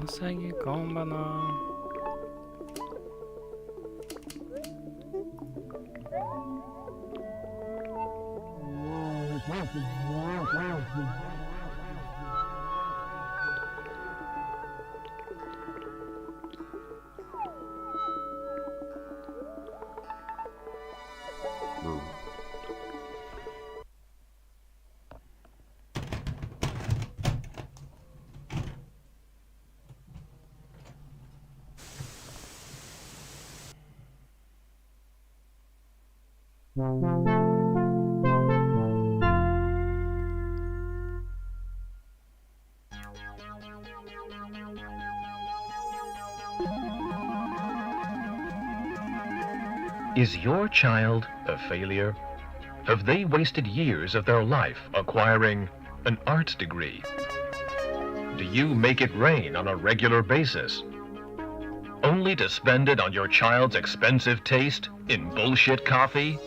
Usagi konbana. Is your child a failure? Have they wasted years of their life acquiring an arts degree? Do you make it rain on a regular basis, only to spend it on your child's expensive taste in bullshit coffee?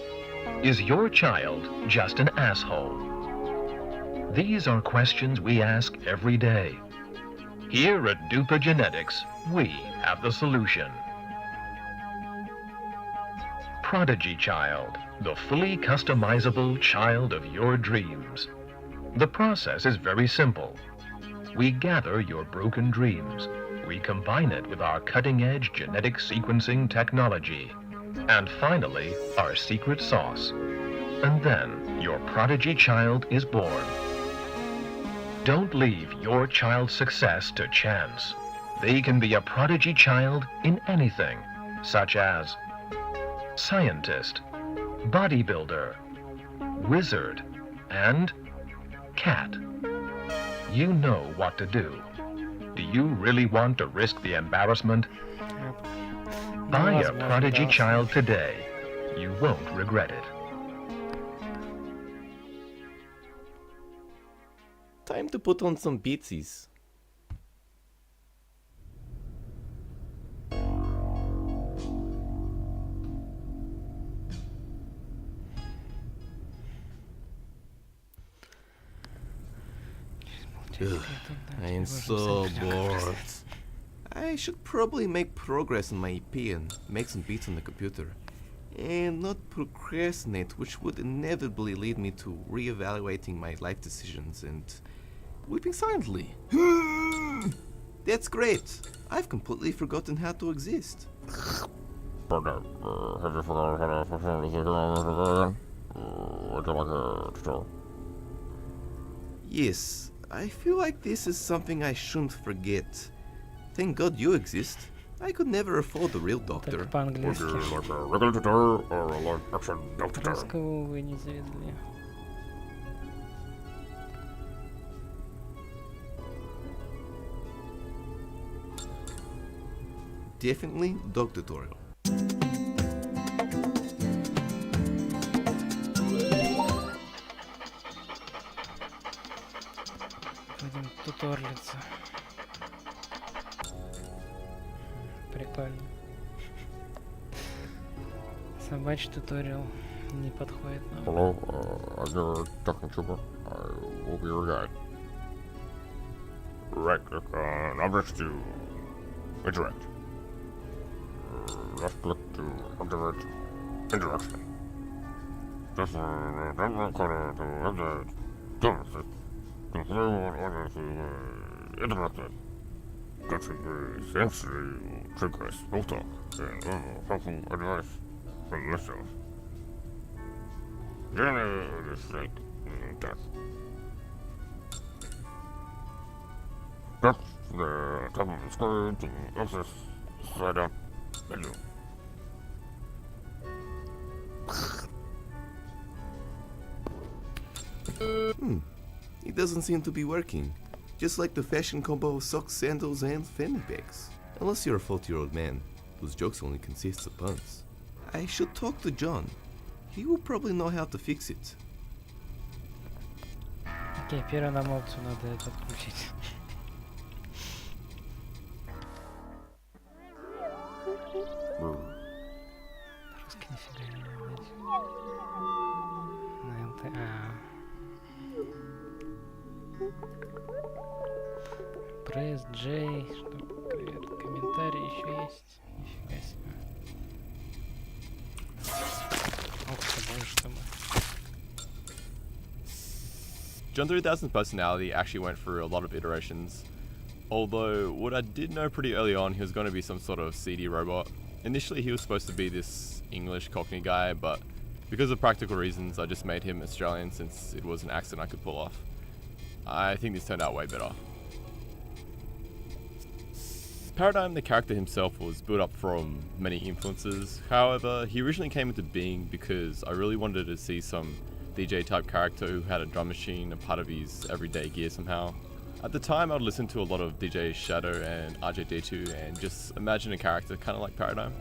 Is your child just an asshole? These are questions we ask every day. Here at Dupa Genetics, we have the solution. Prodigy Child, the fully customizable child of your dreams. The process is very simple. We gather your broken dreams. We combine it with our cutting-edge genetic sequencing technology. And finally, our secret sauce. And then, your prodigy child is born. Don't leave your child's success to chance. They can be a prodigy child in anything, such as scientist, bodybuilder, wizard, and cat. You know what to do. Do you really want to risk the embarrassment? Buy a prodigy child today. You won't regret it. Time to put on some beatsies. Ugh, I am so bored. I should probably make progress in my EP and make some beats on the computer. And not procrastinate, which would inevitably lead me to reevaluating my life decisions and weeping silently. That's great. I've completely forgotten how to exist. Have you forgotten how Yes, I feel like this is something I shouldn't forget. Thank God you exist. I could never afford a real doctor. Так по-английски. like a regular tutor or a live action doctor? Русского вы не завезли. Definitely dog tutorial. Будем туторлиться. Прикольно. Собачий туториал не подходит нам. Hello, I'm your technical. I will be your guide. Right click on objects to interact. Left click to activate interaction. Just right corner to activate demonstrate. Consider order to interact it. That should be essentially trigger a small talk and helpful advice from listeners. That's the top of the skirt and access slide up menu. It doesn't seem to be working. Just like the fashion combo of socks, sandals, and fanny bags. Unless you're a 40-year-old man, whose jokes only consists of puns. I should talk to John. He will probably know how to fix it. Окей, первую нам опцию надо это отключить. Русский нифига не надо. На ЛТ. Пресс, J, чтобы комментарии еще есть. Нифига себе. Ох ты, боже ты мой. John 3000's personality actually went through a lot of iterations, although what I did know pretty early on, he was going to be some sort of seedy robot. Initially he was supposed to be this English Cockney guy, but because of practical reasons I just made him Australian since it was an accent I could pull off. I think this turned out way better. Paradigm, the character himself, was built up from many influences. However, he originally came into being because I really wanted to see some DJ type character who had a drum machine a part of his everyday gear somehow. At the time I'd listen to a lot of DJ Shadow and RJD2 and just imagine a character kind of like Paradigm.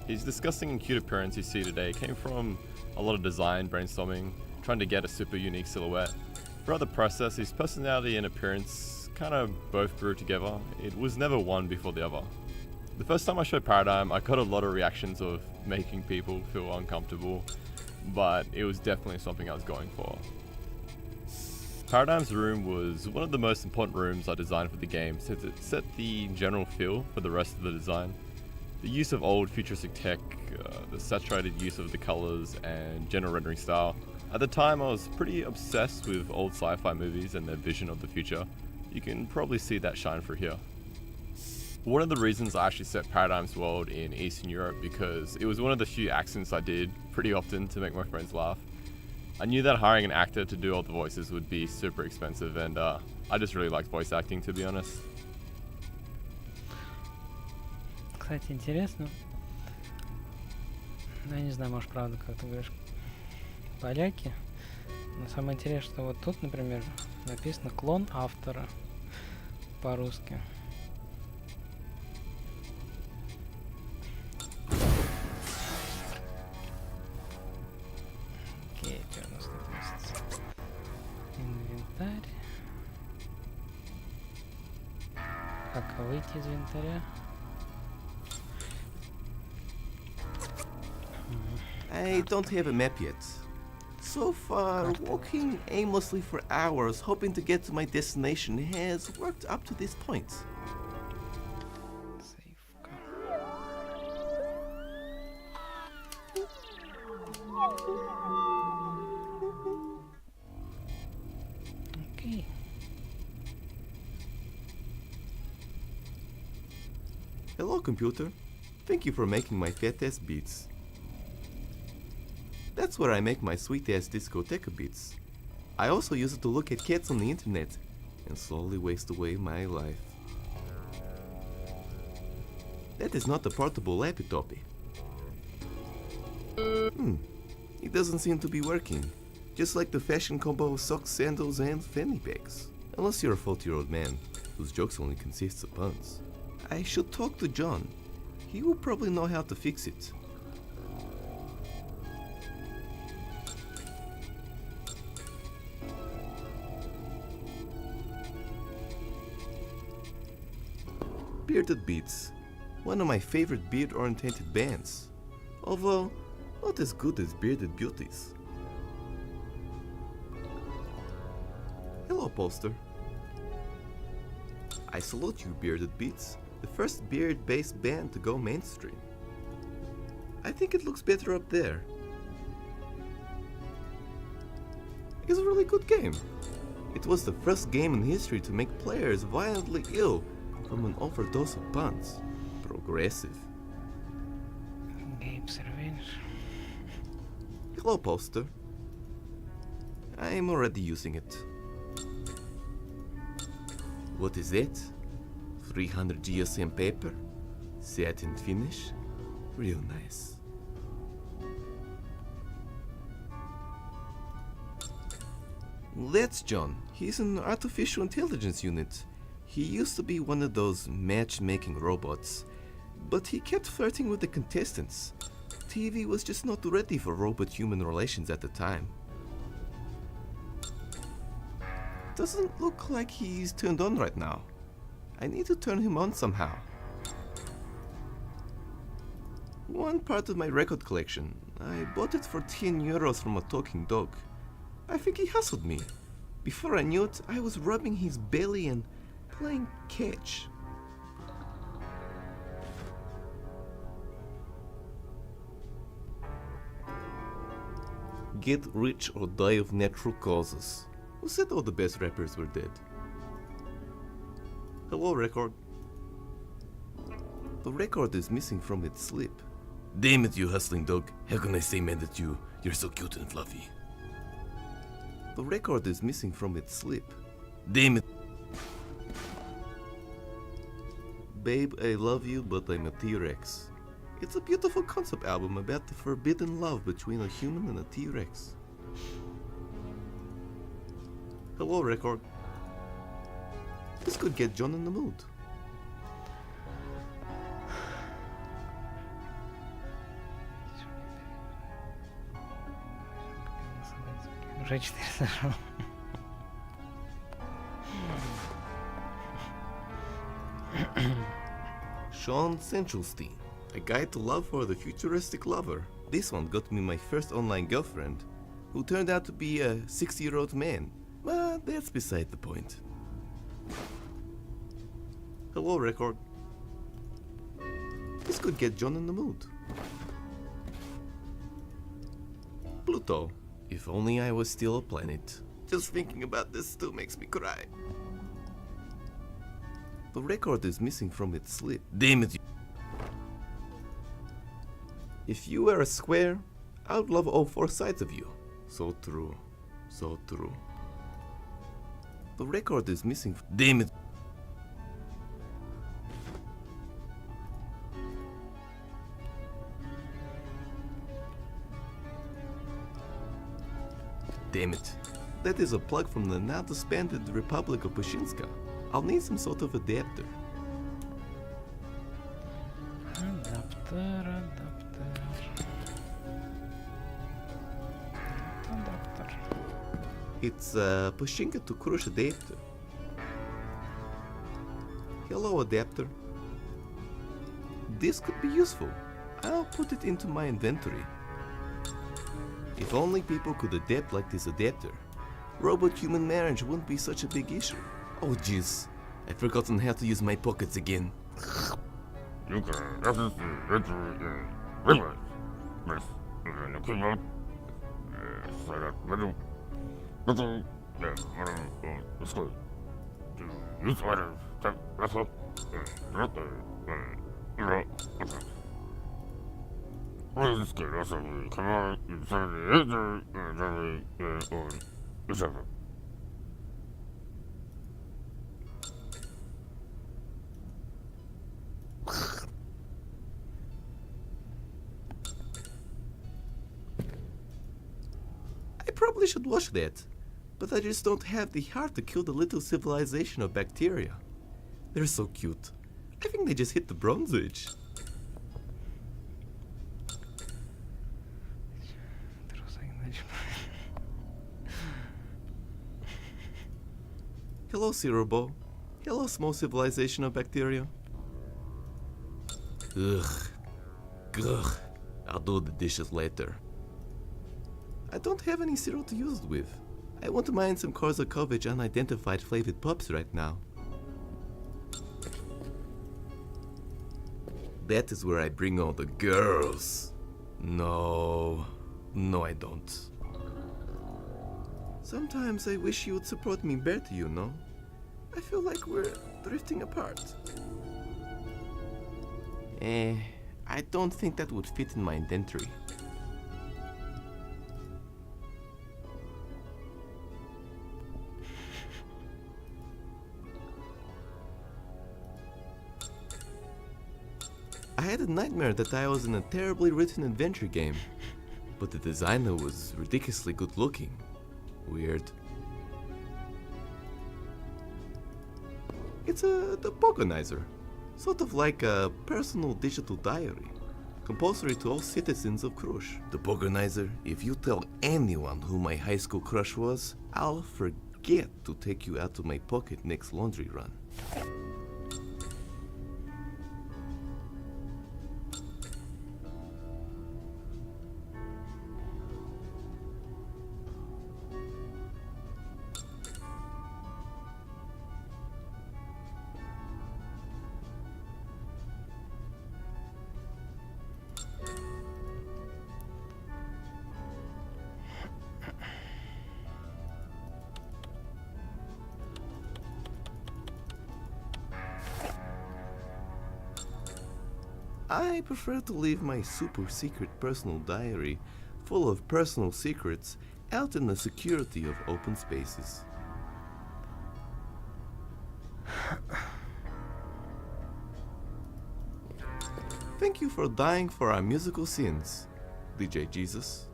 His disgusting and cute appearance you see today came from a lot of design brainstorming, trying to get a super unique silhouette. Throughout the process, his personality and appearance kind of both grew together. It was never one before the other. The first time I showed Paradigm, I got a lot of reactions of making people feel uncomfortable, but it was definitely something I was going for. Paradigm's room was one of the most important rooms I designed for the game since it set the general feel for the rest of the design. The use of old futuristic tech, the saturated use of the colors and general rendering style. At the time I was pretty obsessed with old sci-fi movies and their vision of the future. You can probably see that shine through here. One of the reasons I actually set Paradigm's world in Eastern Europe because it was one of the few accents I did pretty often to make my friends laugh. I knew that hiring an actor to do all the voices would be super expensive and I just really liked voice acting, to be honest. Кстати, интересно. Ну, я не знаю, может, правда, как ты говоришь, поляки. Но самое интересное, что вот тут, например, написано клон автора по-русски. Окей, что у нас тут есть? Инвентарь. Как выйти из инвентаря? I don't have a map yet. So far, walking aimlessly for hours hoping to get to my destination has worked up to this point. Сейфка. Окей. Hello, computer. Thank you for making my fat-ass beats. That's where I make my sweet-ass discoteca beats. I also use it to look at cats on the internet and slowly waste away my life. That is not a portable laptop. It doesn't seem to be working. Just like the fashion combo of socks, sandals, and fanny bags. Unless you're a 40-year-old man, whose jokes only consists of puns. I should talk to John. He will probably know how to fix it. Bearded Beats, one of my favorite beard-oriented bands, although not as good as Bearded Beauties. Hello, poster. I salute you, Bearded Beats, the first beard-based band to go mainstream. I think it looks better up there. It's a really good game. It was the first game in history to make players violently ill from an overdose of puns. Progressive. Games Revenge. Hello, poster. I am already using it. What is it? 300 GSM paper? Satin finish? Real nice. That's John. He's an artificial intelligence unit. He used to be one of those matchmaking robots, but he kept flirting with the contestants. TV was just not ready for robot-human relations at the time. Doesn't look like he's turned on right now. I need to turn him on somehow. One part of my record collection. I bought it for 10 euros from a talking dog. I think he hustled me. Before I knew it, I was rubbing his belly and playing catch. Get rich or die of natural causes. Who said all the best rappers were dead? Hello, record. The record is missing from its slip. Damn it, you hustling dog. How can I say mad at you? You're so cute and fluffy. The record is missing from its slip. Damn it. Babe, I love you, but I'm a T-Rex. It's a beautiful concept album about the forbidden love between a human and a T-Rex. Hello, record. This could get John in the mood. Уже 4 зашел. Sean Centralstein, A Guide to Love for the Futuristic Lover. This one got me my first online girlfriend, who turned out to be a 60-year-old man. But that's beside the point. Hello, record. This could get John in the mood. Pluto. If only I was still a planet. Just thinking about this still makes me cry. The record is missing from its slip. Damn it. If you were a square, I would love all 4 sides of you. So true. So true. The record is missing. Damn it. Damn it. That is a plug from the now disbanded Republic of Pushinska. I'll need some sort of adapter. Адаптер. It's a Pushinka to Crush adapter. Hello, adapter. This could be useful. I'll put it into my inventory. If only people could adapt like this adapter, robot-human marriage wouldn't be such a big issue. Oh jeez, I've forgotten how to use my pockets again. You can access the entry in Windows. Miss, the keyboard. Select menu. Button. Screen. To use items, tap reset. Select Please get us a command inside the enter on whichever. I probably should watch that, but I just don't have the heart to kill the little civilization of bacteria. They're so cute. I think they just hit the Bronze Age. Hello, Cerebro. Hello, small civilization of bacteria. Ugh. Ugh. I'll do the dishes later. I don't have any cereal to use it with. I want to mine some Korsakovich unidentified flavored pups right now. That is where I bring all the girls. No, I don't. Sometimes I wish you would support me better, you know? I feel like we're drifting apart. I don't think that would fit in my inventory. had a nightmare that I was in a terribly written adventure game, but the designer was ridiculously good looking. Weird. It's a topogonizer, sort of like a personal digital diary, compulsory to all citizens of Krush. Topogonizer, if you tell anyone who my high school crush was, I'll forget to take you out of my pocket next laundry run. I prefer to leave my super secret personal diary full of personal secrets out in the security of open spaces. Thank you for dying for our musical sins, DJ Jesus.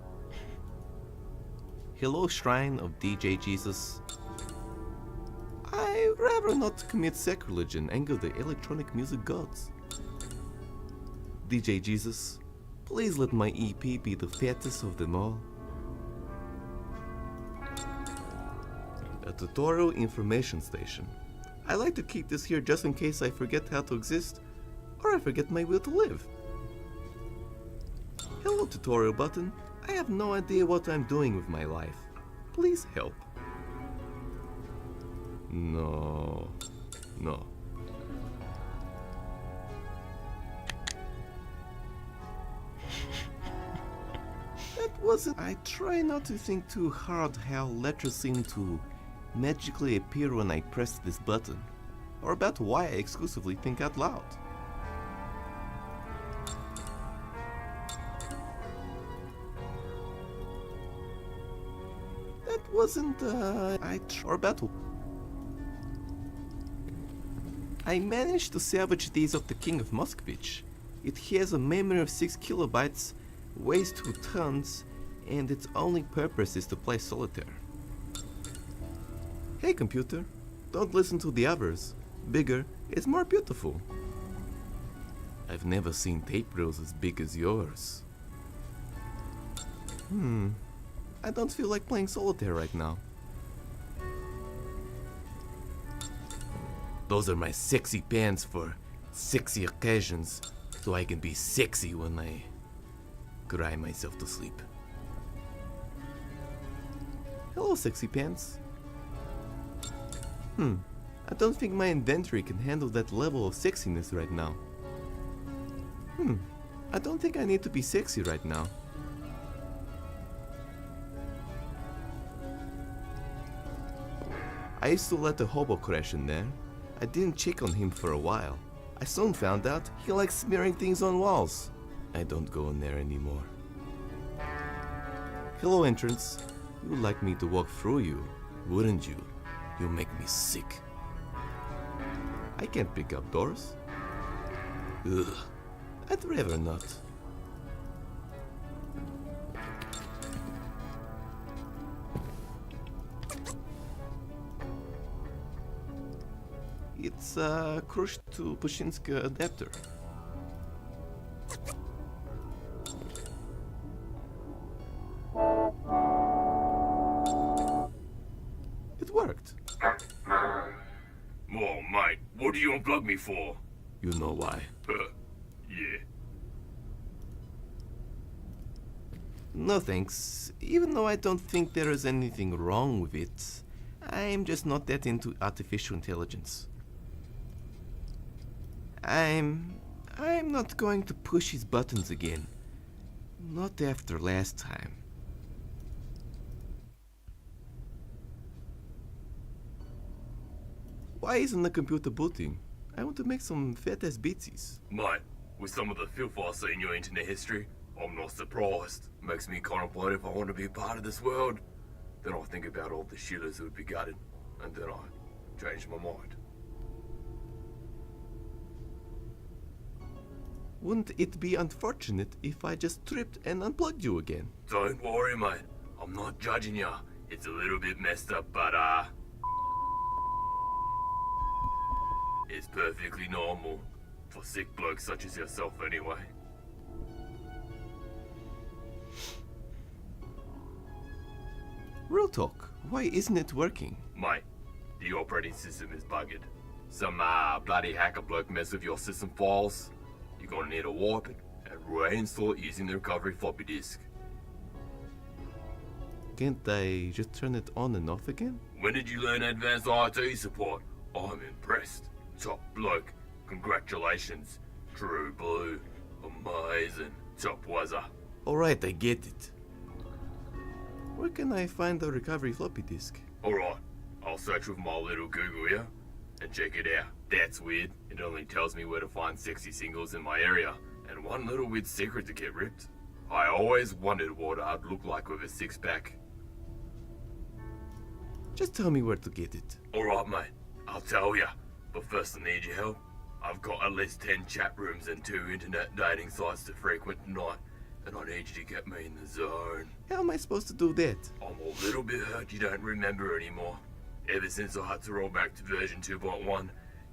Hello, Shrine of DJ Jesus. I'd rather not commit sacrilege and anger the electronic music gods. DJ Jesus, please let my EP be the fattest of them all. A tutorial information station. I like to keep this here just in case I forget how to exist, or I forget my will to live. Hello, tutorial button. I have no idea what I'm doing with my life. Please help. No. I try not to think too hard how letters seem to magically appear when I press this button, or about why I exclusively think out loud. That wasn't, I managed to salvage these of the King of Muscovich. It has a memory of 6 kilobytes, weighs 2 tons, and its only purpose is to play solitaire. Hey computer, don't listen to the others. Bigger is more beautiful. I've never seen tape reels as big as yours. I don't feel like playing solitaire right now. Those are my sexy pants for sexy occasions, so I can be sexy when I cry myself to sleep. Hello, sexy pants. I don't think my inventory can handle that level of sexiness right now. I don't think I need to be sexy right now. I used to let a hobo crash in there. I didn't check on him for a while. I soon found out he likes smearing things on walls. I don't go in there anymore. Hello, entrance. You'd like me to walk through you, wouldn't you? You make me sick. I can't pick up doors. Ugh, I'd rather not. It's a Krush to Pushinska adapter. It worked. Oh, mate, what do you unplug me for? You know why. Yeah. No thanks. Even though I don't think there is anything wrong with it, I'm just not that into artificial intelligence. I'm not going to push his buttons again. Not after last time. Why isn't the computer booting? I want to make some fat-ass beatsies. Mate, with some of the filth I see in your internet history, I'm not surprised. Makes me contemplate if I want to be a part of this world. Then I think about all the shillers who would be gutted, and then I change my mind. Wouldn't it be unfortunate if I just tripped and unplugged you again? Don't worry, mate. I'm not judging ya. It's a little bit messed up, but it's perfectly normal for sick blokes such as yourself anyway. Real talk, why isn't it working? Mate, the operating system is buggered. Some bloody hacker bloke messed with your system files. You're gonna need to wipe it and reinstall it using the recovery floppy disk. Can't I just turn it on and off again? When did you learn advanced IT support? I'm impressed. Top bloke. Congratulations. True blue. Amazing. Top wazza. Alright, I get it. Where can I find the recovery floppy disk? Alright, I'll search with my little Google here and check it out. That's weird. It only tells me where to find sexy singles in my area. And one little weird secret to get ripped. I always wondered what I'd look like with a six-pack. Just tell me where to get it. Alright, mate. I'll tell ya. But first I need your help. I've got at least 10 chat rooms and 2 internet dating sites to frequent tonight. And I need you to get me in the zone. How am I supposed to do that? I'm a little bit hurt you don't remember anymore. Ever since I had to roll back to version 2.1,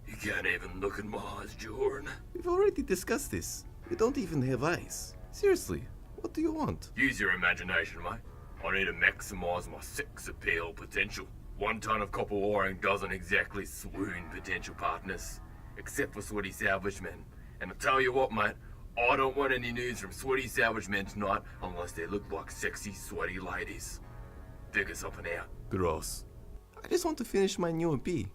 you can't even look in my eyes, Jordan. We've already discussed this. You don't even have eyes. Seriously, what do you want? Use your imagination, mate. I need to maximize my sex appeal potential. 1 ton of copper wiring doesn't exactly swoon potential partners, except for sweaty salvage men. And I tell you what, mate, I don't want any news from sweaty salvage men tonight unless they look like sexy, sweaty ladies. Figure something out. Gross. I just want to finish my new MP.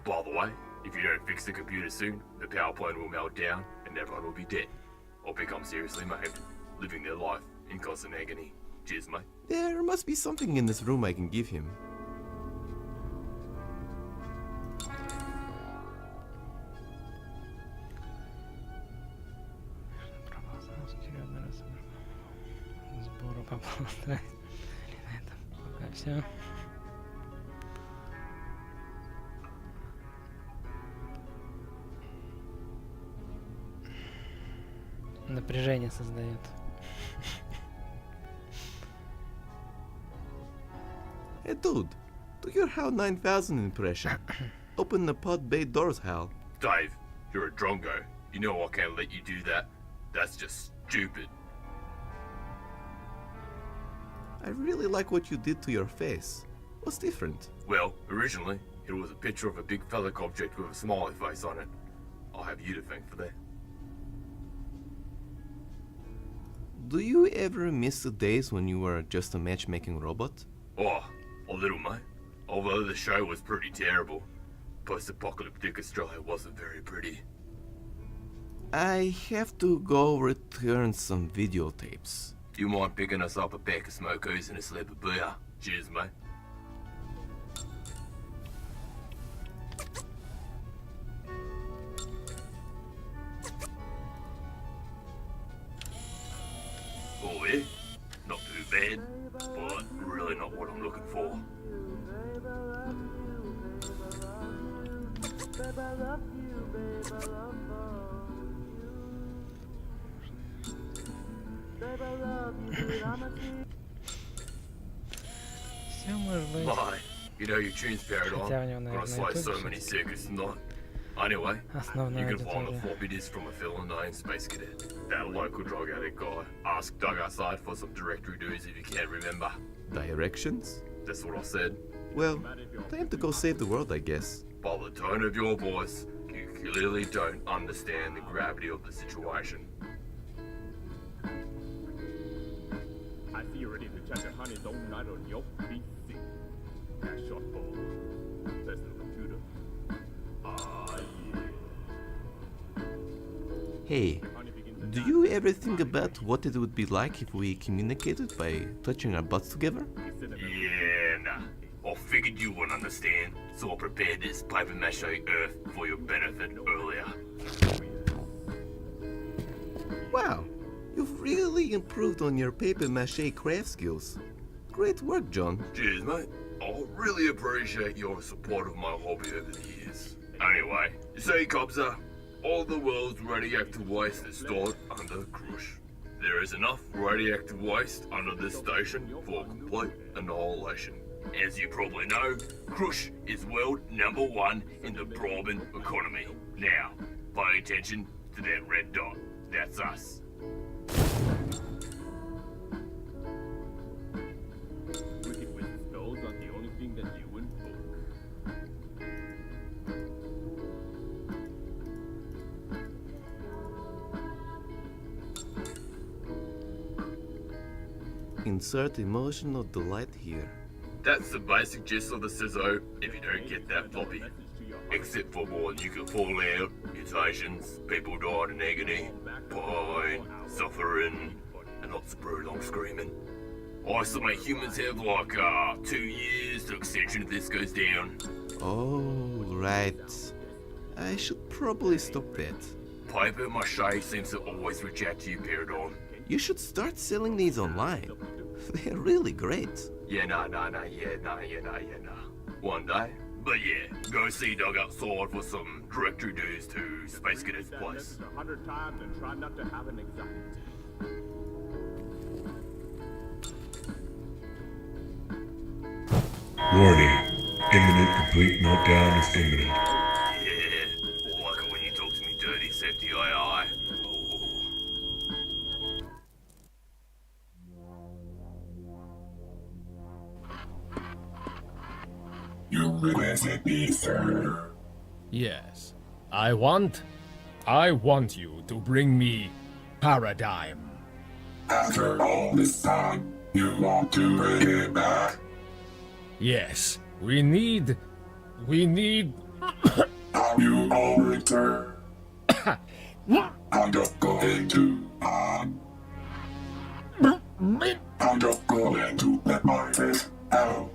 By the way, if you don't fix the computer soon, the power plant will melt down and everyone will be dead. Or become seriously maimed, living their life in constant agony. Cheers, mate. There must be something in this room I can give him. Сбору пополнять. Или на этом пока все. Напряжение создает. Hey dude, do your HAL 9000 impression. Open the pod bay doors, HAL. Dave, you're a drongo. You know I can't let you do that. That's just stupid. I really like what you did to your face. What's different? Well, originally, it was a picture of a big phallic object with a smiley face on it. I'll have you to thank for that. Do you ever miss the days when you were just a matchmaking robot? Oh, a little, mate. Although the show was pretty terrible. Post-apocalyptic Australia wasn't very pretty. I have to go return some videotapes. You mind picking us up a pack of smokers and a slab of beer? Cheers, mate. Oh, yeah? Not too bad, but really not what I'm looking for. Все может быть. Mate, you know your tune's powered on. Хотя у него, Gonna наверное, slay so YouTube many всё-таки circuits tonight. Anyway, you основная can find the аудитория. floppy disk from a fellow named Space Cadet. That local drug addict guy. Ask Doug outside for some directory dues if you can't remember. Directions? That's what I said. Well, time to go save the world, I guess. By the tone of your voice, you clearly don't understand the gravity of the situation. I see you're ready to check the honey's own night on your PC. That short ball. That's the computer. Ah, yeah. Hey, Honey begins to do you ever think about what it would be like if we communicated by touching our butts together? Yeah, nah. I figured you wouldn't understand, so I prepared this paper mache earth for your benefit earlier. Wow, you've really improved on your paper mache craft skills. Great work, John. Cheers, mate. I really appreciate your support of my hobby over the years. Anyway, you see, Cobza, All the world's radioactive waste is stored under Crush. There is enough radioactive waste under this station for complete annihilation. As you probably know, Crush is world #1 in the bribing economy. Now, pay attention to that red dot. That's us. Wicked wizard spells aren't the only thing that you invoke. Insert emotional delight here. That's the basic gist of the Sizzo if you don't get that floppy. Except for more nuclear fallout, mutations, people dying in agony, pain, suffering, and lots of prolonged screaming. I estimate humans have like 2 years to extension if this goes down. Oh, right. I should probably stop that. Paper mache seems to always reject you, Paradigm. You should start selling these online. They're really great. Yeah, nah. One day. But yeah, go see Doug outside for some directory dues to Space Cadet's place. 100 times and try not to have an anxiety. Warning. Imminent complete meltdown is imminent. Yeah, I like it when you talk to me dirty, safety AI. You requested me, sir. Yes. I want you to bring me Paradigm. After all this time, you want to bring it back? Yes. We need... Are you all returned? I'm just going to let my face out.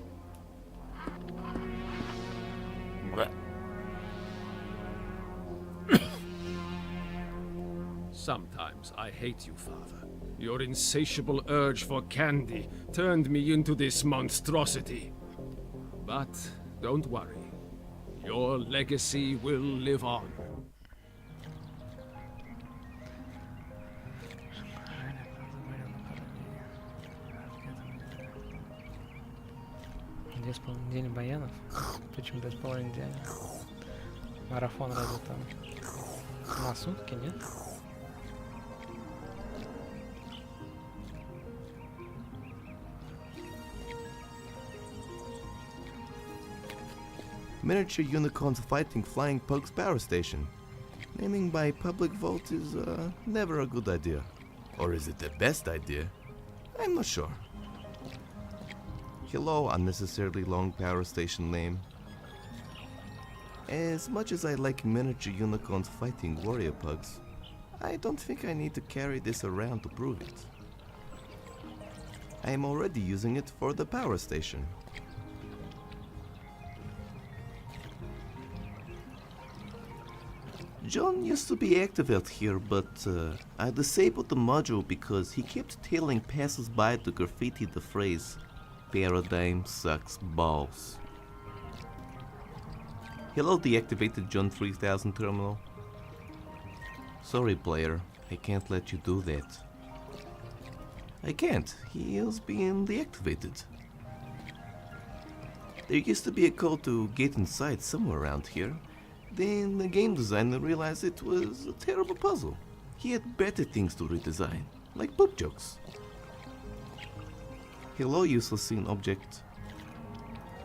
Sometimes I hate you, Father. Your insatiable urge for candy turned me into this monstrosity. But don't worry. Your legacy will live on. Две с половиной недели баянов? Почему 2,5 недели? Марафон разве там на сутки, нет? Miniature unicorns fighting flying pugs power station. Naming by public vote is never a good idea. Or is it the best idea? I'm not sure. Hello, unnecessarily long power station name. As much as I like miniature unicorns fighting warrior pugs, I don't think I need to carry this around to prove it. I am already using it for the power station. John used to be active out here, but I disabled the module because he kept telling passers-by to graffiti the phrase, "Paradigm sucks balls." Hello, deactivated John 3000 terminal. Sorry, player, I can't let you do that. I can't, he is being deactivated. There used to be a code to get inside somewhere around here. Then the game designer realized it was a terrible puzzle. He had better things to redesign, like poop jokes. Hello, useless scene object.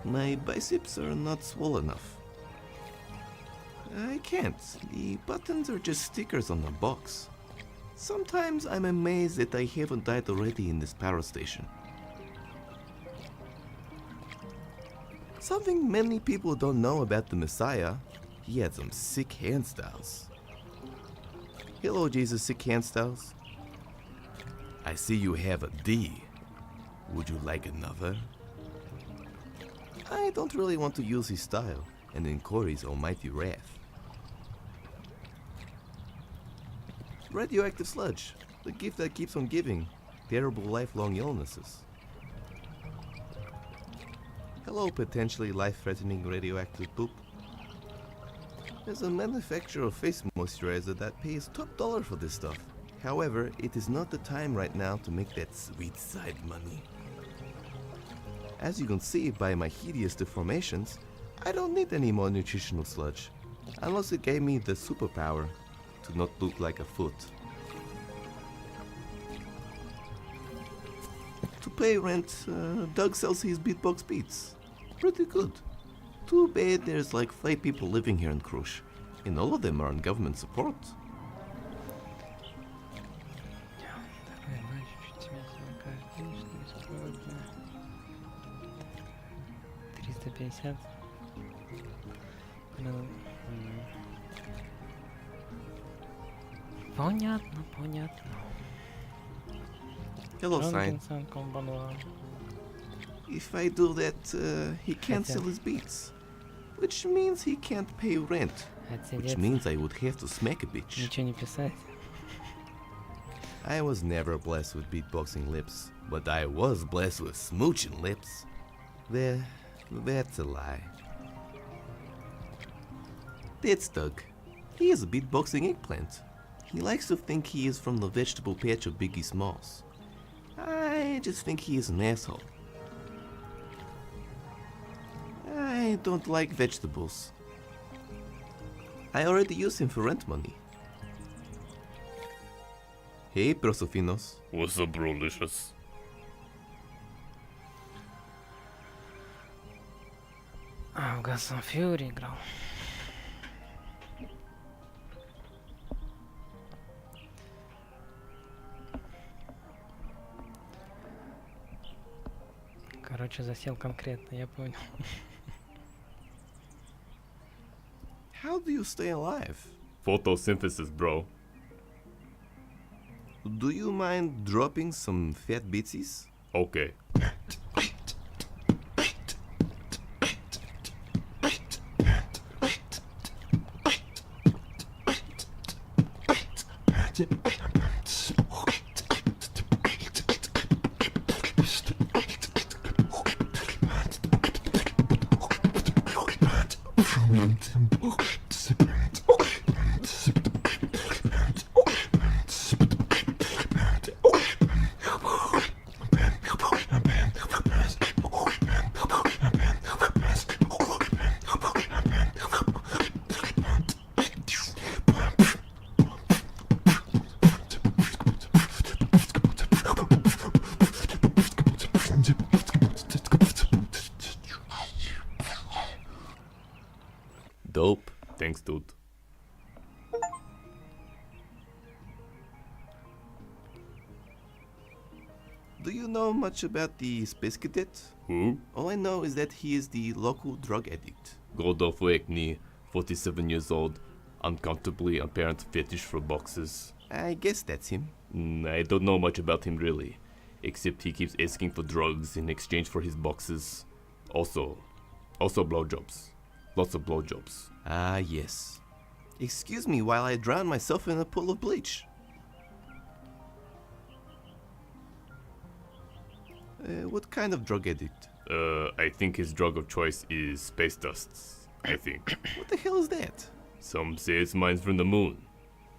My biceps are not swollen enough. I can't. The buttons are just stickers on the box. Sometimes I'm amazed that I haven't died already in this power station. Something many people don't know about the Messiah, he had some sick hand styles. Hello, Jesus, sick hand styles. I see you have a D. Would you like another? I don't really want to use his style and incur his almighty wrath. Radioactive sludge, the gift that keeps on giving. Terrible lifelong illnesses. Hello, potentially life-threatening radioactive poop. There's a manufacturer of face moisturizer that pays top dollar for this stuff. However, it is not the time right now to make that sweet side money. As you can see by my hideous deformations, I don't need any more nutritional sludge, unless it gave me the superpower to not look like a foot. To pay rent, Doug sells his beatbox beats. Pretty good. Too bad there's like 5 people living here in Krush, and all of them are on government support. Понятно, понятно. Hello, Sign. Ронкинсон, комбануа. If I do that, he can't Хотя- sell his beats. Which means he can't pay rent. Which Отсидеться, means I would have to smack a bitch. ничего не писать. I was never blessed with beatboxing lips, but I was blessed with smooching lips. That's a lie. That's Doug. He is a beatboxing eggplant. He likes to think he is from the vegetable patch of Biggie Smalls. I just think he is an asshole. I don't like vegetables. I already used him for rent money. Hey, Prosofinos. What's up, brolicious? А, в Gasson Fury играл. Короче, засел конкретно, я понял. How do you stay alive? Photosynthesis, bro. Do you mind dropping some fat bitsies? Okay. Dope. Thanks, dude. Do you know much about the Space Cadet? Who? All I know is that he is the local drug addict. God of Wakney, 47 years old, uncomfortably apparent fetish for boxes. I guess that's him. I don't know much about him really, except he keeps asking for drugs in exchange for his boxes. Also blowjobs. Lots of blowjobs. Ah, yes. Excuse me while I drown myself in a pool of bleach. What kind of drug addict? I think his drug of choice is space dusts. I think. What the hell is that? Some say it's mines from the moon,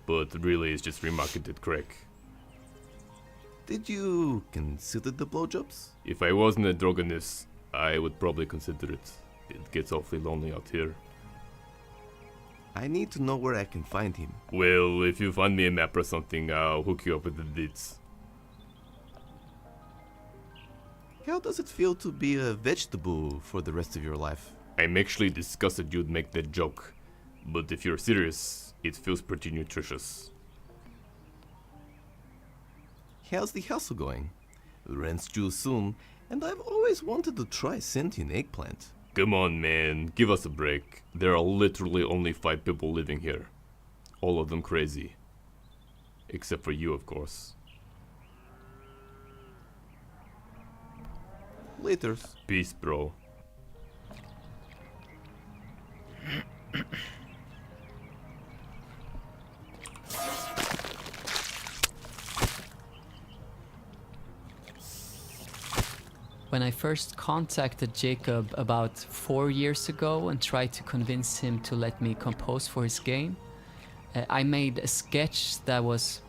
but really it's just remarketed crack. Did you consider the blowjobs? If I wasn't a drogonist, I would probably consider it. It gets awfully lonely out here. I need to know where I can find him. Well, if you find me a map or something, I'll hook you up with the deeds. How does it feel to be a vegetable for the rest of your life? I'm actually disgusted you'd make that joke, but if you're serious, it feels pretty nutritious. How's the hustle going? Rent's due soon, and I've always wanted to try sentient eggplant. Come on, man, give us a break. There are literally only 5 people living here. All of them crazy. Except for you, of course. Laters. Peace, bro. when I first contacted Jacob about 4 years ago and tried to convince him to let me compose for his game, I made a sketch that was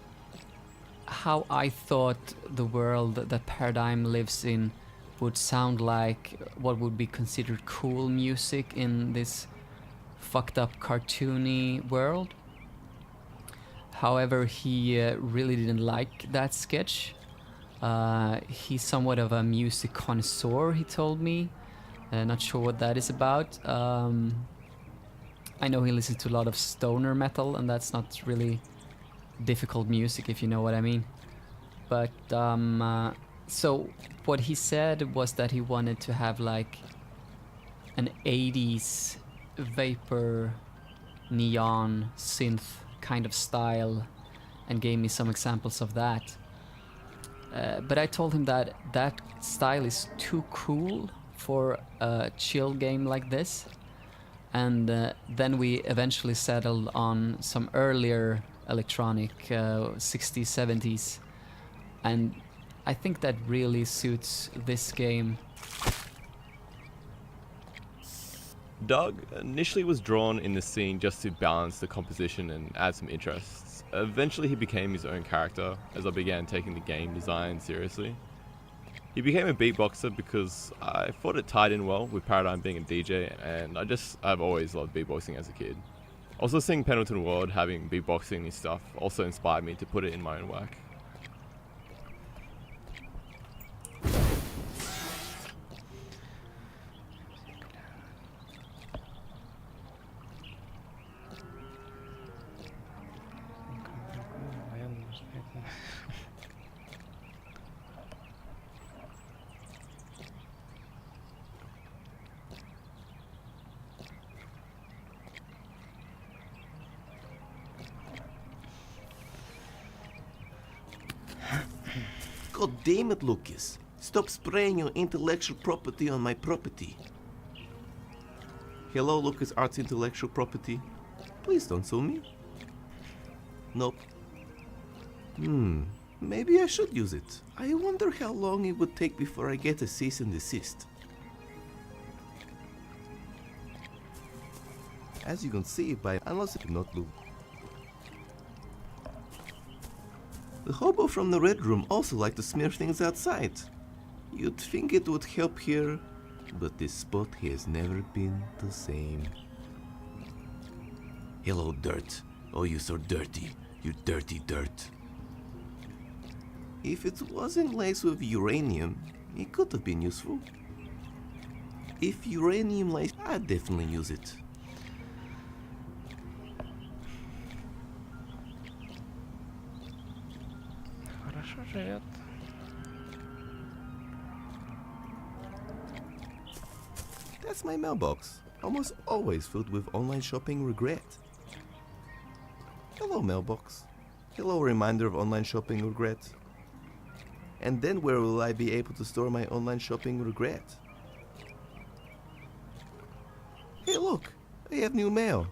how I thought the world that Paradigm lives in would sound like, what would be considered cool music in this fucked up cartoony world. However, he really didn't like that sketch. He's somewhat of a music connoisseur, he told me. Not sure what that is about. I know he listens to a lot of stoner metal, and that's not really difficult music, if you know what I mean. But so what he said was that he wanted to have like an 80s vapor neon synth kind of style, and gave me some examples of that. But I told him that that style is too cool for a chill game like this. And then we eventually settled on some earlier electronic 60s, 70s. And I think that really suits this game. Doug initially was drawn in the scene just to balance the composition and add some interests. Eventually he became his own character as I began taking the game design seriously. He became a beatboxer because I thought it tied in well with Paradigm being a DJ, and I've always loved beatboxing as a kid. Also seeing Pendleton World having beatboxing and stuff also inspired me to put it in my own work. God damn it, Lucas. Stop spraying your intellectual property on my property. Hello, Lucas Arts intellectual property. Please don't sue me. Nope. Maybe I should use it. I wonder how long it would take before I get a cease and desist. As you can see by unless it not loop. The hobo from the Red Room also liked to smear things outside. You'd think it would help here, but this spot has never been the same. Hello, dirt. Oh, you so dirty. You dirty dirt. If it wasn't laced with uranium, it could have been useful. If uranium laced, I'd definitely use it. Хорошо живет. That's my mailbox, almost always filled with online shopping regret. Hello, mailbox. Hello, reminder of online shopping regret. And then where will I be able to store my online shopping regret? Hey, look, I have new mail.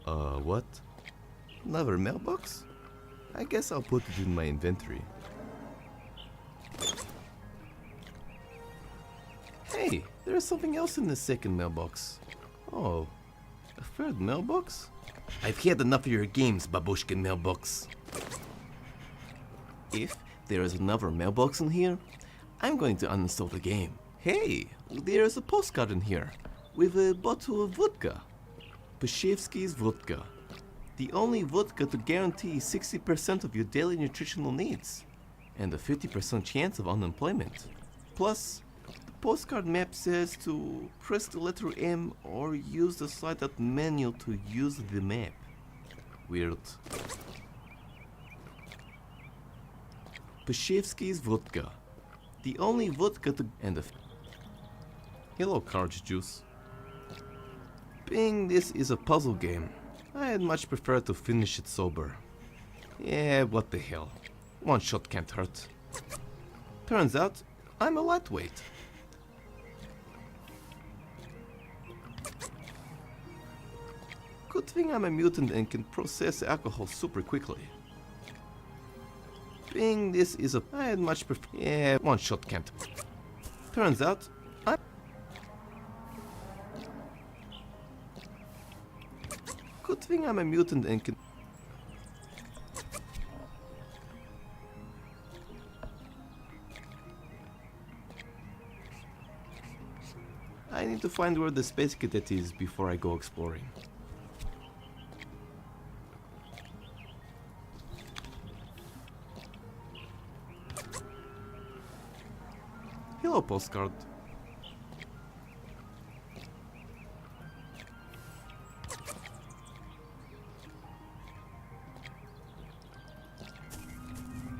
What? Another mailbox? I guess I'll put it in my inventory. Hey, there's something else in the second mailbox. Oh, a third mailbox? I've had enough of your games, Babushkin mailbox. If there is another mailbox in here, I'm going to uninstall the game. Hey, there's a postcard in here with a bottle of vodka. Pashevsky's vodka. The only vodka to guarantee 60% of your daily nutritional needs and a 50% chance of unemployment. Plus, the postcard map says to press the letter M or use the slide-out menu to use the map. Weird. Pashevsky's vodka. The only vodka to... and a... Hello, Carriage Juice. Being this is a puzzle game, I'd much prefer to finish it sober. Yeah, what the hell. One shot can't hurt. Turns out, I'm a lightweight. Good thing I'm a mutant and can process alcohol super quickly. Being this is a... I'd much prefer... Yeah, one shot can't. Turns out, I... Good thing I'm a mutant and can... I need to find where the space cadet is before I go exploring. Hello, postcard.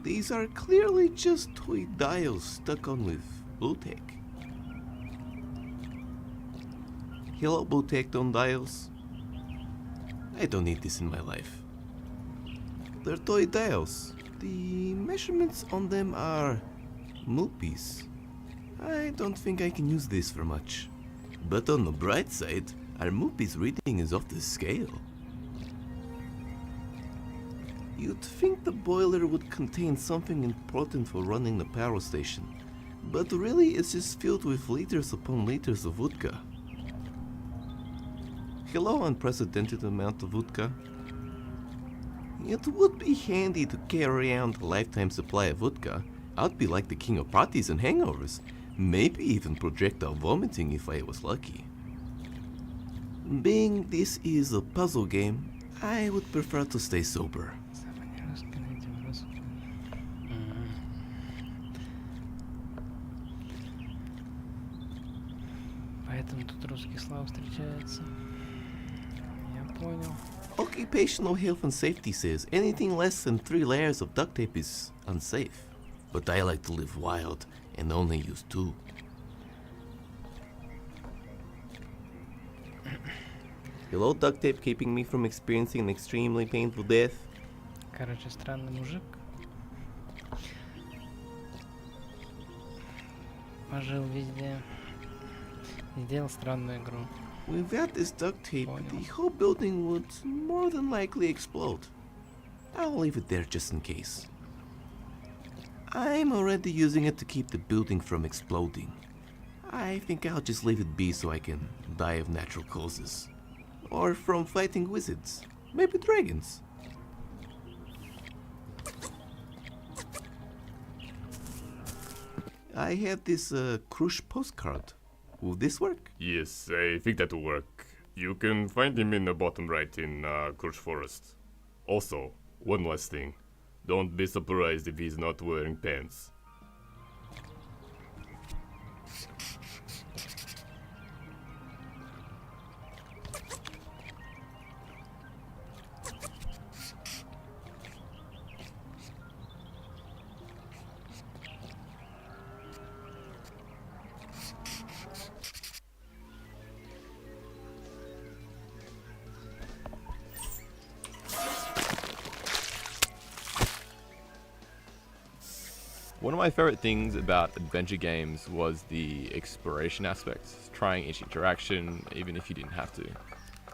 These are clearly just toy dials stuck on with blue tack. Hello, blue tacked on dials. I don't need this in my life. They're toy dials. The measurements on them are moopies. I don't think I can use this for much. But on the bright side, our moopies reading is off the scale. You'd think the boiler would contain something important for running the power station, but really it's just filled with liters upon liters of vodka. Hello, unprecedented amount of vodka. It would be handy to carry around a lifetime supply of vodka. I'd be like the king of parties and hangovers. Maybe even projectile vomiting if I was lucky. Being this is a puzzle game, I would prefer to stay sober. Поэтому тут русские слова встречаются. Я понял. Occupational health and safety says anything less than 3 layers of duct tape is unsafe. But I like to live wild and only use 2. Hello, duct tape keeping me from experiencing an extremely painful death. Короче, странный мужик. Пожил везде. И сделал странную игру. Without this duct tape, the whole building would more than likely explode. I'll leave it there just in case. I'm already using it to keep the building from exploding. I think I'll just leave it be so I can die of natural causes. Or from fighting wizards. Maybe dragons. I have this Krush postcard. Will this work? Yes, I think that will work. You can find him in the bottom right in Krush Forest. Also, one last thing. Don't be surprised if he's not wearing pants. One of my favorite things about adventure games was the exploration aspect, trying each interaction even if you didn't have to.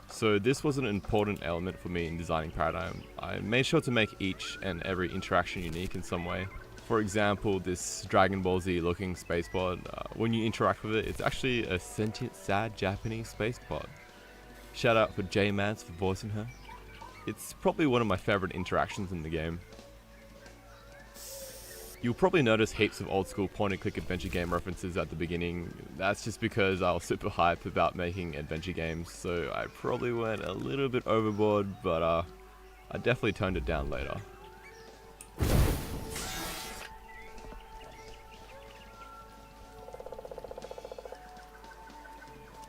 So this was an important element for me in designing Paradigm. I made sure to make each and every interaction unique in some way. For example, this Dragon Ball Z looking space pod, when you interact with it, it's actually a sentient, sad Japanese space pod. Shout out for J-Mans for voicing her. It's probably one of my favorite interactions in the game. You'll probably notice heaps of old school point and click adventure game references at the beginning. That's just because I was super hyped about making adventure games, so I probably went a little bit overboard, but I definitely toned it down later.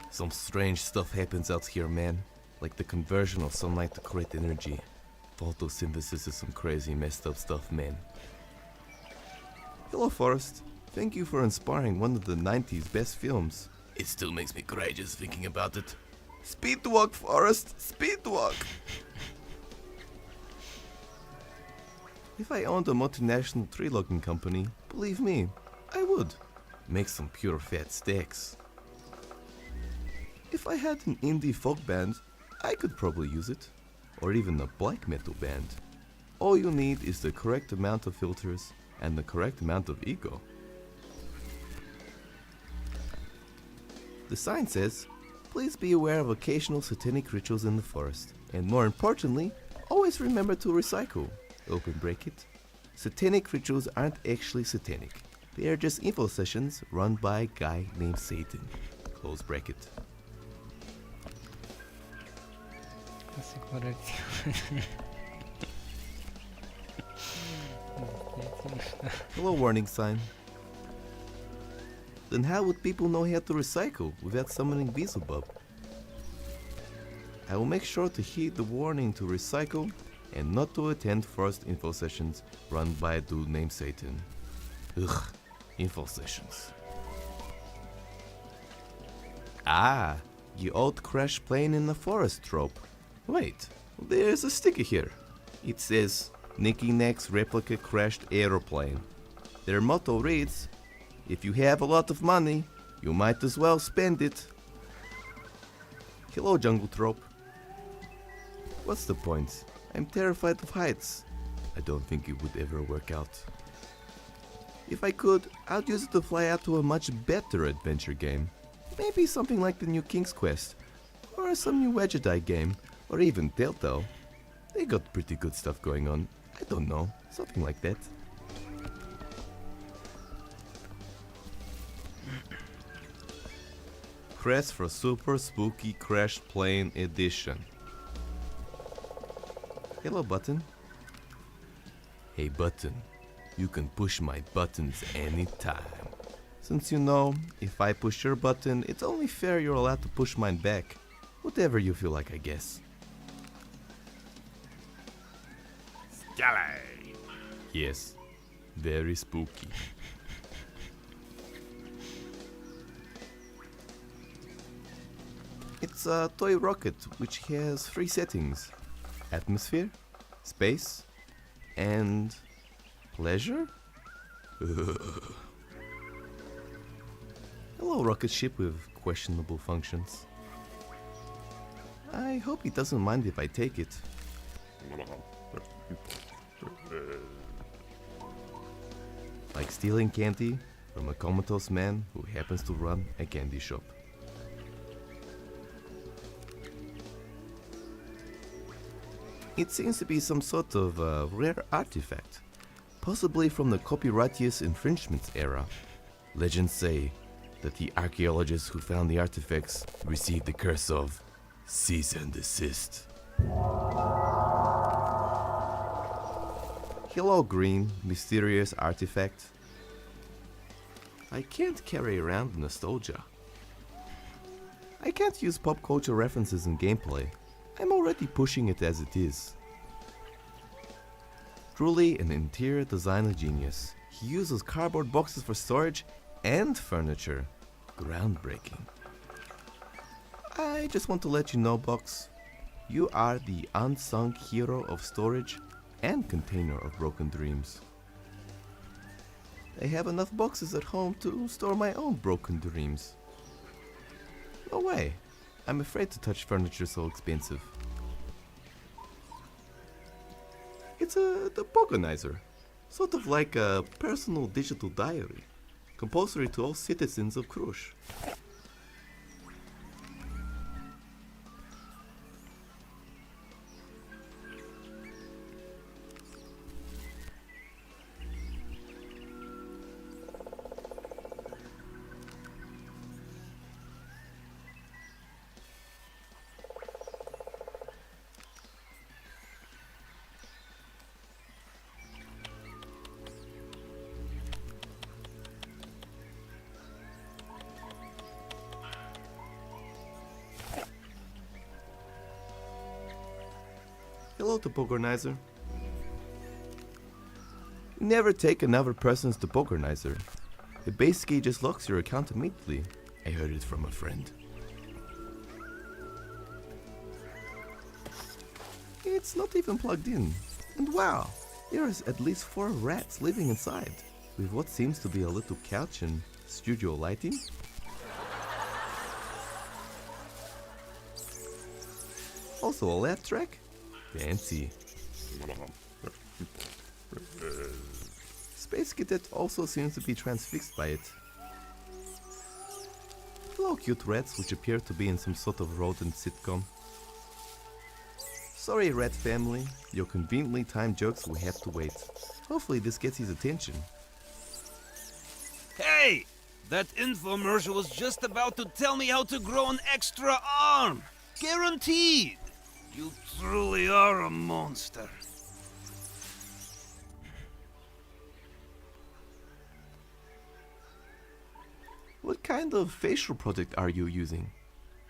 Some strange stuff happens out here, man. Like the conversion of sunlight to create energy. Photosynthesis is some crazy messed up stuff, man. Hello, Forrest. Thank you for inspiring one of the 90s best films. It still makes me cry just thinking about it. Speedwalk, Forrest! Speedwalk! If I owned a multinational tree logging company, believe me, I would. Make some pure fat steaks. If I had an indie folk band, I could probably use it. Or even a black metal band. All you need is the correct amount of filters and the correct amount of ego. The sign says, please be aware of occasional satanic rituals in the forest. And more importantly, always remember to recycle. Open bracket. Satanic rituals aren't actually satanic. They are just info sessions run by a guy named Satan. Close bracket. Hello, warning sign. Then how would people know how to recycle without summoning Beelzebub? I will make sure to heed the warning to recycle and not to attend forest info sessions run by a dude named Satan. Ugh, info sessions. Ah, the old crash plane in the forest trope. Wait, there's a sticker here. It says, Nicky Nack's replica crashed aeroplane. Their motto reads, if you have a lot of money, you might as well spend it. Hello, jungle trope. What's the point? I'm terrified of heights. I don't think it would ever work out. If I could, I'd use it to fly out to a much better adventure game. Maybe something like the new King's Quest, or some new Jedi game, or even Telltale. They got pretty good stuff going on. I don't know, something like that. Press for Super Spooky Crash Plane Edition. Hello, button. Hey, button. You can push my buttons anytime. Since you know, if I push your button, it's only fair you're allowed to push mine back. Whatever you feel like, I guess. Skelly. Yes, very spooky. It's a toy rocket which has 3 settings: atmosphere, space, and pleasure? Hello, rocket ship with questionable functions. I hope he doesn't mind if I take it. Like stealing candy from a comatose man who happens to run a candy shop. It seems to be some sort of rare artifact, possibly from the copyrightious infringements era. Legends say that the archaeologists who found the artifacts received the curse of cease and desist. Hello, green, mysterious artifact. I can't carry around nostalgia. I can't use pop culture references in gameplay. I'm already pushing it as it is. Truly an interior designer genius. He uses cardboard boxes for storage and furniture. Groundbreaking. I just want to let you know, Box, you are the unsung hero of storage and container of broken dreams. I have enough boxes at home to store my own broken dreams. No way. I'm afraid to touch furniture so expensive. It's a topogonizer, sort of like a personal digital diary, compulsory to all citizens of Krush. Hello, topogonizer. Never take another person's topogonizer. It basically just locks your account immediately. I heard it from a friend. It's not even plugged in. And wow, there is at least 4 rats living inside, with what seems to be a little couch and studio lighting. Also a laugh track? Fancy. Space Cadet also seems to be transfixed by it. Hello, cute rats, which appear to be in some sort of rodent sitcom. Sorry, rat family. Your conveniently timed jokes will have to wait. Hopefully this gets his attention. Hey! That infomercial was just about to tell me how to grow an extra arm! Guaranteed! You truly are a monster. What kind of facial product are you using?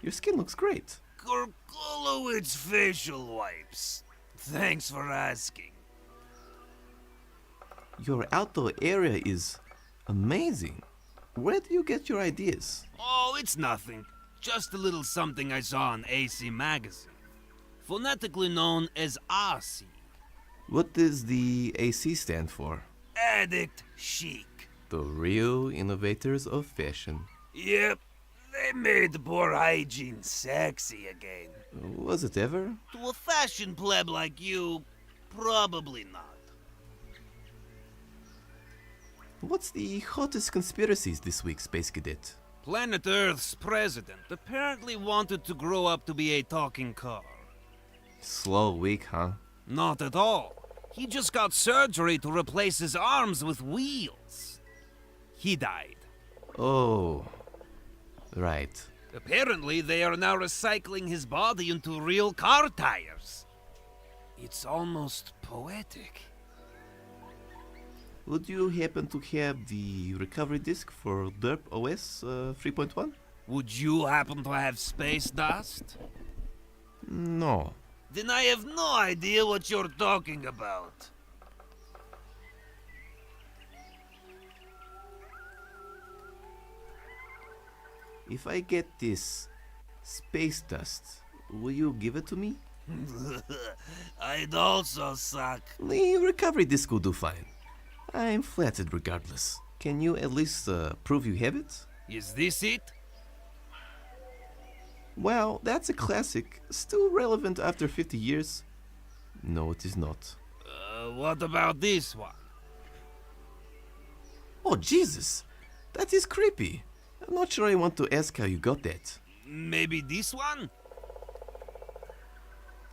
Your skin looks great. Gorgolowitz facial wipes. Thanks for asking. Your outdoor area is amazing. Where do you get your ideas? Oh, it's nothing. Just a little something I saw on AC Magazine. Phonetically known as AC. What does the AC stand for? Addict chic. The real innovators of fashion. Yep, they made poor hygiene sexy again. Was it ever? To a fashion pleb like you, probably not. What's the hottest conspiracies this week, Space Cadet? Planet Earth's president apparently wanted to grow up to be a talking car. Slow week, huh? Not at all. He just got surgery to replace his arms with wheels. He died. Oh, right. Apparently, they are now recycling his body into real car tires. It's almost poetic. Would you happen to have the recovery disk for Derp OS 3.1? Would you happen to have space dust? No. Then I have no idea what you're talking about. If I get this space dust, will you give it to me? I'd also suck. The recovery disk will do fine. I'm flattered regardless. Can you at least prove you have it? Is this it? Well, that's a classic. Still relevant after 50 years? No, it is not. What about this one? Oh, Jesus! That is creepy. I'm not sure I want to ask how you got that. Maybe this one?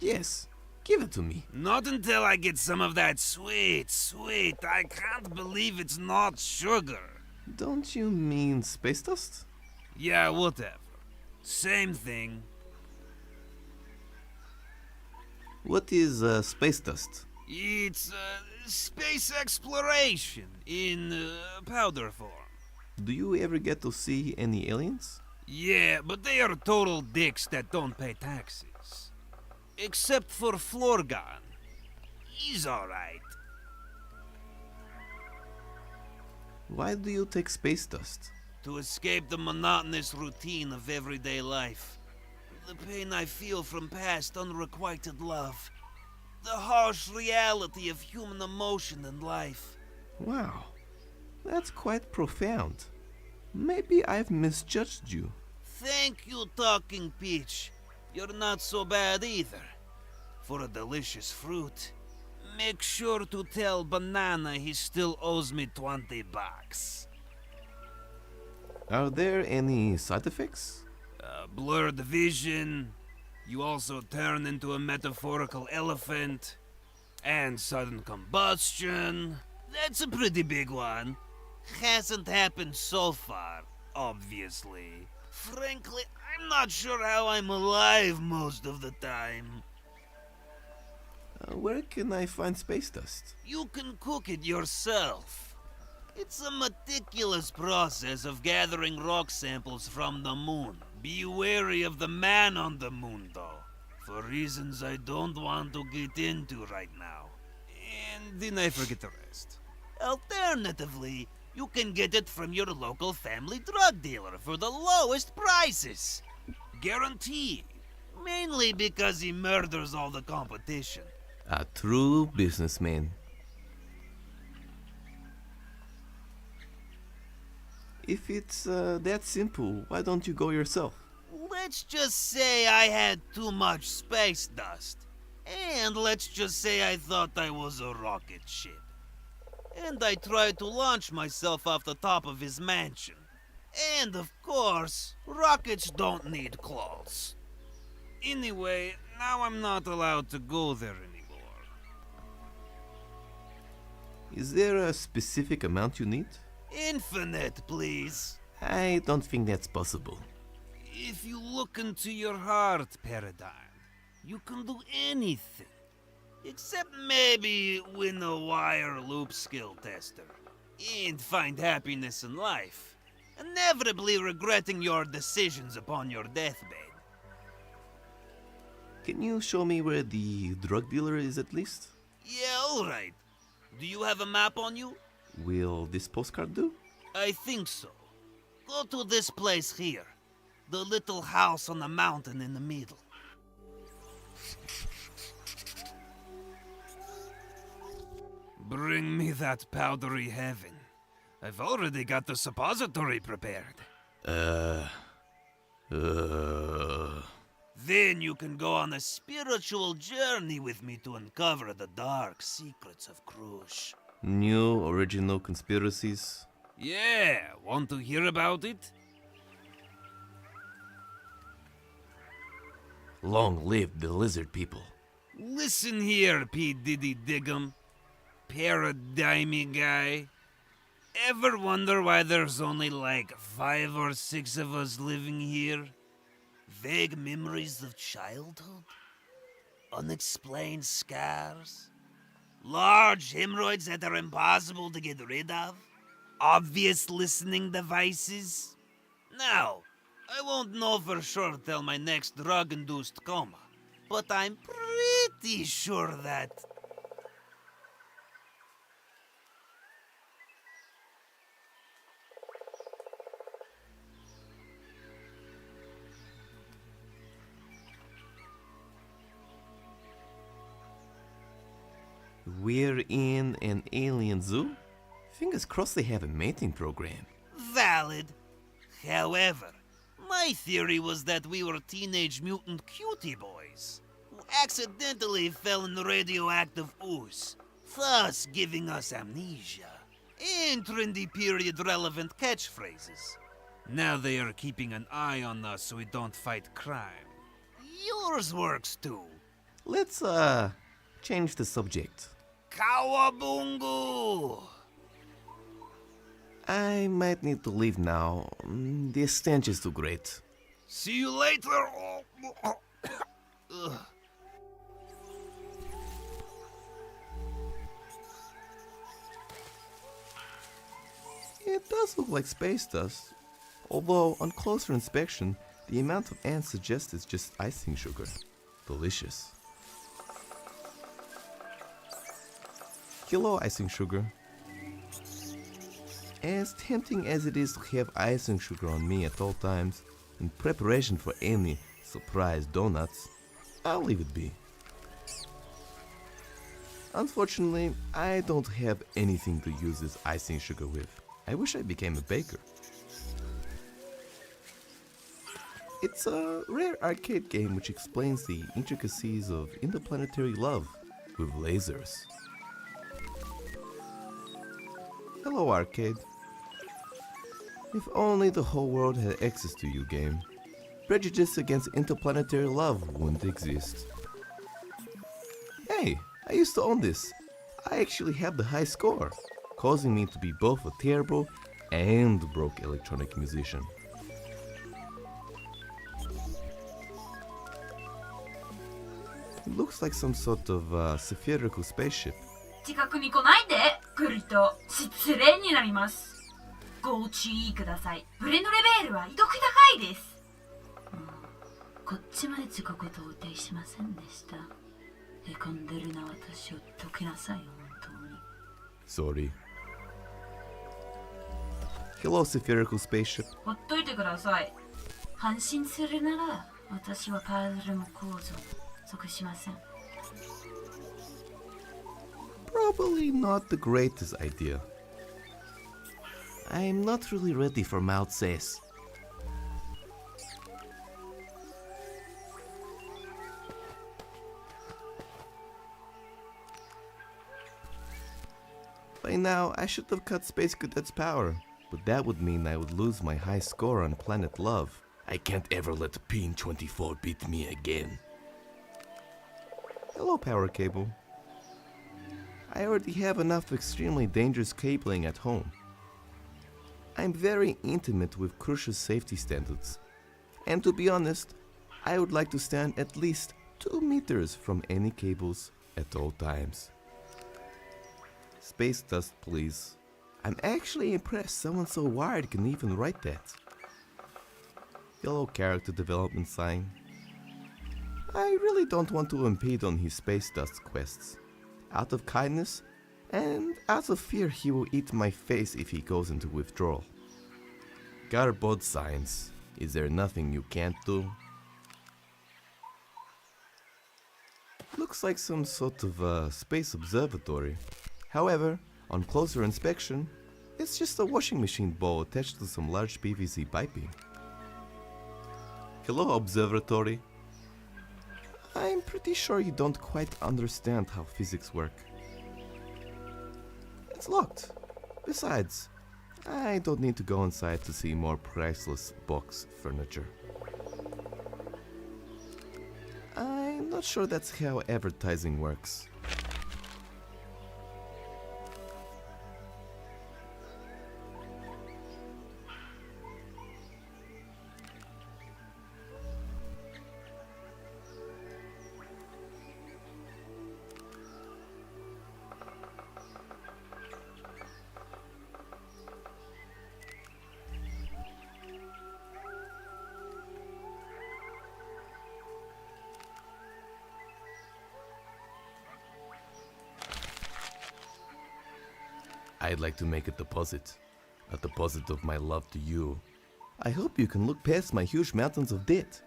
Yes, give it to me. Not until I get some of that sweet. I can't believe it's not sugar. Don't you mean space dust? Yeah, whatever. Same thing. What is space dust? It's space exploration in powder form. Do you ever get to see any aliens? Yeah, but they are total dicks that don't pay taxes. Except for Florgan. He's alright. Why do you take space dust? To escape the monotonous routine of everyday life. The pain I feel from past unrequited love. The harsh reality of human emotion and life. Wow, that's quite profound. Maybe I've misjudged you. Thank you, Talking Peach. You're not so bad either. For a delicious fruit, make sure to tell Banana he still owes me $20. Are there any side effects? Blurred vision. You also turn into a metaphorical elephant. And sudden combustion. That's a pretty big one. Hasn't happened so far, obviously. Frankly, I'm not sure how I'm alive most of the time. Where can I find space dust? You can cook it yourself. It's a meticulous process of gathering rock samples from the moon. Be wary of the man on the moon, though, for reasons I don't want to get into right now. And then I forget the rest. Alternatively, you can get it from your local family drug dealer for the lowest prices. Guaranteed. Mainly because he murders all the competition. A true businessman. If it's that simple, why don't you go yourself? Let's just say I had too much space dust. And let's just say I thought I was a rocket ship. And I tried to launch myself off the top of his mansion. And of course, rockets don't need claws. Anyway, now I'm not allowed to go there anymore. Is there a specific amount you need? Infinite, please. I don't think that's possible. If you look into your heart, Paradigm, you can do anything. Except maybe win a wire loop skill tester. And find happiness in life. Inevitably regretting your decisions upon your deathbed. Can you show me where the drug dealer is at least? Yeah, alright. Do you have a map on you? Will this postcard do? I think so. Go to this place here. The little house on the mountain in the middle. Bring me that powdery heaven. I've already got the suppository prepared. Then you can go on a spiritual journey with me to uncover the dark secrets of Krush. New original conspiracies? Yeah, want to hear about it? Long live the lizard people. Listen here, P. Diddy Diggum. Paradigmy guy. Ever wonder why there's only like 5 or 6 of us living here? Vague memories of childhood? Unexplained scars? Large hemorrhoids that are impossible to get rid of? Obvious listening devices? Now, I won't know for sure till my next drug-induced coma, but I'm pretty sure that... We're in an alien zoo? Fingers crossed they have a mating program. Valid. However, my theory was that we were teenage mutant cutie boys who accidentally fell in the radioactive ooze, thus giving us amnesia and trendy period-relevant catchphrases. Now they are keeping an eye on us so we don't fight crime. Yours works too. Let's, change the subject. Kawabungu! I might need to leave now. The stench is too great. See you later! Ugh. It does look like space dust. Although, on closer inspection, the amount of ants suggests it's just icing sugar. Delicious. Kilo icing sugar. As tempting as it is to have icing sugar on me at all times, in preparation for any surprise donuts, I'll leave it be. Unfortunately, I don't have anything to use this icing sugar with. I wish I became a baker. It's a rare arcade game which explains the intricacies of interplanetary love with lasers. Hello, arcade. If only the whole world had access to you, game. Prejudice against interplanetary love wouldn't exist. Hey, I used to own this. I actually have the high score, causing me to be both a terrible and broke electronic musician. It looks like some sort of spherical spaceship. 近くに来ないで来ると失礼になります。ご注意ください。ブレンドレベルは異読高いです。こっちまで近く到底しませんでした。へこんでるな私を解きなさい、本当に。Sorry. Hello, spherical spaceship. ほっといてください。安心するなら私はパズルの構造即しません。Probably not the greatest idea. I'm not really ready for mouth sass. By now, I should have cut Space Cadet's power, but that would mean I would lose my high score on Planet Love. I can't ever let Pin24 beat me again. Hello, power cable. I already have enough extremely dangerous cabling at home. I'm very intimate with Crush's safety standards, and to be honest, I would like to stand at least 2 meters from any cables at all times. Space dust, please. I'm actually impressed someone so wired can even write that. Hello, character development sign. I really don't want to impede on his space dust quests. Out of kindness, and out of fear he will eat my face if he goes into withdrawal. Garbod signs. Is there nothing you can't do? Looks like some sort of space observatory. However, on closer inspection, it's just a washing machine bowl attached to some large PVC piping. Hello, observatory. I'm pretty sure you don't quite understand how physics work. It's locked. Besides, I don't need to go inside to see more priceless box furniture. I'm not sure that's how advertising works. I'd like to make a deposit of my love to you. I hope you can look past my huge mountains of debt.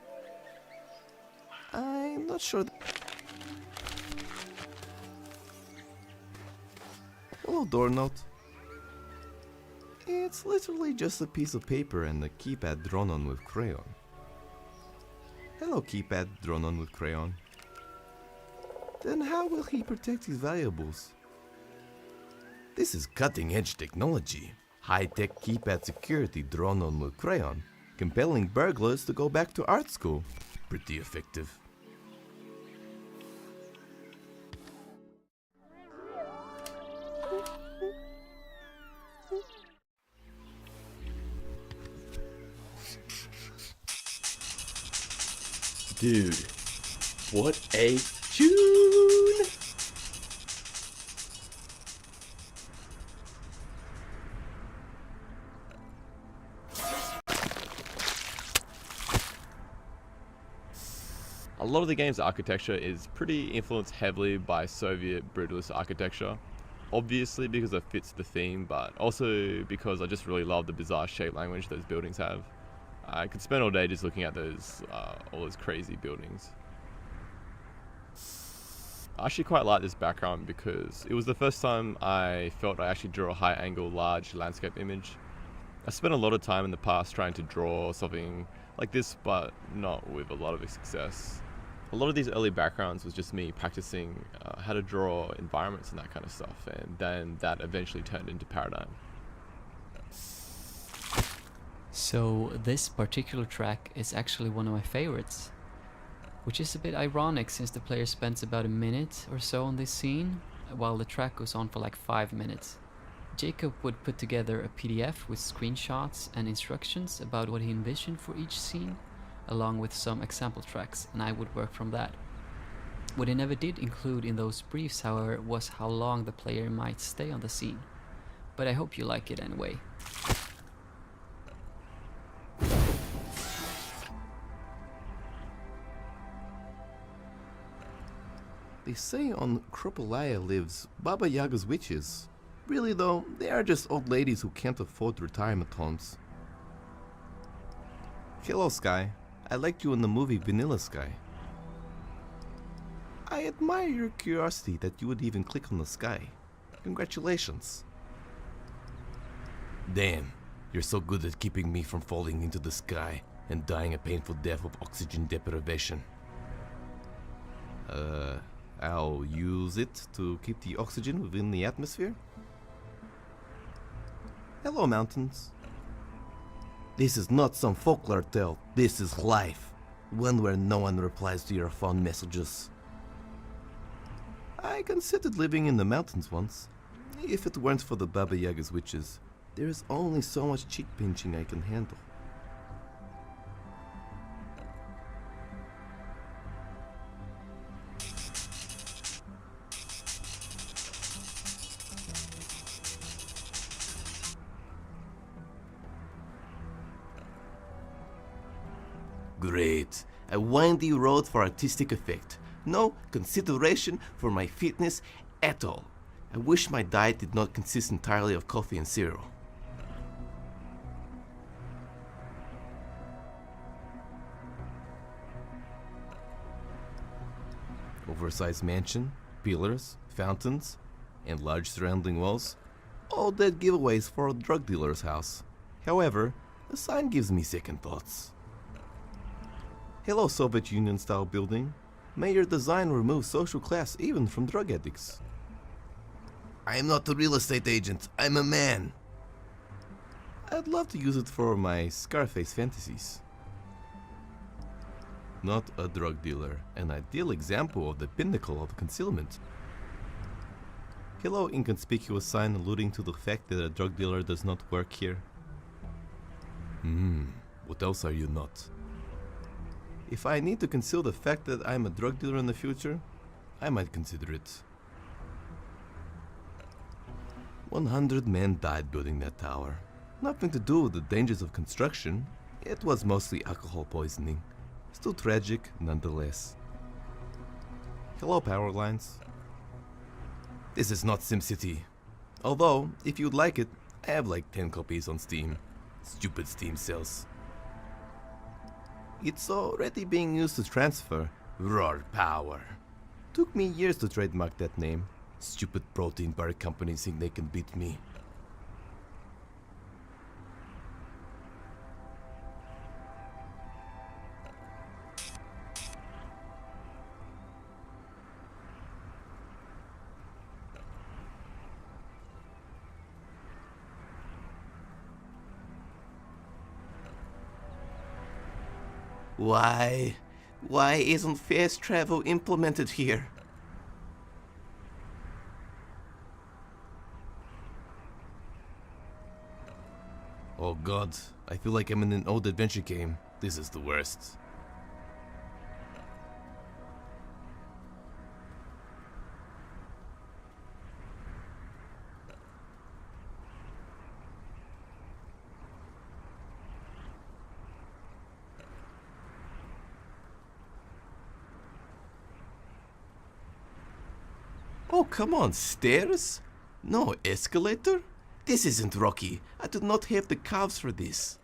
I'm not sure. Hello, door note. It's literally just a piece of paper and a keypad drawn on with crayon. Hello, keypad drawn on with crayon. Then how will he protect his valuables? This is cutting-edge technology. High-tech keypad security drawn on with crayon, compelling burglars to go back to art school. Pretty effective. Dude, what a tune! A lot of the game's architecture is pretty influenced heavily by Soviet brutalist architecture. Obviously because it fits the theme, but also because I just really love the bizarre shape language those buildings have. I could spend all day just looking at those, all those crazy buildings. I actually quite like this background because it was the first time I felt I actually drew a high-angle, large landscape image. I spent a lot of time in the past trying to draw something like this, but not with a lot of success. A lot of these early backgrounds was just me practicing how to draw environments and that kind of stuff, and then that eventually turned into Paradigm. So this particular track is actually one of my favorites, which is a bit ironic since the player spends about a minute or so on this scene, while the track goes on for like 5 minutes. Jacob would put together a PDF with screenshots and instructions about what he envisioned for each scene, along with some example tracks, and I would work from that. What he never did include in those briefs, however, was how long the player might stay on the scene. But I hope you like it anyway. They say on Kropalaya lives Baba Yaga's witches. Really though, they are just old ladies who can't afford retirement homes. Hello, Sky. I liked you in the movie Vanilla Sky. I admire your curiosity that you would even click on the sky. Congratulations. Damn, you're so good at keeping me from falling into the sky and dying a painful death of oxygen deprivation. I'll use it to keep the oxygen within the atmosphere. Hello, mountains. This is not some folklore tale. This is life. One where no one replies to your phone messages. I considered living in the mountains once. If it weren't for the Baba Yaga's witches, there is only so much cheek pinching I can handle. Great. A windy road for artistic effect. No consideration for my fitness at all. I wish my diet did not consist entirely of coffee and cereal. Oversized mansion, pillars, fountains, and large surrounding walls. All dead giveaways for a drug dealer's house. However, the sign gives me second thoughts. Hello, Soviet Union style building. May your design remove social class even from drug addicts. I am not a real estate agent, I'm a man. I'd love to use it for my Scarface fantasies. Not a drug dealer, an ideal example of the pinnacle of concealment. Hello, inconspicuous sign alluding to the fact that a drug dealer does not work here. What else are you not? If I need to conceal the fact that I'm a drug dealer in the future, I might consider it. 100 men died building that tower. Nothing to do with the dangers of construction. It was mostly alcohol poisoning. Still tragic nonetheless. Hello, power lines. This is not SimCity. Although, if you'd like it, I have like 10 copies on Steam. Stupid Steam sales. It's already being used to transfer raw power. Took me years to trademark that name. Stupid protein bar companies think they can beat me. Why isn't fast travel implemented here? Oh god, I feel like I'm in an old adventure game. This is the worst. Oh, come on, stairs? No escalator? This isn't Rocky. I do not have the calves for this.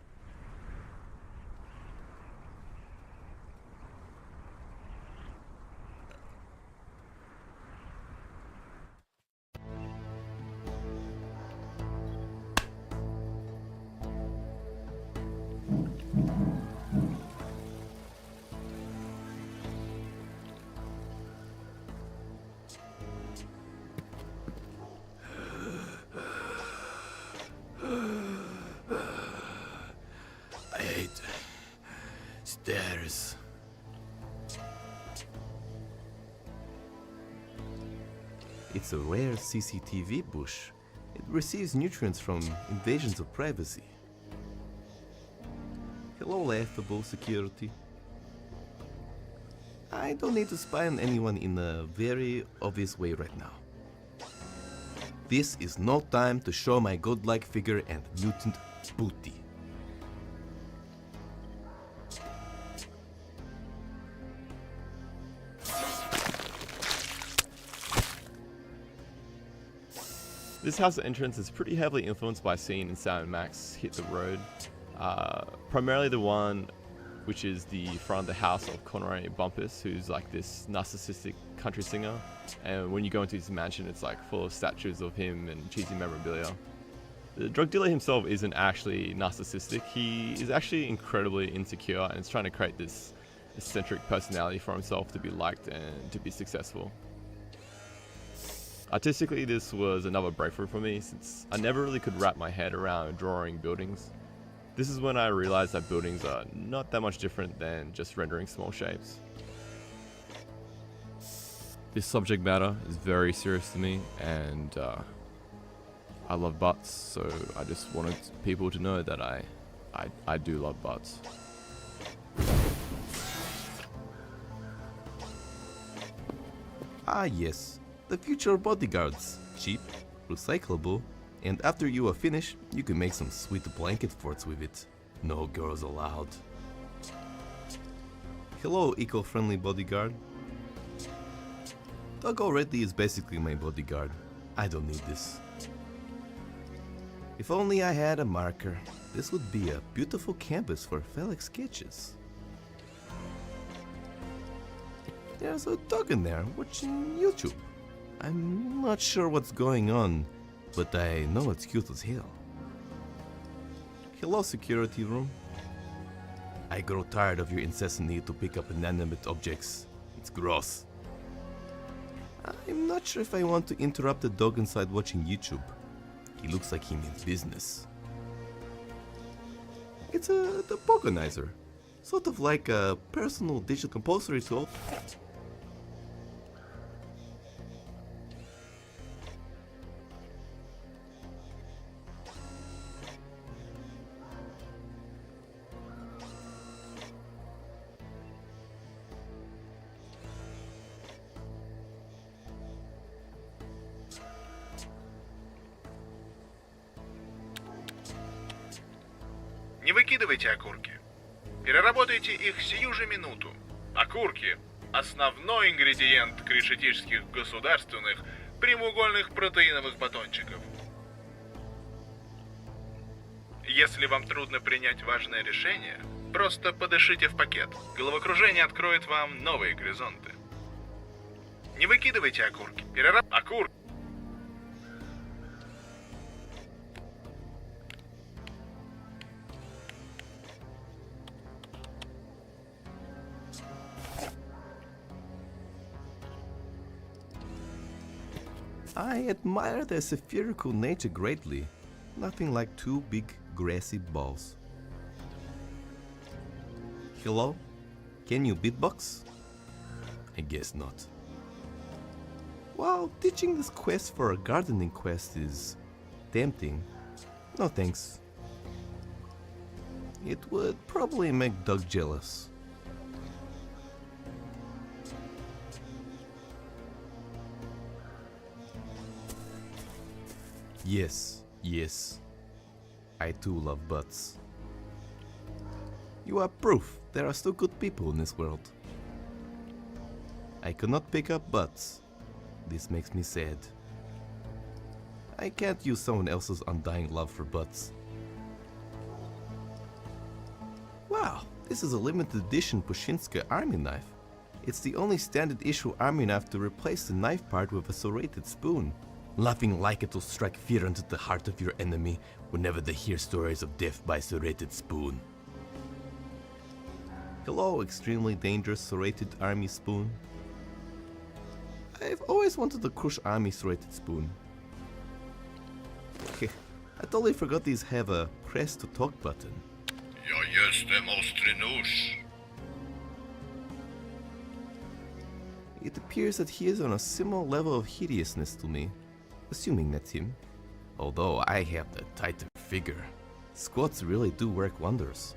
I hate stairs. It's a rare CCTV bush. It receives nutrients from invasions of privacy. Hello, laughable security. I don't need to spy on anyone in a very obvious way right now. This is no time to show my godlike figure and mutant booty. This house entrance is pretty heavily influenced by a scene in Sam & Max Hit the Road. Primarily the one which is the front of the house of Conrad Bumpus, who's like this narcissistic country singer. And when you go into his mansion, it's like full of statues of him and cheesy memorabilia. The drug dealer himself isn't actually narcissistic. He is actually incredibly insecure and is trying to create this eccentric personality for himself to be liked and to be successful. Artistically, this was another breakthrough for me since I never really could wrap my head around drawing buildings. This is when I realized that buildings are not that much different than just rendering small shapes. This subject matter is very serious to me, and I love butts, so I just wanted people to know that I do love butts. Ah yes, the future bodyguards. Cheap, recyclable, and after you are finished, you can make some sweet blanket forts with it. No girls allowed. Hello, eco-friendly bodyguard. Doug already is basically my bodyguard. I don't need this. If only I had a marker. This would be a beautiful canvas for phallic sketches. There's a dog in there watching YouTube. I'm not sure what's going on, but I know it's cute as hell. Hello, security room. I grow tired of your incessant need to pick up inanimate objects. It's gross. I'm not sure if I want to interrupt the dog inside watching YouTube. He looks like he means business. It's a topogonizer, sort of like a personal digital composer tool. Не выкидывайте окурки. Переработайте их сию же минуту. Окурки – основной ингредиент кришетических государственных прямоугольных протеиновых батончиков. Если вам трудно принять важное решение, просто подышите в пакет. Головокружение откроет вам новые горизонты. Не выкидывайте окурки. Окурки. I admire their spherical nature greatly. Nothing like two big grassy balls. Hello? Can you beatbox? I guess not. Well, ditching this quest for a gardening quest is tempting. No thanks. It would probably make Doug jealous. Yes, yes. I too love butts. You are proof there are still good people in this world. I cannot pick up butts. This makes me sad. I can't use someone else's undying love for butts. Wow, this is a limited edition Pushinska army knife. It's the only standard issue army knife to replace the knife part with a serrated spoon. Laughing like it will strike fear into the heart of your enemy whenever they hear stories of death by serrated spoon. Hello, extremely dangerous serrated army spoon. I've always wanted a crush army serrated spoon. I totally forgot these have a press to talk button. Ja jestem ostry nóż. It appears that he is on a similar level of hideousness to me. Assuming that's him. Although I have the tighter figure. Squats really do work wonders.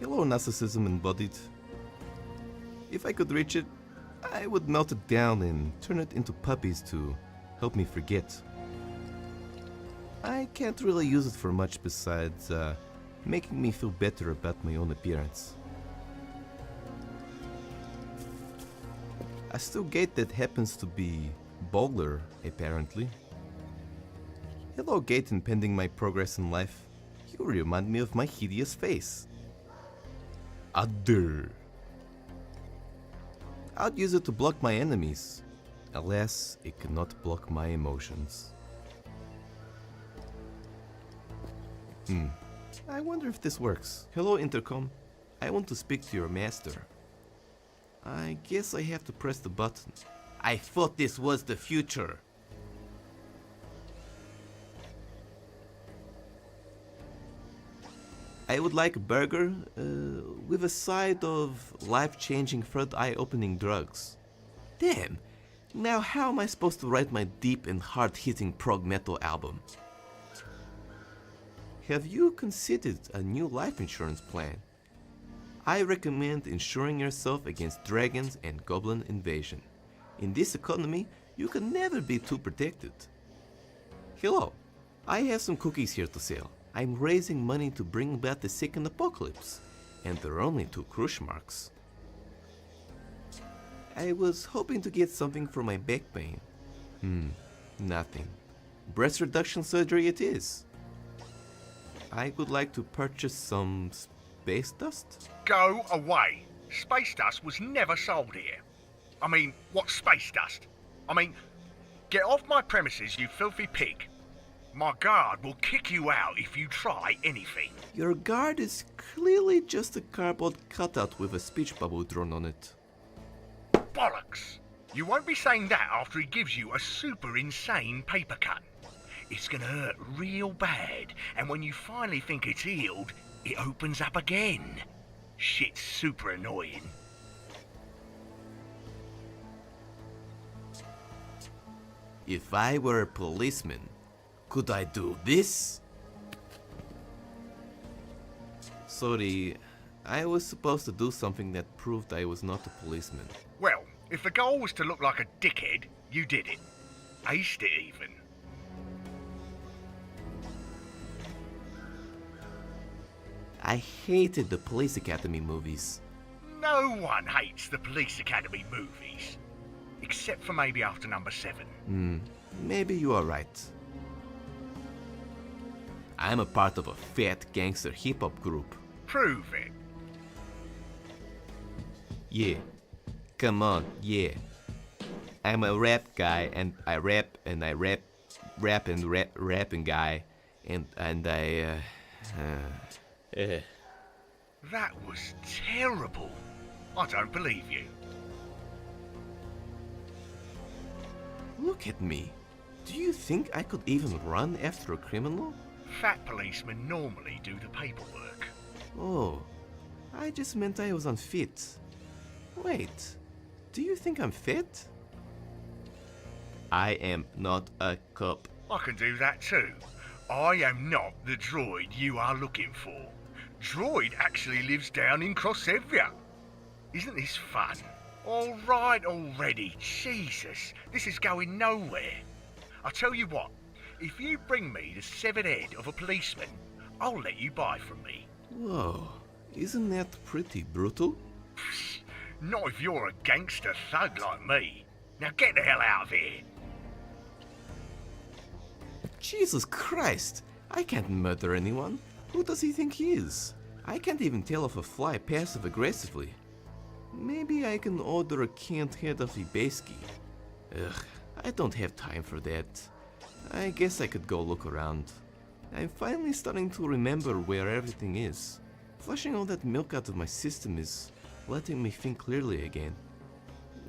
Hello, narcissism embodied. If I could reach it, I would melt it down and turn it into puppies to help me forget. I can't really use it for much besides making me feel better about my own appearance. A still gate that happens to be Bogler, apparently. Hello, gate impeding my progress in life. You remind me of my hideous face. Adder. I'd use it to block my enemies. Alas, it cannot block my emotions. I wonder if this works. Hello, intercom. I want to speak to your master. I guess I have to press the button. I thought this was the future. I would like a burger with a side of life-changing, third eye-opening drugs. Damn, now how am I supposed to write my deep and hard-hitting prog metal album? Have you considered a new life insurance plan? I recommend insuring yourself against dragons and goblin invasion. In this economy, you can never be too protected. Hello, I have some cookies here to sell. I'm raising money to bring about the second apocalypse, and there are only 2 crush marks. I was hoping to get something for my back pain. Nothing. Breast reduction surgery it is. I would like to purchase some space dust. Go away. Space dust was never sold here. I mean, what space dust? I mean, get off my premises, you filthy pig. My guard will kick you out if you try anything. Your guard is clearly just a cardboard cutout with a speech bubble drawn on it. Bollocks! You won't be saying that after he gives you a super insane paper cut. It's gonna hurt real bad, and when you finally think it's healed, it opens up again. Shit's super annoying. If I were a policeman, could I do this? Sorry, I was supposed to do something that proved I was not a policeman. Well, if the goal was to look like a dickhead, you did it. Aced it even. I hated the Police Academy movies. No one hates the Police Academy movies. Except for maybe after number 7. Maybe you are right. I'm a part of a fat gangster hip-hop group. Prove it. Yeah. Come on, yeah. I'm a rap guy, and I rap and rapping guy, and I That was terrible. I don't believe you. Look at me. Do you think I could even run after a criminal? Fat policemen normally do the paperwork. Oh, I just meant I was unfit. Wait, do you think I'm fit? I am not a cop. I can do that too. I am not the droid you are looking for. Droid actually lives down in Crossevia. Isn't this fun? All right already, Jesus, this is going nowhere. I'll tell you what, if you bring me the severed head of a policeman, I'll let you buy from me. Whoa, isn't that pretty brutal? Not if you're a gangster thug like me. Now get the hell out of here. Jesus Christ, I can't murder anyone. Who does he think he is? I can't even tell if a fly passive-aggressively. Maybe I can order a canned head of Ibeski. Ugh, I don't have time for that. I guess I could go look around. I'm finally starting to remember where everything is. Flushing all that milk out of my system is letting me think clearly again.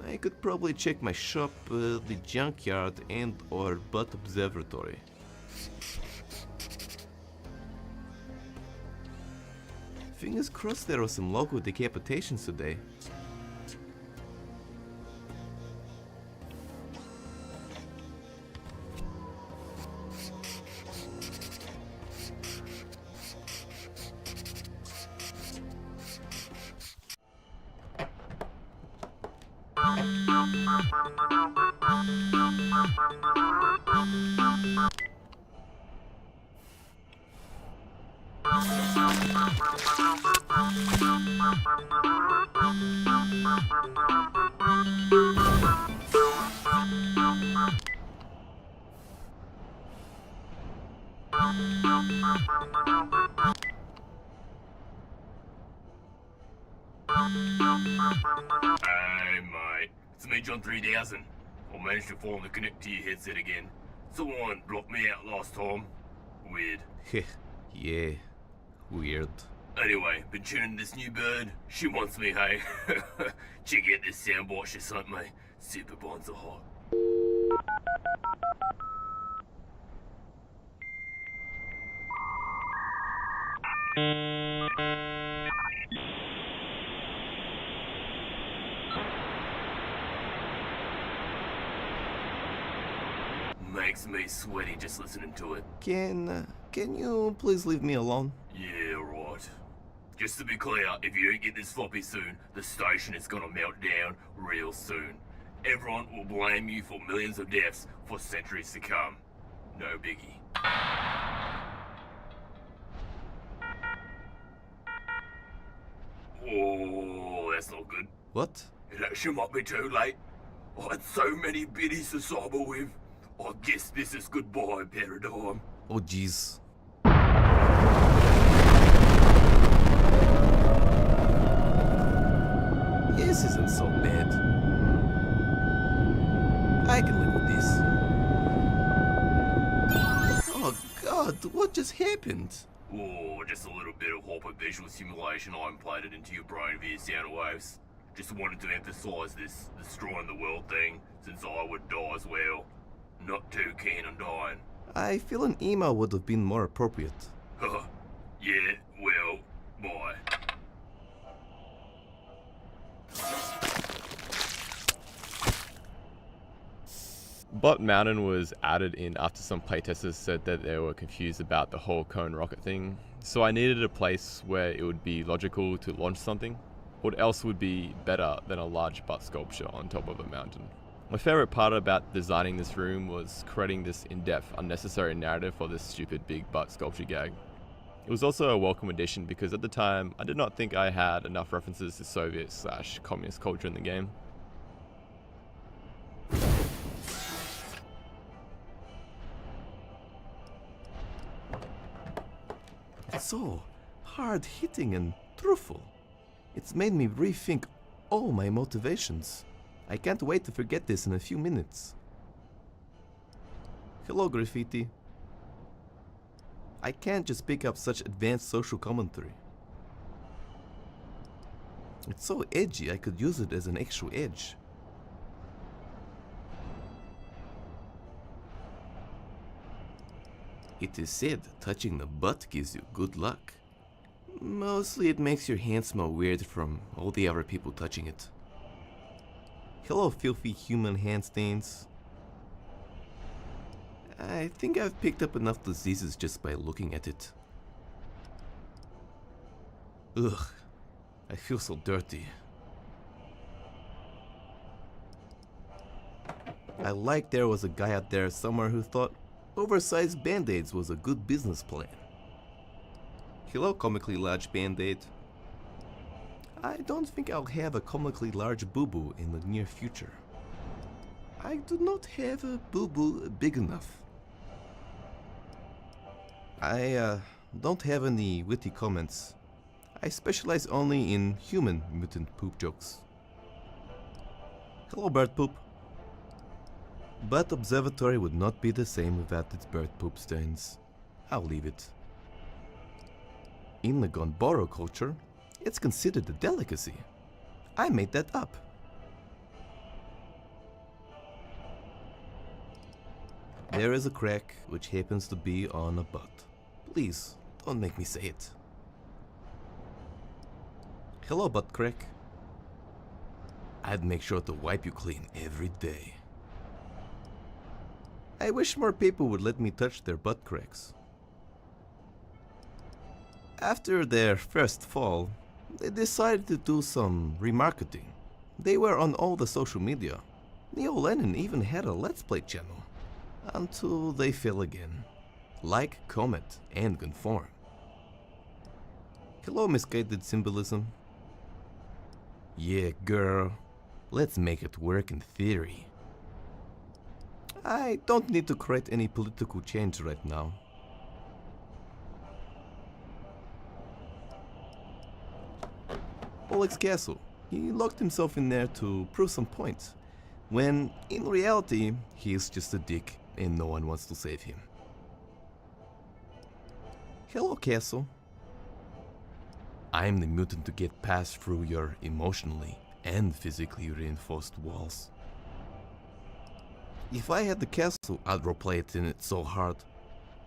I could probably check my shop, the junkyard, and or butt observatory. Fingers crossed there were some local decapitations today. Hey mate, it's me John 3000. I managed to finally connect to your headset again. Someone blocked me out last time. Weird. Yeah, weird. Anyway, been tuning this new bird. She wants me, hey. Check out this soundboard she sent me. Super bonds are hot. Makes me sweaty just listening to it. Can you please leave me alone? Yeah, right. Just to be clear, if you don't get this floppy soon, the station is gonna melt down real soon. Everyone will blame you for millions of deaths for centuries to come. No biggie. Oh, that's not good. What? It actually might be too late. I had so many biddies to cyber with. I guess this is goodbye, paradigm. Oh jeez. This isn't so bad. I can live with this. Oh god, what just happened? Oh, just a little bit of hyper-visual simulation I implanted into your brain via sound waves. Just wanted to emphasize this destroying the world thing, since I would die as well. Not too keen on dying. I feel an email would have been more appropriate. Huh. Yeah, well, bye. Bot Mountain was added in after some playtesters said that they were confused about the whole cone rocket thing, so I needed a place where it would be logical to launch something. What else would be better than a large butt sculpture on top of a mountain? My favorite part about designing this room was creating this in-depth, unnecessary narrative for this stupid big butt sculpture gag. It was also a welcome addition because at the time I did not think I had enough references to Soviet/communist culture in the game. So hard-hitting and truthful. It's made me rethink all my motivations. I can't wait to forget this in a few minutes. Hello, graffiti. I can't just pick up such advanced social commentary. It's so edgy, I could use it as an extra edge. It is said touching the butt gives you good luck. Mostly it makes your hand smell weird from all the other people touching it. Hello, filthy human hand stains. I think I've picked up enough diseases just by looking at it. Ugh, I feel so dirty. I like there was a guy out there somewhere who thought oversized band-aids was a good business plan. Hello, comically large band-aid. I don't think I'll have a comically large boo-boo in the near future. I do not have a boo-boo big enough. I don't have any witty comments. I specialize only in human mutant poop jokes. Hello, bird poop. But observatory would not be the same without its bird poop stains. I'll leave it. In the Gonboro culture, it's considered a delicacy. I made that up. There is a crack which happens to be on a butt. Please, don't make me say it. Hello, butt crack. I'd make sure to wipe you clean every day. I wish more people would let me touch their butt cracks. After their first fall, they decided to do some remarketing. They were on all the social media. Neo Lenin even had a Let's Play channel. Until they fell again. Like, comment, and conform. Hello, misguided symbolism. Yeah, girl. Let's make it work in theory. I don't need to create any political change right now. Oleg's castle. He locked himself in there to prove some points, when in reality he is just a dick and no one wants to save him. Hello, castle. I'm the mutant to get past through your emotionally and physically reinforced walls. If I had the castle, I'd roleplay it in it so hard.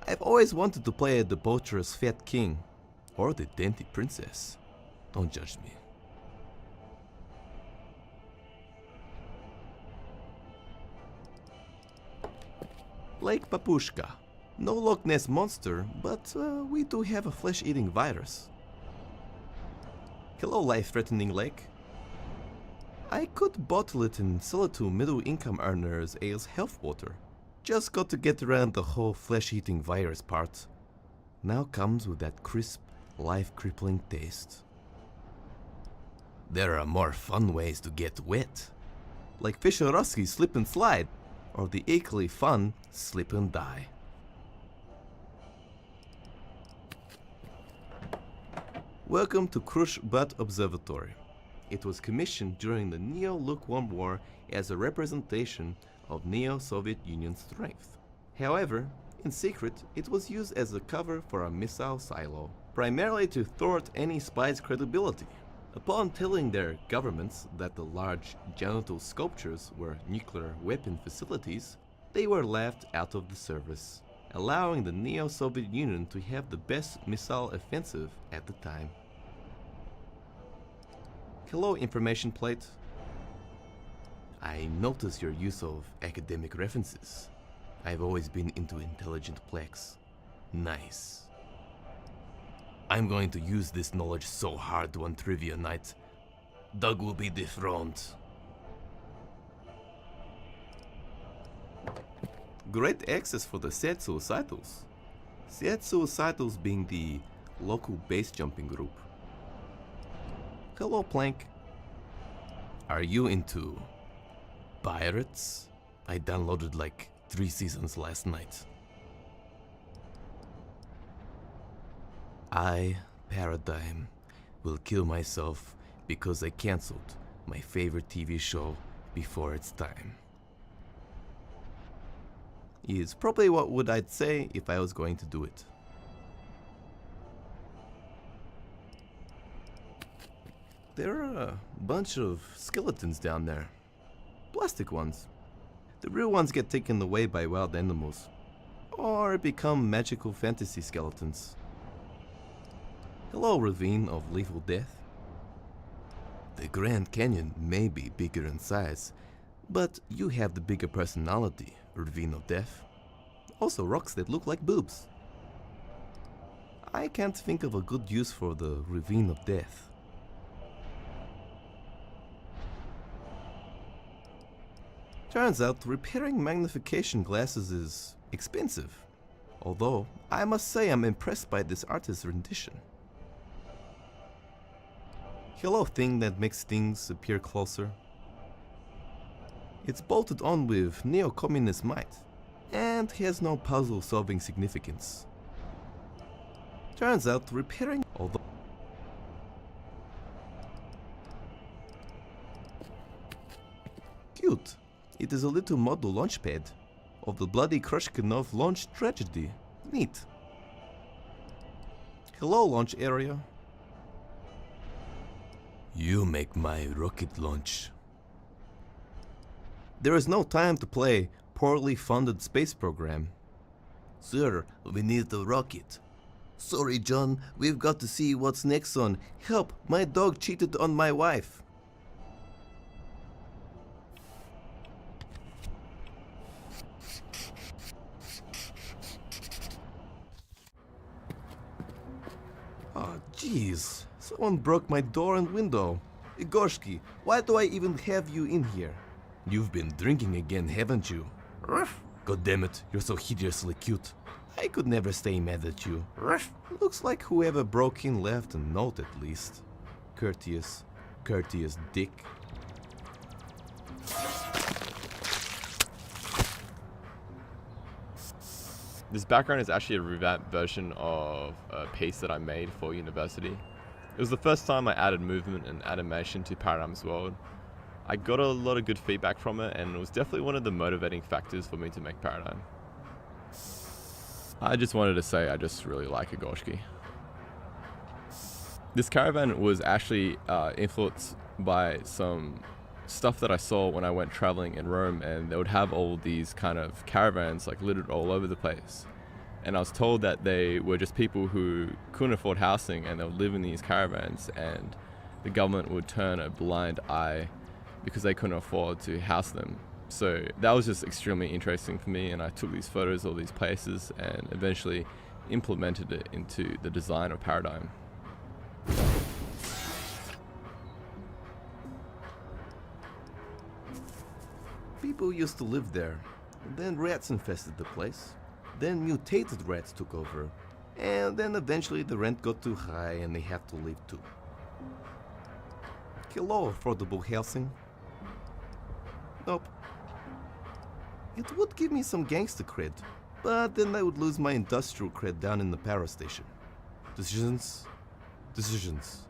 I've always wanted to play a debaucherous fat king, or the dainty princess. Don't judge me. Lake Papushka. No Loch Ness monster, but we do have a flesh-eating virus. Hello, life-threatening lake. I could bottle it and sell it to middle-income earners as health water. Just got to get around the whole flesh-eating virus part. Now comes with that crisp, life-crippling taste. There are more fun ways to get wet, like Fischerowski's Slip and Slide, or the equally fun Slip and Die. Welcome to Krush Butt Observatory. It was commissioned during the Neo-Lukewarm War as a representation of Neo-Soviet Union strength. However, in secret, it was used as a cover for a missile silo, primarily to thwart any spy's credibility. Upon telling their governments that the large genital sculptures were nuclear weapon facilities, they were left out of the service, allowing the Neo-Soviet Union to have the best missile offensive at the time. Hello, information plate. I notice your use of academic references. I've always been into intelligent plex. Nice. I'm going to use this knowledge so hard on trivia night. Doug will be dethroned. Great access for the sad suicidals. Sad suicidals being the local base jumping group. Hello, Plank. Are you into pirates? I downloaded like 3 seasons last night. I, Paradigm, will kill myself because I cancelled my favorite TV show before its time. Is probably what would I'd say if I was going to do it. There are a bunch of skeletons down there. Plastic ones. The real ones get taken away by wild animals, or become magical fantasy skeletons. Hello, Ravine of Lethal Death. The Grand Canyon may be bigger in size, but you have the bigger personality, Ravine of Death. Also rocks that look like boobs. I can't think of a good use for the Ravine of Death. Turns out repairing magnification glasses is expensive, although I must say I'm impressed by this artist's rendition. Hello, thing that makes things appear closer. It's bolted on with neo-communist might, and has no puzzle-solving significance. Turns out repairing, although cute. It is a little model launchpad of the bloody Krushkinov launch tragedy. Neat. Hello, launch area. You make my rocket launch. There is no time to play poorly funded space program. Sir, we need the rocket. Sorry, John, we've got to see what's next on. Help, my dog cheated on my wife. Oh, jeez. Someone broke my door and window. Igorski, why do I even have you in here? You've been drinking again, haven't you? God damn it, you're so hideously cute. I could never stay mad at you. Looks like whoever broke in left a note at least. Courteous dick. This background is actually a revamped version of a piece that I made for university. It was the first time I added movement and animation to Paradigm's world. I got a lot of good feedback from it, and it was definitely one of the motivating factors for me to make Paradigm. I just wanted to say I just really like Igorski. This caravan was actually influenced by some stuff that I saw when I went traveling in Rome, and they would have all these kind of caravans like littered all over the place. And I was told that they were just people who couldn't afford housing and they would live in these caravans, and the government would turn a blind eye because they couldn't afford to house them. So that was just extremely interesting for me, and I took these photos of all these places and eventually implemented it into the design of Paradigm. People used to live there. Then rats infested the place. Then mutated rats took over. And then eventually the rent got too high and they had to leave too. Hello, affordable housing. Nope. It would give me some gangster cred, but then I would lose my industrial cred down in the power station. Decisions. Decisions.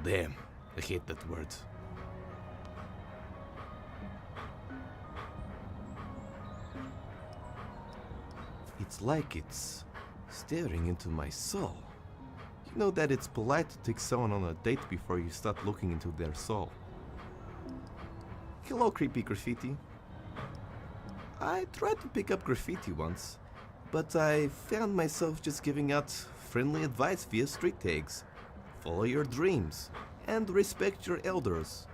Damn, I hate that word. It's like it's staring into my soul. You know that it's polite to take someone on a date before you start looking into their soul. Hello, creepy graffiti. I tried to pick up graffiti once, but I found myself just giving out friendly advice via street tags. Follow your dreams and respect your elders.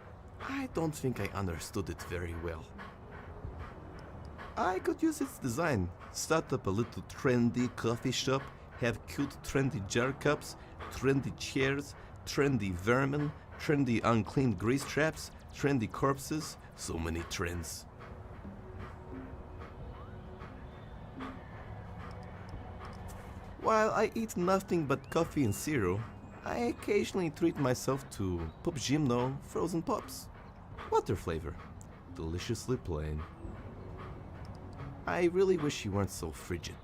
I don't think I understood it very well. I could use its design, start up a little trendy coffee shop, have cute trendy jar cups, trendy chairs, trendy vermin, trendy unclean grease traps, trendy corpses, so many trends. While I eat nothing but coffee and cereal, I occasionally treat myself to Pop Gymno frozen pops. Water flavor, deliciously plain. I really wish you weren't so frigid.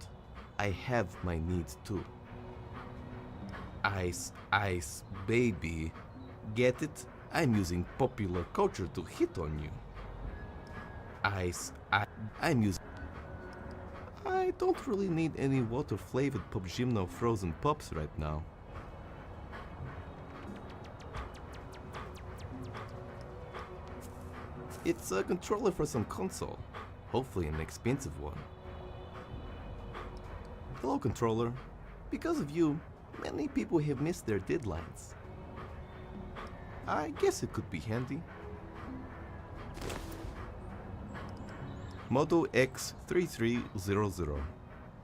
I have my needs too. Ice, ice, baby. Get it? I'm using popular culture to hit on you. Ice, I'm using... I don't really need any water-flavored Pop Gymno frozen pops right now. It's a controller for some console. Hopefully an expensive one. Hello, controller. Because of you, many people have missed their deadlines. I guess it could be handy. Moto X3300.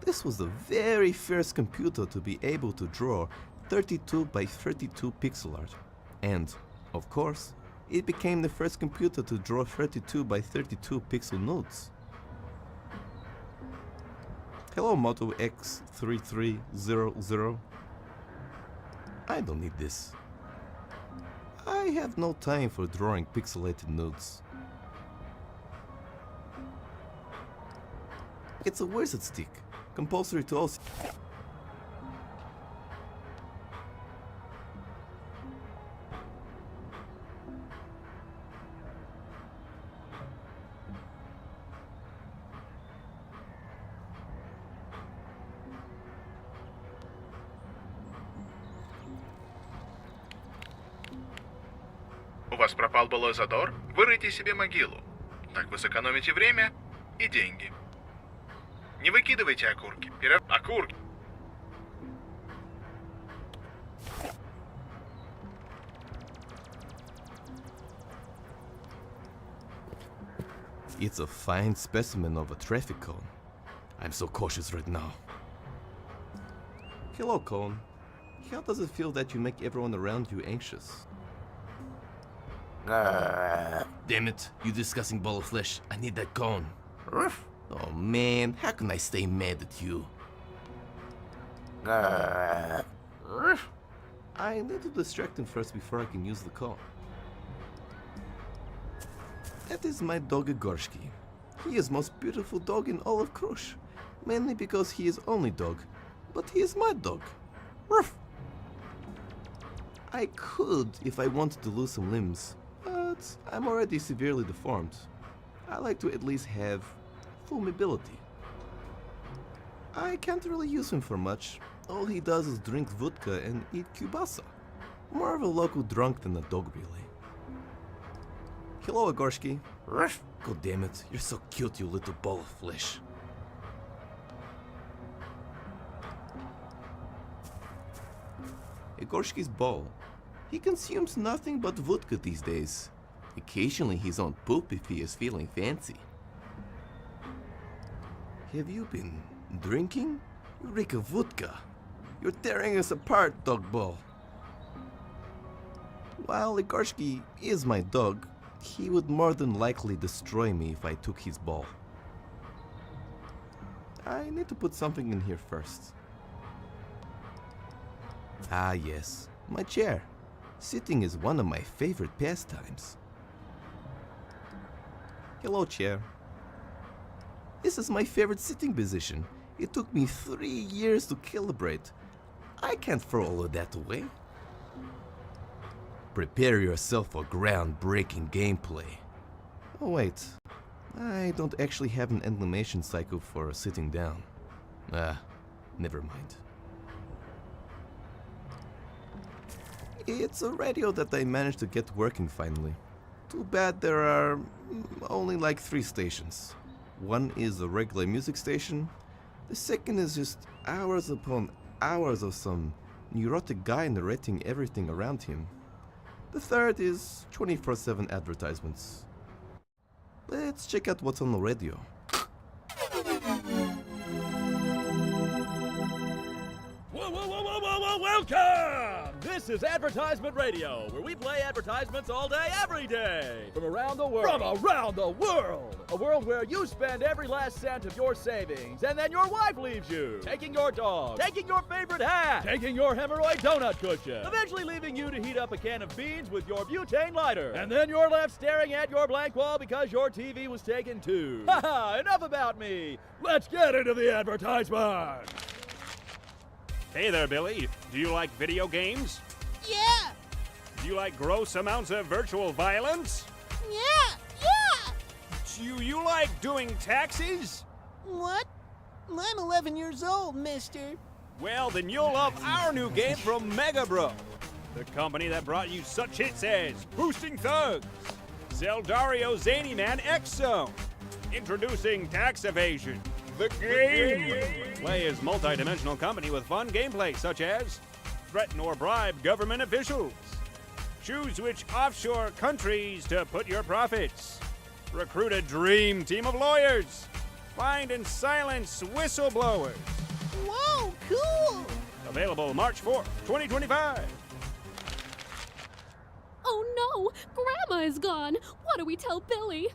This was the very first computer to be able to draw 32 by 32 pixel art. And, of course, it became the first computer to draw 32 by 32 pixel nudes. Hello, Moto X3300. I don't need this. I have no time for drawing pixelated nudes. It's a wizard stick, compulsory to all. У вас пропал былой задор? Вырыйте себе могилу. Так вы сэкономите время и деньги. Не выкидывайте окурки. Окурки. It's a fine specimen of a traffic cone. I'm so cautious right now. Hello, cone. How does it feel that you make everyone around you anxious? Damn it, you disgusting ball of flesh. I need that cone. Oh man, how can I stay mad at you? I need to distract him first before I can use the cone. That is my dog Igorski. He is most beautiful dog in all of Krush. Mainly because he is only dog, but he is my dog. Ruff! I could if I wanted to lose some limbs, but I'm already severely deformed. I like to at least have full mobility. I can't really use him for much. All he does is drink vodka and eat kielbasa. More of a local drunk than a dog, really. Hello, Igorshki. God damn it, you're so cute, you little ball of flesh. Igorshki's ball. He consumes nothing but vodka these days. Occasionally he's on poop if he is feeling fancy. Have you been drinking? You reek of vodka. You're tearing us apart, dog ball. While Igorshki is my dog, he would more than likely destroy me if I took his ball. I need to put something in here first. Ah yes, my chair. Sitting is one of my favorite pastimes. Hello, chair. This is my favorite sitting position. It took me 3 years to calibrate. I can't throw all of that away. Prepare yourself for groundbreaking gameplay. Oh wait, I don't actually have an animation cycle for sitting down. Never mind. It's a radio that I managed to get working finally. Too bad there are only like 3 stations. One is a regular music station. The second is just hours upon hours of some neurotic guy narrating everything around him. The third is 24/7 advertisements. Let's check out what's on the radio. Welcome! This is Advertisement Radio, where we play advertisements all day, every day. From around the world. From around the world! A world where you spend every last cent of your savings, and then your wife leaves you. Taking your dog. Taking your favorite hat. Taking your hemorrhoid donut cushion. Eventually leaving you to heat up a can of beans with your butane lighter. And then you're left staring at your blank wall because your TV was taken too. Haha, enough about me. Let's get into the advertisement. Hey there, Billy. Do you like video games? Yeah! Do you like gross amounts of virtual violence? Yeah! Do you like doing taxis? What? I'm 11 years old, mister. Well, then you'll love our new game from Mega Bro, the company that brought you such hits as Boosting Thugs, Zeldario Zany Man X-Zone, introducing Tax Evasion, the game. Play as multi-dimensional company with fun gameplay such as threaten or bribe government officials, choose which offshore countries to put your profits, recruit a dream team of lawyers, find and silence whistleblowers. Whoa, cool! Available March 4th, 2025. Oh no! Grandma is gone! What do we tell Billy?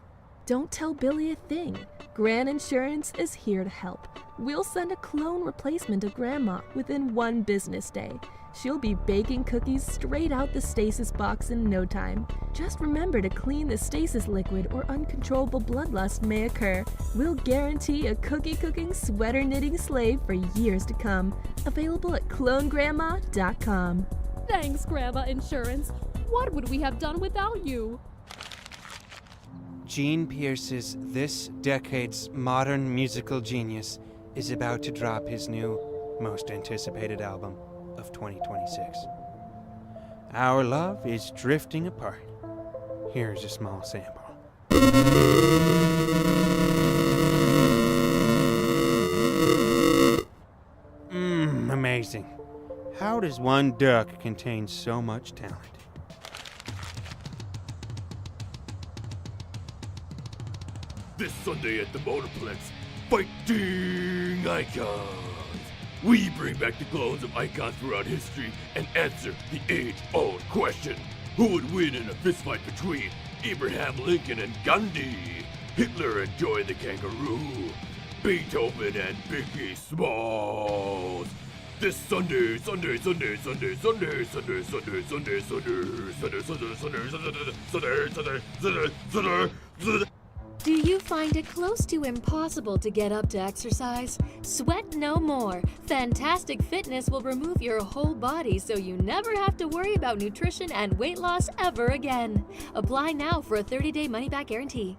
Don't tell Billy a thing. Gran Insurance is here to help. We'll send a clone replacement of Grandma within 1 business day. She'll be baking cookies straight out the stasis box in no time. Just remember to clean the stasis liquid or uncontrollable bloodlust may occur. We'll guarantee a cookie-cooking, sweater-knitting slave for years to come. Available at clonegrandma.com. Thanks, Grandma Insurance. What would we have done without you? Gene Pierce's this decade's modern musical genius is about to drop his new, most anticipated album of 2026. Our love is drifting apart. Here's a small sample. Amazing. How does one duck contain so much talent? This Sunday at the Motorplex, Fighting Icons! We bring back the clones of icons throughout history and answer the age-old question: who would win in a fistfight between Abraham Lincoln and Gandhi, Hitler and Joy the Kangaroo, Beethoven and Biggie Smalls? This Sunday. Do you find it close to impossible to get up to exercise? Sweat no more. Fantastic Fitness will remove your whole body so you never have to worry about nutrition and weight loss ever again. Apply now for a 30-day money-back guarantee.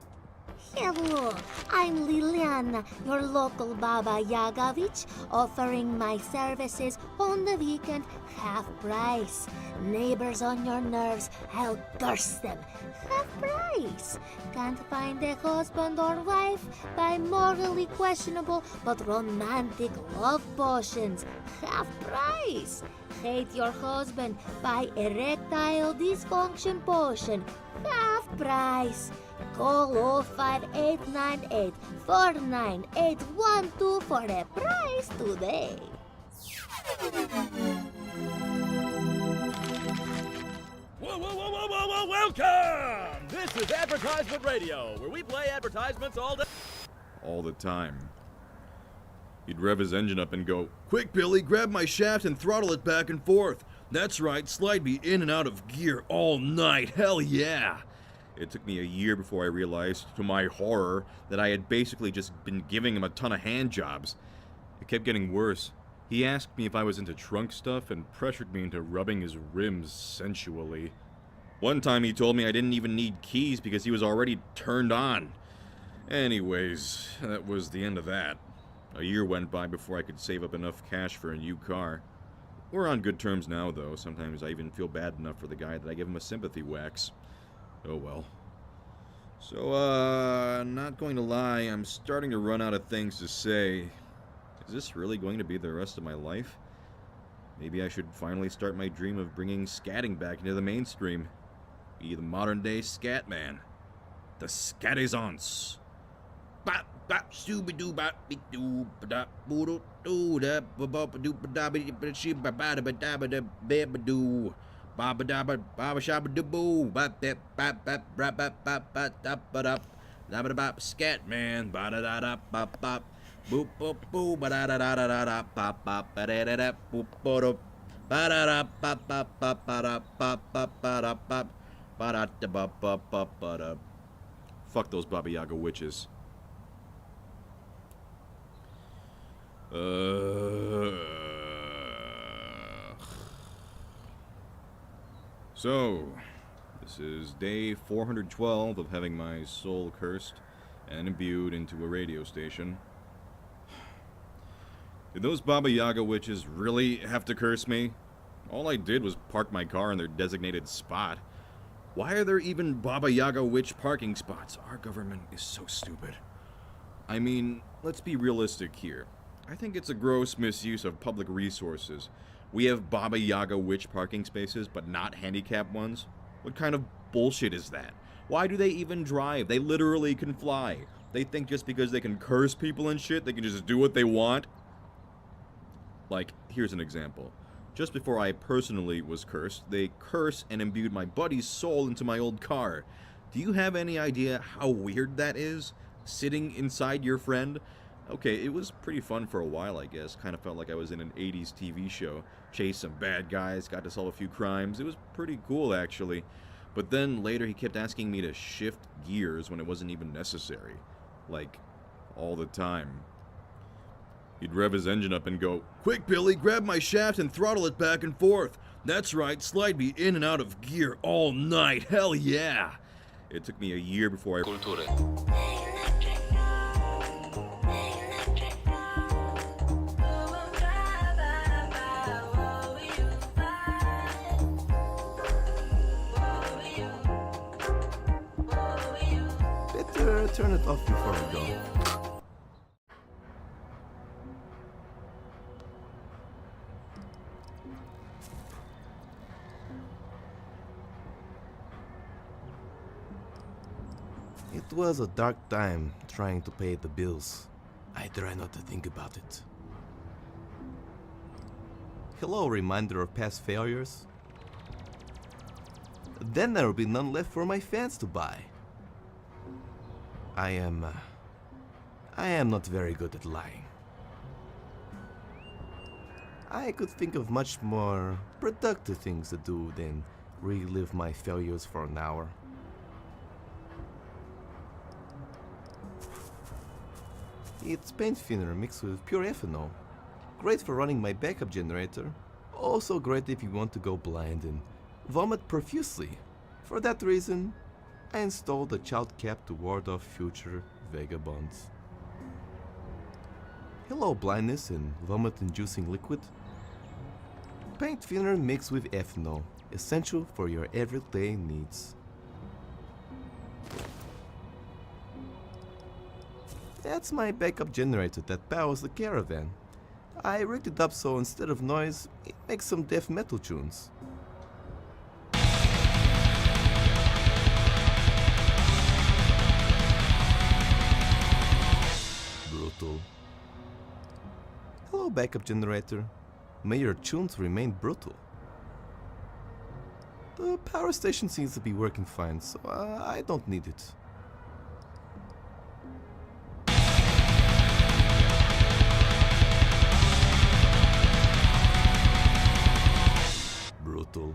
Hello, I'm Liliana, your local Baba Yagovich, offering my services on the weekend half price. Neighbors on your nerves, I'll curse them. Half price. Can't find a husband or wife? Buy morally questionable but romantic love potions. Half price. Hate your husband? Buy erectile dysfunction potion. Half price. Call 05898 49812 for a price today. Whoa, welcome! This is Advertisement Radio, where we play advertisements all day. All the time. He'd rev his engine up and go, "Quick, Billy, grab my shaft and throttle it back and forth. That's right, slide me in and out of gear all night. Hell yeah!" It took me a year before I realized, to my horror, that I had basically just been giving him a ton of hand jobs. It kept getting worse. He asked me if I was into trunk stuff and pressured me into rubbing his rims sensually. One time he told me I didn't even need keys because he was already turned on. Anyways, that was the end of that. A year went by before I could save up enough cash for a new car. We're on good terms now, though. Sometimes I even feel bad enough for the guy that I give him a sympathy wax. Oh well. So, not going to lie, I'm starting to run out of things to say. Is this really going to be the rest of my life? Maybe I should finally start my dream of bringing scatting back into the mainstream. Be the modern-day scat man. The Scatizance. Bop bop shooby doo bop be doo ba da boo doo doo da ba ba doo ba da ba ba she ba ba da ba da ba da ba ba doo ba ba da ba ba sha ba doo boo ba ba ba ba ba ba ba ba da ba da da ba da scat man ba da da da ba ba boop boop boo ba da da da da da ba ba ba da da da boop bo ba da da ba ba ba ba da ba ba ba da ba ba da da ba ba ba ba da. Fuck those Baba Yaga witches. So, this is day 412 of having my soul cursed and imbued into a radio station. Did those Baba Yaga witches really have to curse me? All I did was park my car in their designated spot. Why are there even Baba Yaga witch parking spots? Our government is so stupid. I mean, let's be realistic here. I think it's a gross misuse of public resources. We have Baba Yaga witch parking spaces, but not handicap ones? What kind of bullshit is that? Why do they even drive? They literally can fly. They think just because they can curse people and shit, they can just do what they want? Like, here's an example. Just before I personally was cursed, they cursed and imbued my buddy's soul into my old car. Do you have any idea how weird that is? Sitting inside your friend? Okay, it was pretty fun for a while, I guess. Kind of felt like I was in an 80s TV show. Chased some bad guys, got to solve a few crimes. It was pretty cool, actually. But then later he kept asking me to shift gears when it wasn't even necessary. Like, all the time. He'd rev his engine up and go, "Quick, Billy, grab my shaft and throttle it back and forth. That's right, slide me in and out of gear all night. Hell yeah!" It took me a year before I... Better turn it off before we go. It was a dark time trying to pay the bills. I try not to think about it. Hello, reminder of past failures. Then there will be none left for my fans to buy. I am not very good at lying. I could think of much more productive things to do than relive my failures for an hour. It's paint thinner mixed with pure ethanol. Great for running my backup generator. Also great if you want to go blind and vomit profusely. For that reason, I installed a child cap to ward off future vagabonds. Hello blindness and vomit-inducing liquid. Paint thinner mixed with ethanol, essential for your everyday needs. That's my backup generator that powers the caravan. I rigged it up so instead of noise, it makes some death metal tunes. Brutal. Hello backup generator. May your tunes remain brutal. The power station seems to be working fine, so I don't need it. Brutal.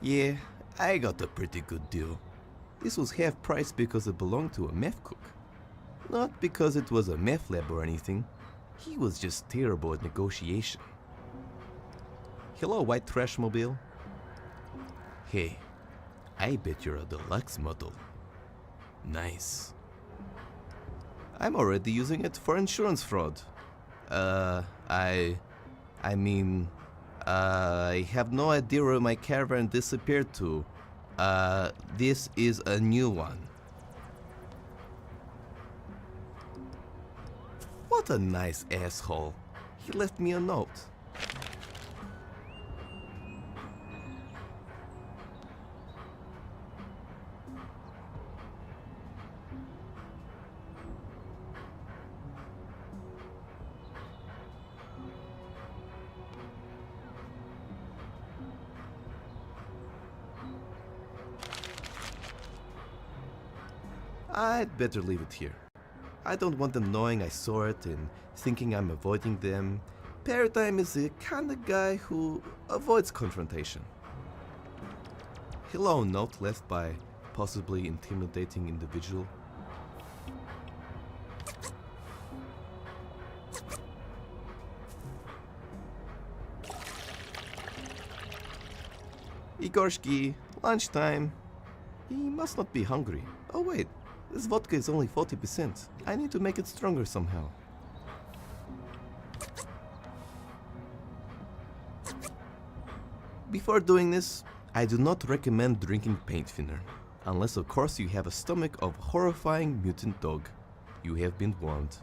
Yeah, I got a pretty good deal. This was half price because it belonged to a meth cook. Not because it was a meth lab or anything. He was just terrible at negotiation. Hello, white trash mobile. Hey, I bet you're a deluxe model. Nice. I'm already using it for insurance fraud. I have no idea where my caravan disappeared to. This is a new one. What a nice asshole. He left me a note. I'd better leave it here. I don't want them knowing I saw it and thinking I'm avoiding them. Paradigm is the kind of guy who avoids confrontation. Hello, note left by possibly intimidating individual. Igorski, lunchtime. He must not be hungry. Oh wait. This vodka is only 40%. I need to make it stronger somehow. Before doing this, I do not recommend drinking paint thinner. Unless of course you have a stomach of horrifying mutant dog. You have been warned.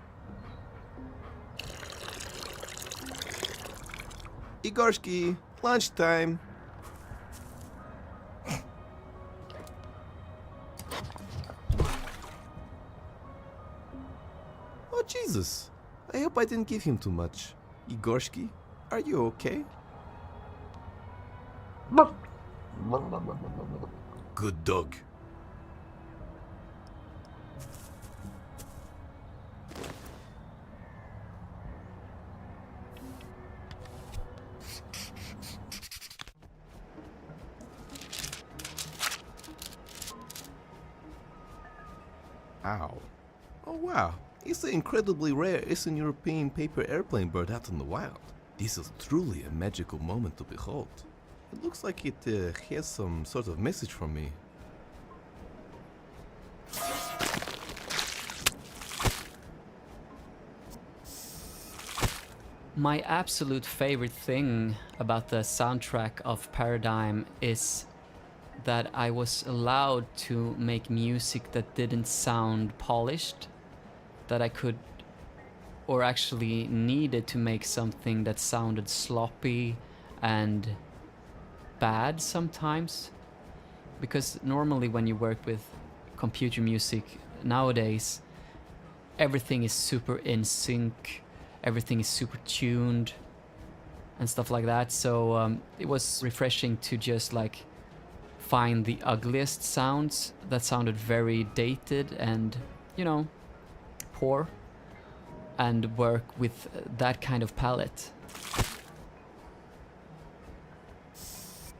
Igorski, lunchtime. Oh Jesus! I hope I didn't give him too much. Igorski, are you okay? Good dog. Ow. Oh wow. It's an incredibly rare Eastern European paper airplane bird out in the wild. This is truly a magical moment to behold. It looks like it has some sort of message from me. My absolute favorite thing about the soundtrack of Paradigm is that I was allowed to make music that didn't sound polished, that I could, or actually needed to make something that sounded sloppy and bad sometimes. Because normally when you work with computer music nowadays, everything is super in sync, everything is super tuned and stuff like that. So it was refreshing to just like find the ugliest sounds that sounded very dated and, you know, poor, and work with that kind of palette.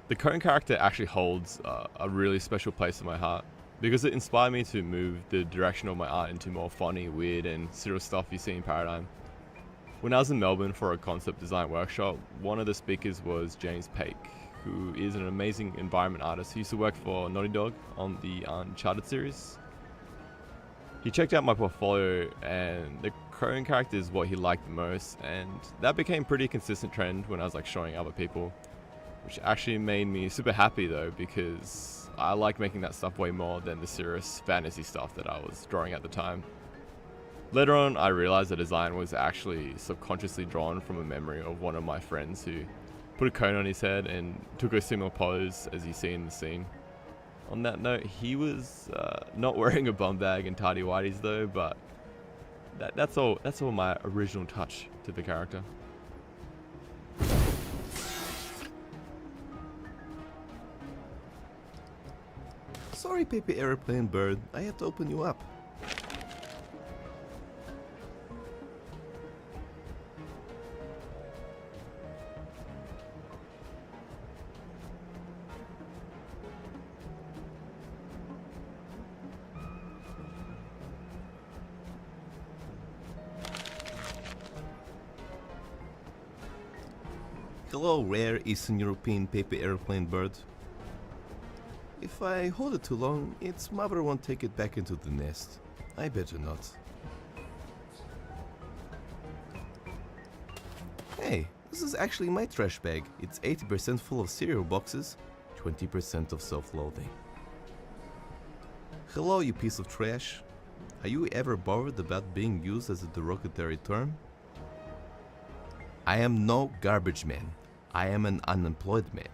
The Cone character actually holds a really special place in my heart. because it inspired me to move the direction of my art into more funny, weird, and surreal stuff you see in Paradigm. When I was in Melbourne for a concept design workshop, one of the speakers was James Paik, who is an amazing environment artist who used to work for Naughty Dog on the Uncharted series. He checked out my portfolio, and the cone character is what he liked the most, and that became a pretty consistent trend when I was like showing other people, which actually made me super happy though, because I like making that stuff way more than the serious fantasy stuff that I was drawing at the time. Later on, I realized the design was actually subconsciously drawn from a memory of one of my friends who put a cone on his head and took a similar pose as you see in the scene. On that note, he was not wearing a bum bag and tidy whities though, but that's all my original touch to the character. Sorry, Pepe Airplane Bird, I had to open you up. Hello, rare Eastern European Pepe Airplane Bird. If I hold it too long, its mother won't take it back into the nest. I better not. Hey, this is actually my trash bag. It's 80% full of cereal boxes, 20% of self-loathing. Hello, you piece of trash. Are you ever bothered about being used as a derogatory term? I am no garbage man. I am an unemployed man.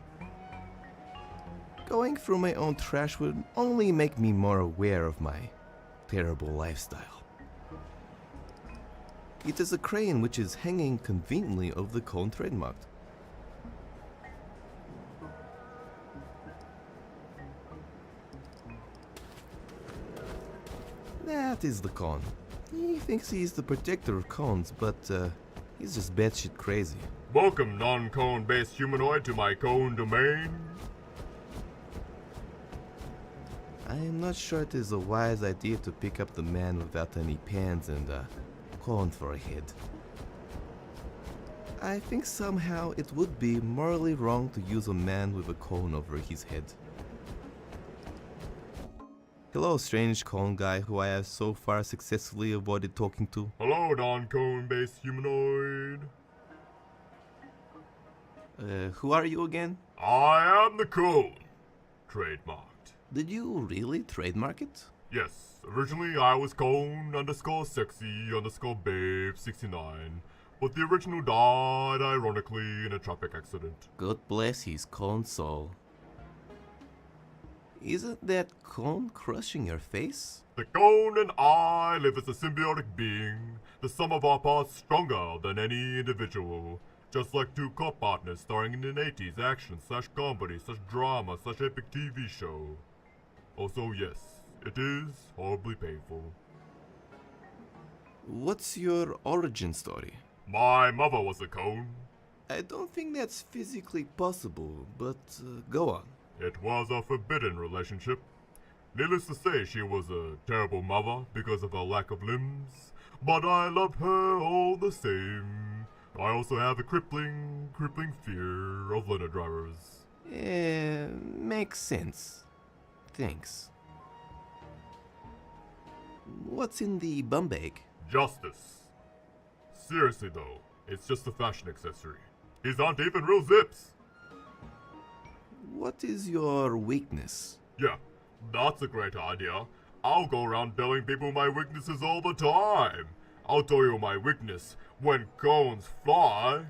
Going through my own trash would only make me more aware of my terrible lifestyle. It is a crane which is hanging conveniently over the cone trademarked. That is the cone. He thinks he's the protector of cones, but he's just batshit crazy. Welcome, non-cone based humanoid, to my cone domain. I am not sure it is a wise idea to pick up the man without any pants and a cone for a head. I think somehow it would be morally wrong to use a man with a cone over his head. Hello, strange cone guy who I have so far successfully avoided talking to. Hello, non-cone based humanoid. Who are you again? I am the cone. Trademarked. Did you really trademark it? Yes, originally I was cone_sexy_babe69, but the original died ironically in a traffic accident. God bless his cone soul. Isn't that cone crushing your face? The cone and I live as a symbiotic being, the sum of our parts stronger than any individual. Just like two co-partners starring in an 80s action/comedy/drama/epic TV show. Also, yes, it is horribly painful. What's your origin story? My mother was a cone. I don't think that's physically possible, but go on. It was a forbidden relationship. Needless to say, she was a terrible mother because of her lack of limbs, but I love her all the same. I also have a crippling fear of Luna drivers. Makes sense. Thanks. What's in the bum bag? Justice. Seriously though, it's just a fashion accessory. These aren't even real zips. What is your weakness? Yeah, that's a great idea. I'll go around telling people my weaknesses all the time. I'll tell you my weakness when cones fly.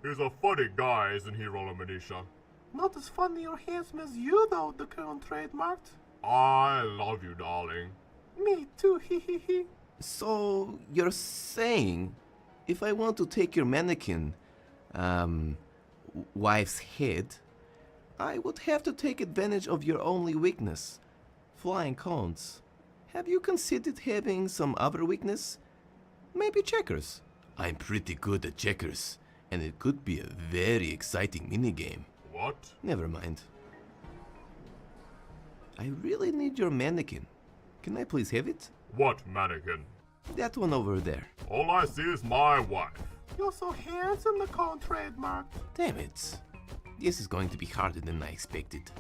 He's a funny guy, isn't he, Rolamanisha? Not as funny or handsome as you, though, the cone trademarked. I love you, darling. Me too, hee. So, you're saying, if I want to take your mannequin, wife's head, I would have to take advantage of your only weakness, flying cones. Have you considered having some other weakness? Maybe checkers? I'm pretty good at checkers. And it could be a very exciting minigame. What? Never mind. I really need your mannequin. Can I please have it? What mannequin? That one over there. All I see is my wife. You're so handsome, the cone trademarked. Damn it. This is going to be harder than I expected.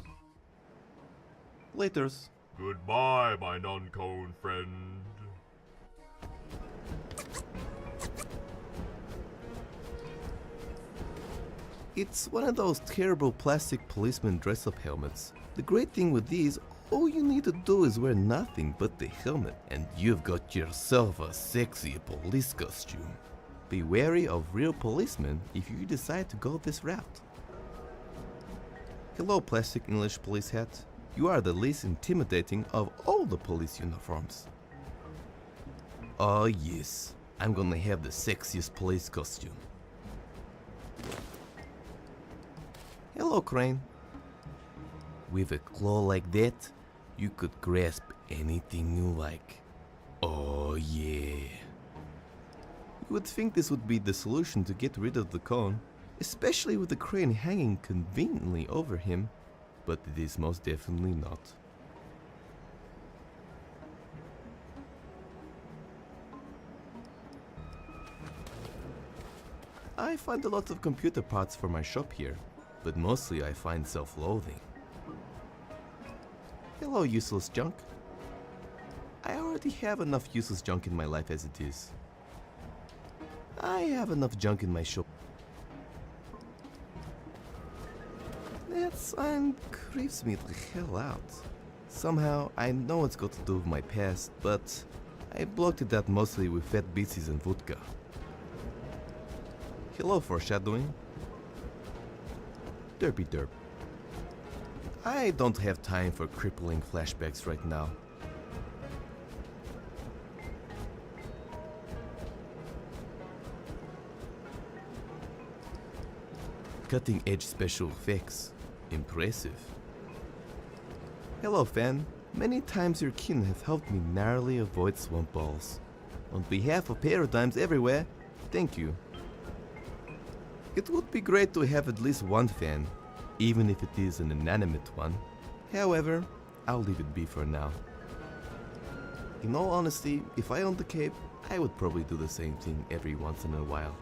Laters. Goodbye, my non-cone friend. It's one of those terrible plastic policeman dress-up helmets. The great thing with these, all you need to do is wear nothing but the helmet, and you've got yourself a sexy police costume. Be wary of real policemen if you decide to go this route. Hello, plastic English police hat. You are the least intimidating of all the police uniforms. Oh yes, I'm gonna have the sexiest police costume. Hello, Crane. With a claw like that, you could grasp anything you like. Oh yeah. You would think this would be the solution to get rid of the cone, especially with the crane hanging conveniently over him, but it is most definitely not. I find a lot of computer parts for my shop here, but mostly I find self-loathing. Hello, useless junk. I already have enough useless junk in my life as it is. I have enough junk in my shop. That sign creeps me the hell out. Somehow, I know it's got to do with my past, but I blocked it out mostly with fat beatsies and vodka. Hello, foreshadowing. Derpy derp. I don't have time for crippling flashbacks right now. Cutting edge special effects. Impressive. Hello, fan. Many times your kin have helped me narrowly avoid swamp balls. On behalf of paradigms everywhere, thank you. It would be great to have at least one fan, even if it is an inanimate one. However, I'll leave it be for now. In all honesty, if I owned the cape, I would probably do the same thing every once in a while.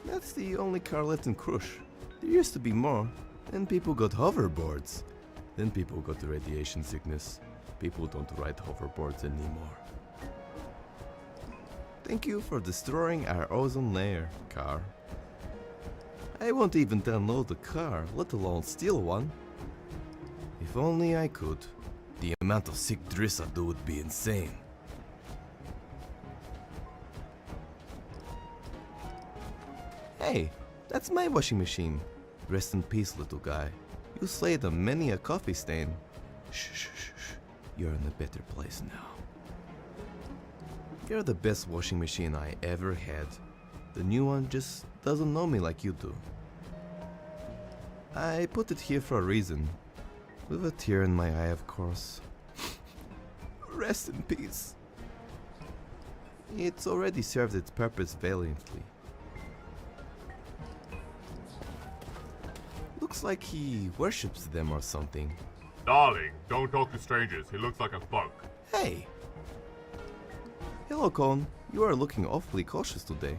That's the only car left in Crush. There used to be more, and people got hoverboards. Then people got the radiation sickness. People don't ride hoverboards anymore. Thank you for destroying our ozone layer, car. I won't even download the car, let alone steal one. If only I could. The amount of sick drifts I do would be insane. Hey, that's my washing machine. Rest in peace, little guy. You slayed on many a coffee stain. Shh, shh, shh, shh. You're in a better place now. You're the best washing machine I ever had. The new one just doesn't know me like you do. I put it here for a reason. With a tear in my eye, of course. Rest in peace. It's already served its purpose valiantly. Looks like he worships them or something. Darling, don't talk to strangers. He looks like a thug. Hey! Hello, Cone. You are looking awfully cautious today.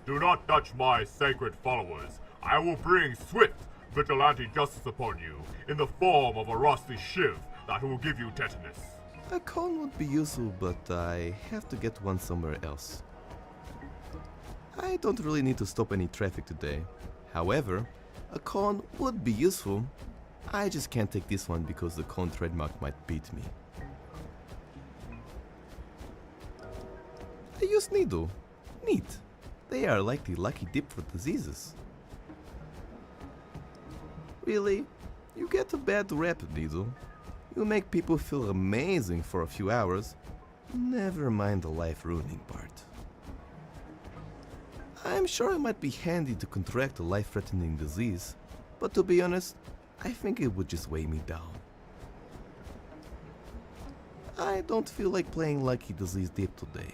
Do not touch my sacred followers. I will bring swift vigilante justice upon you in the form of a rusty shiv that will give you tetanus. A cone would be useful, but I have to get one somewhere else. I don't really need to stop any traffic today. However, a cone would be useful. I just can't take this one because the cone trademark might beat me. I use needle. Neat. They are like the lucky dip for diseases. Really? You get a bad rap, Needle. You make people feel amazing for a few hours. Never mind the life-ruining part. I'm sure it might be handy to contract a life-threatening disease, But to be honest, I think it would just weigh me down. I don't feel like playing Lucky Disease Deep today.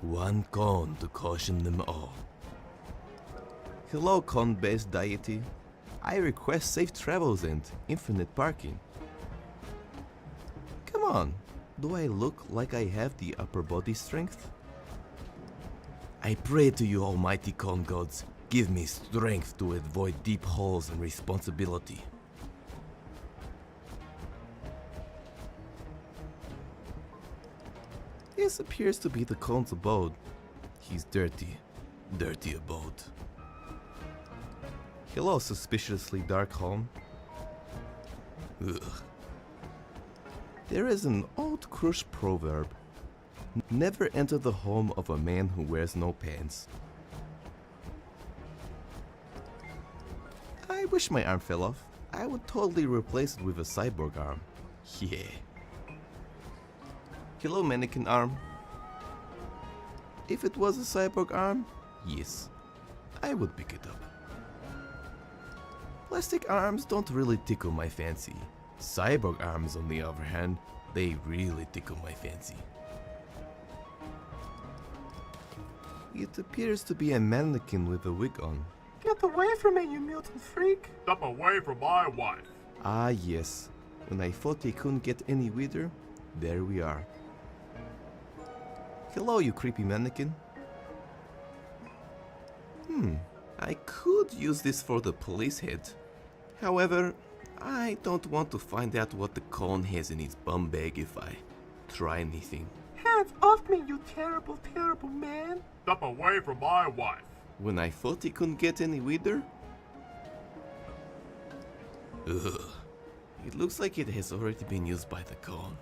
One con to caution them all. Hello, con-based deity. I request safe travels and infinite parking. Come on, do I look like I have the upper body strength? I pray to you, almighty con gods, give me strength to avoid deep holes and responsibility. This appears to be the con's abode. His dirty abode. Hello, suspiciously dark home. Ugh. There is an old Krush proverb. Never enter the home of a man who wears no pants. I wish my arm fell off. I would totally replace it with a cyborg arm. Yeah. Hello, mannequin arm. If it was a cyborg arm, yes, I would pick it up. Plastic arms don't really tickle my fancy. Cyborg arms, on the other hand, they really tickle my fancy. It appears to be a mannequin with a wig on. Get away from me, you mutant freak! Step away from my wife. Ah yes, when I thought he couldn't get any weirder, there we are. Hello, you creepy mannequin. I could use this for the police head. However, I don't want to find out what the con has in his bum bag if I try anything. Hands off me, you terrible, terrible man! Step away from my wife. When I thought he couldn't get any weirder? Ugh. It looks like it has already been used by the con.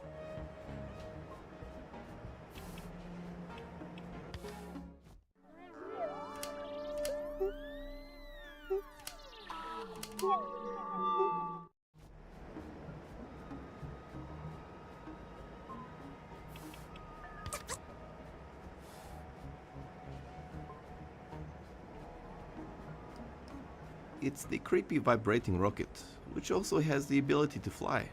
It's the creepy vibrating rocket, which also has the ability to fly.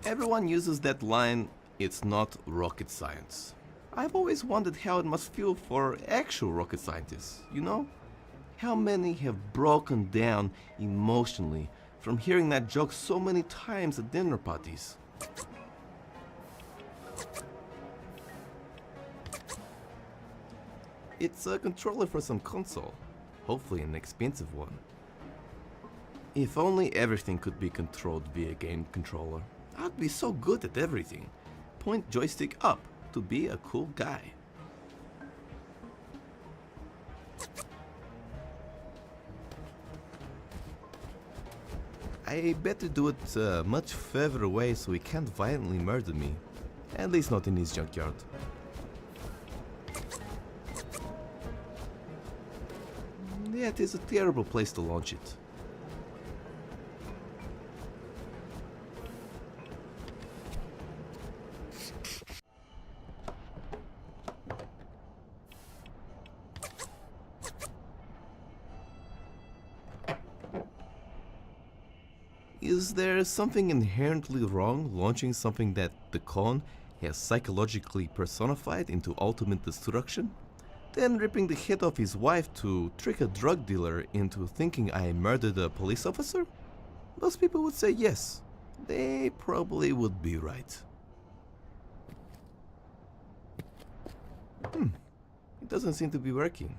Everyone uses that line, it's not rocket science. I've always wondered how it must feel for actual rocket scientists, you know? How many have broken down emotionally from hearing that joke so many times at dinner parties? It's a controller for some console. Hopefully an expensive one. If only everything could be controlled via game controller. I'd be so good at everything. Point joystick up to be a cool guy. I better do it much further away so he can't violently murder me. At least not in his junkyard. Yeah, it is a terrible place to launch it. Is there something inherently wrong launching something that the con has psychologically personified into ultimate destruction? Then ripping the head off his wife to trick a drug dealer into thinking I murdered a police officer? Most people would say yes. They probably would be right. It doesn't seem to be working.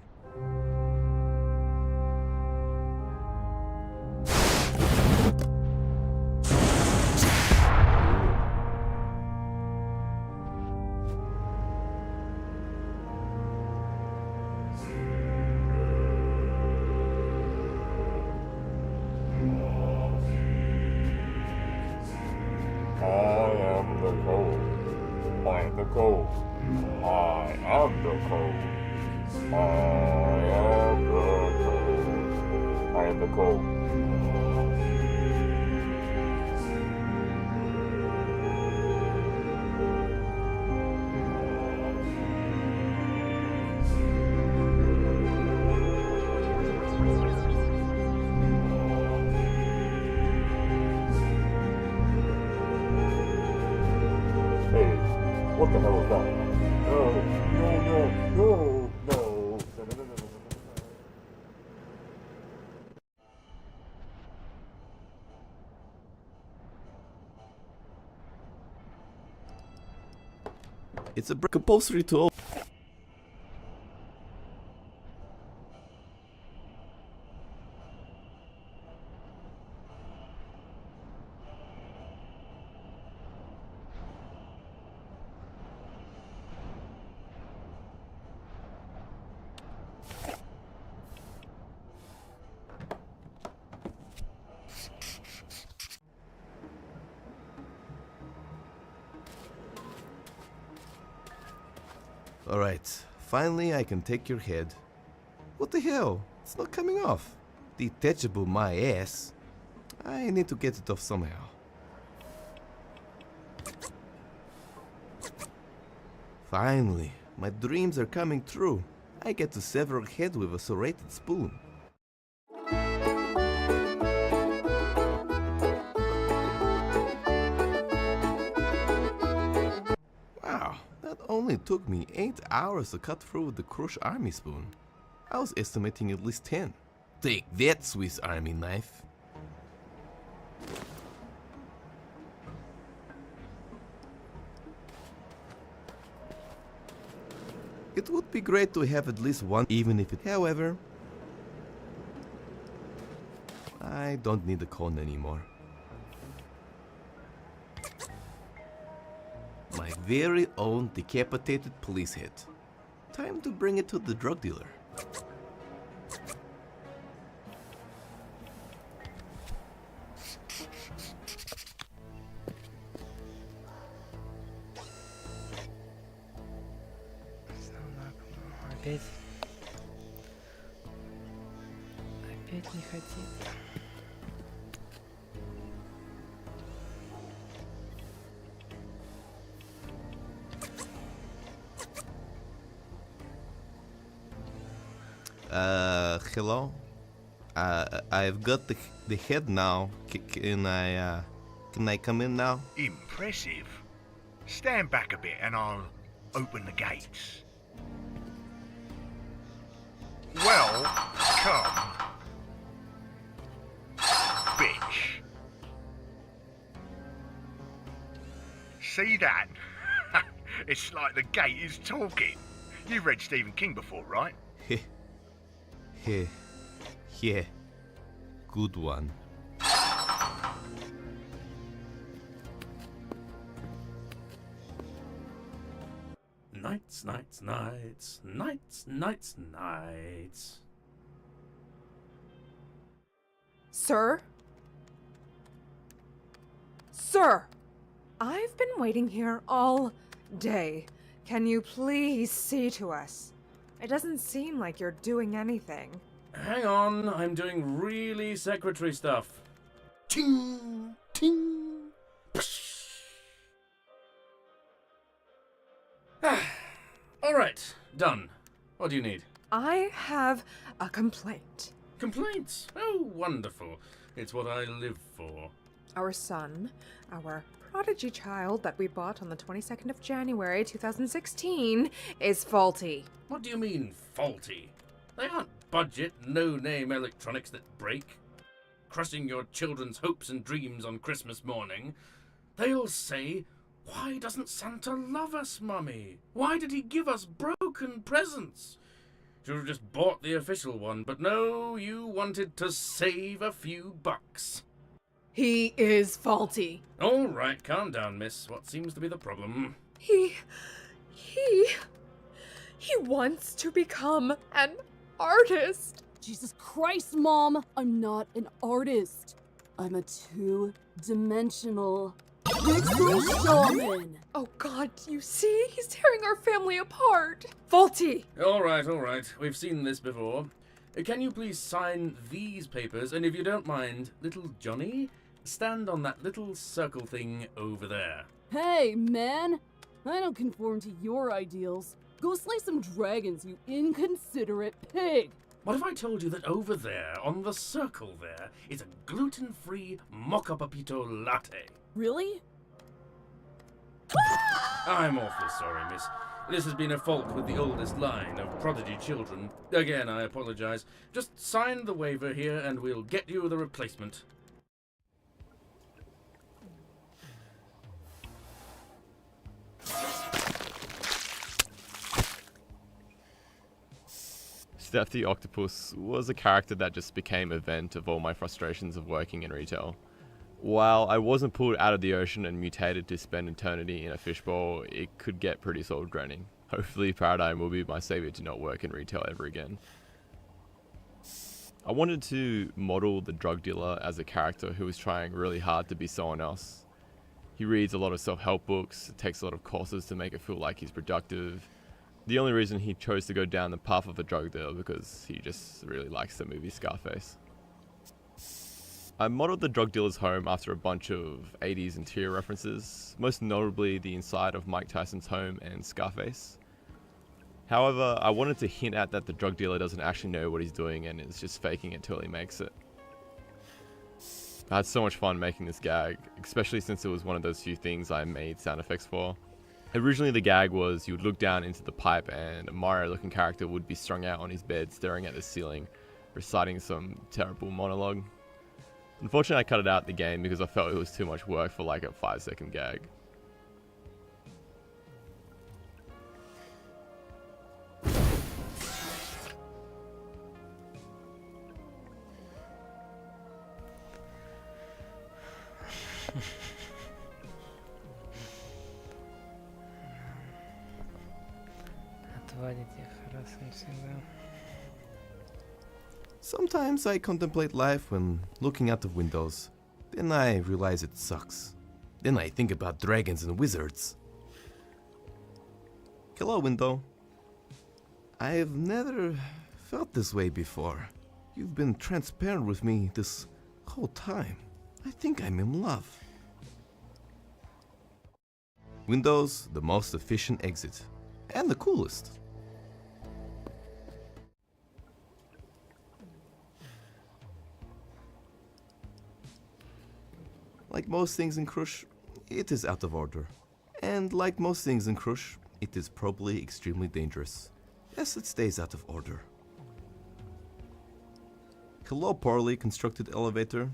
What the hell is that? No, no, no, no, no. It's a compulsory to open. Alright, finally I can take your head. What the hell? It's not coming off. Detachable my ass. I need to get it off somehow. Finally, my dreams are coming true. I get to sever a head with a serrated spoon. Wow, that only took me 8 hours to cut through with the Crush Army spoon. I was estimating at least 10. Take that, Swiss Army knife. It would be great to have at least one, even if it... However, I don't need a cone anymore. My very own decapitated police head. Time to bring it to the drug dealer. Опять не хотит. Hello? I've got the head now. Can I come in now? Impressive. Stand back a bit and I'll open the gates. Well, come. Bitch. See that? It's like the gate is talking. You've read Stephen King before, right? Yeah. Good one. Nights, nights, nights, nights, nights, nights. Sir? Sir! I've been waiting here all day. Can you please see to us? It doesn't seem like you're doing anything. Hang on, I'm doing really secretary stuff. Ting, ting. Alright, done. What do you need? I have a complaint. Complaints? Oh, wonderful. It's what I live for. Our son, our prodigy child that we bought on the 22nd of January 2016, is faulty. What do you mean, faulty? They aren't budget, no-name electronics that break, crushing your children's hopes and dreams on Christmas morning. They'll say, "Why doesn't Santa love us, Mummy? Why did he give us broken presents? Should have just bought the official one, but no, you wanted to save a few bucks." He is faulty. All right, calm down, miss. What seems to be the problem? He wants to become an artist. Jesus Christ, Mom! I'm not an artist. I'm a two-dimensional pixel shaman. Oh God, you see? He's tearing our family apart. Faulty. All right. We've seen this before. Can you please sign these papers? And if you don't mind, little Johnny, stand on that little circle thing over there. Hey, man! I don't conform to your ideals. Go slay some dragons, you inconsiderate pig! What if I told you that over there, on the circle there, is a gluten-free mocha papito latte? Really? Ah! I'm awfully sorry, miss. This has been a fault with the oldest line of prodigy children. Again, I apologize. Just sign the waiver here and we'll get you the replacement. Steph the Octopus was a character that just became a vent of all my frustrations of working in retail. While I wasn't pulled out of the ocean and mutated to spend eternity in a fishbowl, it could get pretty soul draining. Hopefully Paradigm will be my savior to not work in retail ever again. I wanted to model the drug dealer as a character who was trying really hard to be someone else. He reads a lot of self-help books, takes a lot of courses to make it feel like he's productive. The only reason he chose to go down the path of a drug dealer because he just really likes the movie Scarface. I modeled the drug dealer's home after a bunch of 80s interior references, most notably the inside of Mike Tyson's home and Scarface. However, I wanted to hint at that the drug dealer doesn't actually know what he's doing and is just faking it till he makes it. I had so much fun making this gag, especially since it was one of those few things I made sound effects for. Originally the gag was you would look down into the pipe and a Mario looking character would be strung out on his bed staring at the ceiling, reciting some terrible monologue. Unfortunately I cut it out the game because I felt it was too much work for like a 5-second gag. Отводить их раз и навсегда. Sometimes I contemplate life when looking out of windows. Then I realize it sucks. Then I think about dragons and wizards. Hello, window. I've never felt this way before. You've been transparent with me this whole time. I think I'm in love. Windows, the most efficient exit. And the coolest. Like most things in Crush, it is out of order. And like most things in Crush, it is probably extremely dangerous. Yes, it stays out of order. Hello, poorly constructed elevator.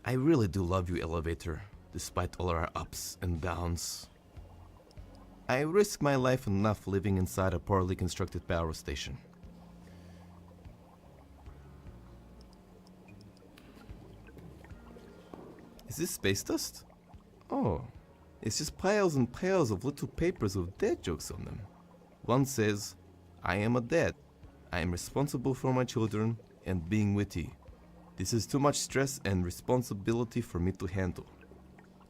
I really do love you, elevator, despite all our ups and downs. I risk my life enough living inside a poorly constructed power station. Is this space dust? Oh, it's just piles and piles of little papers with dad jokes on them. One says, I am a dad. I am responsible for my children and being witty. This is too much stress and responsibility for me to handle.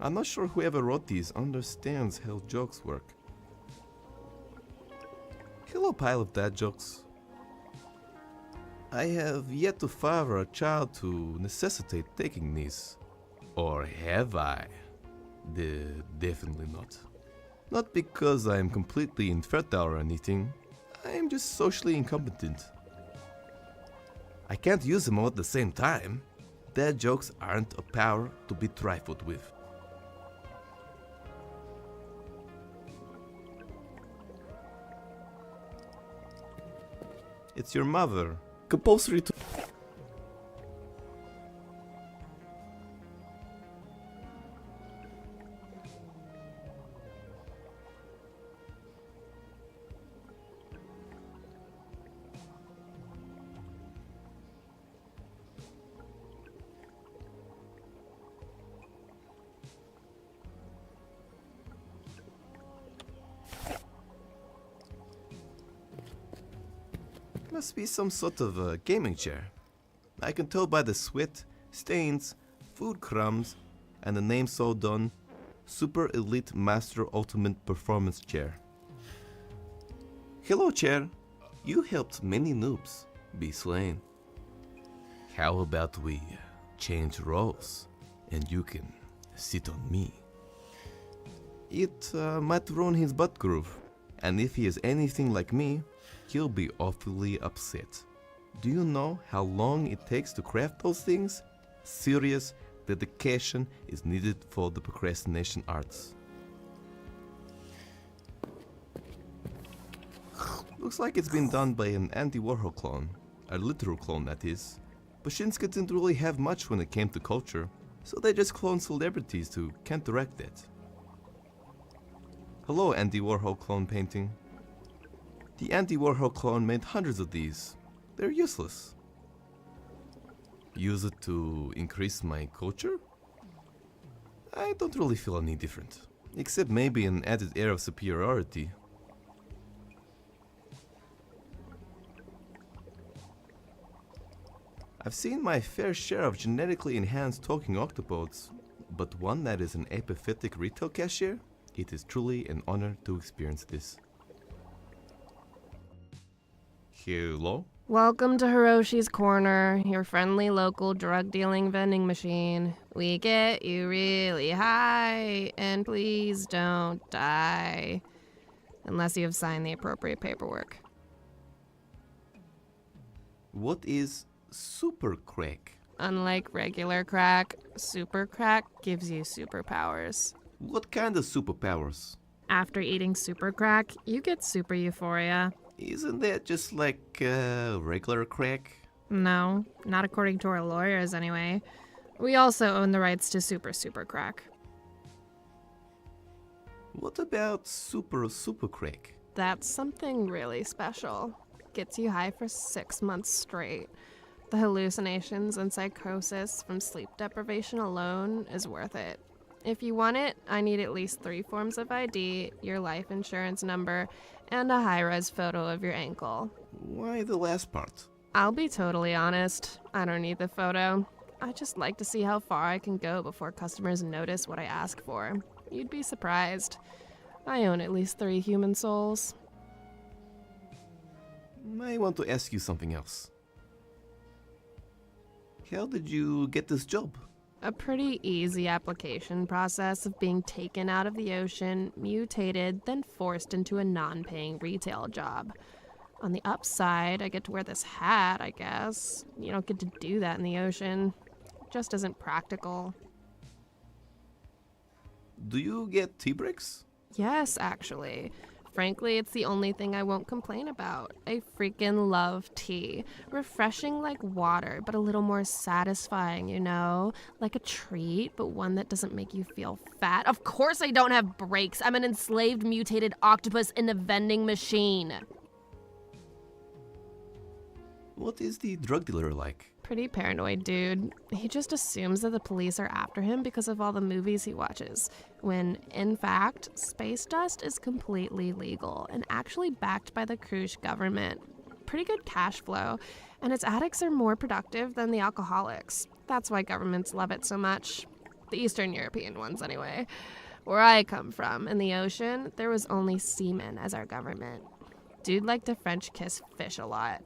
I'm not sure whoever wrote these understands how jokes work. Hello, pile of dad jokes. I have yet to father a child to necessitate taking these. Or have I? Definitely not. Not because I am completely infertile or anything. I am just socially incompetent. I can't use them all at the same time. Dad jokes aren't a power to be trifled with. It's your mother. Compulsory to... Must be some sort of a gaming chair. I can tell by the sweat, stains, food crumbs, and the name so done, Super Elite Master Ultimate Performance Chair. Hello, chair. You helped many noobs be slain. How about we change roles and you can sit on me? It might ruin his butt groove, and if he is anything like me, he'll be awfully upset. Do you know how long it takes to craft those things? Serious dedication is needed for the procrastination arts. Looks like it's been done by an Andy Warhol clone. A literal clone, that is. But Shinsuke didn't really have much when it came to culture, so they just cloned celebrities to counteract it. Hello, Andy Warhol clone painting. The Andy Warhol clone made hundreds of these. They're useless. Use it to increase my culture? I don't really feel any different, except maybe an added air of superiority. I've seen my fair share of genetically enhanced talking octopods, but one that is an apathetic retail cashier? It is truly an honor to experience this. Hello? Welcome to Hiroshi's Corner, your friendly local drug-dealing vending machine. We get you really high, and please don't die. Unless you have signed the appropriate paperwork. What is super crack? Unlike regular crack, super crack gives you superpowers. What kind of superpowers? After eating super crack, you get super euphoria. Isn't that just like regular crack? No, not according to our lawyers anyway. We also own the rights to super crack. What about super crack? That's something really special. Gets you high for 6 months straight. The hallucinations and psychosis from sleep deprivation alone is worth it. If you want it, I need at least 3 forms of ID, your life insurance number, and a high-res photo of your ankle. Why the last part? I'll be totally honest, I don't need the photo. I just like to see how far I can go before customers notice what I ask for. You'd be surprised. I own at least 3 human souls. I want to ask you something else. How did you get this job? A pretty easy application process of being taken out of the ocean, mutated, then forced into a non-paying retail job. On the upside, I get to wear this hat, I guess. You don't get to do that in the ocean. It just isn't practical. Do you get tea breaks? Yes, actually. Frankly, it's the only thing I won't complain about. I freaking love tea. Refreshing like water, but a little more satisfying, you know? Like a treat, but one that doesn't make you feel fat. Of course I don't have breaks. I'm an enslaved, mutated octopus in a vending machine. What is the drug dealer like? Pretty paranoid dude. He just assumes that the police are after him because of all the movies he watches, when, in fact, space dust is completely legal and actually backed by the Krush government. Pretty good cash flow, and its addicts are more productive than the alcoholics. That's why governments love it so much. The Eastern European ones, anyway. Where I come from, in the ocean, there was only seamen as our government. Dude liked to French kiss fish a lot.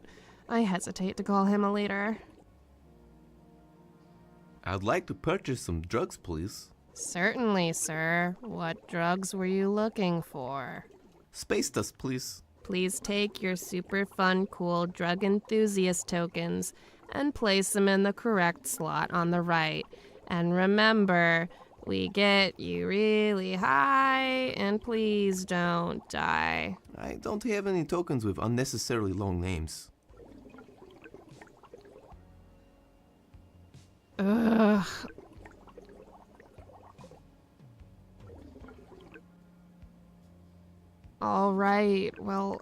I hesitate to call him a leader. I'd like to purchase some drugs, please. Certainly, sir. What drugs were you looking for? Space dust, please. Please take your super fun, cool drug enthusiast tokens and place them in the correct slot on the right. And remember, we get you really high, and please don't die. I don't have any tokens with unnecessarily long names. Ugh. Alright, well,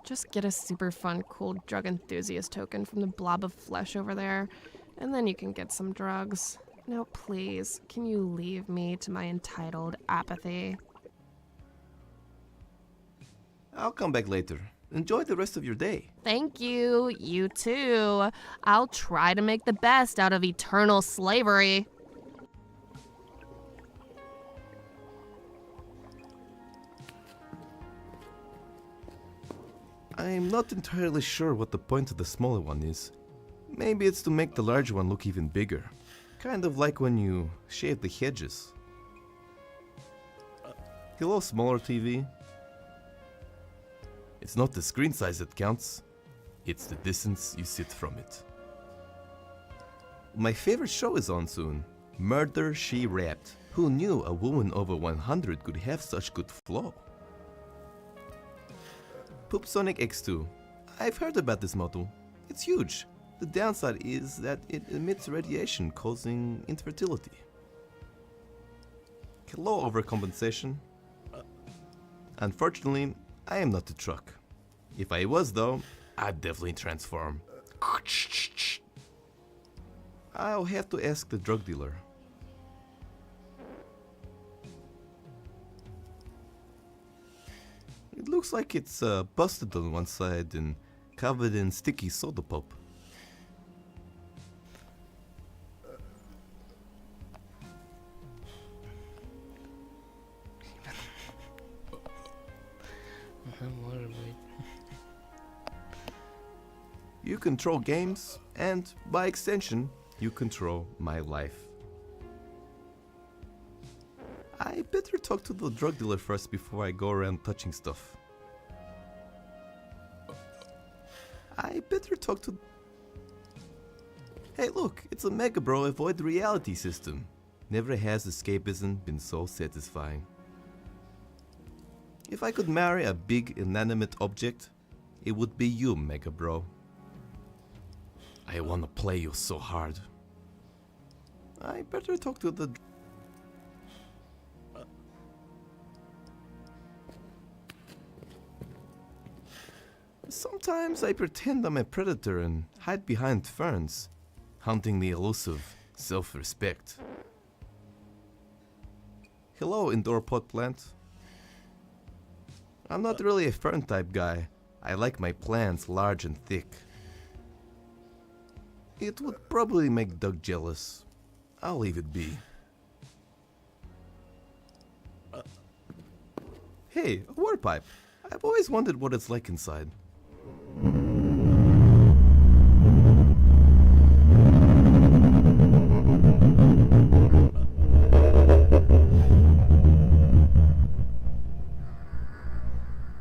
just get a super fun, cool drug enthusiast token from the blob of flesh over there, and then you can get some drugs. Now please, can you leave me to my entitled apathy? I'll come back later. Enjoy the rest of your day. Thank you. You too. I'll try to make the best out of eternal slavery. I'm not entirely sure what the point of the smaller one is. Maybe it's to make the larger one look even bigger. Kind of like when you shave the hedges. Hello, smaller TV. It's not the screen size that counts, it's the distance you sit from it. My favorite show is on soon. Murder, She Wrapped. Who knew a woman over 100 could have such good flow? Poopsonic X2. I've heard about this model. It's huge. The downside is that it emits radiation causing infertility. Hello, overcompensation. Unfortunately, I am not the truck. If I was though, I'd definitely transform. I'll have to ask the drug dealer. It looks like it's busted on one side and covered in sticky soda pop. You control games, and by extension, you control my life. I better talk to the drug dealer first before I go around touching stuff. Hey look, it's a Mega Bro avoid reality system. Never has escapism been so satisfying. If I could marry a big inanimate object, it would be you, Mega Bro. I wanna play you so hard. I better talk to the... Sometimes I pretend I'm a predator and hide behind ferns, hunting the elusive self-respect. Hello, indoor pot plant. I'm not really a fern type guy. I like my plants large and thick. It would probably make Doug jealous. I'll leave it be. Hey, a water pipe. I've always wondered what it's like inside.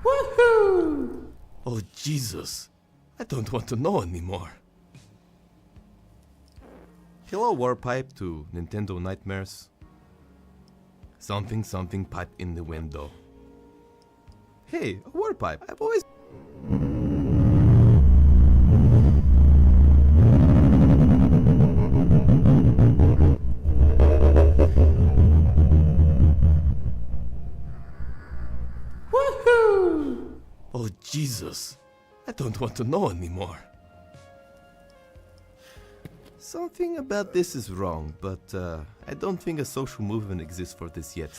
Woohoo! Oh Jesus, I don't want to know anymore. Hello, Warpipe to Nintendo Nightmares. Something something pipe in the window. Hey, a Warpipe. I've always... Woohoo! Oh Jesus, I don't want to know anymore. Something about this is wrong, but I don't think a social movement exists for this yet.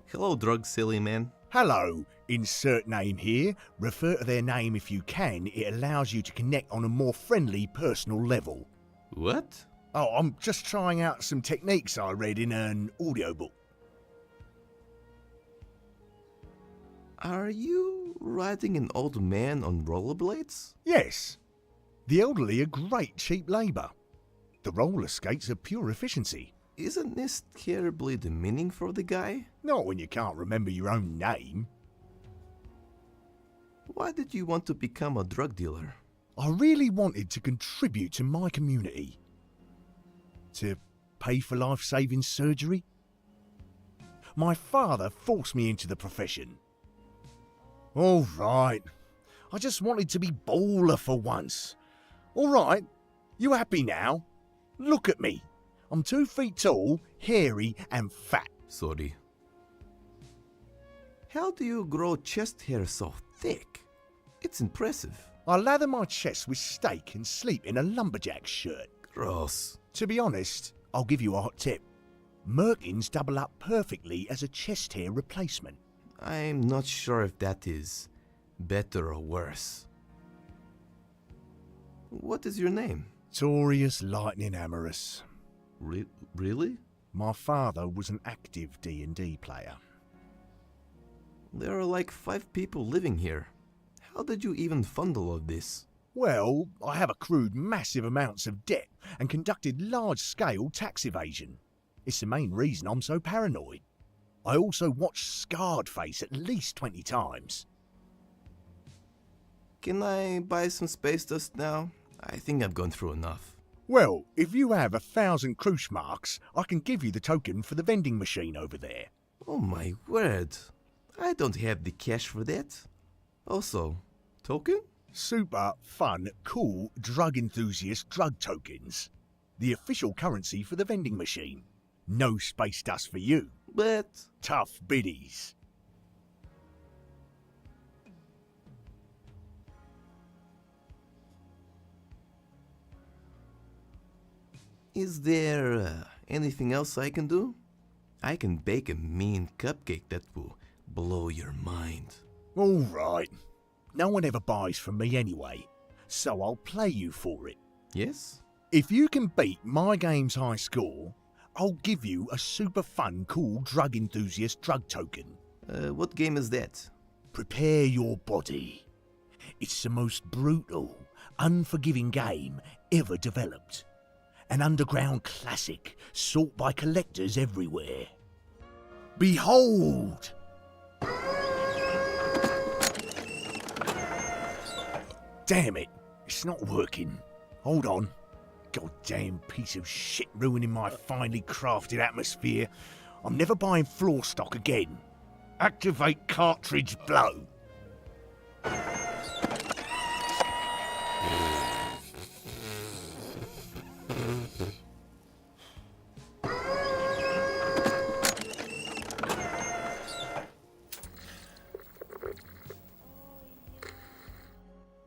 Hello, drug silly man. Hello, insert name here. Refer to their name if you can. It allows you to connect on a more friendly, personal level. What? Oh, I'm just trying out some techniques I read in an audiobook. Are you riding an old man on rollerblades? Yes. The elderly are great cheap labour. The roller skates are pure efficiency. Isn't this terribly demeaning for the guy? Not when you can't remember your own name. Why did you want to become a drug dealer? I really wanted to contribute to my community. To pay for life-saving surgery. My father forced me into the profession. All right. I just wanted to be baller for once. All right. You happy now? Look at me. I'm 2 feet tall, hairy and fat. Sorry. How do you grow chest hair so thick? It's impressive. I lather my chest with steak and sleep in a lumberjack shirt. Gross. To be honest, I'll give you a hot tip. Merkins double up perfectly as a chest hair replacement. I'm not sure if that is better or worse. What is your name? Torius Lightning Amorous. Really? My father was an active D&D player. There are like 5 people living here. How did you even fund all of this? Well, I have accrued massive amounts of debt and conducted large-scale tax evasion. It's the main reason I'm so paranoid. I also watched Scarred Face at least 20 times. Can I buy some space dust now? I think I've gone through enough. Well, if you have 1,000 cruise marks, I can give you the token for the vending machine over there. Oh my word. I don't have the cash for that. Also, token? Super fun, cool drug enthusiast drug tokens. The official currency for the vending machine. No space dust for you. But... Tough biddies. Is there anything else I can do? I can bake a mean cupcake that will blow your mind. All right. No one ever buys from me anyway, so I'll play you for it. Yes? If you can beat my game's high score, I'll give you a super fun, cool drug enthusiast drug token. What game is that? Prepare your body. It's the most brutal, unforgiving game ever developed. An underground classic sought by collectors everywhere. Behold! Damn it, it's not working. Hold on. Goddamn piece of shit ruining my finely crafted atmosphere. I'm never buying floor stock again. Activate cartridge blow.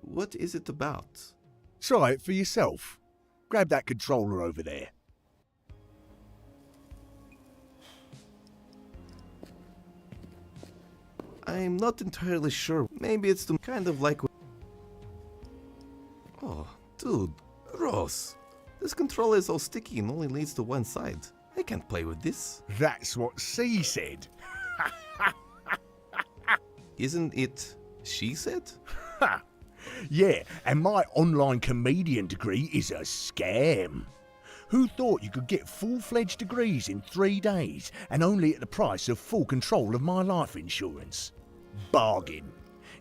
What is it about? Try it for yourself. Grab that controller over there. I'm not entirely sure. Maybe it's kind of like... Oh, dude, gross. This controller is all sticky and only leads to one side. I can't play with this. That's what C said. Isn't it she said? Yeah, and my online comedian degree is a scam. Who thought you could get full-fledged degrees in 3 days and only at the price of full control of my life insurance? Bargain.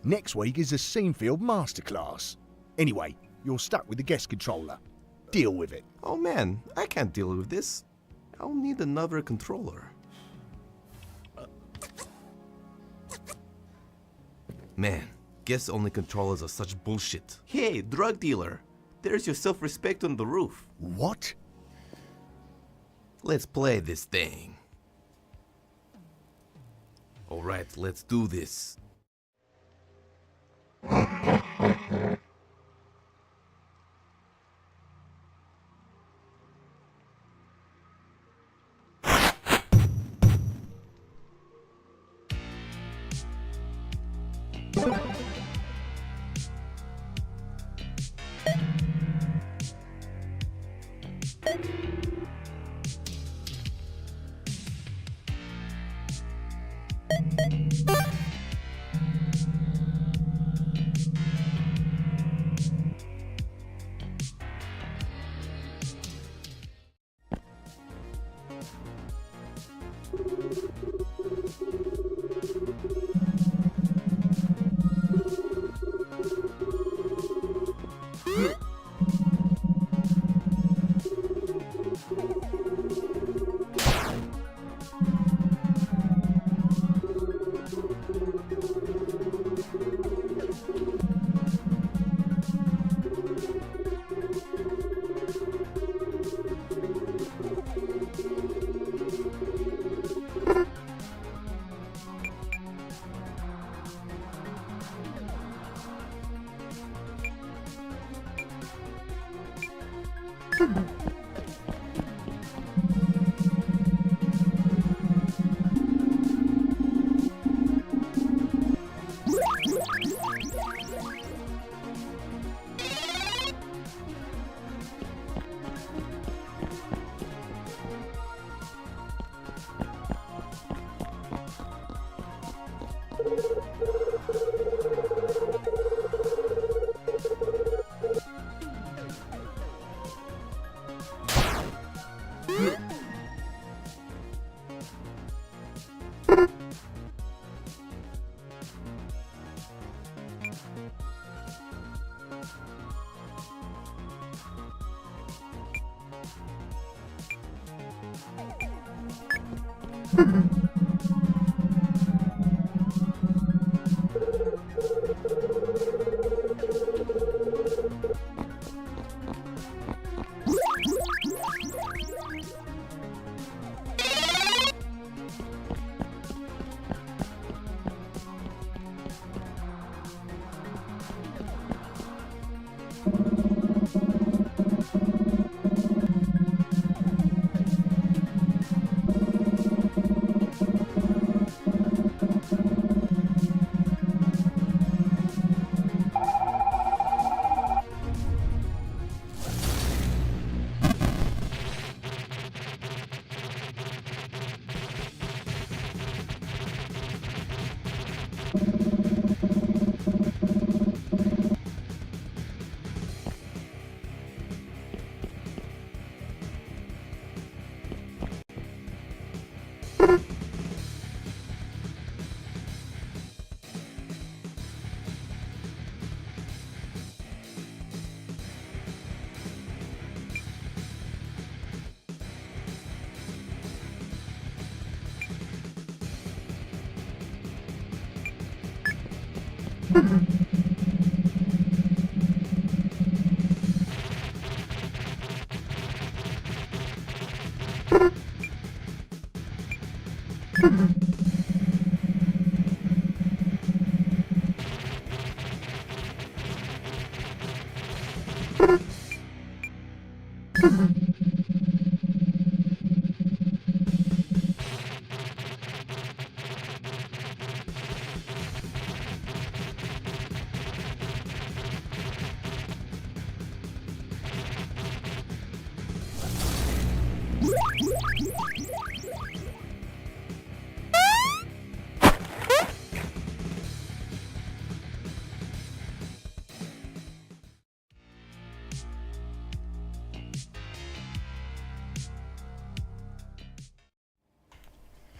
Next week is a Scenefield masterclass. Anyway, you're stuck with the guest controller. Deal with it. Oh man, I can't deal with this. I'll need another controller. Man, guess only controllers are such bullshit. Hey, drug dealer, there's your self-respect on the roof. What? Let's play this thing. Alright, let's do this.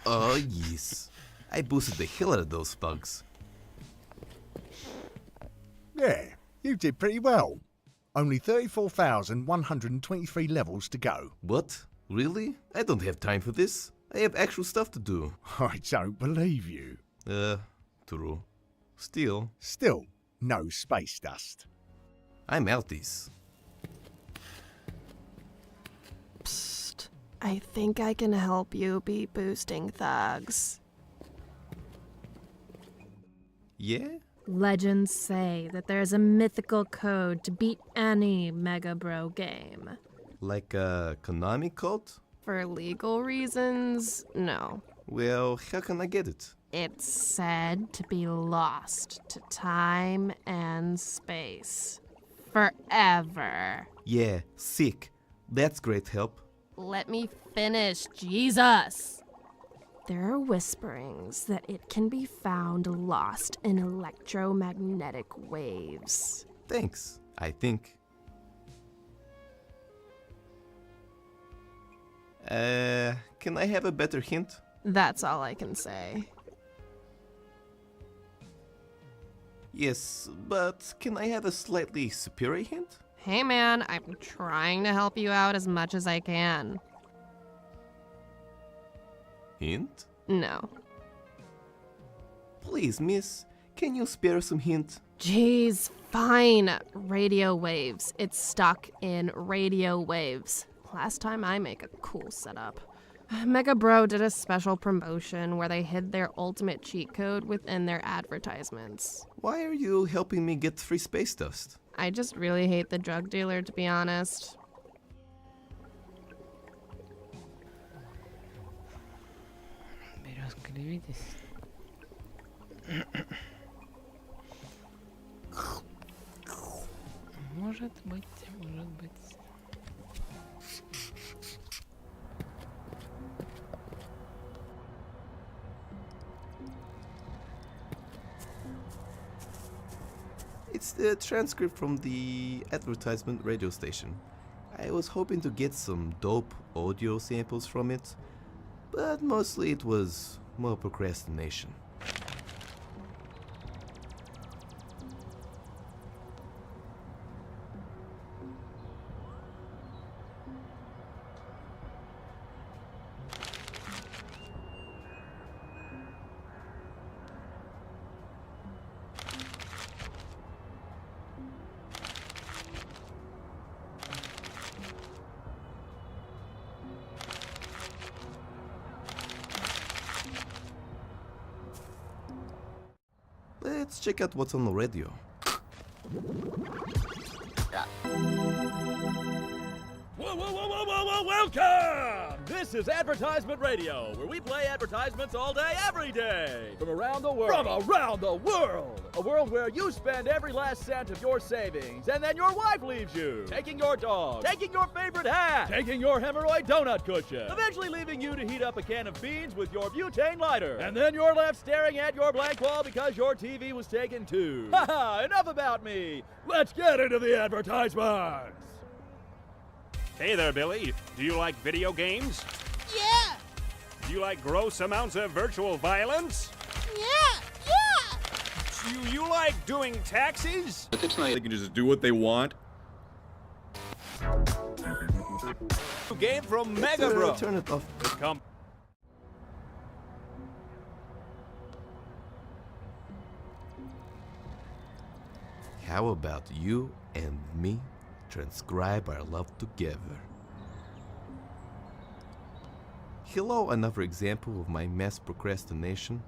Oh yes, I boosted the hell out of those thugs. Yeah, you did pretty well. Only 34,123 levels to go. What? Really? I don't have time for this. I have actual stuff to do. I don't believe you. True. Still, no space dust. I'm outies. Psst. I think I can help you be boosting thugs. Yeah? Legends say that there's a mythical code to beat any Mega Bro game. Like a Konami code? For legal reasons, no. Well, how can I get it? It's said to be lost to time and space. Forever. Yeah, sick. That's great help. Let me finish, Jesus! There are whisperings that it can be found lost in electromagnetic waves. Thanks, I think. Can I have a better hint? That's all I can say. Yes, but can I have a slightly superior hint? Hey man, I'm trying to help you out as much as I can. Hint? No. Please, miss, can you spare some hint? Jeez, fine. Radio waves. It's stuck in radio waves. Last time I make a cool setup. Mega Bro did a special promotion where they hid their ultimate cheat code within their advertisements. Why are you helping me get free space dust? I just really hate the drug dealer, to be honest. Pero escribitесь. Может быть. It's the transcript from the advertisement radio station. I was hoping to get some dope audio samples from it, but mostly it was more procrastination. Let's check out what's on the radio. Whoa, welcome! This is Advertisement Radio, where we play advertisements all day, every day. From around the world. From around the world! A world where you spend every last cent of your savings, and then your wife leaves you. Taking your dog. Taking your favorite hat. Taking your hemorrhoid donut cushion. Eventually leaving you to heat up a can of beans with your butane lighter. And then you're left staring at your blank wall because your TV was taken too. Haha, enough about me. Let's get into the advertisements. Hey there, Billy. Do you like video games? Yeah! Do you like gross amounts of virtual violence? Yeah! Do you like doing taxes? They can just do what they want. Game from Mega Bro. Turn it off. Come. How about you and me transcribe our love together? Hello, another example of my mass procrastination.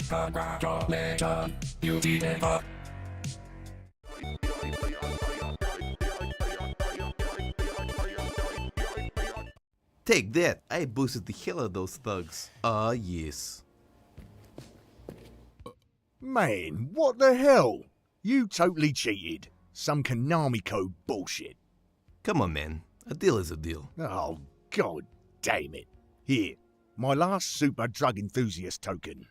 Congratulations, you did it. Take that! I boosted the hell out of those thugs. Ah, yes. Man, what the hell? You totally cheated. Some Konami code bullshit. Come on, man. A deal is a deal. Oh, god damn it. Here, my last super drug enthusiast token.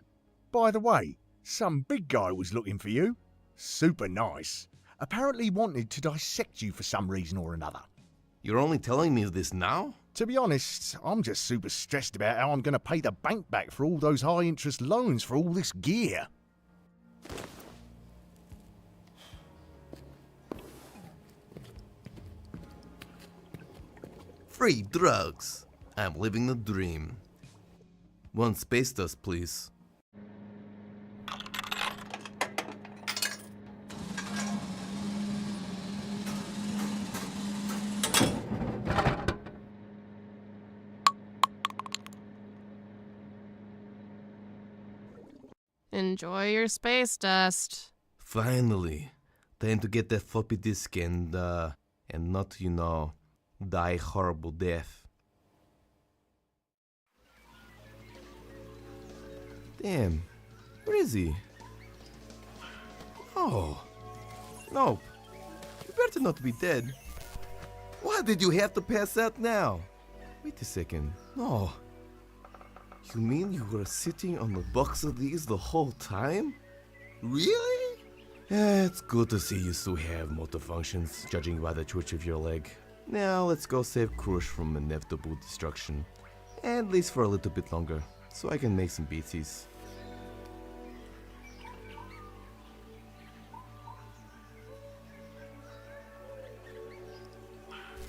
By the way, some big guy was looking for you. Super nice. Apparently wanted to dissect you for some reason or another. You're only telling me this now? To be honest, I'm just super stressed about how I'm going to pay the bank back for all those high-interest loans for all this gear. Free drugs. I'm living the dream. One space dust, please. Enjoy your space dust. Finally. Time to get that floppy disk and not, die horrible death. Damn. Where is he? Oh. Nope. You better not be dead. Why did you have to pass out now? Wait a second. No. You mean you were sitting on a box of these the whole time? Really? Yeah, it's good to see you still have motor functions, judging by the twitch of your leg. Now let's go save Krush from inevitable destruction. At least for a little bit longer, so I can make some beaties.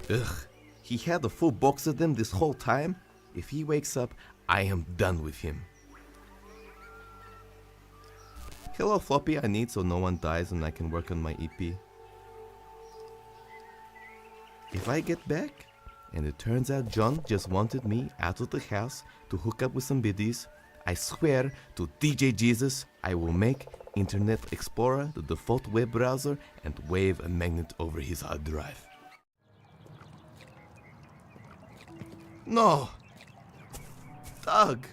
Ugh, he had a full box of them this whole time? If he wakes up, I am done with him. Hello floppy I need so no one dies and I can work on my EP. If I get back, and it turns out John just wanted me out of the house to hook up with some biddies, I swear to DJ Jesus, I will make Internet Explorer the default web browser and wave a magnet over his hard drive. No! Doug!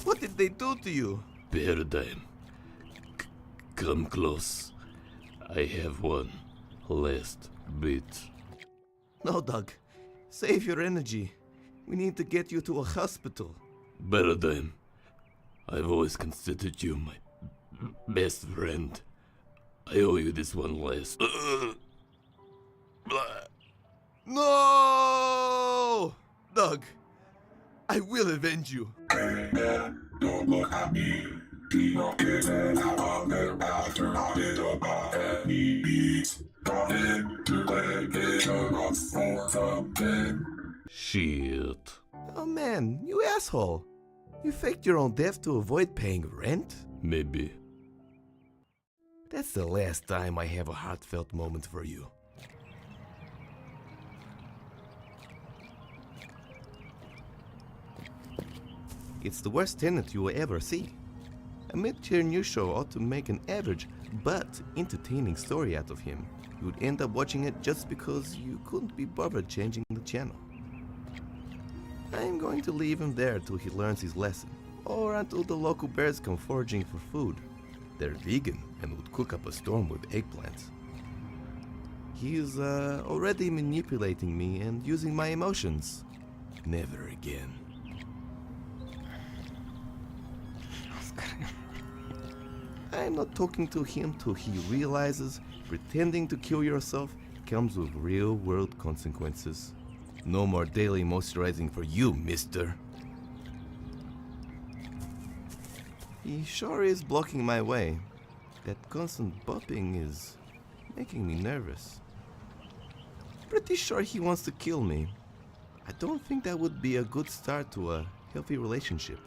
What did they do to you? Paradigm. Come close. I have one last bit. No, Doug. Save your energy. We need to get you to a hospital. Paradigm. I've always considered you my best friend. I owe you this one last. No! Doug, I will avenge you. Hey man, don't look at me. Shit. Oh man, you asshole. You faked your own death to avoid paying rent? Maybe. That's the last time I have a heartfelt moment for you. It's the worst tenant you will ever see. A mid-tier news show ought to make an average but entertaining story out of him. You would end up watching it just because you couldn't be bothered changing the channel. I'm going to leave him there till he learns his lesson, or until the local bears come foraging for food. They're vegan and would cook up a storm with eggplants. He's already manipulating me and using my emotions. Never again. I'm not talking to him till he realizes pretending to kill yourself comes with real-world consequences. No more daily moisturizing for you, mister. He sure is blocking my way. That constant bopping is making me nervous. Pretty sure he wants to kill me. I don't think that would be a good start to a healthy relationship.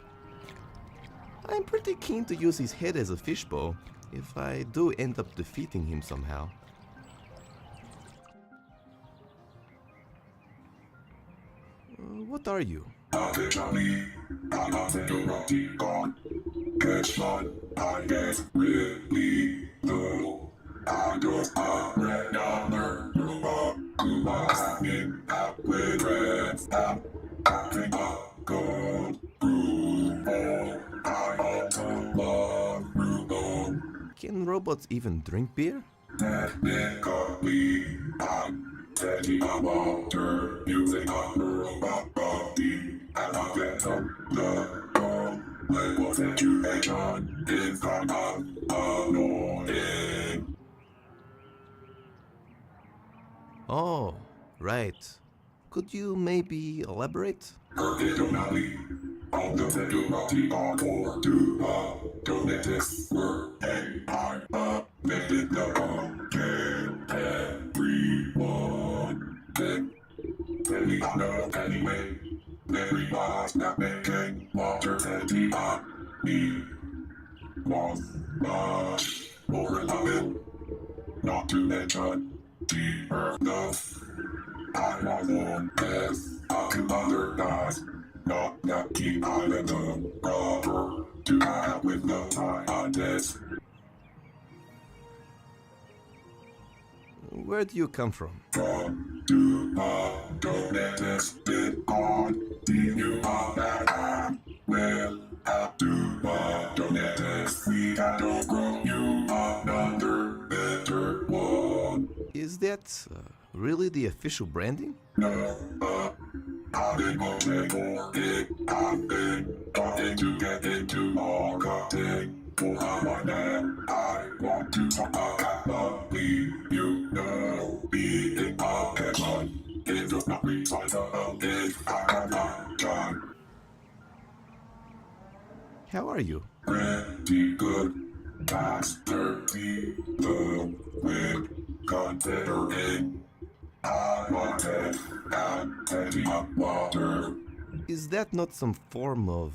I'm pretty keen to use his head as a fishbowl if I do end up defeating him somehow. What are you? Can robots even drink beer? Technically, I'm taking a water using a robot body and I get on the phone. Level situation is kind of annoying. Oh, right. Could you maybe elaborate? Originally, on the security hardcore to donatics were I updated the content everyone. Then they know anyway. They realized that making water heavy on me was much more reliable. Not to mention the earthness. I was on as to other guys. Not that keep island the rubber to have with no time on this. Where do you come from? From to donatics did on the new that I will have to donatics. We can don't grow you another better one. Is that really the official branding? No, I've been voting for it. I've been talking to get into marketing. For my name, I want to talk about you know, being a headline. It does not recycle if I have not done. How are you? Pretty good. Past 30, the wind considering. I wanted and taking up water. Is that not some form of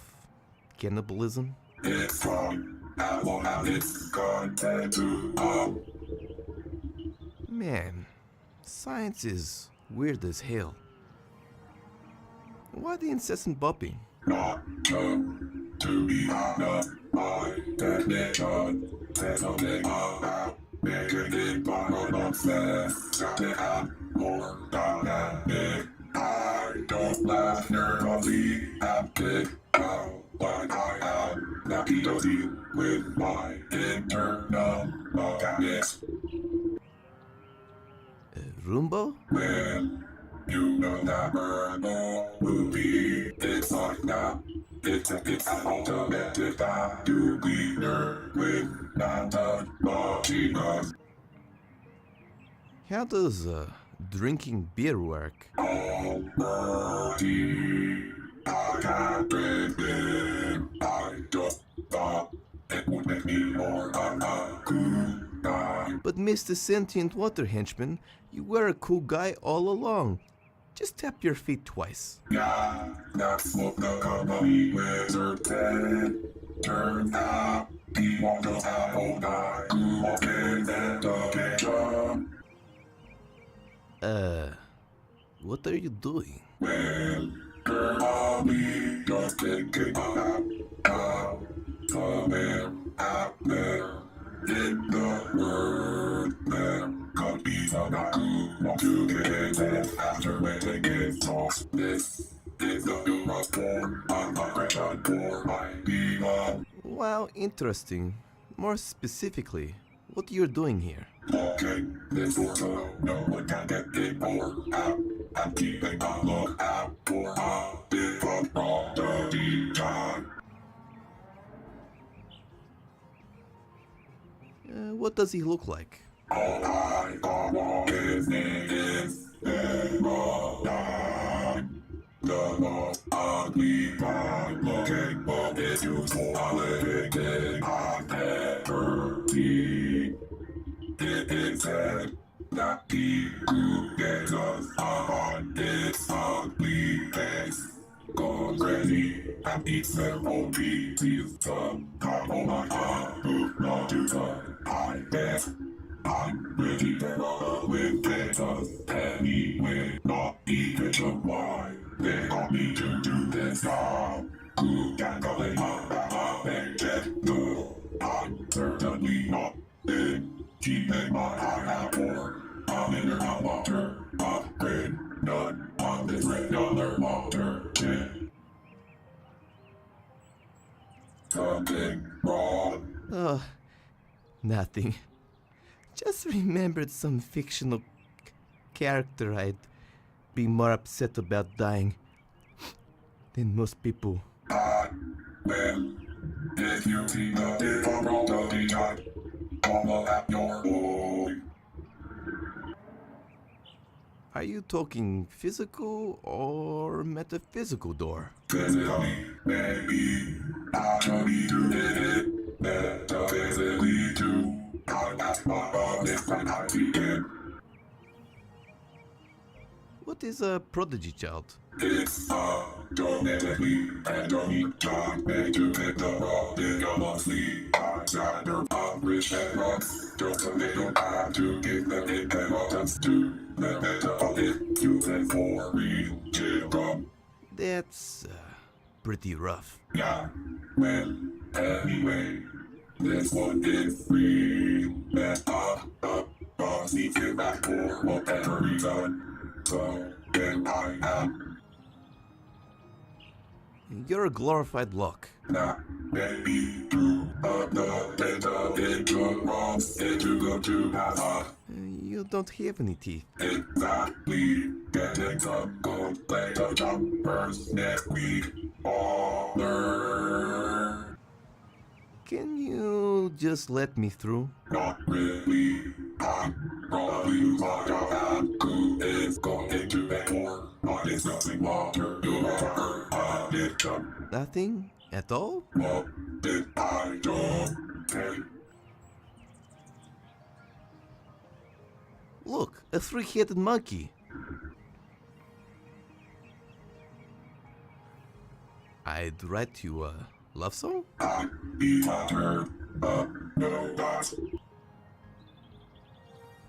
cannibalism? It's fine. I won't have its content to Man, science is weird as hell. Why the incessant bopping? Not to be honest, my technician said something about making it obsessed. That I'm more dynamic. I don't laugh nervously at it now, but I am happy to deal with my internal mechanics. Rumbo? Well, you know that Rumbo movie. It's like that. It's an automatic vacuum cleaner with mounted machines. How does drinking beer work? Already, I can't drink it. I just thought it would make me more of a cool guy. But Mr. Sentient Water Henchman, you were a cool guy all along. Just tap your feet twice. Yeah, that's what the company wizard said. Turns out he wants us out all night. Cool kids in the kitchen. What are you doing? Well, girl, I'll be just thinking about somewhere out there in the world there could be some cool want to get in after waiting in talks. This is the new form of migration for my people. Wow, interesting. More specifically, what you're doing here? Walking this door so no one can get in or out. I'm keeping a lookout for a different from the DJ. What does he look like? All I want is Emerald. The most ugly fine looking but is useful a living thing I've ever seen. It is said that he who gets us on its ugly face goes crazy and eats their own pieces. Some couple my who not to the I guess I'm pretty better with data anyway, not even sure why they got me to do this job. Who can go in and get no? I'm certainly not in keeping my eye out for a mineral water, upgrade none on this regular water. Something wrong. Nothing. Just remembered some fictional character I'd be more upset about dying than most people. Well, if you see the difficulty type, follow at your own. Are you talking physical or metaphysical door? Physically, maybe. Actually, do it. Metaphysically, too. I'm at my this when I begin. What is a prodigy child? It's genetically and unique child made to pick the raw bigger Alexander rich and rocks. Just so they don't have to give them inheritance to the better it use it for real children. That's pretty rough. Yeah, well, anyway, this one is real. Boss needs it back for whatever reason. So, then I am. You're a glorified lock. Nah, maybe two of the data into wrongs into go to pass. You don't have any teeth. Exactly. Getting some gold plater jumpers next week. Honor. Can you just let me through? Not really. I'm probably lose my job and who is going to pay for my disgusting water addiction. Nothing at all? What did I do? Hey. Look, a three-headed monkey. I'd write you a love song? I'd be flattered, but no dice.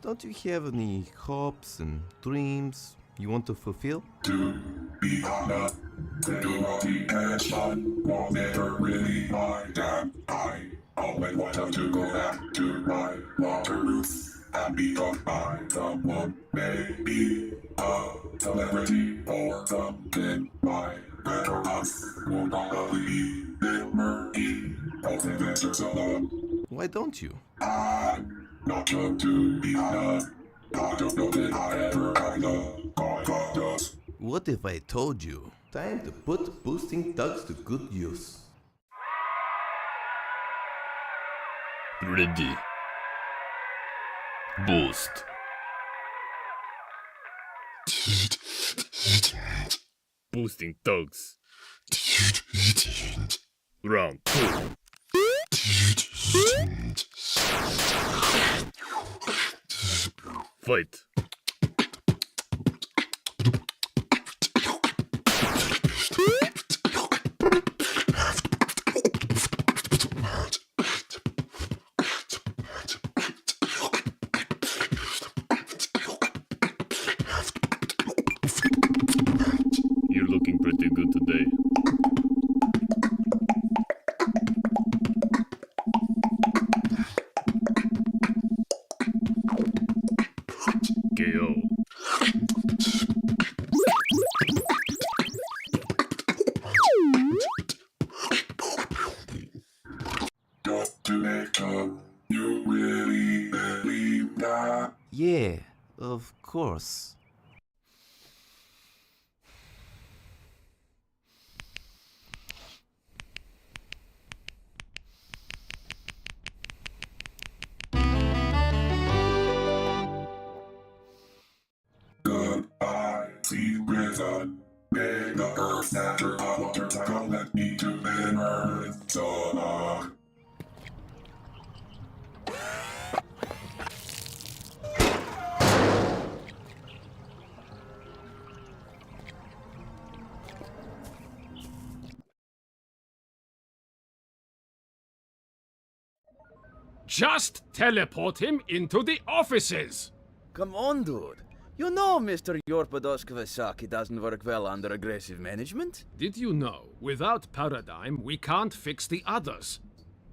Don't you have any hopes and dreams you want to fulfill? To be honest, the education was never really my jam. I always wanted to go back to my water roots and be taught by someone, maybe a celebrity or something. My better us will probably be Bill Murray, both adventures alone. Why don't you? I'm not sure, to be honest. I don't know that I ever kinda got us. What if I told you? Time to put boosting thugs to good use. Ready. Boost. Boosting thugs. Round 2. Fight. You're looking pretty good today. KO. You really believe that? Yeah, of course. Goodbye, sea wizard. May the earth after hot water cycle let me to an earth dog. Just teleport him into the offices! Come on, dude. You know Mr. Yorpodoskovasaki doesn't work well under aggressive management. Did you know, without Paradigm, we can't fix the others?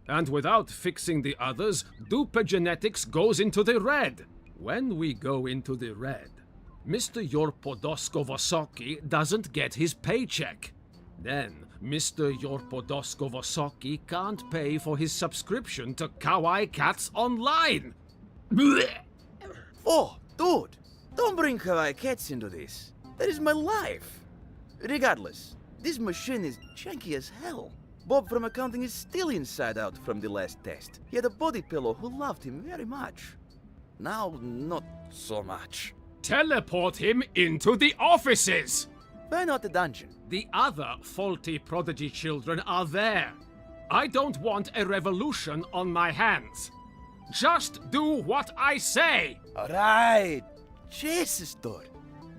And without fixing the others, Duper Genetics goes into the red. When we go into the red, Mr. Yorpodoskovasaki doesn't get his paycheck. Then, Mr. Yorpodoskovasaki can't pay for his subscription to Kawaii Cats Online. Oh, dude, don't bring Kawaii Cats into this. That is my life. Regardless, this machine is janky as hell. Bob from accounting is still inside out from the last test. He had a body pillow who loved him very much. Now, not so much. Teleport him into the offices! Why not the dungeon? The other faulty prodigy children are there. I don't want a revolution on my hands. Just do what I say! Alright. Jesus, dude.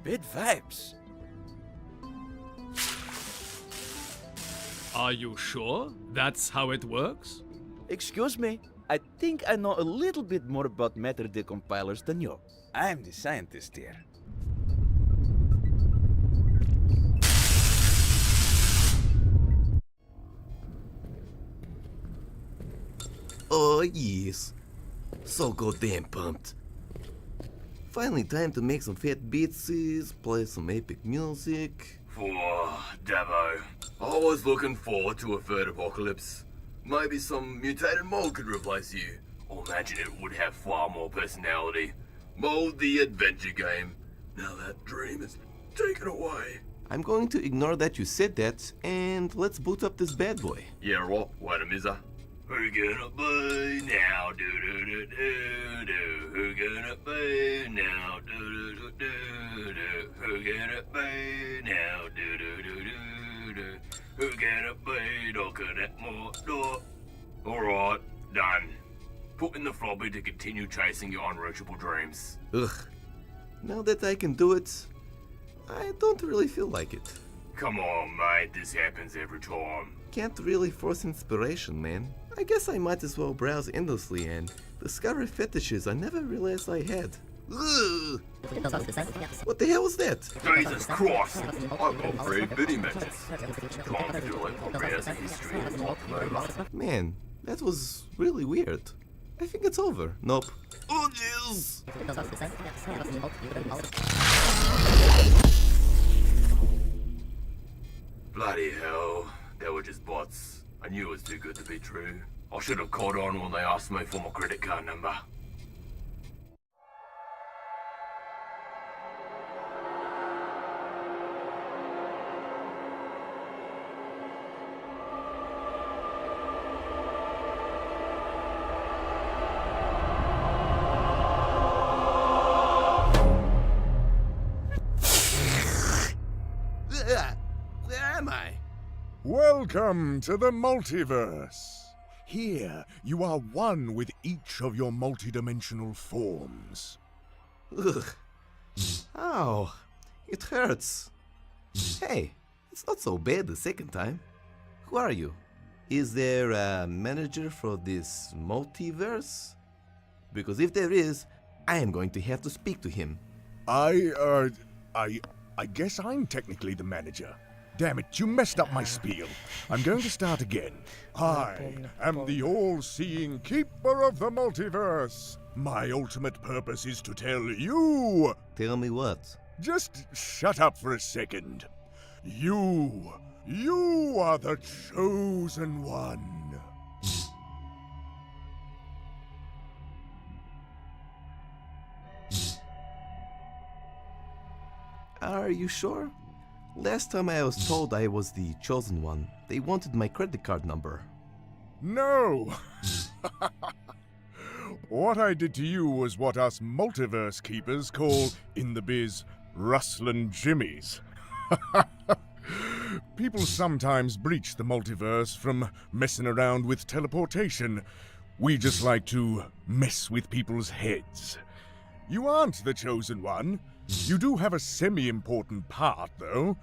Bad vibes. Are you sure that's how it works? Excuse me. I think I know a little bit more about matter decompilers than you. I'm the scientist here. Oh yes. So goddamn pumped. Finally time to make some fat beatses, play some epic music. Whoa, Davo. I was looking forward to a third apocalypse. Maybe some mutated mold could replace you. Or imagine it would have far more personality. Mold the adventure game. Now that dream is taken away. I'm going to ignore that you said that, and let's boot up this bad boy. Yeah, what? Wait a mizzer. Who gonna be now? Do do do do do. Who gonna be now? Do do do do do. Who gonna be now? Do do do do do. Who gonna be knocking at my door? Alright, done. Put in the floppy to continue chasing your unreachable dreams. Ugh. Now that I can do it, I don't really feel like it. Come on, mate, this happens every time. Can't really force inspiration, man. I guess I might as well browse endlessly and discover fetishes I never realized I had. Ugh. What the hell was that? Jesus Christ! I've got 3 biddy matches. Time to do a comprehensive history of Pop Nova. Man, that was really weird. I think it's over. Nope. Oh jeez! Bloody hell, they were just bots. I knew it was too good to be true. I should have caught on when they asked me for my credit card number. Where am I? Welcome to the multiverse. Here, you are one with each of your multidimensional forms. Ugh. Ow. It hurts. Hey, it's not so bad the second time. Who are you? Is there a manager for this multiverse? Because if there is, I am going to have to speak to him. I guess I'm technically the manager. Damn it, you messed up my spiel. I'm going to start again. I am the all-seeing keeper of the multiverse. My ultimate purpose is to tell you... Tell me what? Just shut up for a second. You are the chosen one. Are you sure? Last time I was told I was the chosen one, they wanted my credit card number. No! What I did to you was what us multiverse keepers call, in the biz, rustlin' jimmies. People sometimes breach the multiverse from messing around with teleportation. We just like to mess with people's heads. You aren't the chosen one. You do have a semi-important part, though.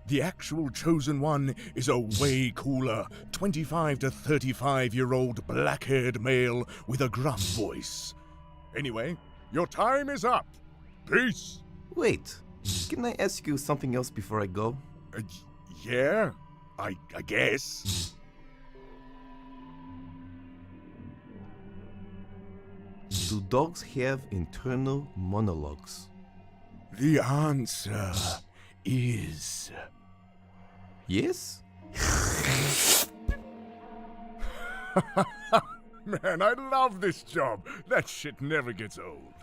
The actual chosen one is a way cooler 25 to 35-year-old black-haired male with a gruff voice. Anyway, your time is up. Peace. Wait, can I ask you something else before I go? Yeah, I guess. Do dogs have internal monologues? The answer is... Yes? Man, I love this job. That shit never gets old.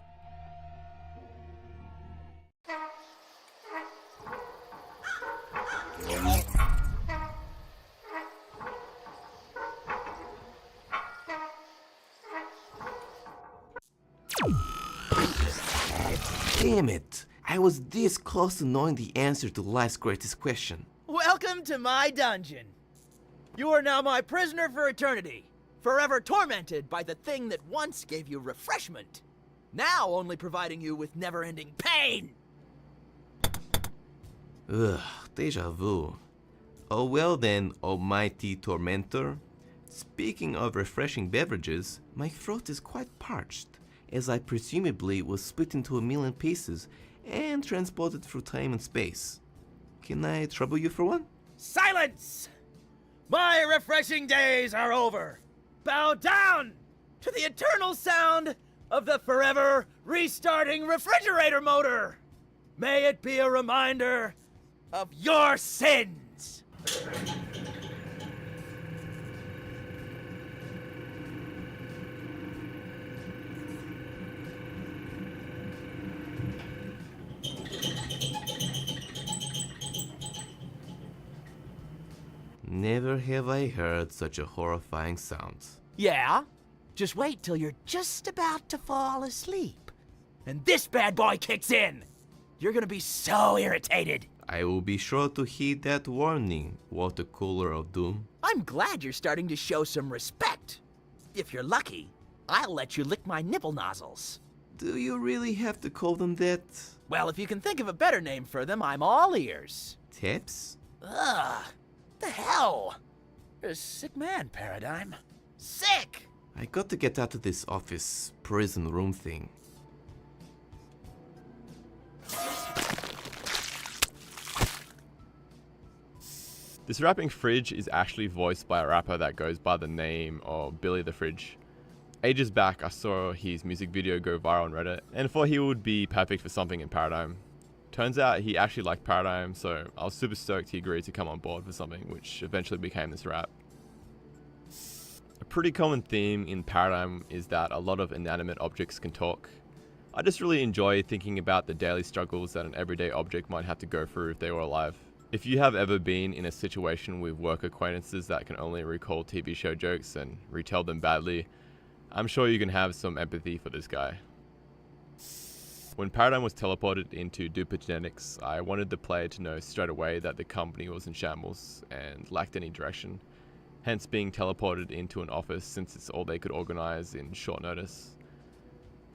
Damn it! I was this close to knowing the answer to life's greatest question. Welcome to my dungeon. You are now my prisoner for eternity, forever tormented by the thing that once gave you refreshment, now only providing you with never-ending pain. Ugh, deja vu. Oh well then, almighty tormentor. Speaking of refreshing beverages, my throat is quite parched, as I presumably was split into a million pieces and transported through time and space. Can I trouble you for one? Silence! My refreshing days are over. Bow down to the eternal sound of the forever restarting refrigerator motor. May it be a reminder of your sins. Never have I heard such a horrifying sound. Yeah? Just wait till you're just about to fall asleep. And this bad boy kicks in. You're gonna be so irritated. I will be sure to heed that warning, water cooler of doom. I'm glad you're starting to show some respect. If you're lucky, I'll let you lick my nipple nozzles. Do you really have to call them that? Well, if you can think of a better name for them, I'm all ears. Taps? Ugh. The hell? You're a sick man, Paradigm. Sick! I got to get out of this office prison room thing. This rapping Fridge is actually voiced by a rapper that goes by the name of Billy the Fridge. Ages back, I saw his music video go viral on Reddit and thought he would be perfect for something in Paradigm. Turns out he actually liked Paradigm, so I was super stoked he agreed to come on board for something, which eventually became this rap. A pretty common theme in Paradigm is that a lot of inanimate objects can talk. I just really enjoy thinking about the daily struggles that an everyday object might have to go through if they were alive. If you have ever been in a situation with work acquaintances that can only recall TV show jokes and retell them badly, I'm sure you can have some empathy for this guy. When Paradigm was teleported into Duper Genetics, I wanted the player to know straight away that the company was in shambles and lacked any direction. hence being teleported into an office since it's all they could organize in short notice.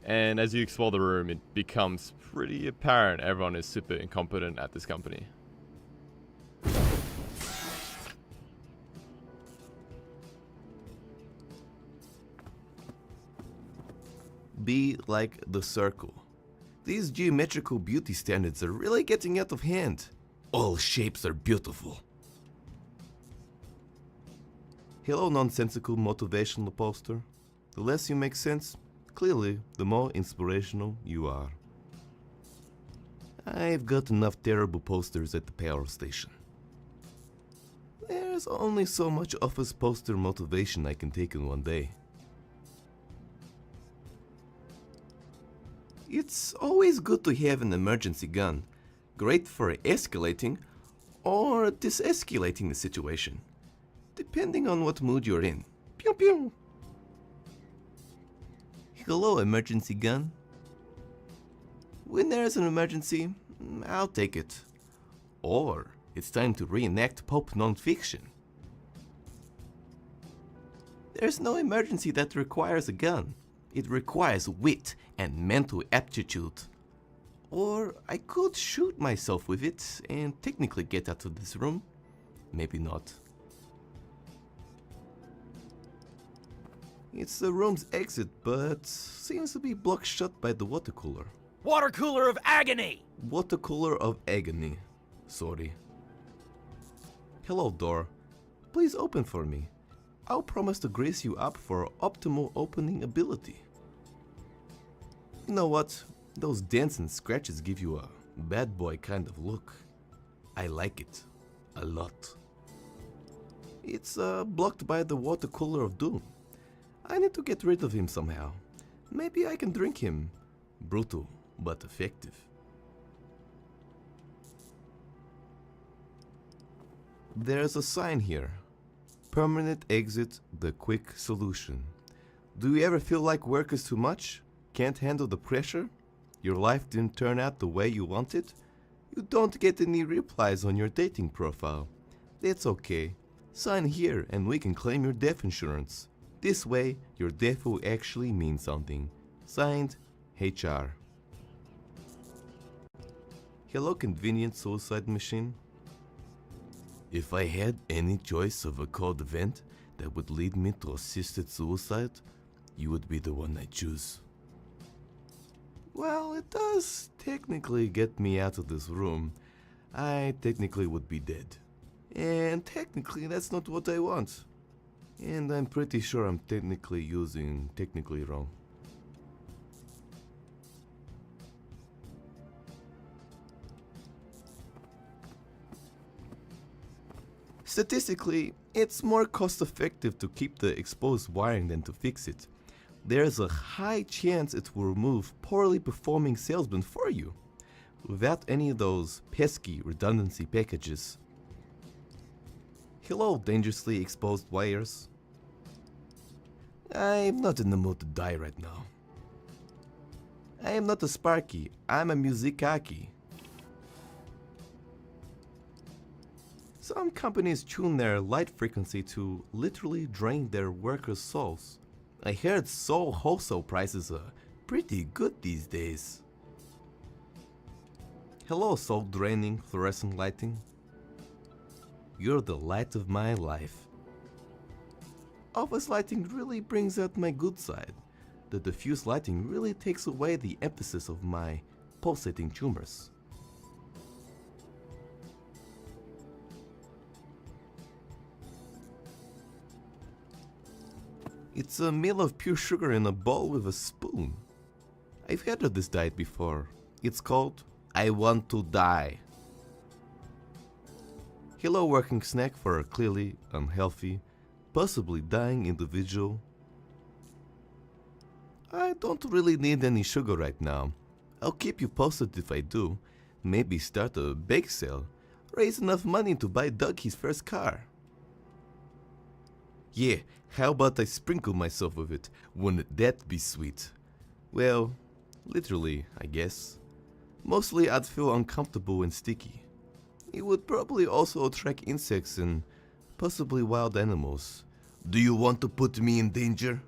And as you explore the room, it becomes pretty apparent everyone is super incompetent at this company. Be like the circle. These geometrical beauty standards are really getting out of hand. All shapes are beautiful. Hello, nonsensical motivational poster. The less you make sense, clearly, the more inspirational you are. I've got enough terrible posters at the power station. There's only so much office poster motivation I can take in one day. It's always good to have an emergency gun, great for escalating or disescalating the situation, depending on what mood you're in. Pew pew! Hello, emergency gun. When there's an emergency, I'll take it. Or it's time to reenact pulp non-fiction. There's no emergency that requires a gun. It requires wit and mental aptitude. Or I could shoot myself with it and technically get out of this room. Maybe not. It's the room's exit, but seems to be blocked shut by the water cooler. Water cooler of agony! Water cooler of agony. Sorry. Hello, door. Please open for me. I'll promise to grace you up for optimal opening ability. You know what? Those dents and scratches give you a bad boy kind of look. I like it. A lot. It's blocked by the water cooler of doom. I need to get rid of him somehow. Maybe I can drink him. Brutal, but effective. There's a sign here. Permanent exit, the quick solution. Do you ever feel like work is too much? Can't handle the pressure? Your life didn't turn out the way you wanted? You don't get any replies on your dating profile. That's okay. Sign here and we can claim your death insurance. This way, your death will actually mean something. Signed, HR. Hello, convenient suicide machine. If I had any choice of a code event that would lead me to assisted suicide, you would be the one I choose. Well, it does technically get me out of this room. I technically would be dead. And technically that's not what I want. And I'm pretty sure I'm technically wrong. Statistically, it's more cost effective to keep the exposed wiring than to fix it. There's a high chance it will remove poorly performing salesmen for you, without any of those pesky redundancy packages. Hello, dangerously exposed wires. I'm not in the mood to die right now. I am not a Sparky, I'm a Musicaki. Some companies tune their light frequency to literally drain their workers' souls. I heard soul wholesale prices are pretty good these days. Hello, soul draining fluorescent lighting. You're the light of my life. Office lighting really brings out my good side. The diffuse lighting really takes away the emphasis of my pulsating tumors. It's a meal of pure sugar in a bowl with a spoon. I've heard of this diet before. It's called I Want to Die. Hello, working snack for a clearly unhealthy, possibly dying individual. I don't really need any sugar right now. I'll keep you posted if I do. Maybe start a bake sale. Raise enough money to buy Doug his first car. Yeah, how about I sprinkle myself with it? Wouldn't that be sweet? Well, literally, I guess. Mostly I'd feel uncomfortable and sticky. It would probably also attract insects and possibly wild animals. Do you want to put me in danger?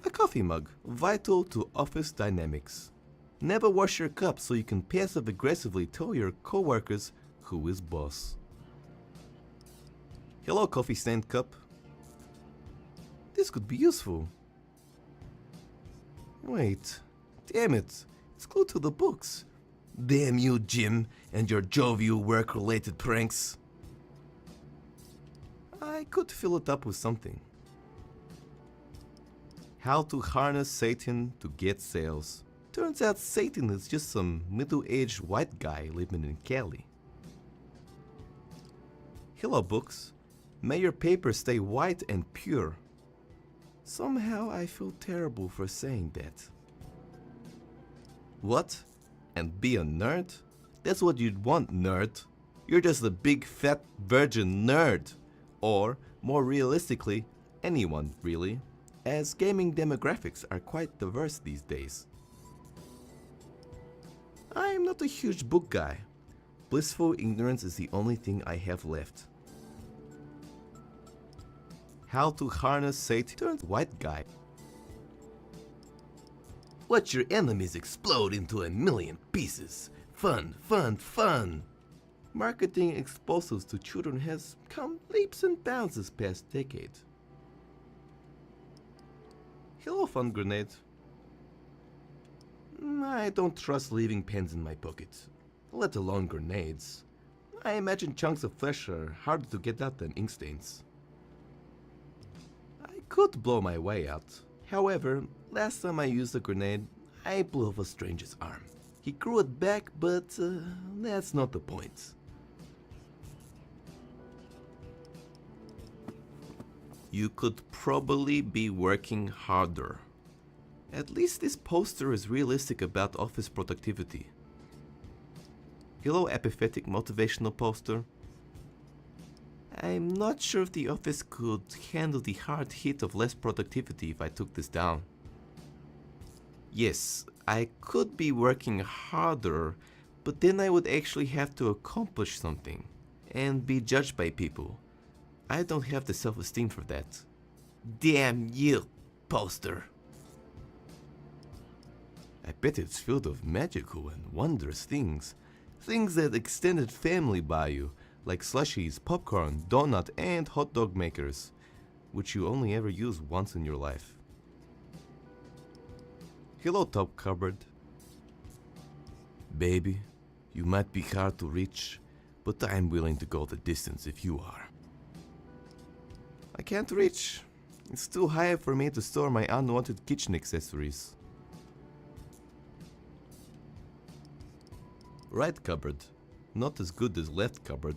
A coffee mug, vital to office dynamics. Never wash your cup so you can passive-aggressively tell your coworkers who is boss. Hello, coffee stand cup. This could be useful. Wait, damn it, it's glued to the books. Damn you, Jim, and your jovial work-related pranks. I could fill it up with something. How to harness Satan to get sales. Turns out Satan is just some middle-aged white guy living in Cali. Hello, books. May your paper stay white and pure. Somehow I feel terrible for saying that. What? And be a nerd? That's what you'd want, nerd. You're just a big fat virgin nerd. Or, more realistically, anyone, really, as gaming demographics are quite diverse these days. I am not a huge book guy. Blissful ignorance is the only thing I have left. How to harness Satan's white guy. Watch your enemies explode into a million pieces. Fun, fun, fun! Marketing explosives to children has come leaps and bounds this past decade. Hello, fun grenade. I don't trust leaving pens in my pocket, let alone grenades. I imagine chunks of flesh are harder to get out than ink stains. I could blow my way out. However, last time I used a grenade, I blew off a stranger's arm. He grew it back, but that's not the point. You could probably be working harder. At least this poster is realistic about office productivity. Hello, apathetic motivational poster. I'm not sure if the office could handle the hard hit of less productivity if I took this down. Yes, I could be working harder, but then I would actually have to accomplish something and be judged by people. I don't have the self-esteem for that. Damn you, poster. I bet it's filled of magical and wondrous things. Things that extended family buy you, like slushies, popcorn, donut, and hot dog makers, which you only ever use once in your life. Hello, top cupboard. Baby, you might be hard to reach, but I'm willing to go the distance if you are. I can't reach. It's too high for me to store my unwanted kitchen accessories. Right cupboard. Not as good as left cupboard.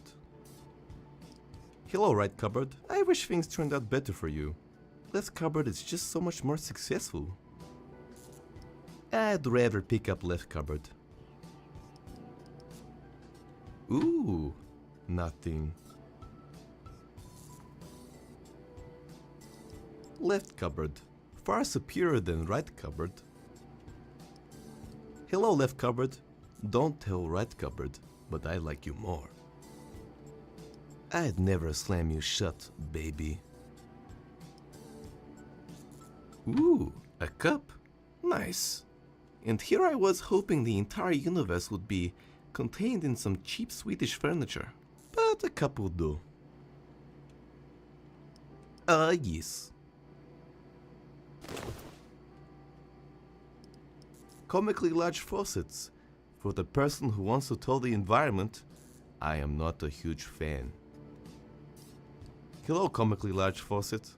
Hello, right cupboard. I wish things turned out better for you. Left cupboard is just so much more successful. I'd rather pick up left cupboard. Ooh, nothing. Left cupboard. Far superior than right cupboard. Hello, left cupboard. Don't tell right cupboard, but I like you more. I'd never slam you shut, baby. Ooh, a cup? Nice. And here I was hoping the entire universe would be contained in some cheap Swedish furniture. But a cup will do. Yes. Comically large faucets. For the person who wants to tell the environment, I am not a huge fan. Hello, comically large faucet.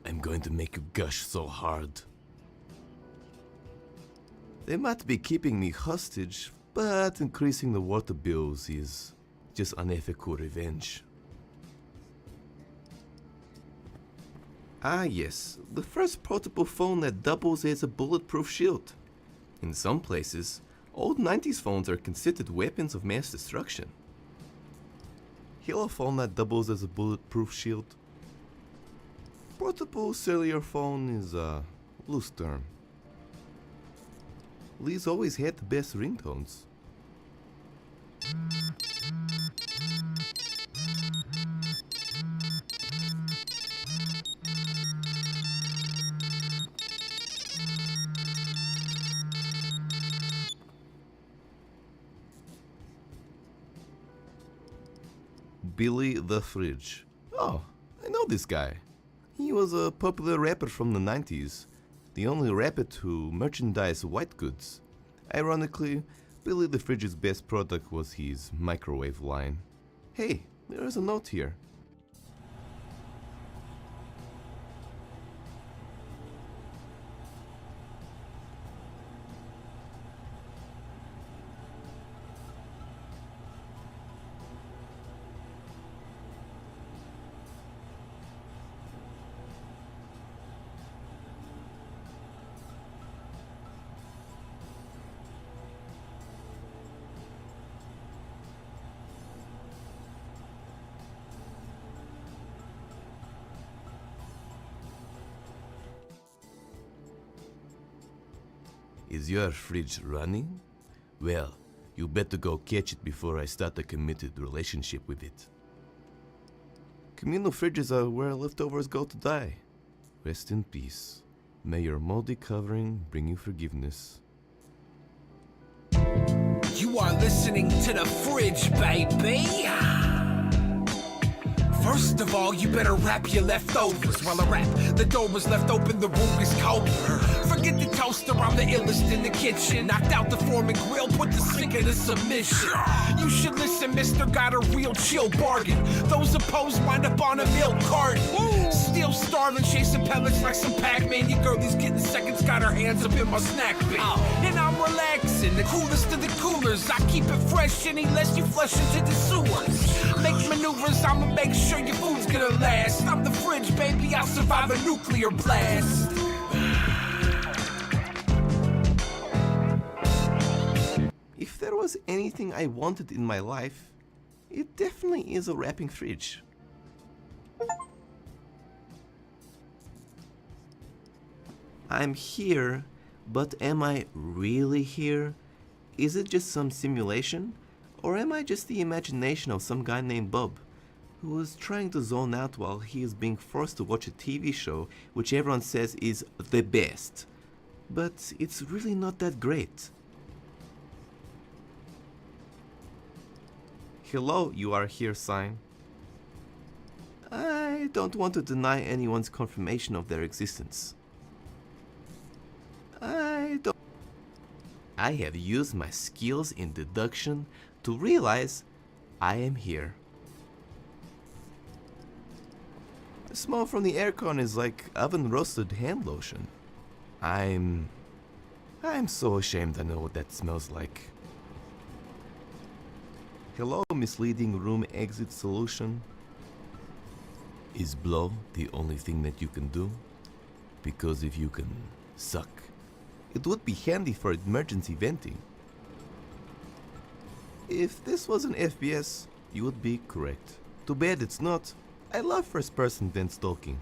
I'm going to make you gush so hard. They might be keeping me hostage, but increasing the water bills is just unethical revenge. Ah yes, the first portable phone that doubles as a bulletproof shield. In some places, old 90s phones are considered weapons of mass destruction. Hello phone that doubles as a bulletproof shield. Portable cellular phone is a loose term. Lee's always had the best ringtones. Billy the Fridge. Oh, I know this guy. He was a popular rapper from the 90s, the only rapper to merchandise white goods. Ironically, Billy the Fridge's best product was his microwave line. Hey, there is a note here. Is your fridge running? Well, you better go catch it before I start a committed relationship with it. Communal fridges are where leftovers go to die. Rest in peace. May your moldy covering bring you forgiveness. You are listening to The Fridge, baby. First of all, you better wrap your leftovers. While I rap, the door was left open, the room is colder. Forget the toaster, I'm the illest in the kitchen. Knocked out the Foreman grill, put the sink into submission. You should listen, mister, got a real chill bargain. Those opposed wind up on a milk carton. Still starving, chasing pellets like some Pac-Man. Your girlie's getting seconds, got her hands up in my snack bin. And I'm relaxing, the coolest of the coolers. I keep it fresh any less you flush into the sewers. Make maneuvers, I'ma make sure your food's gonna last. I'm the fridge, baby, I'll survive a nuclear blast. If there was anything I wanted in my life, it definitely is a wrapping fridge. I'm here, but am I really here? Is it just some simulation? Or am I just the imagination of some guy named Bob, who is trying to zone out while he is being forced to watch a TV show which everyone says is the best, but it's really not that great? Hello, you are here sign. I don't want to deny anyone's confirmation of their existence. I have used my skills in deduction to realize I am here. The smell from the aircon is like oven roasted hand lotion. I'm so ashamed I know what that smells like. Hello, misleading room exit solution. Is blow the only thing that you can do? Because if you can suck, it would be handy for emergency venting. If this was an FPS, you would be correct. Too bad it's not. I love first-person vent stalking.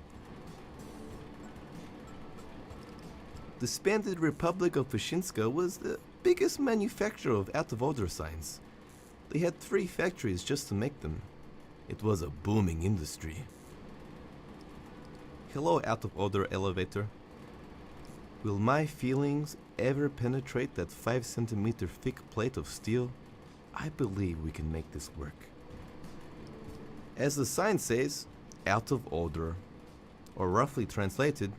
The Expanded Republic of Pyshinska was the biggest manufacturer of out-of-order signs. They had 3 factories just to make them. It was a booming industry. Hello, out-of-order elevator. Will my feelings ever penetrate that 5 centimeter thick plate of steel? I believe we can make this work. As the sign says, out of order. Or roughly translated,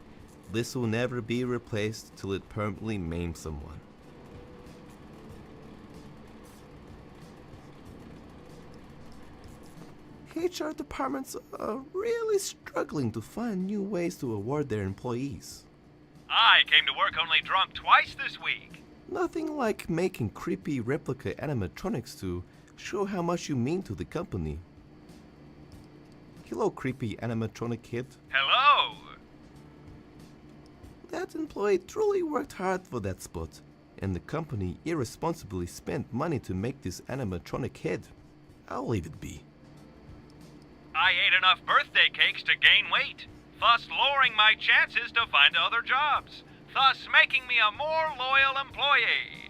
this will never be replaced till it permanently maims someone. HR departments are really struggling to find new ways to award their employees. I came to work only drunk twice this week. Nothing like making creepy replica animatronics to show how much you mean to the company. Hello, creepy animatronic kid. Hello! That employee truly worked hard for that spot, and the company irresponsibly spent money to make this animatronic head. I'll leave it be. I ate enough birthday cakes to gain weight, thus lowering my chances to find other jobs, thus making me a more loyal employee.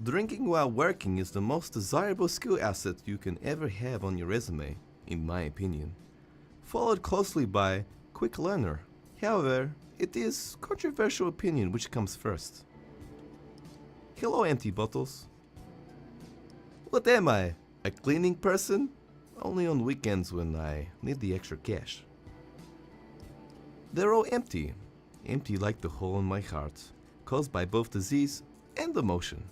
Drinking while working is the most desirable skill asset you can ever have on your resume, in my opinion. Followed closely by quick learner. However, it is controversial opinion which comes first. Hello, empty bottles. What am I? A cleaning person? Only on weekends when I need the extra cash. They're all empty. Empty like the hole in my heart, caused by both disease and emotion.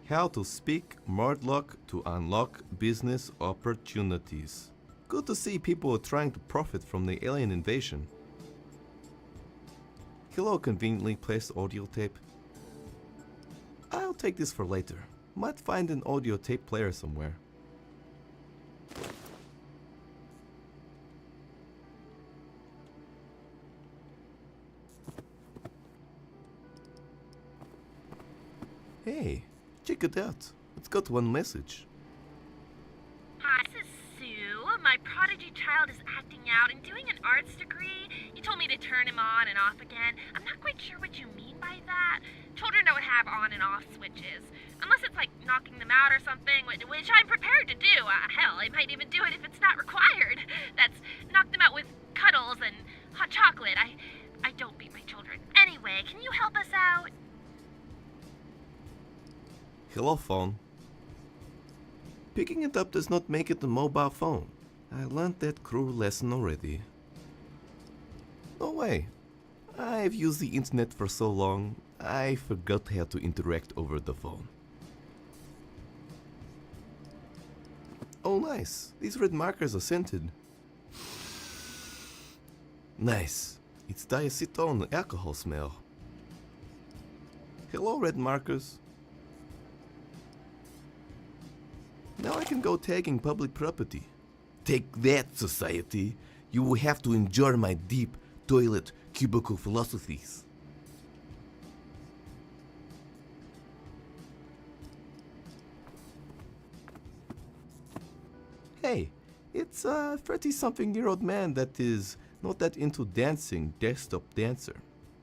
How to speak Mordlock to unlock business opportunities. Good to see people are trying to profit from the alien invasion. Hello, conveniently placed audio tape. I'll take this for later. Might find an audio tape player somewhere. Hey, check it out. It's got one message. Hi, this is Sue. My prodigy child is acting out and doing an arts degree. You told me to turn him on and off again. I'm not quite sure what you mean by that. Children don't have on and off switches. Unless it's like knocking them out or something, which I'm prepared to do. Hell, I might even do it if it's not required. That's knock them out with cuddles and hot chocolate. I don't beat my children. Anyway, can you help us out? Hello, phone. Picking it up does not make it a mobile phone. I learned that cruel lesson already. No way. I've used the internet for so long, I forgot how to interact over the phone. Oh nice, these red markers are scented. Nice, it's diacetone alcohol smell. Hello, red markers. Now I can go tagging public property. Take that, society. You will have to endure my deep toilet cubicle philosophies. Hey, it's a 30-something-year-old man that is not that into dancing desktop dancer.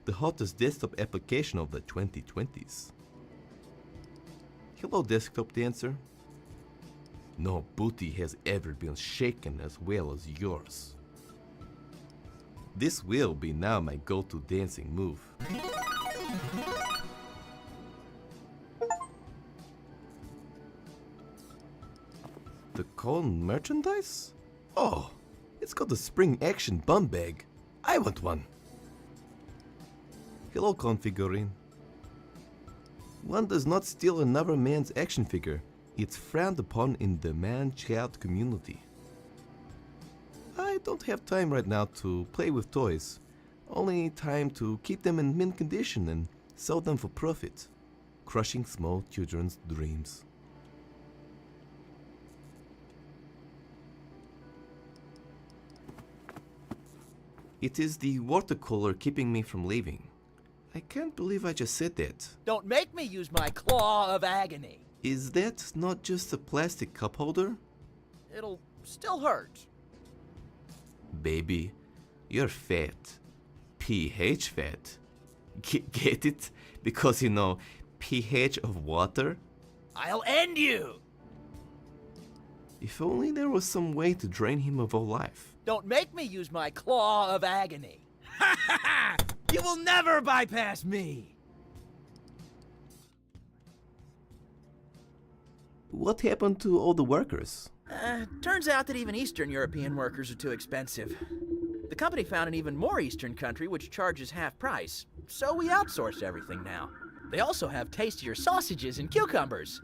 The hottest desktop application of the 2020s. Hello, desktop dancer. No booty has ever been shaken as well as yours. This will be now my go-to dancing move. The Cone merchandise? Oh, it's got a spring action bum bag. I want one. Hello, Cone figurine. One does not steal another man's action figure. It's frowned upon in the man-child community. I don't have time right now to play with toys. Only time to keep them in mint condition and sell them for profit. Crushing small children's dreams. It is the watercolor keeping me from leaving. I can't believe I just said that. Don't make me use my claw of agony. Is that not just a plastic cup holder? It'll still hurt. Baby, you're fat. pH fat. Get it? Because you know, pH of water? I'll end you! If only there was some way to drain him of all life. Don't make me use my claw of agony. Ha ha ha! You will never bypass me! What happened to all the workers? Turns out that even Eastern European workers are too expensive. The company found an even more Eastern country which charges half price, so we outsource everything now. They also have tastier sausages and cucumbers.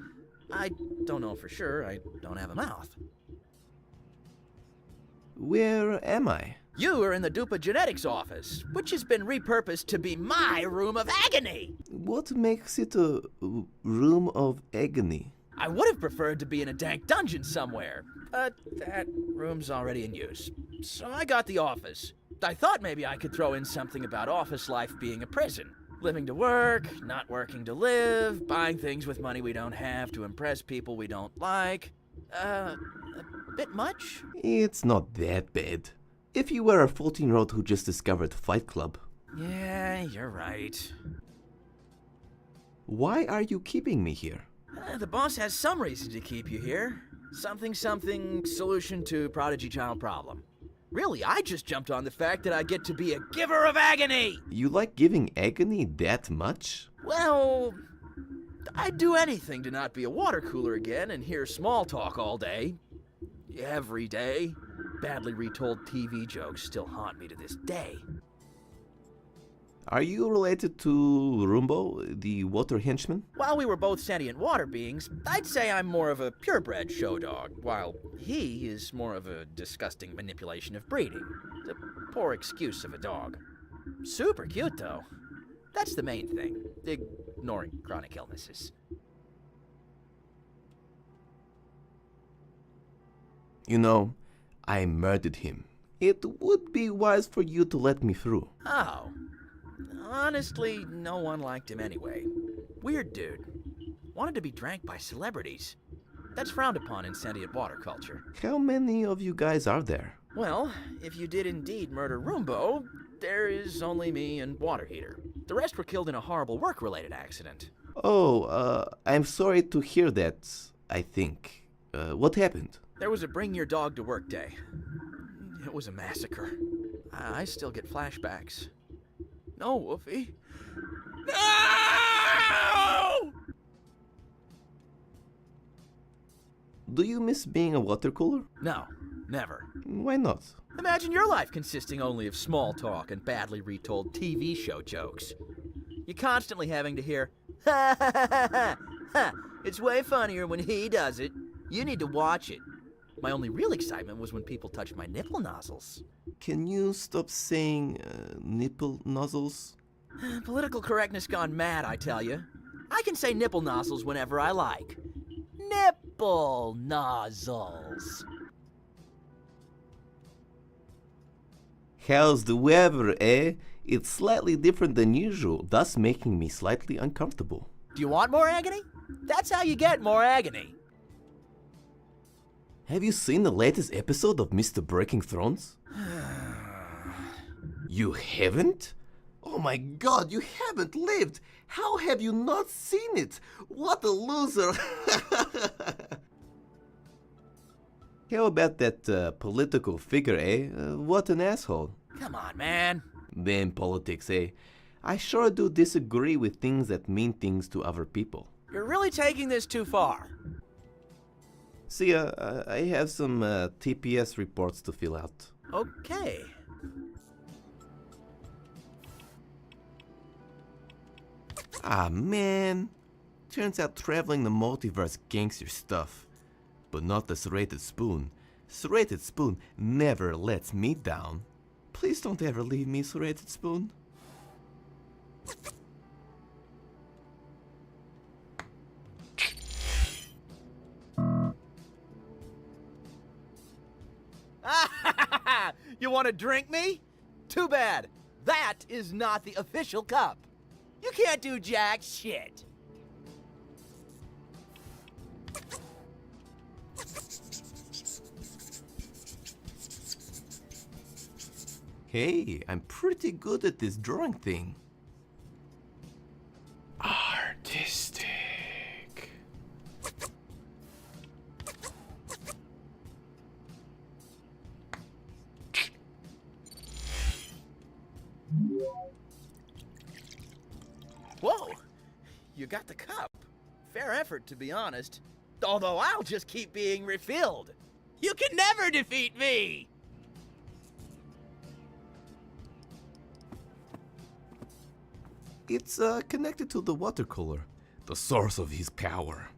I don't know for sure, I don't have a mouth. Where am I? You are in the Dupa Genetics office, which has been repurposed to be my room of agony. What makes it a room of agony? I would have preferred to be in a dank dungeon somewhere, but that room's already in use. So I got the office. I thought maybe I could throw in something about office life being a prison. Living to work, not working to live, buying things with money we don't have to impress people we don't like. A bit much? It's not that bad. If you were a 14-year-old who just discovered Fight Club. Yeah, you're right. Why are you keeping me here? The boss has some reason to keep you here. Something solution to prodigy child problem. Really, I just jumped on the fact that I get to be a giver of agony! You like giving agony that much? Well, I'd do anything to not be a water cooler again and hear small talk all day. Every day. Badly retold TV jokes still haunt me to this day. Are you related to Rumbo, the water henchman? While we were both sentient water beings, I'd say I'm more of a purebred show dog, while he is more of a disgusting manipulation of breeding. The poor excuse of a dog. Super cute, though. That's the main thing, ignoring chronic illnesses. You know, I murdered him. It would be wise for you to let me through. Oh. Honestly, no one liked him anyway. Weird dude. Wanted to be drank by celebrities. That's frowned upon in sentient water culture. How many of you guys are there? Well, if you did indeed murder Rumbo, there is only me and Water Heater. The rest were killed in a horrible work-related accident. Oh, I'm sorry to hear that, I think. What happened? There was a bring your dog to work day. It was a massacre. I still get flashbacks. No, Wolfie. No! Do you miss being a water cooler? No, never. Why not? Imagine your life consisting only of small talk and badly retold TV show jokes. You're constantly having to hear, ha ha ha ha ha. It's way funnier when he does it. You need to watch it. My only real excitement was when people touched my nipple nozzles. Can you stop saying nipple nozzles? Political correctness gone mad, I tell you. I can say nipple nozzles whenever I like. Nipple nozzles. How's the weather, eh? It's slightly different than usual, thus making me slightly uncomfortable. Do you want more agony? That's how you get more agony. Have you seen the latest episode of Mr. Breaking Thrones? You haven't? Oh my god, you haven't lived! How have you not seen it? What a loser! How about that political figure, eh? What an asshole. Come on, man. Then politics, eh? I sure do disagree with things that mean things to other people. You're really taking this too far. See, I have some TPS reports to fill out. Okay. Ah, man. Turns out traveling the multiverse gangster stuff. But not the Serrated Spoon. Serrated Spoon never lets me down. Please don't ever leave me, Serrated Spoon. You want to drink me? Too bad. That is not the official cup. You can't do jack shit. Hey, I'm pretty good at this drawing thing. Artistic. Whoa! You got the cup. Fair effort, to be honest. Although I'll just keep being refilled. You can never defeat me! It's connected to the water cooler, the source of his power.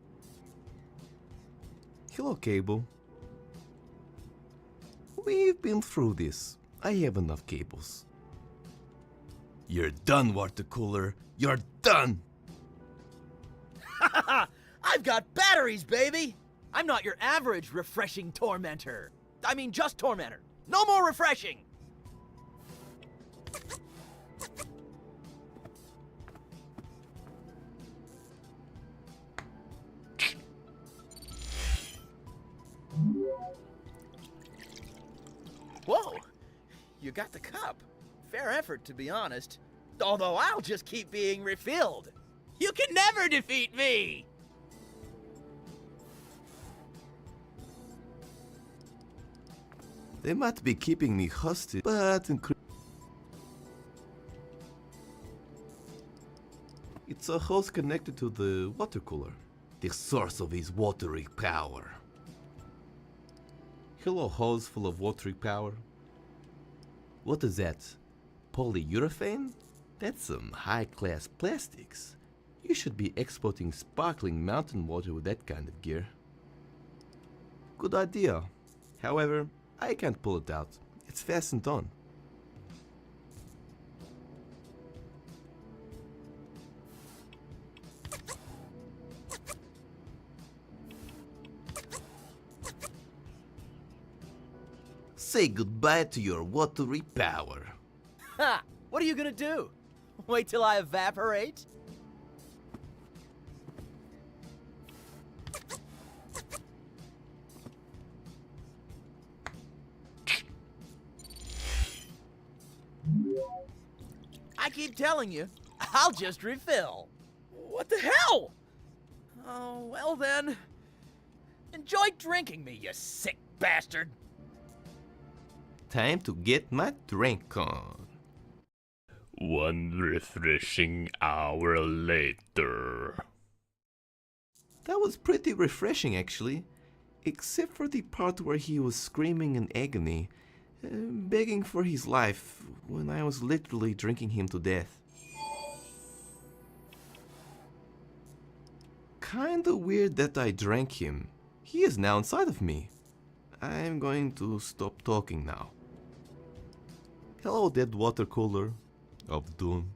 Hello, Cable. We've been through this. I have enough cables. You're done, water cooler. You're done! I've got batteries, baby! I'm not your average refreshing tormentor. I mean, just tormentor. No more refreshing! Whoa! You got the cup. Fair effort, to be honest. Although I'll just keep being refilled. You can never defeat me! They might be keeping me hostage, but it's a hose connected to the water cooler, the source of his watery power. Hello, hose full of watery power. What is that? Polyurethane? That's some high-class plastics. You should be exporting sparkling mountain water with that kind of gear. Good idea. However, I can't pull it out. It's fastened on. Say goodbye to your watery power. Ha! What are you gonna do? Wait till I evaporate? I keep telling you, I'll just refill. What the hell? Oh, well then. Enjoy drinking me, you sick bastard. Time to get my drink on. 1 refreshing hour later. That was pretty refreshing, actually. Except for the part where he was screaming in agony, begging for his life, when I was literally drinking him to death. Kinda weird that I drank him. He is now inside of me. I'm going to stop talking now. Hello, dead water cooler of doom.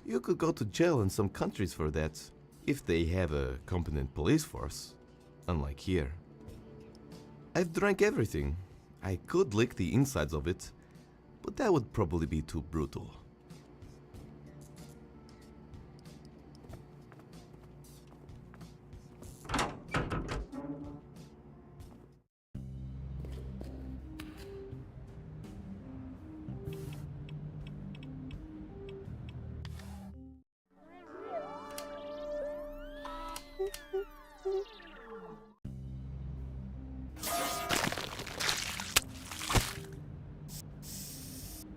You could go to jail in some countries for that, if they have a competent police force, unlike here. I've drank everything. I could lick the insides of it, but that would probably be too brutal.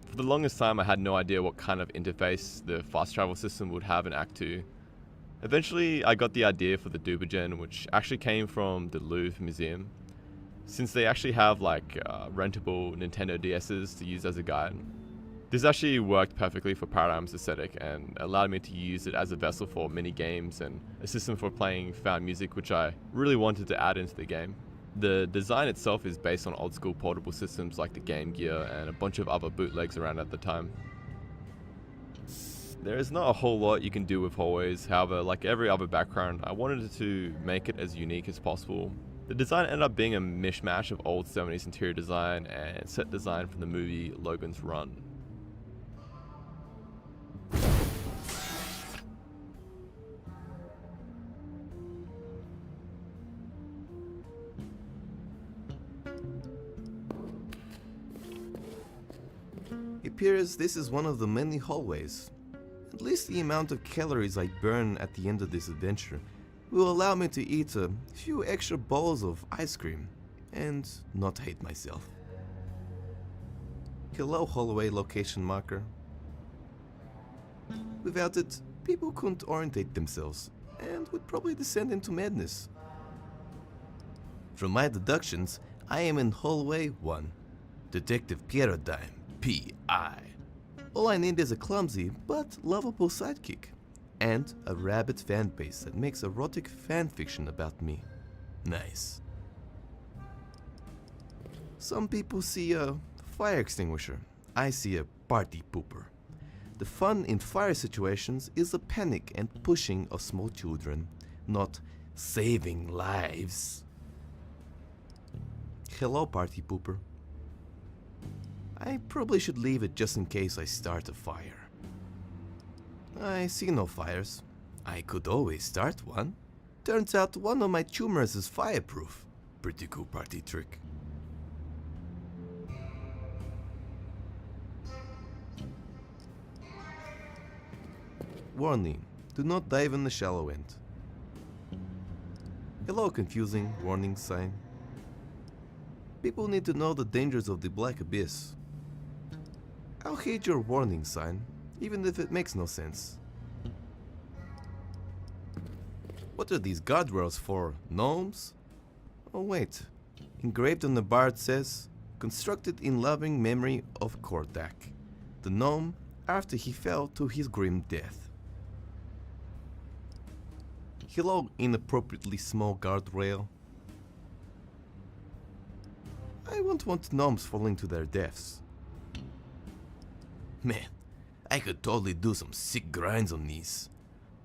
For the longest time, I had no idea what kind of interface the fast travel system would have in Act 2. Eventually, I got the idea for the Dubergen, which actually came from the Louvre Museum, since they actually have like rentable Nintendo DS's to use as a guide. This actually worked perfectly for Paradigm's aesthetic and allowed me to use it as a vessel for mini games and a system for playing found music, which I really wanted to add into the game. The design itself is based on old school portable systems like the Game Gear and a bunch of other bootlegs around at the time. There is not a whole lot you can do with hallways, however, like every other background, I wanted to make it as unique as possible. The design ended up being a mishmash of old 70s interior design and set design from the movie Logan's Run. It appears this is one of the many hallways. At least the amount of calories I burn at the end of this adventure will allow me to eat a few extra bowls of ice cream and not hate myself. Hello, hallway location marker. Without it, people couldn't orientate themselves and would probably descend into madness. From my deductions, I am in hallway 1, Detective Paradigm, P.I. All I need is a clumsy but lovable sidekick, and a rabid fan base that makes erotic fanfiction about me. Nice. Some people see a fire extinguisher. I see a party pooper. The fun in fire situations is the panic and pushing of small children, not saving lives. Hello, party pooper. I probably should leave it just in case I start a fire. I see no fires. I could always start one. Turns out one of my tumors is fireproof. Pretty cool party trick. Warning, do not dive in the shallow end. Hello, confusing warning sign. People need to know the dangers of the black abyss. I'll heed your warning sign, even if it makes no sense. What are these guardrails for? Gnomes? Oh wait, engraved on the bar it says, constructed in loving memory of Kordak, the gnome after he fell to his grim death. Hello, inappropriately small guardrail. I won't want gnomes falling to their deaths. Man, I could totally do some sick grinds on these.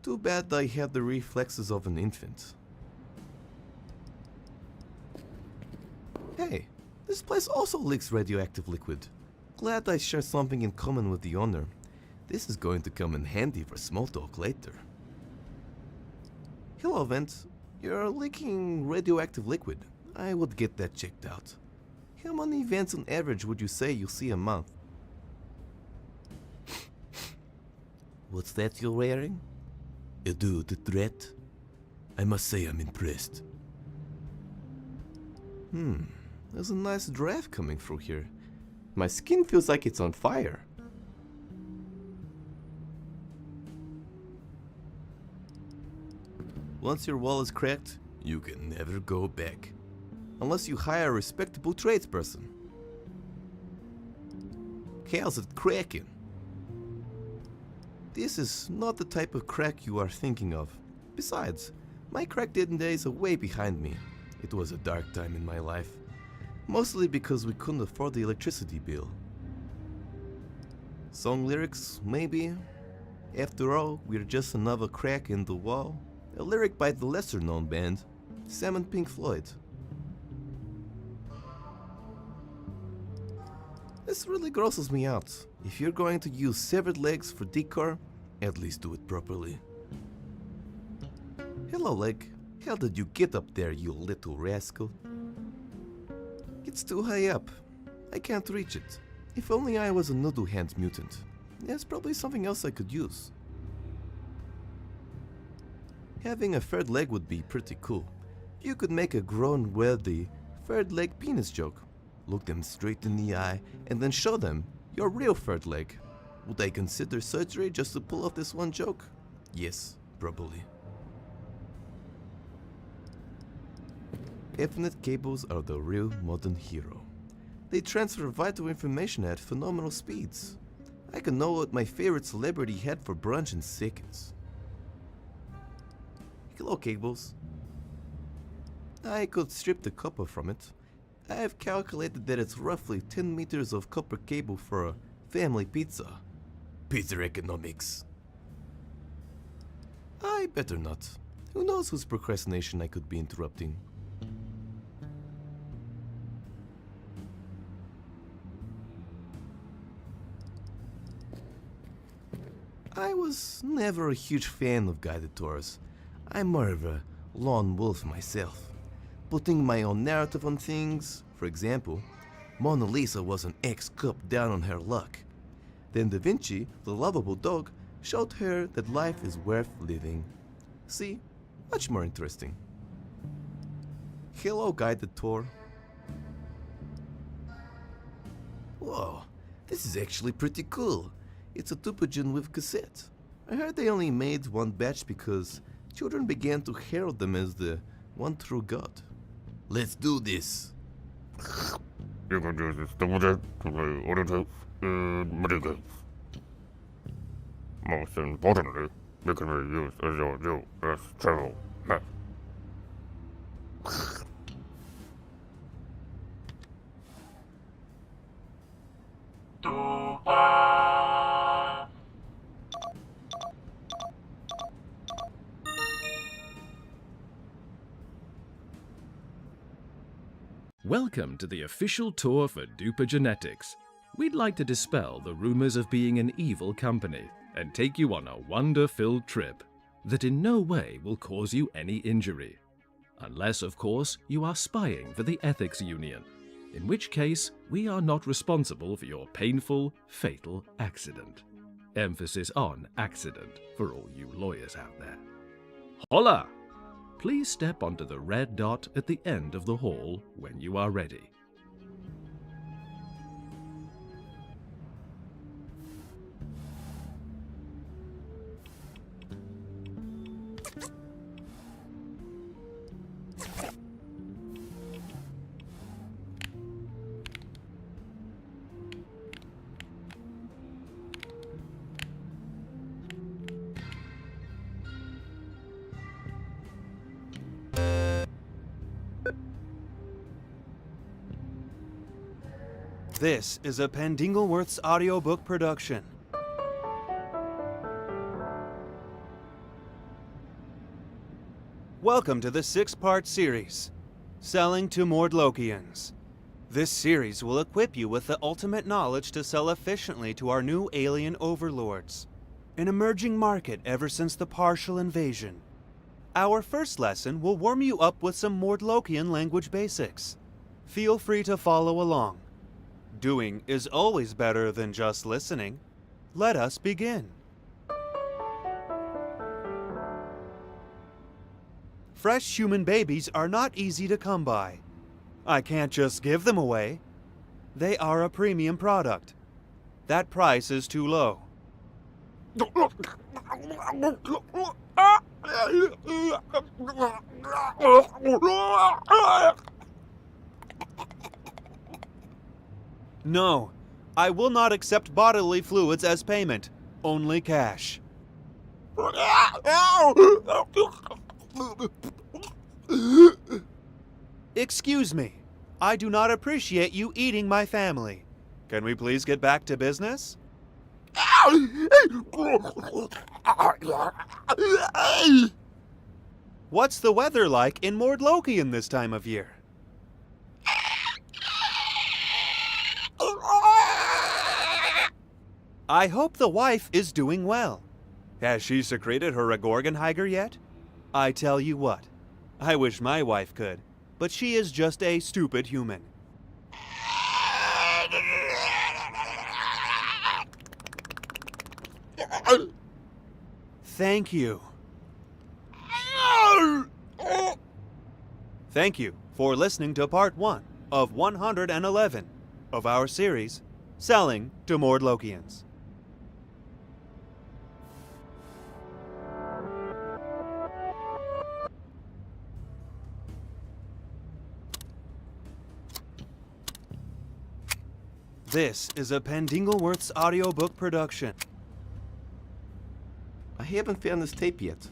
Too bad I have the reflexes of an infant. Hey, this place also leaks radioactive liquid. Glad I share something in common with the owner. This is going to come in handy for small talk later. Hello, Vent. You're leaking radioactive liquid. I would get that checked out. How many vents on average would you say you see a month? What's that you're wearing? A dude, a threat? I must say I'm impressed. There's a nice draft coming through here. My skin feels like it's on fire. Once your wall is cracked, you can never go back. Unless you hire a respectable tradesperson. How's it cracking? This is not the type of crack you are thinking of. Besides, my crack-deaden days are way behind me. It was a dark time in my life. Mostly because we couldn't afford the electricity bill. Song lyrics, maybe? After all, we're just another crack in the wall. A lyric by the lesser-known band, Sam and Pink Floyd. This really grosses me out. If you're going to use severed legs for decor, at least do it properly. Hello, leg. How did you get up there, you little rascal? It's too high up. I can't reach it. If only I was a noodle hand mutant. There's probably something else I could use. Having a third leg would be pretty cool. You could make a grown worthy third leg penis joke. Look them straight in the eye and then show them your real third leg. Would I consider surgery just to pull off this one joke? Yes, probably. Ethernet cables are the real modern hero. They transfer vital information at phenomenal speeds. I can know what my favorite celebrity had for brunch in seconds. Hello, cables. I could strip the copper from it. I have calculated that it's roughly 10 meters of copper cable for a family pizza. Pizza economics. I better not. Who knows whose procrastination I could be interrupting. I was never a huge fan of guided tours. I'm more of a lone wolf myself, putting my own narrative on things. For example, Mona Lisa was an ex-cop down on her luck. Then Da Vinci, the lovable dog, showed her that life is worth living. See? Much more interesting. Hello, guided tour. Whoa, this is actually pretty cool. It's a Tupagen with cassette. I heard they only made one batch because children began to herald them as the one true God. Let's do this. You can do this double check to play audio tapes and video games. Most importantly, you can be used as your US travel map. Welcome to the official tour for Duper Genetics. We'd like to dispel the rumors of being an evil company and take you on a wonder-filled trip that in no way will cause you any injury. Unless, of course, you are spying for the Ethics Union, in which case we are not responsible for your painful, fatal accident. Emphasis on accident for all you lawyers out there. Hola! Please step onto the red dot at the end of the hall when you are ready. This is a Pandingleworth's audiobook production. Welcome to the 6-part series, Selling to Mordlokians. This series will equip you with the ultimate knowledge to sell efficiently to our new alien overlords, an emerging market ever since the partial invasion. Our first lesson will warm you up with some Mordlokian language basics. Feel free to follow along. Doing is always better than just listening. Let us begin. Fresh human babies are not easy to come by. I can't just give them away. They are a premium product. That price is too low. No, I will not accept bodily fluids as payment. Only cash. Excuse me. I do not appreciate you eating my family. Can we please get back to business? What's the weather like in Mordlokian this time of year? I hope the wife is doing well. Has she secreted her Regorgenheiger yet? I tell you what, I wish my wife could, but she is just a stupid human. Thank you. Thank you for listening to part 1 of 111 of our series, Selling to Mordlokians. This is a Pandingleworth's audiobook production. I haven't found this tape yet.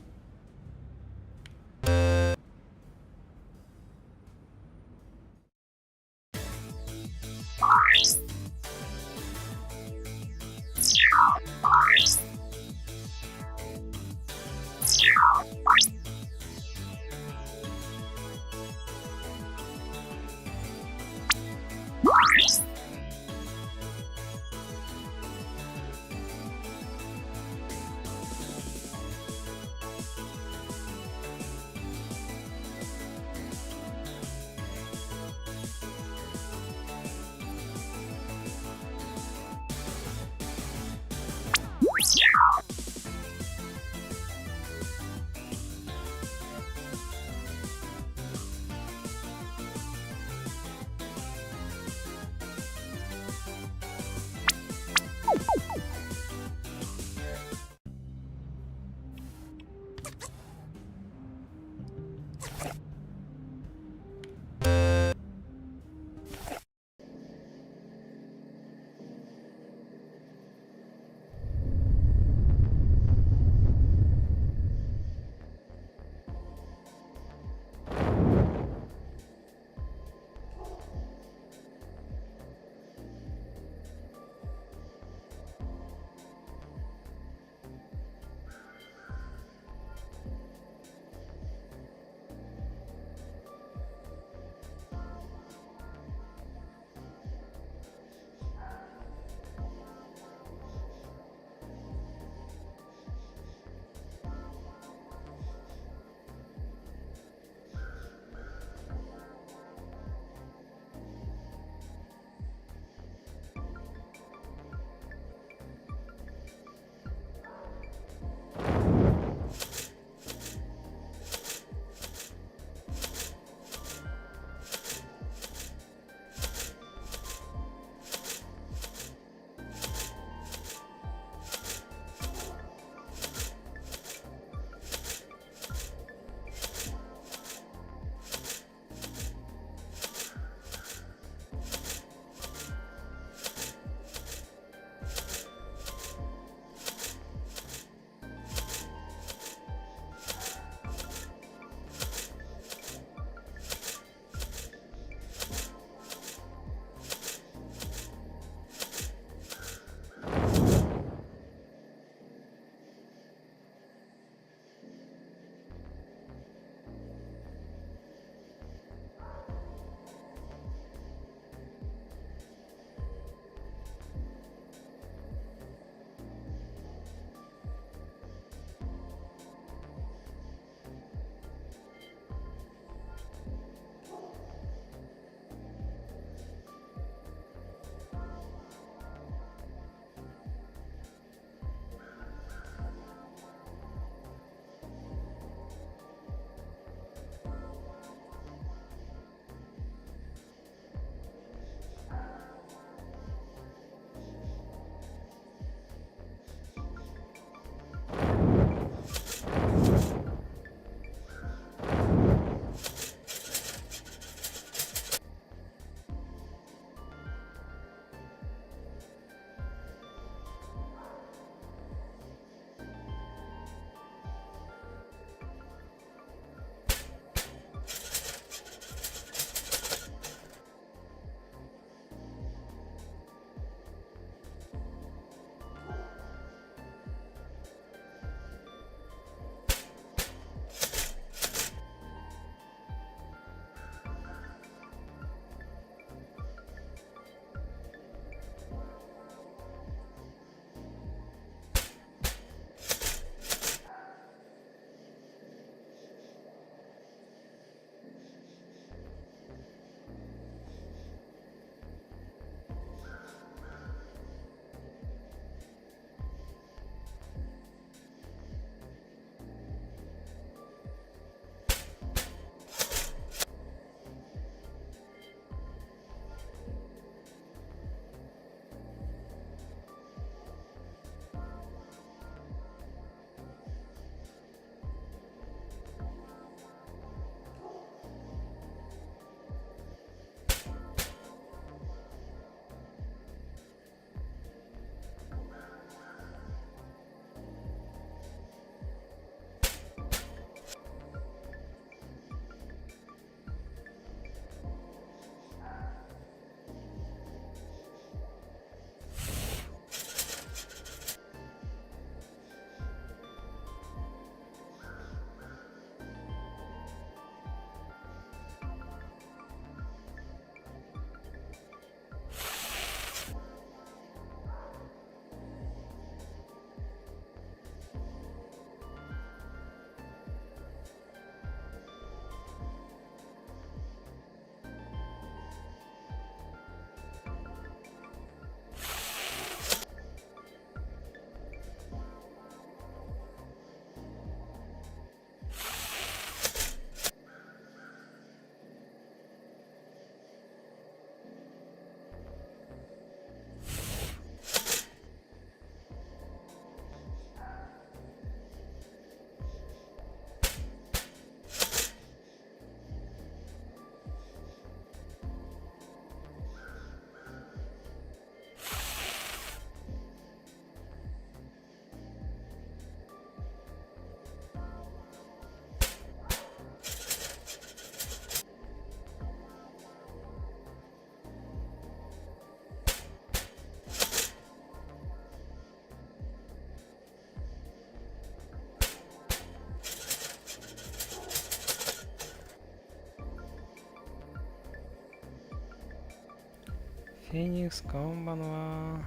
Феникс, комбанва.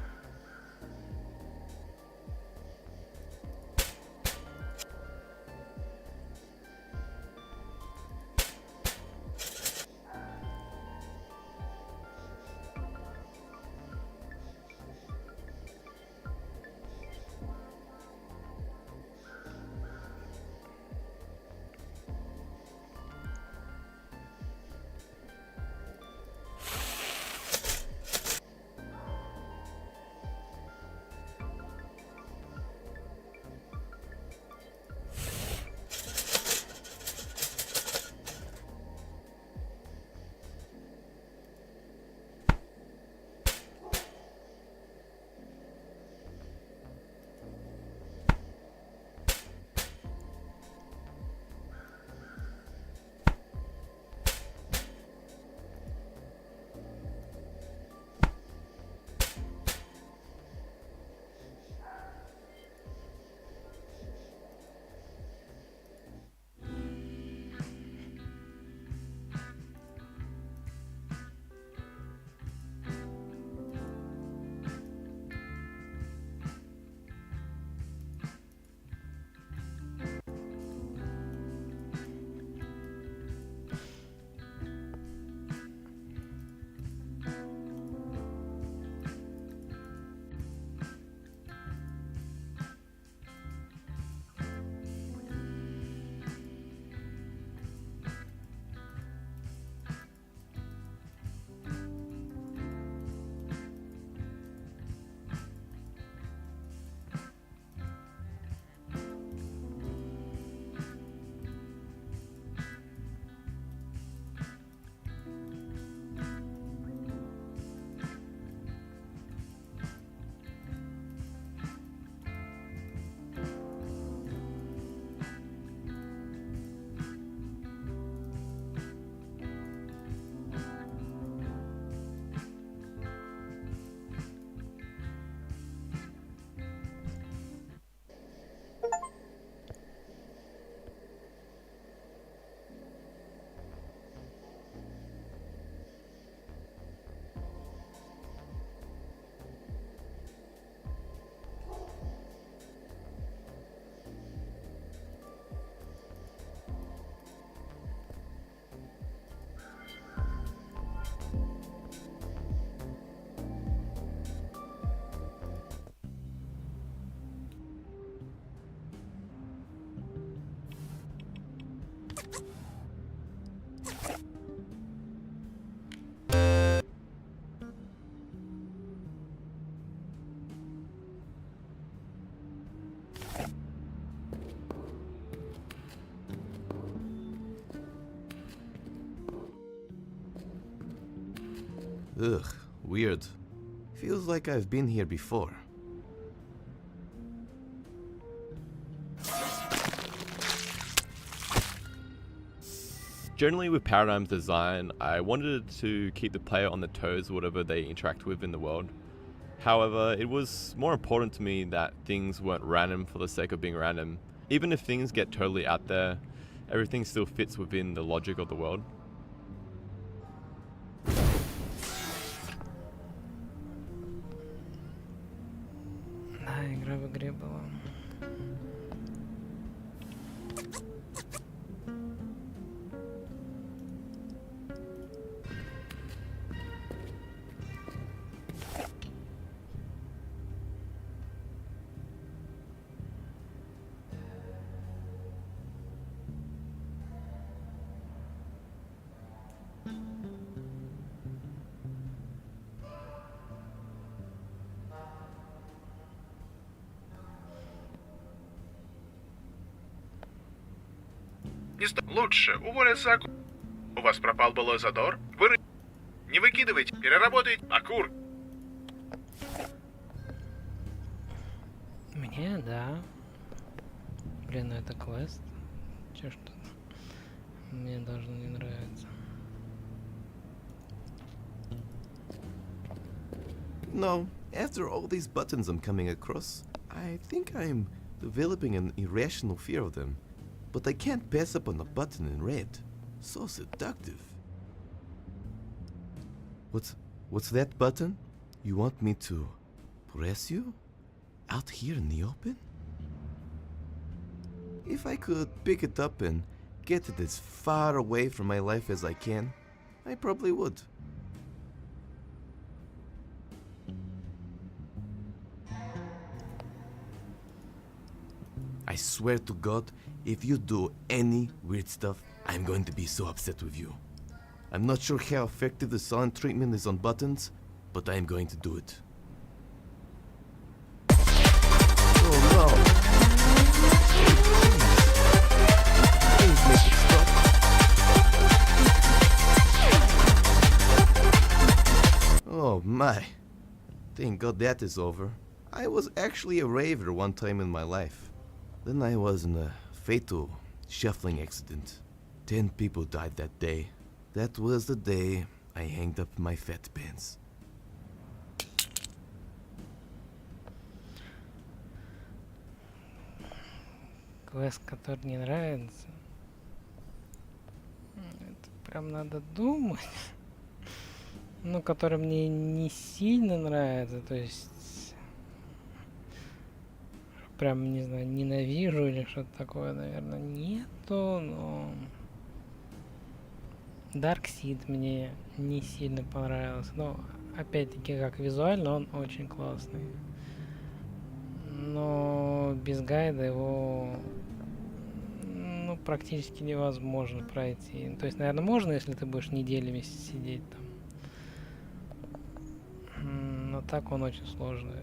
Ugh, weird. Feels like I've been here before. Generally with Paradigm's design, I wanted to keep the player on the toes whatever they interact with in the world. However, it was more important to me that things weren't random for the sake of being random. Even if things get totally out there, everything still fits within the logic of the world. Да, игра в игре была. Лучше уволиться. У вас пропал былой задор? Не выкидывайте, переработайте. Акур. Мне, да. Блин, ну это квест. Чё что мне должно не нравиться. No, after all these buttons I'm coming across, I think I'm developing an irrational fear of them. But I can't pass up on a button in red. So seductive. What's that button? You want me to press you? Out here in the open? If I could pick it up and get it as far away from my life as I can, I probably would. I swear to God, if you do any weird stuff, I'm going to be so upset with you. I'm not sure how effective the silent treatment is on buttons, but I'm going to do it. Oh no! Please make it stop. Oh my. Thank God that is over. I was actually a raver one time in my life. Then I was in a fatal shuffling accident. 10 people died that day. That was the day I hanged up my fat pants. Квест, который не нравится. Это прям надо думать. Ну, который мне не сильно нравится, то есть прям, не знаю, ненавижу или что-то такое, наверное, нету, но Dark Seed мне не сильно понравился, но опять-таки как визуально он очень классный, но без гайда его ну, практически невозможно пройти. То есть, наверное, можно, если ты будешь неделями сидеть там, но так он очень сложный.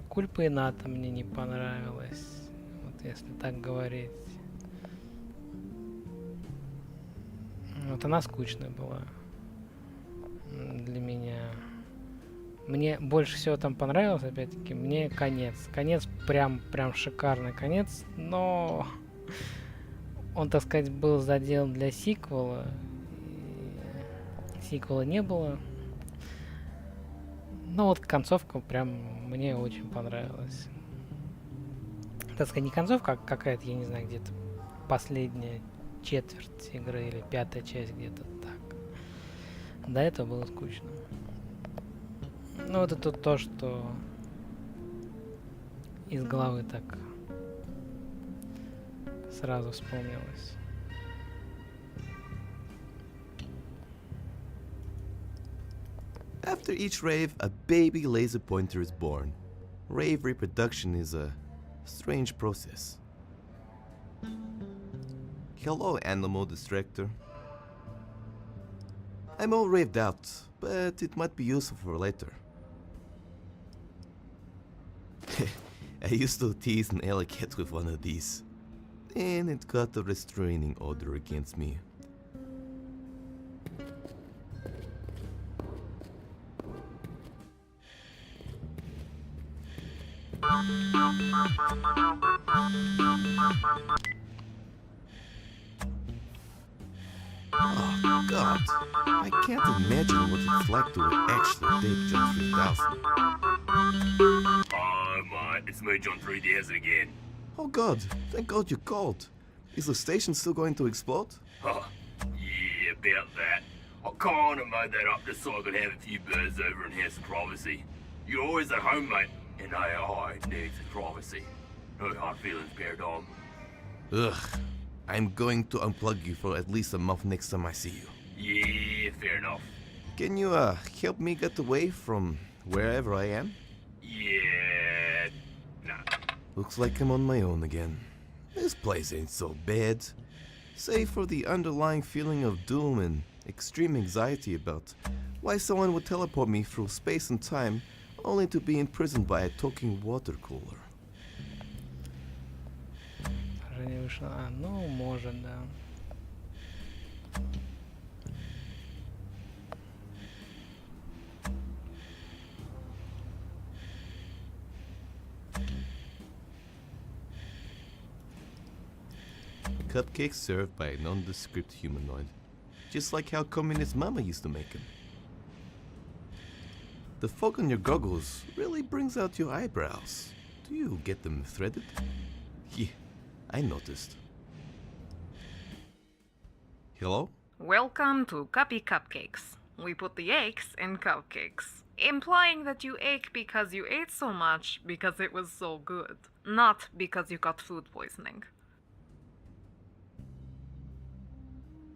Кульпа Ината мне не понравилась, вот если так говорить. Вот она скучная была для меня. Мне больше всего там понравилось, опять-таки, мне конец. Конец прям шикарный конец, но он, так сказать, был заделан для сиквела. Сиквела не было. Ну вот концовка прям мне очень понравилась. Так сказать, не концовка, а какая-то, я не знаю, где-то последняя четверть игры или 5-я часть, где-то так. До этого было скучно. Ну вот это то, что из головы так сразу вспомнилось. After each rave, a baby laser pointer is born. Rave reproduction is a strange process. Hello, animal distractor. I'm all raved out, but it might be useful for later. I used to tease an alley cat with one of these, and it got a restraining order against me. Oh God, I can't imagine what it's like to actually take John 3000. Oh mate, it's me, John 3000 again. Oh God, thank God you called. Is the station still going to explode? Oh, yeah, about that. I kinda made that up just so I could have a few birds over and have some privacy. You're always at home, mate, and AI needs privacy. No hard feelings, Paradigm. Ugh, I'm going to unplug you for at least a month next time I see you. Yeah, fair enough. Can you help me get away from wherever I am? Yeah, nah. Looks like I'm on my own again. This place ain't so bad. Save for the underlying feeling of doom and extreme anxiety about why someone would teleport me through space and time only to be imprisoned by a talking water cooler. Ну, может, да. Cupcakes served by a nondescript humanoid, just like how communist mama used to make them. The fog on your goggles really brings out your eyebrows. Do you get them threaded? Yeah, I noticed. Hello? Welcome to Cupcakes. We put the aches in cupcakes, implying that you ache because you ate so much because it was so good, not because you got food poisoning.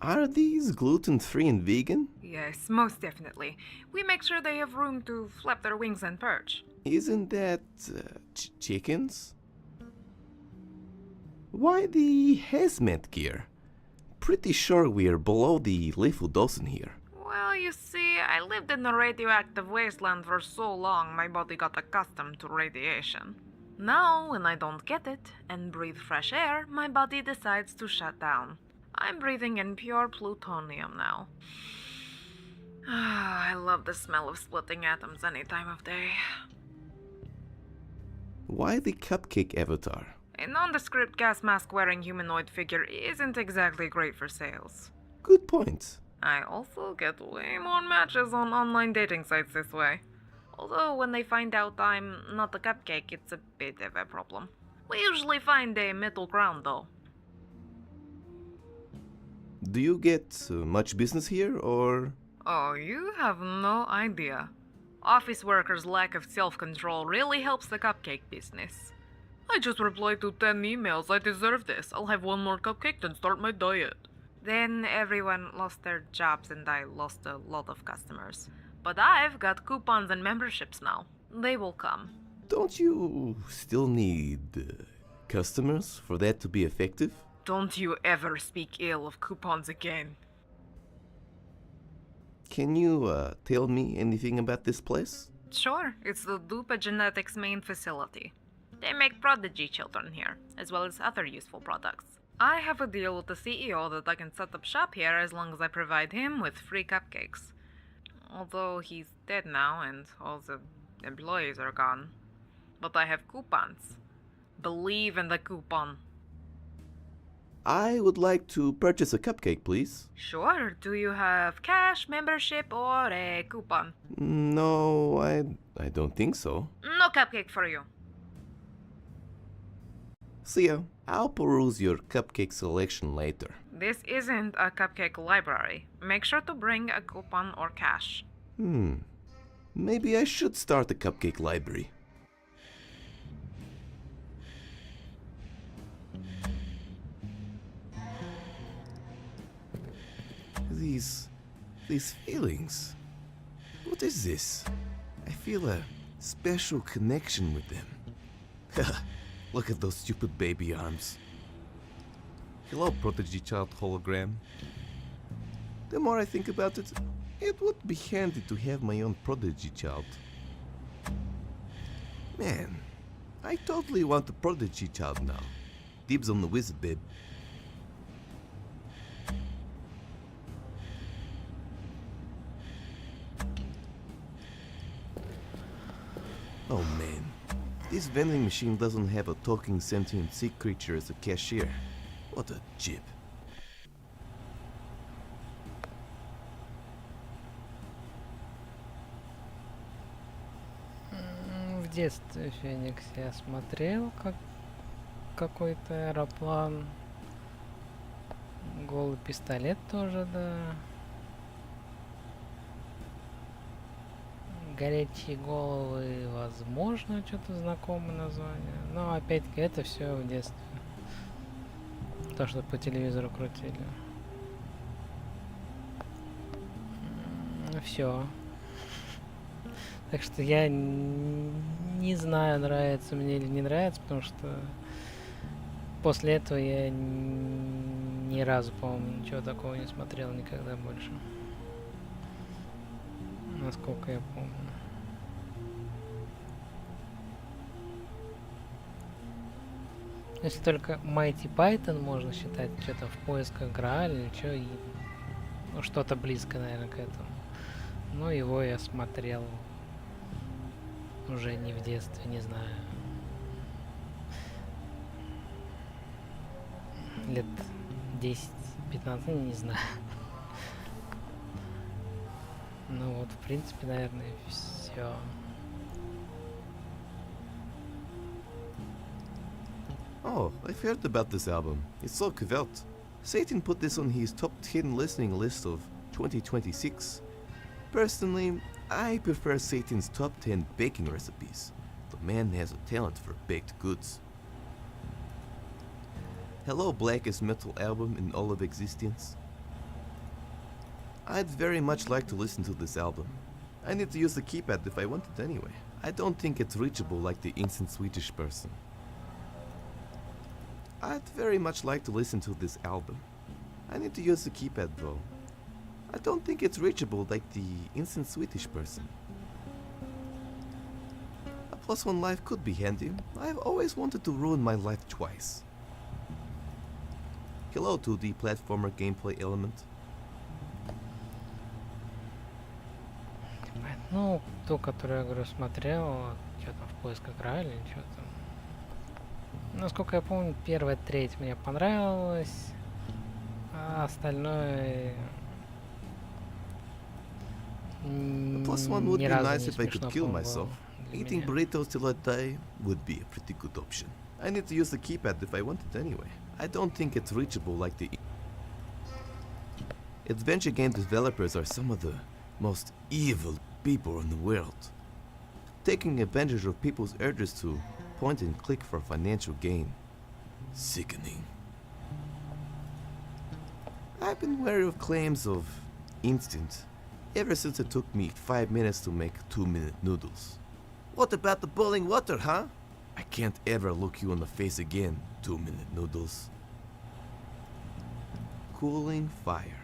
Are these gluten-free and vegan? Yes, most definitely. We make sure they have room to flap their wings and perch. Isn't that chickens? Why the hazmat gear? Pretty sure we're below the lethal dose in here. Well, you see, I lived in a radioactive wasteland for so long my body got accustomed to radiation. Now, when I don't get it and breathe fresh air, my body decides to shut down. I'm breathing in pure plutonium now. I love the smell of splitting atoms any time of day. Why the cupcake avatar? A nondescript gas mask wearing humanoid figure isn't exactly great for sales. Good point. I also get way more matches on online dating sites this way. Although when they find out I'm not a cupcake, it's a bit of a problem. We usually find a middle ground though. Do you get much business here, or...? Oh, you have no idea. Office workers' lack of self-control really helps the cupcake business. I just replied to 10 emails. I deserve this. I'll have one more cupcake, then start my diet. Then everyone lost their jobs and I lost a lot of customers. But I've got coupons and memberships now. They will come. Don't you still need customers for that to be effective? Don't you ever speak ill of coupons again. Can you tell me anything about this place? Sure, it's the Dupa Genetics main facility. They make prodigy children here, as well as other useful products. I have a deal with the CEO that I can set up shop here as long as I provide him with free cupcakes. Although he's dead now and all the employees are gone. But I have coupons. Believe in the coupon. I would like to purchase a cupcake, please. Sure. Do you have cash, membership, or a coupon? No, I don't think so. No cupcake for you. See ya. I'll peruse your cupcake selection later. This isn't a cupcake library. Make sure to bring a coupon or cash. Maybe I should start a cupcake library. These feelings. What is this? I feel a special connection with them. Look at those stupid baby arms. Hello, Prodigy Child hologram. The more I think about it, it would be handy to have my own Prodigy Child. Man, I totally want a Prodigy Child now. Dibs on the wizard, babe. Oh man, this vending machine doesn't have a talking sentient sea creature as a cashier. What a jib. В детстве Феникс я смотрел, как какой-то аэроплан. Голый пистолет тоже, да. Горячие головы, возможно, что-то знакомое название. Но опять-таки это все в детстве. То, что по телевизору крутили. Все. Так что я не знаю, нравится мне или не нравится, потому что после этого я ни разу, по-моему, ничего такого не смотрел никогда больше. Насколько я помню. Если только Mighty Python можно считать что-то в поисках Грааля или что, и ну, что-то близко, наверное, к этому. Но его я смотрел уже не в детстве, не знаю. Лет 10-15, не знаю. Ну вот, в принципе, наверное, все. Oh, I've heard about this album. It's so geweldt. Satan put this on his top 10 listening list of 2026. Personally, I prefer Satan's top 10 baking recipes. The man has a talent for baked goods. Hello, blackest metal album in all of existence. I'd very much like to listen to this album. I need to use the keypad if I want it anyway. I don't think it's reachable like the instant Swedish person. I'd very much like to listen to this album. I need to use the keypad though. I don't think it's reachable like the instant Swedish person. A +1 life could be handy. I've always wanted to ruin my life twice. Hello 2D platformer gameplay element. Ну, ту, которую я говорю, смотрел, что там в поисках играли, что там. Насколько я помню, первая треть мне понравилась, а остальное +1 would ни be разу nice не if I could смешно, kill по-моему, myself. было для Eating меня. burritos till I die would be a pretty good option. I need to use the keypad if I want it anyway. I don't think it's reachable like the... Adventure game developers are some of the most evil people in the world. Taking advantage of people's urges to point and click for financial gain. Sickening. I've been wary of claims of instant ever since it took me 5 minutes to make 2-minute noodles. What about the boiling water, huh? I can't ever look you in the face again, 2-minute noodles. Cooling fire.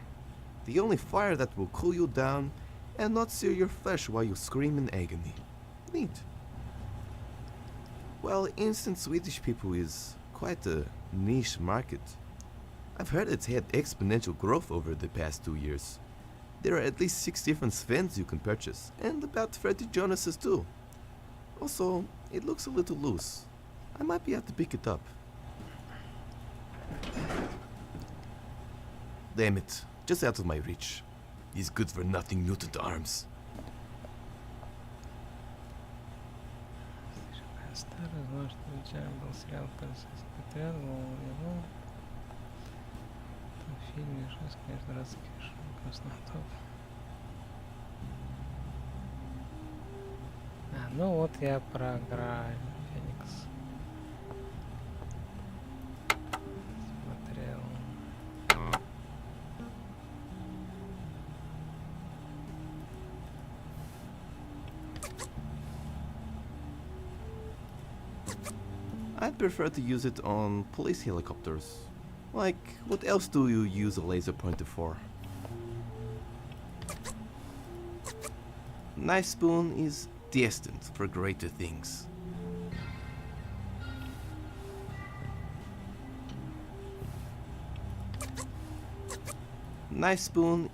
The only fire that will cool you down and not sear your flesh while you scream in agony. Neat. Well, instant Swedish people is quite a niche market. I've heard it's had exponential growth over the past 2 years. There are at least 6 different Svens you can purchase, and about 30 Jonases too. Also, it looks a little loose. I might be able to pick it up. Damn it, just out of my reach. These good for nothing mutant arms. Старый, знал, что вечером был сериал «Полицейский отряд», его в фильме «Шесть каждый раз красный топ». Ну вот я проиграю, Феникс. Смотрел. I'd prefer to use it on police helicopters. Like, what else do you use a laser pointer for? Knife Spoon is destined for greater things. Knife Spoon.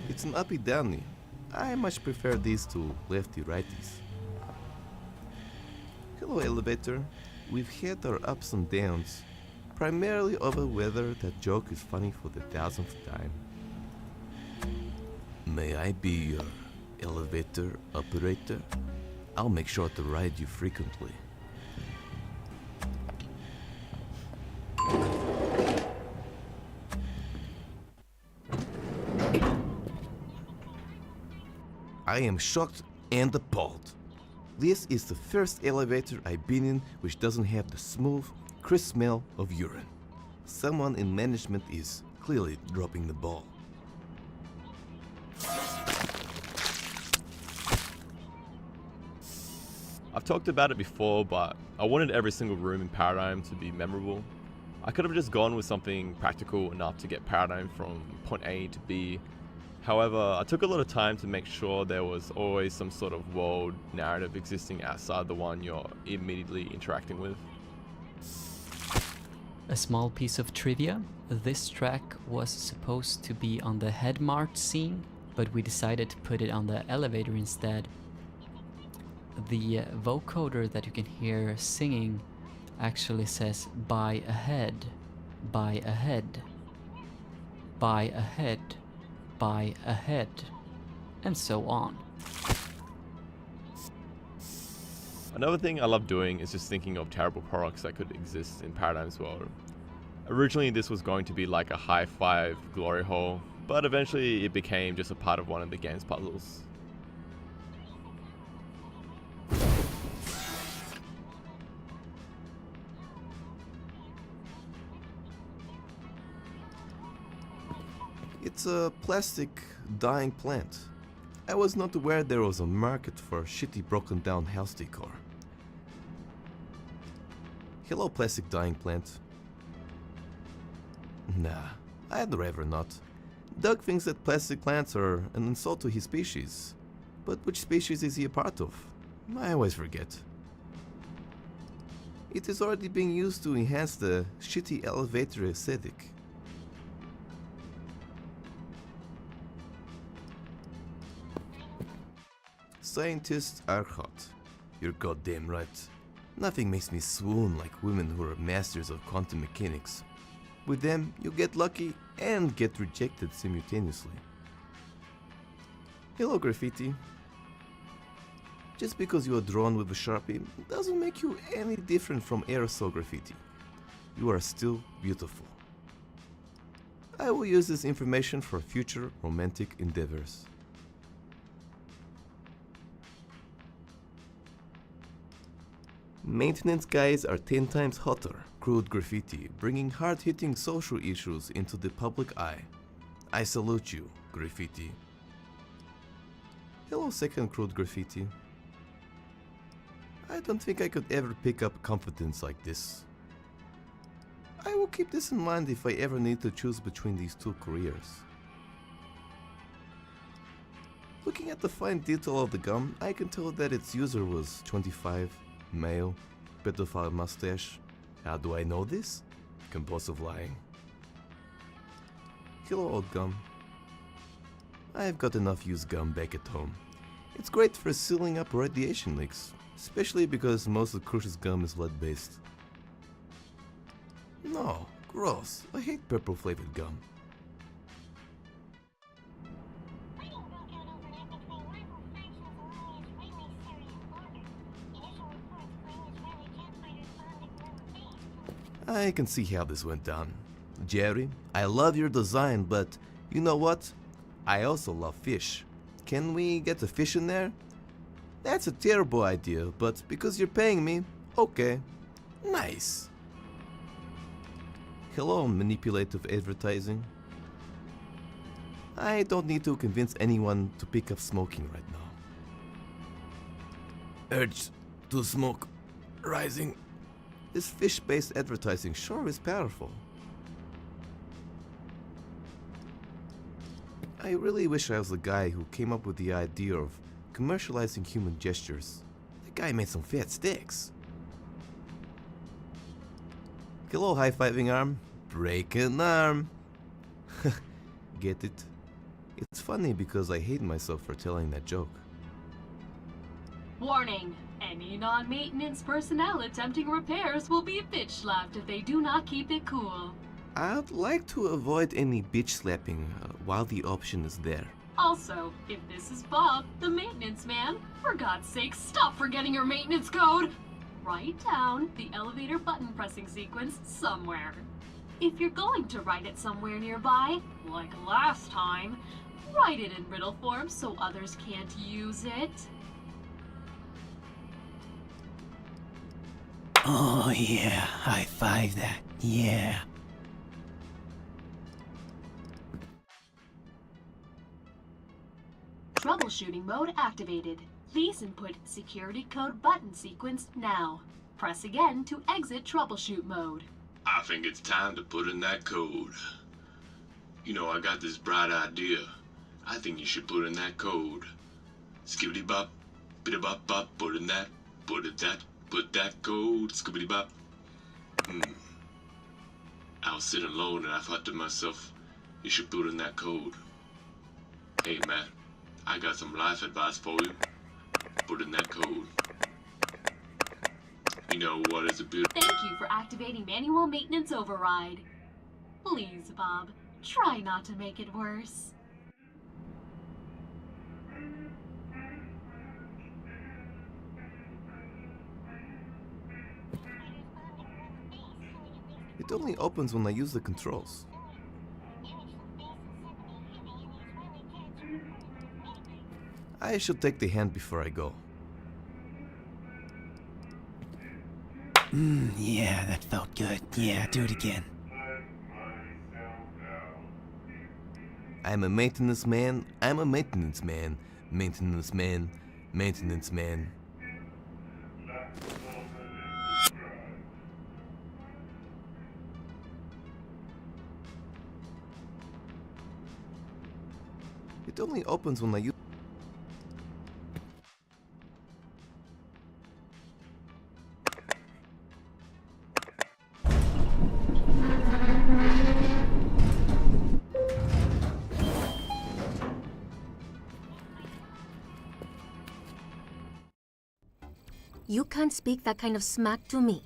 It's an uppy downy. I much prefer these to lefty righties. Hello, elevator. We've had our ups and downs, primarily over whether that joke is funny for the 1000th time. May I be your elevator operator? I'll make sure to ride you frequently. I am shocked and appalled. This is the first elevator I've been in which doesn't have the smooth, crisp smell of urine. Someone in management is clearly dropping the ball. I've talked about it before, but I wanted every single room in Paradigm to be memorable. I could have just gone with something practical enough to get Paradigm from point A to B. However, I took a lot of time to make sure there was always some sort of world narrative existing outside the one you're immediately interacting with. A small piece of trivia: this track was supposed to be on the Head Mart scene, but we decided to put it on the elevator instead. The vocoder that you can hear singing actually says "buy ahead, buy ahead, buy ahead, buy ahead," and so on. Another thing I love doing is just thinking of terrible products that could exist in Paradigm's world. Originally this was going to be like a high five glory hole, but eventually it became just a part of one of the game's puzzles. It's a plastic dying plant. I was not aware there was a market for shitty broken down house decor. Hello, plastic dying plant. Nah, I'd rather not. Doug thinks that plastic plants are an insult to his species. But which species is he a part of? I always forget. It is already being used to enhance the shitty elevator aesthetic. Scientists are hot. You're goddamn right. Nothing makes me swoon like women who are masters of quantum mechanics. With them, you get lucky and get rejected simultaneously. Hello, graffiti. Just because you are drawn with a Sharpie doesn't make you any different from aerosol graffiti. You are still beautiful. I will use this information for future romantic endeavors. Maintenance guys are 10 times hotter. Crude graffiti, bringing hard-hitting social issues into the public eye. I salute you, graffiti. Hello, second crude graffiti. I don't think I could ever pick up confidence like this. I will keep this in mind if I ever need to choose between these two careers. Looking at the fine detail of the gum, I can tell that its user was 25, male, pedophile mustache. How do I know this? Compulsive lying. Hello, old gum. I've got enough used gum back at home. It's great for sealing up radiation leaks, especially because most of Crush's gum is lead-based. No, gross. I hate purple-flavored gum. I can see how this went down. Jerry, I love your design, but you know what? I also love fish. Can we get a fish in there? That's a terrible idea, but because you're paying me, okay. Nice. Hello, manipulative advertising. I don't need to convince anyone to pick up smoking right now. Urge to smoke rising. This fish-based advertising sure is powerful. I really wish I was the guy who came up with the idea of commercializing human gestures. That guy made some fat sticks. Hello, high-fiving arm. Break an arm. Get it? It's funny because I hate myself for telling that joke. Warning! Any non-maintenance personnel attempting repairs will be bitch slapped if they do not keep it cool. I'd like to avoid any bitch slapping while the option is there. Also, if this is Bob, the maintenance man, for God's sake, stop forgetting your maintenance code! Write down the elevator button pressing sequence somewhere. If you're going to write it somewhere nearby, like last time, write it in riddle form so others can't use it. Oh yeah, high five that, yeah. Troubleshooting mode activated. Please input security code button sequence now. Press again to exit troubleshoot mode. I think it's time to put in that code. You know, I got this bright idea. I think you should put in that code. Skibbity bop, biddy bop bop, put in that, put that code, skibbity bop. I was sitting alone and I thought to myself, you should put in that code. Hey Matt, I got some life advice for you. Put in that code. You know what is a beautiful... Thank you for activating manual maintenance override. Please, Bob, try not to make it worse. It only opens when I use the controls. I should take the hand before I go. Yeah, that felt good. Yeah, do it again. I'm a maintenance man, I'm a maintenance man, maintenance man, maintenance man. It only opens when I use... You can't speak that kind of smack to me.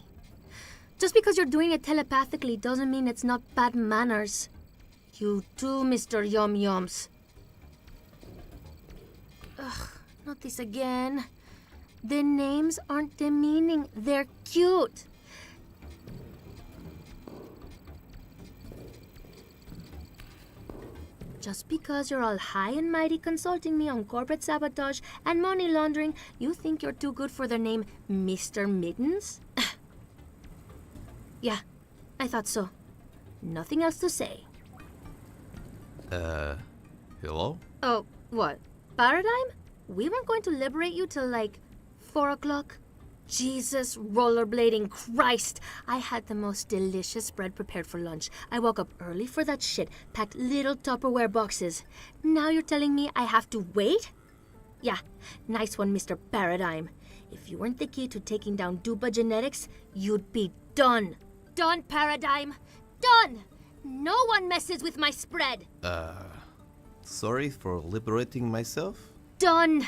Just because you're doing it telepathically doesn't mean it's not bad manners. You too, Mr. Yum Yums. Ugh, not this again. The names aren't demeaning, they're cute. Just because you're all high and mighty consulting me on corporate sabotage and money laundering, you think you're too good for the name Mr. Middens? Yeah, I thought so. Nothing else to say. Hello? Oh, what? Paradigm? We weren't going to liberate you till like 4 o'clock? Jesus, rollerblading Christ! I had the most delicious bread prepared for lunch. I woke up early for that shit, packed little Tupperware boxes. Now you're telling me I have to wait? Yeah, nice one, Mr. Paradigm. If you weren't the key to taking down Dupa Genetics, you'd be done. Done, Paradigm. Done! No one messes with my spread. Sorry for liberating myself? Done.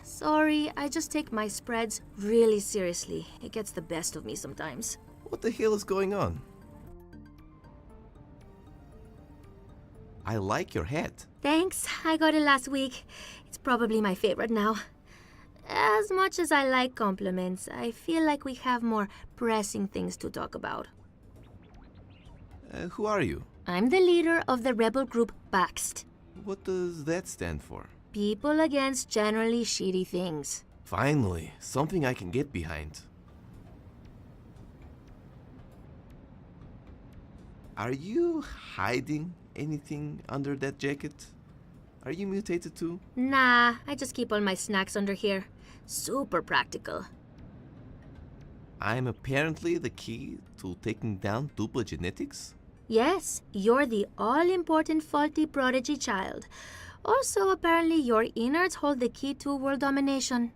Sorry, I just take my spreads really seriously. It gets the best of me sometimes. What the hell is going on? I like your hat. Thanks, I got it last week. It's probably my favorite now. As much as I like compliments, I feel like we have more pressing things to talk about. Who are you? I'm the leader of the rebel group Baxt. What does that stand for? People against generally shitty things. Finally, something I can get behind. Are you hiding anything under that jacket? Are you mutated too? Nah, I just keep all my snacks under here. Super practical. I'm apparently the key to taking down Dupa Genetics? Yes, you're the all-important faulty prodigy child. Also, apparently your innards hold the key to world domination.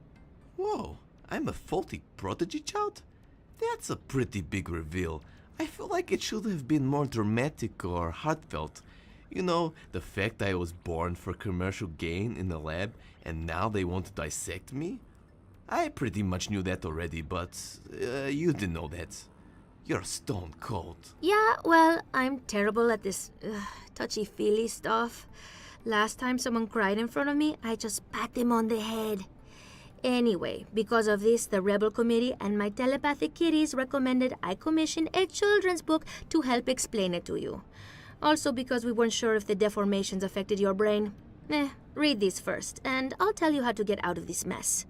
Whoa, I'm a faulty prodigy child? That's a pretty big reveal. I feel like it should have been more dramatic or heartfelt. You know, the fact I was born for commercial gain in the lab and now they want to dissect me? I pretty much knew that already, but you didn't know that. You're stone cold. Yeah, well, I'm terrible at this touchy-feely stuff. Last time someone cried in front of me, I just pat them on the head. Anyway, because of this, the Rebel Committee and my telepathic kitties recommended I commission a children's book to help explain it to you. Also because we weren't sure if the deformations affected your brain. Read these first, and I'll tell you how to get out of this mess.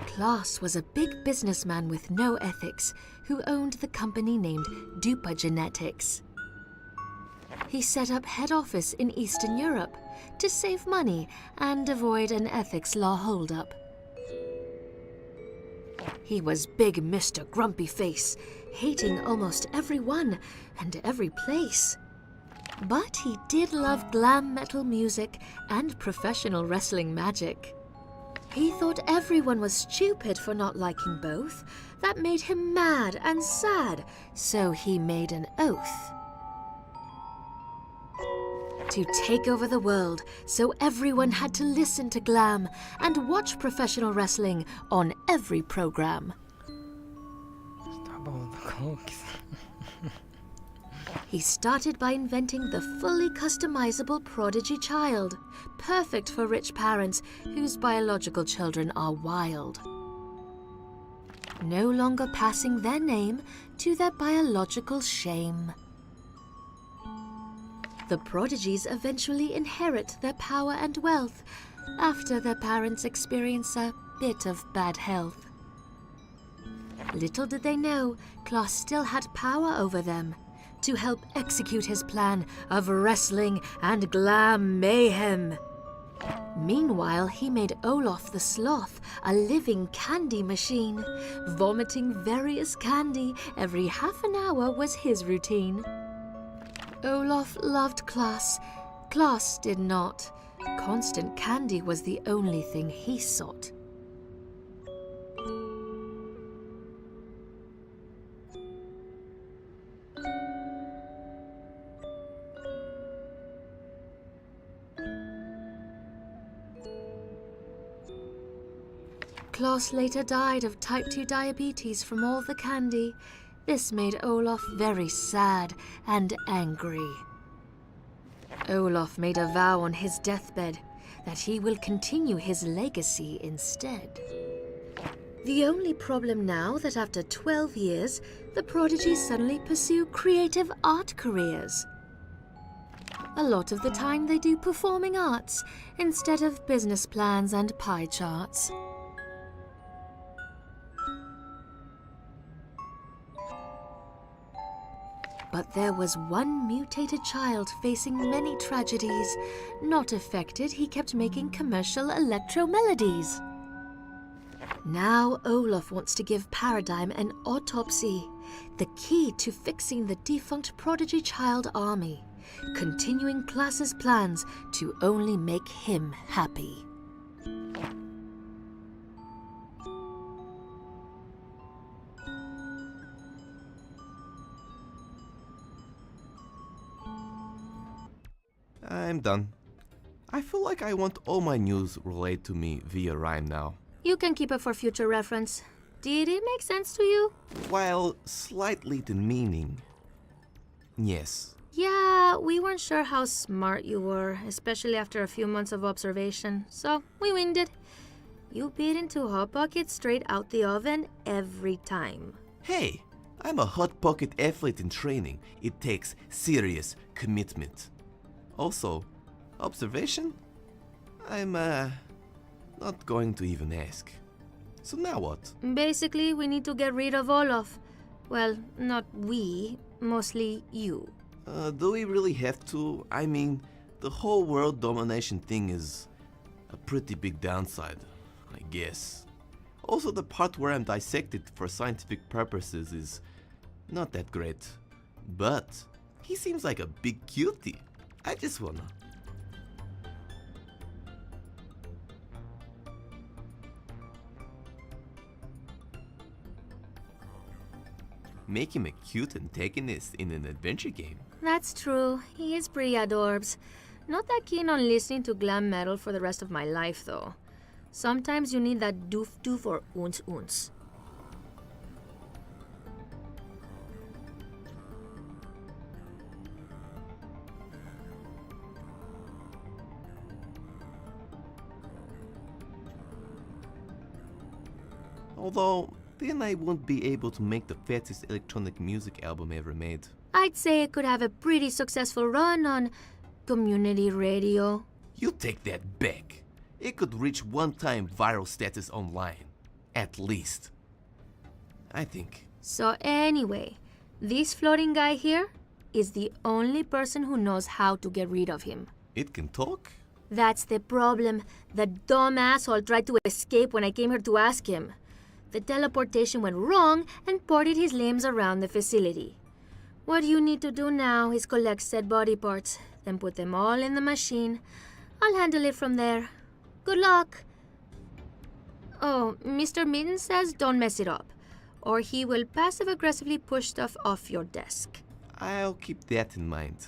Klaus was a big businessman with no ethics who owned the company named Dupa Genetics. He set up head office in Eastern Europe to save money and avoid an ethics law holdup. He was big Mr. Grumpy Face, hating almost everyone and every place. But he did love glam metal music and professional wrestling magic. He thought everyone was stupid for not liking both. That made him mad and sad, so he made an oath to take over the world, so everyone had to listen to glam and watch professional wrestling on every program. He started by inventing the fully customizable prodigy child, perfect for rich parents whose biological children are wild. No longer passing their name to their biological shame. The prodigies eventually inherit their power and wealth after their parents experience a bit of bad health. Little did they know, Klaus still had power over them to help execute his plan of wrestling and glam mayhem. Meanwhile, he made Olaf the Sloth a living candy machine. Vomiting various candy every half an hour was his routine. Olaf loved Klaus. Klaus did not. Constant candy was the only thing he sought. Klaus later died of type 2 diabetes from all the candy. This made Olaf very sad and angry. Olaf made a vow on his deathbed that he will continue his legacy instead. The only problem now that after 12 years, the prodigies suddenly pursue creative art careers. A lot of the time they do performing arts instead of business plans and pie charts. But there was one mutated child facing many tragedies. Not affected, he kept making commercial electro melodies. Now Olaf wants to give Paradigm an autopsy, the key to fixing the defunct prodigy child army, continuing Klaus's plans to only make him happy. I'm done. I feel like I want all my news relayed to me via rhyme now. You can keep it for future reference. Did it make sense to you? While slightly demeaning. Yes. Yeah, we weren't sure how smart you were, especially after a few months of observation, so we winged it. You bit into Hot Pocket straight out the oven every time. Hey, I'm a Hot Pocket athlete in training. It takes serious commitment. Also, observation? I'm not going to even ask. So now what? Basically, we need to get rid of Olaf. Well, not we, mostly you. Do we really have to? I mean, the whole world domination thing is a pretty big downside, I guess. Also, the part where I'm dissected for scientific purposes is not that great. But he seems like a big cutie. I just wanna. Make him a cute antagonist in an adventure game. That's true. He is pretty adorbs. Not that keen on listening to glam metal for the rest of my life, though. Sometimes you need that doof-doof or oons-oons. Although, then I won't be able to make the fattest electronic music album ever made. I'd say it could have a pretty successful run on community radio. You take that back. It could reach one-time viral status online. At least. I think. So anyway, this floating guy here is the only person who knows how to get rid of him. It can talk? That's the problem. The dumb asshole tried to escape when I came here to ask him. The teleportation went wrong and ported his limbs around the facility. What you need to do now is collect said body parts, then put them all in the machine. I'll handle it from there. Good luck. Oh, Mr. Mitten says don't mess it up, or he will passive-aggressively push stuff off your desk. I'll keep that in mind.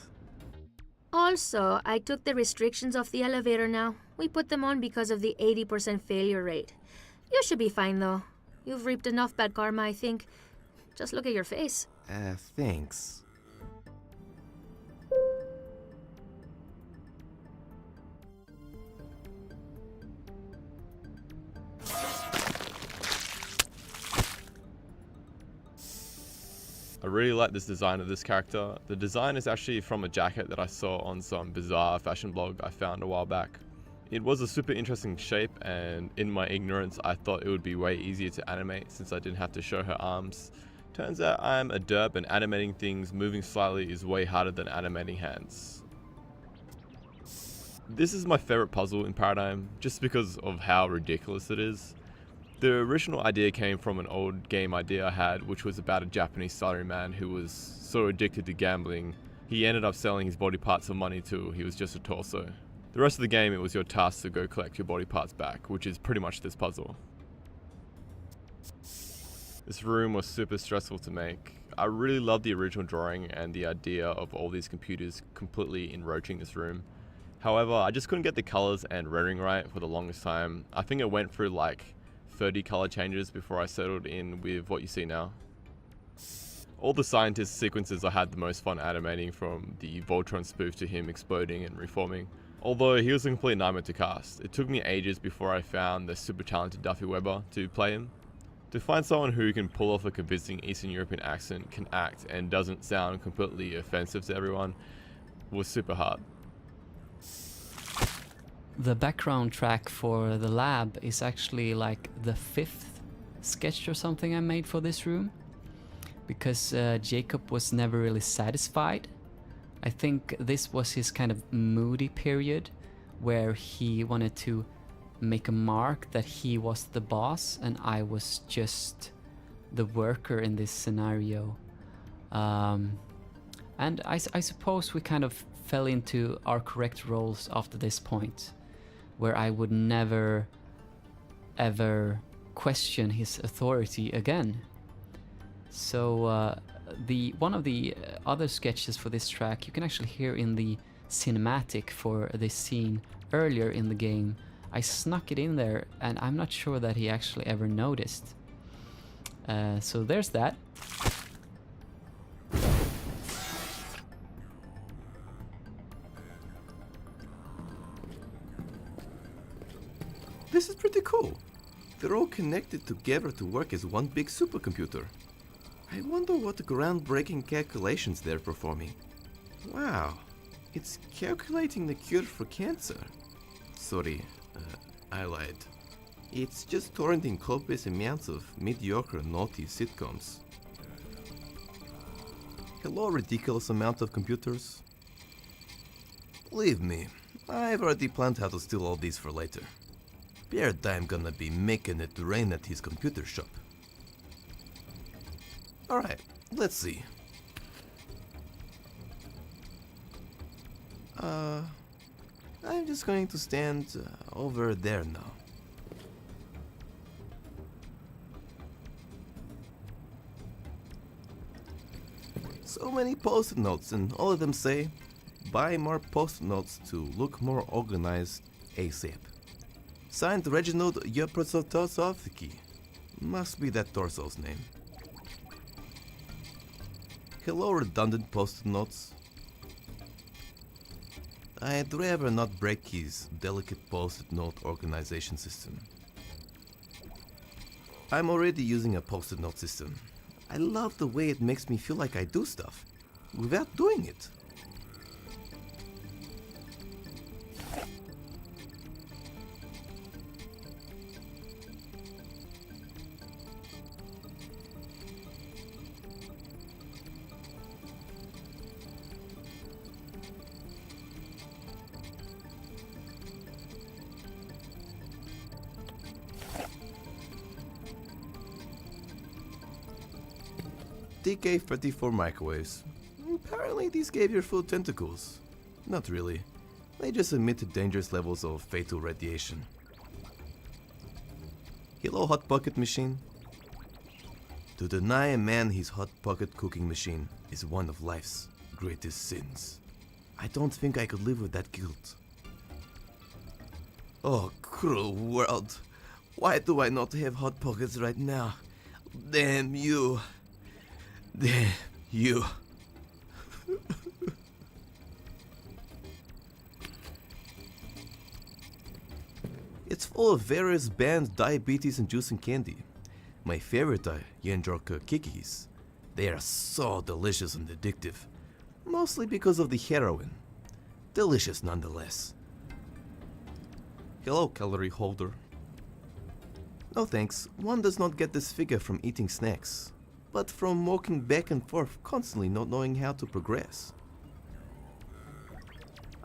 Also, I took the restrictions off the elevator now. We put them on because of the 80% failure rate. You should be fine, though. You've reaped enough bad karma, I think. Just look at your face. Thanks. I really like this design of this character. The design is actually from a jacket that I saw on some bizarre fashion blog I found a while back. It was a super interesting shape, and in my ignorance I thought it would be way easier to animate since I didn't have to show her arms. Turns out I'm a derp and animating things moving slightly is way harder than animating hands. This is my favorite puzzle in Paradigm just because of how ridiculous it is. The original idea came from an old game idea I had, which was about a Japanese salaryman who was so addicted to gambling, he ended up selling his body parts for money till he was just a torso. The rest of the game, it was your task to go collect your body parts back, which is pretty much this puzzle. This room was super stressful to make. I really loved the original drawing and the idea of all these computers completely enroaching this room. However, I just couldn't get the colors and rendering right for the longest time. I think it went through like 30 color changes before I settled in with what you see now. All the scientist sequences I had the most fun animating, from the Voltron spoof to him exploding and reforming. Although he was a complete nightmare to cast. It took me ages before I found the super talented Duffy Weber to play him. To find someone who can pull off a convincing Eastern European accent, can act, and doesn't sound completely offensive to everyone was super hard. The background track for the lab is actually like the 5th sketch or something I made for this room, because Jacob was never really satisfied. I think this was his kind of moody period where he wanted to make a mark that he was the boss and I was just the worker in this scenario. And I suppose we kind of fell into our correct roles after this point, where I would never ever question his authority again. So one of the other sketches for this track you can actually hear in the cinematic for this scene earlier in the game. I snuck it in there and I'm not sure that he actually ever noticed. So there's that. This is pretty cool. They're all connected together to work as one big supercomputer. I wonder what groundbreaking calculations they're performing. Wow, it's calculating the cure for cancer. Sorry, I lied. It's just torrenting copious amounts of mediocre, naughty sitcoms. Hello, ridiculous amount of computers. Believe me, I've already planned how to steal all these for later. Paradigm gonna be making it rain at his computer shop. Alright, let's see. I'm just going to stand over there now. So many post-it notes, and all of them say, buy more post-it notes to look more organized ASAP. Signed Reginald Yaprosotosovsky. Must be that torso's name. Hello, redundant post-it notes. I'd rather not break his delicate post-it note organization system. I'm already using a post-it note system. I love the way it makes me feel like I do stuff without doing it. DK-34 microwaves. Apparently these gave your food tentacles. Not really. They just emitted dangerous levels of fatal radiation. Hello, Hot Pocket machine. To deny a man his Hot Pocket cooking machine is one of life's greatest sins. I don't think I could live with that guilt. Oh, cruel world. Why do I not have Hot Pockets right now? Damn you. Damn you. It's full of various banned diabetes-inducing candy. My favorite are Yandroka Kikis. They are so delicious and addictive, mostly because of the heroin. Delicious nonetheless. Hello, calorie holder. No thanks, one does not get this figure from eating snacks, but from walking back and forth constantly not knowing how to progress.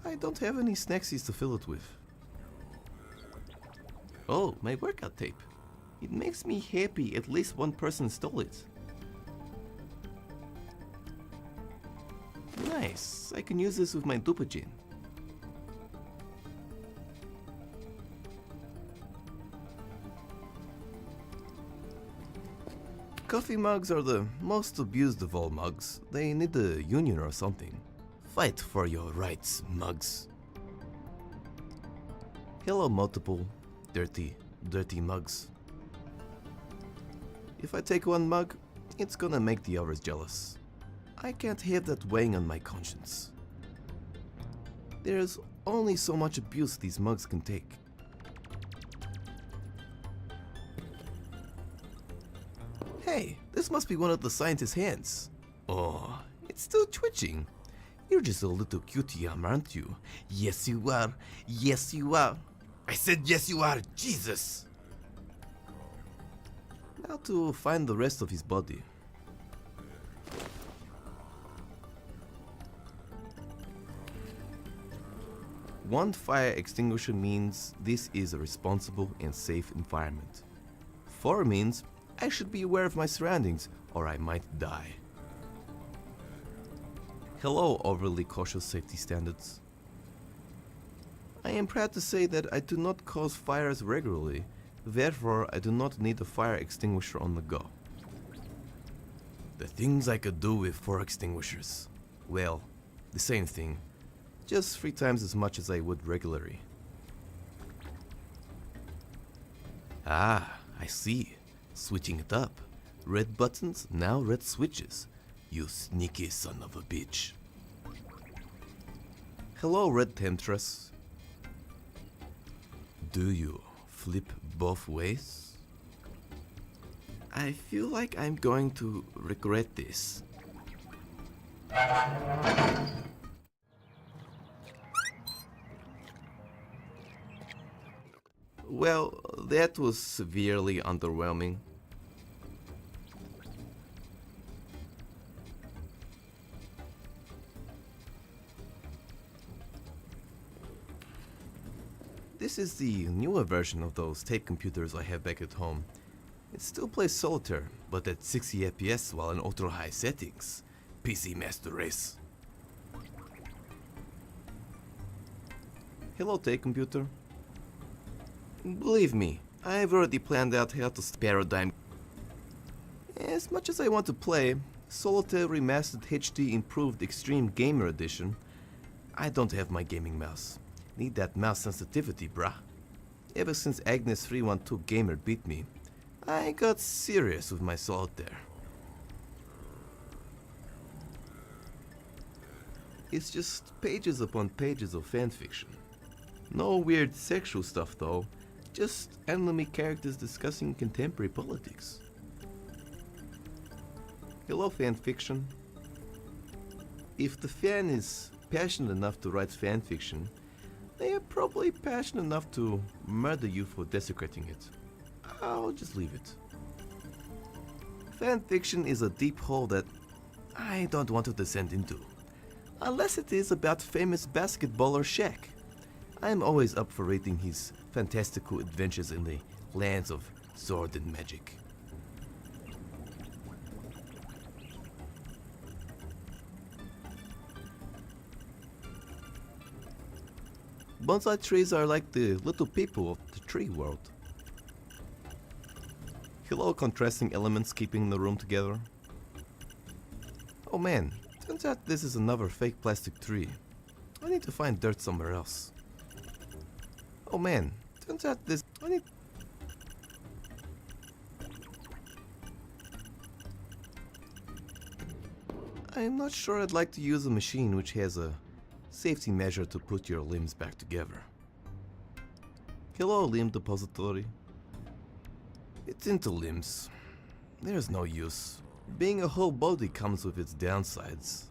I don't have any snacksies to fill it with. Oh, my workout tape. It makes me happy at least one person stole it. Nice, I can use this with my Dupagin. Coffee mugs are the most abused of all mugs. They need a union or something. Fight for your rights, mugs. Hello, multiple dirty mugs. If I take one mug, it's gonna make the others jealous. I can't have that weighing on my conscience. There's only so much abuse these mugs can take. Hey, this must be one of the scientist's hands. Oh, it's still twitching. You're just a little cutie, aren't you? Yes, you are. Yes, you are. I said yes, you are. Jesus! Now to find the rest of his body. One fire extinguisher means this is a responsible and safe environment. 4 means I should be aware of my surroundings or I might die. Hello, overly cautious safety standards. I am proud to say that I do not cause fires regularly, therefore I do not need a fire extinguisher on the go. The things I could do with 4 extinguishers. Well, the same thing, just 3 times as much as I would regularly. Ah, I see. Switching it up. Red buttons, now red switches. You sneaky son of a bitch. Hello, red temptress. Do you flip both ways? I feel like I'm going to regret this. Well, that was severely underwhelming. This is the newer version of those tape computers I have back at home. It still plays solitaire, but at 60 FPS while in ultra high settings. PC Master Race. Hello, tape computer. Believe me, I've already planned out how to paradigm. As much as I want to play Solitaire Remastered HD Improved Extreme Gamer Edition, I don't have my gaming mouse. Need that mouse sensitivity, bruh. Ever since Agnes 312 Gamer beat me, I got serious with my solitaire. It's just pages upon pages of fanfiction. No weird sexual stuff though, just anime characters discussing contemporary politics. Hello, fanfiction. If the fan is passionate enough to write fanfiction, they are probably passionate enough to murder you for desecrating it. I'll just leave it. Fanfiction is a deep hole that I don't want to descend into. Unless it is about famous basketballer Shaq. I'm always up for reading his fantastical adventures in the lands of sword and magic. Bonsai trees are like the little people of the tree world. Hello, contrasting elements keeping the room together. Oh man, turns out this is another fake plastic tree. I need to find dirt somewhere else. Oh man, turns out this... I'm not sure I'd like to use a machine which has a safety measure to put your limbs back together. Hello, limb depository. It's into limbs. There's no use. Being a whole body comes with its downsides.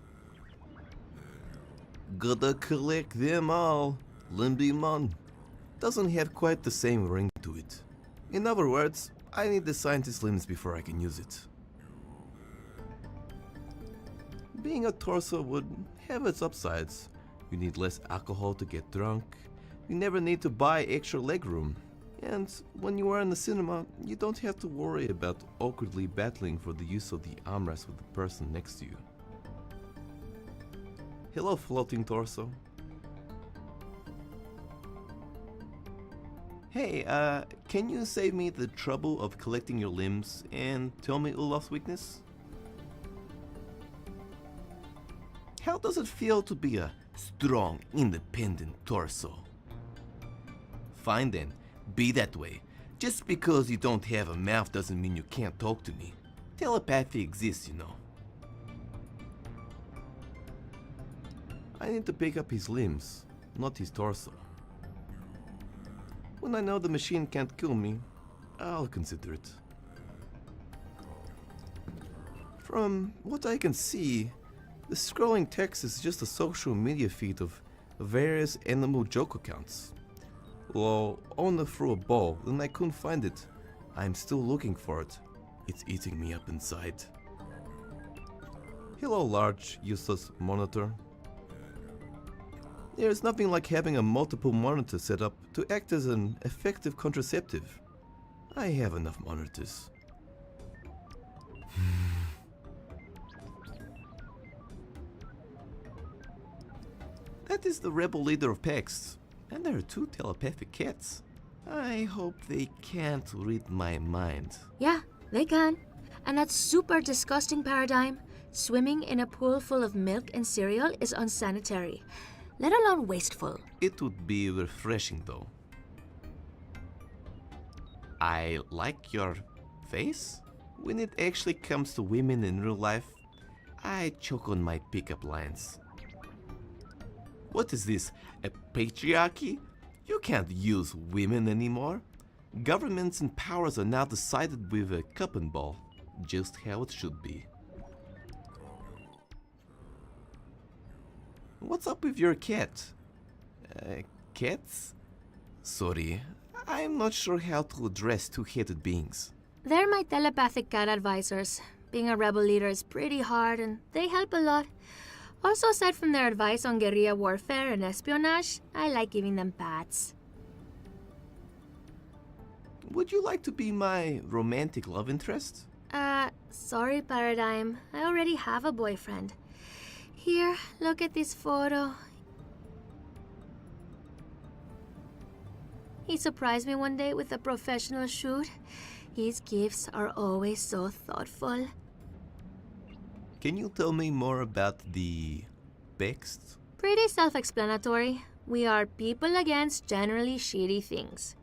Gotta collect them all, Limby Mon. Doesn't have quite the same ring to it. In other words, I need the scientist limbs before I can use it. Being a torso would have its upsides. You need less alcohol to get drunk. You never need to buy extra legroom. And when you are in the cinema, you don't have to worry about awkwardly battling for the use of the armrest with the person next to you. Hello, floating torso. Hey, can you save me the trouble of collecting your limbs and tell me Olaf's weakness? How does it feel to be a strong, independent torso? Fine then, be that way. Just because you don't have a mouth doesn't mean you can't talk to me. Telepathy exists, you know. I need to pick up his limbs, not his torso. When I know the machine can't kill me, I'll consider it. From what I can see, the scrolling text is just a social media feed of various animal joke accounts. Well, I wanna throw a ball, then I couldn't find it. I'm still looking for it. It's eating me up inside. Hello, large, useless monitor. There's nothing like having a multiple monitor set up to act as an effective contraceptive. I have enough monitors. That is the rebel leader of PEX, and there are 2 telepathic cats. I hope they can't read my mind. Yeah, they can. And that super disgusting paradigm, swimming in a pool full of milk and cereal, is unsanitary, let alone wasteful. It would be refreshing though. I like your face. When it actually comes to women in real life, I choke on my pickup lines. What is this, a patriarchy? You can't use women anymore. Governments and powers are now decided with a cup and ball, just how it should be. What's up with your cat? Cats? Sorry, I'm not sure how to address 2-headed beings. They're my telepathic cat advisors. Being a rebel leader is pretty hard and they help a lot. Also, aside from their advice on guerrilla warfare and espionage, I like giving them pats. Would you like to be my romantic love interest? Sorry, Paradigm. I already have a boyfriend. Here, look at this photo. He surprised me one day with a professional shoot. His gifts are always so thoughtful. Can you tell me more about the text? Pretty self-explanatory. We are people against generally shitty things.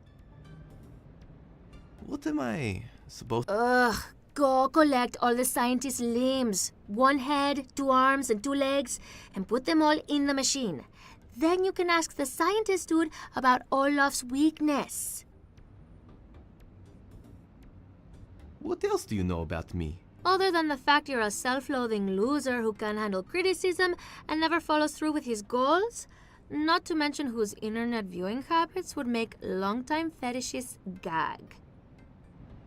What am I supposed to... Ugh, go collect all the scientists' limbs. 1 head, 2 arms, and 2 legs, and put them all in the machine. Then you can ask the scientist dude about Olaf's weakness. What else do you know about me? Other than the fact you're a self-loathing loser who can't handle criticism and never follows through with his goals, not to mention whose internet viewing habits would make longtime fetishists gag.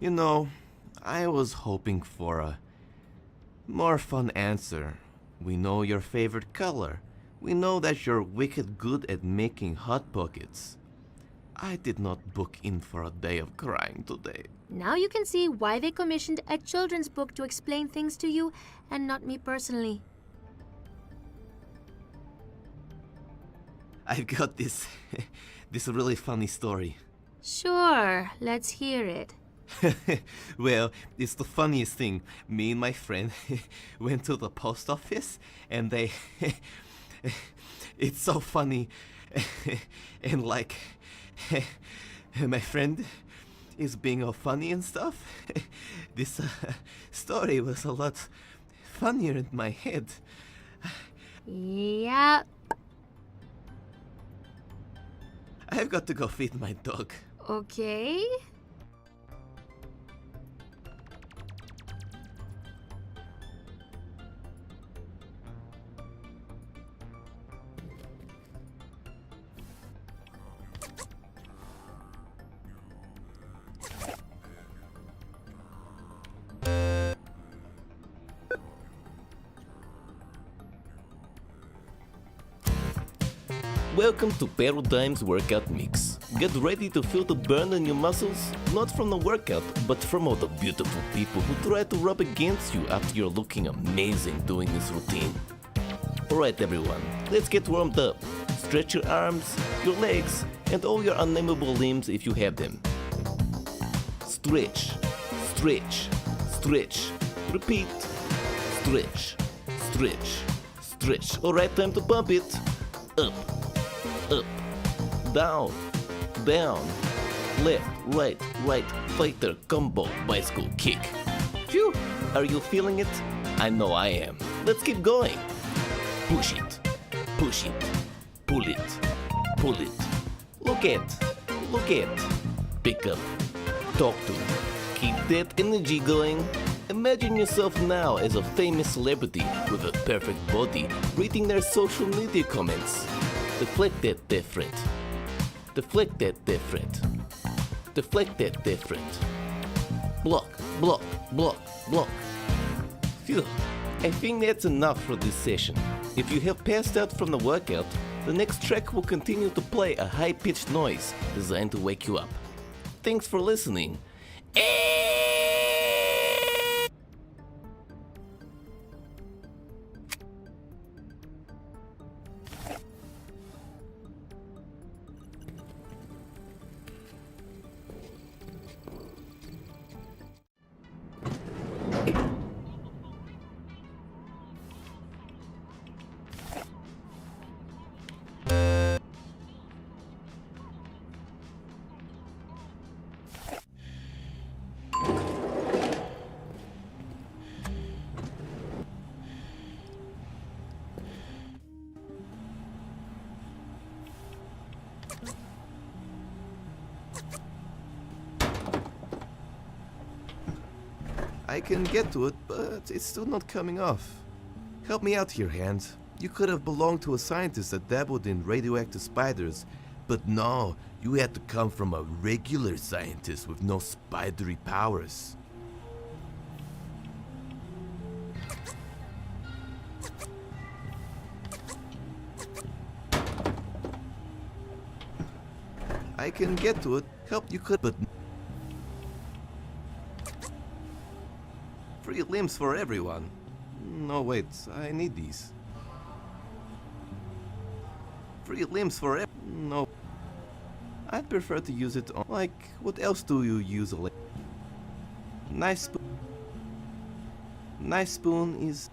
You know, I was hoping for a more fun answer. We know your favorite color. We know that you're wicked good at making hot pockets. I did not book in for a day of crying today. Now you can see why they commissioned a children's book to explain things to you, and not me personally. I've got this really funny story. Sure, let's hear it. Well, it's the funniest thing. Me and my friend went to the post office and they... It's so funny. And like... my friend is being all funny and stuff. This story was a lot funnier in my head. Yeah. I've got to go feed my dog. Okay. Welcome to Paradigm's Workout Mix. Get ready to feel the burn in your muscles, not from the workout, but from all the beautiful people who try to rub against you after you're looking amazing doing this routine. Alright everyone, let's get warmed up. Stretch your arms, your legs, and all your unnameable limbs if you have them. Stretch, stretch, stretch. Repeat. Stretch, stretch, stretch. Alright, time to pump it. Up, up, down, down, left, right, right, fighter, combo, bicycle, kick. Phew, are you feeling it? I know I am. Let's keep going. Push it, push it, pull it, pull it. Look at, pick up, talk to. Keep that energy going. Imagine yourself now as a famous celebrity with a perfect body reading their social media comments. Deflect that different. Deflect that different. Deflect that different. Block, block, block, block. Phew, I think that's enough for this session. If you have passed out from the workout, the next track will continue to play a high-pitched noise designed to wake you up. Thanks for listening. I can get to it, but it's still not coming off. Help me out here, Hand. You could have belonged to a scientist that dabbled in radioactive spiders, but no, you had to come from a regular scientist with no spidery powers. I can get to it. Help you could, but free limbs for everyone. No, wait, I need these. Free limbs for no. I'd prefer to use it on, like, what else do you use a knife spoon? Knife spoon is...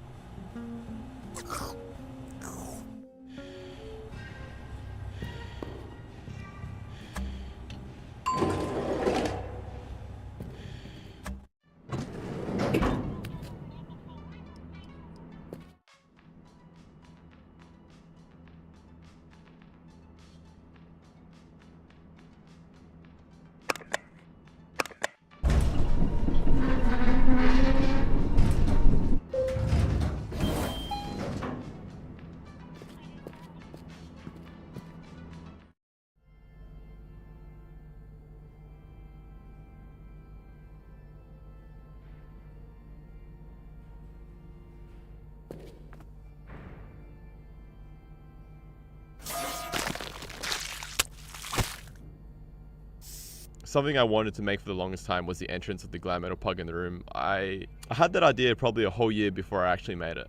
Something I wanted to make for the longest time was the entrance of the glam metal pug in the room. I had that idea probably a whole year before I actually made it.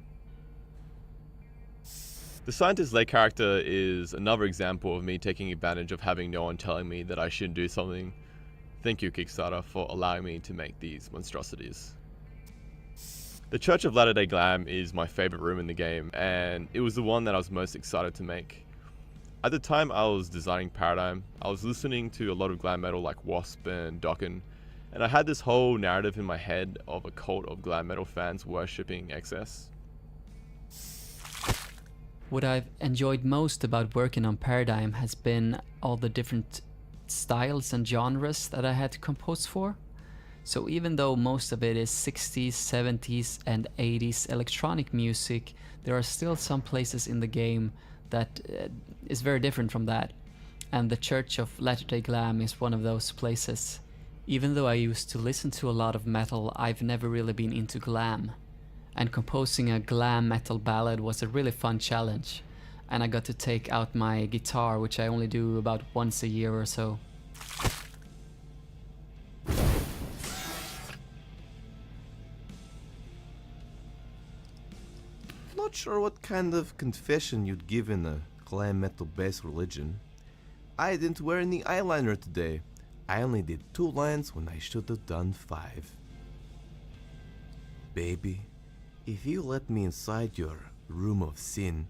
The scientist leg character is another example of me taking advantage of having no one telling me that I should do something. Thank you, Kickstarter, for allowing me to make these monstrosities. The Church of Latter-day Glam is my favorite room in the game, and it was the one that I was most excited to make. At the time I was designing Paradigm, I was listening to a lot of glam metal like Wasp and Dokken, and I had this whole narrative in my head of a cult of glam metal fans worshipping excess. What I've enjoyed most about working on Paradigm has been all the different styles and genres that I had to compose for. So even though most of it is 60s, 70s and 80s electronic music, there are still some places in the game that is very different from that. And the Church of Latter-day Glam is one of those places. Even though I used to listen to a lot of metal, I've never really been into glam. And composing a glam metal ballad was a really fun challenge. and I got to take out my guitar, which I only do about once a year or so. Not sure what kind of confession you'd give in a glam metal based religion. I didn't wear any eyeliner today. I only did 2 lines when I should have done 5. Baby, if you let me inside your room of sin,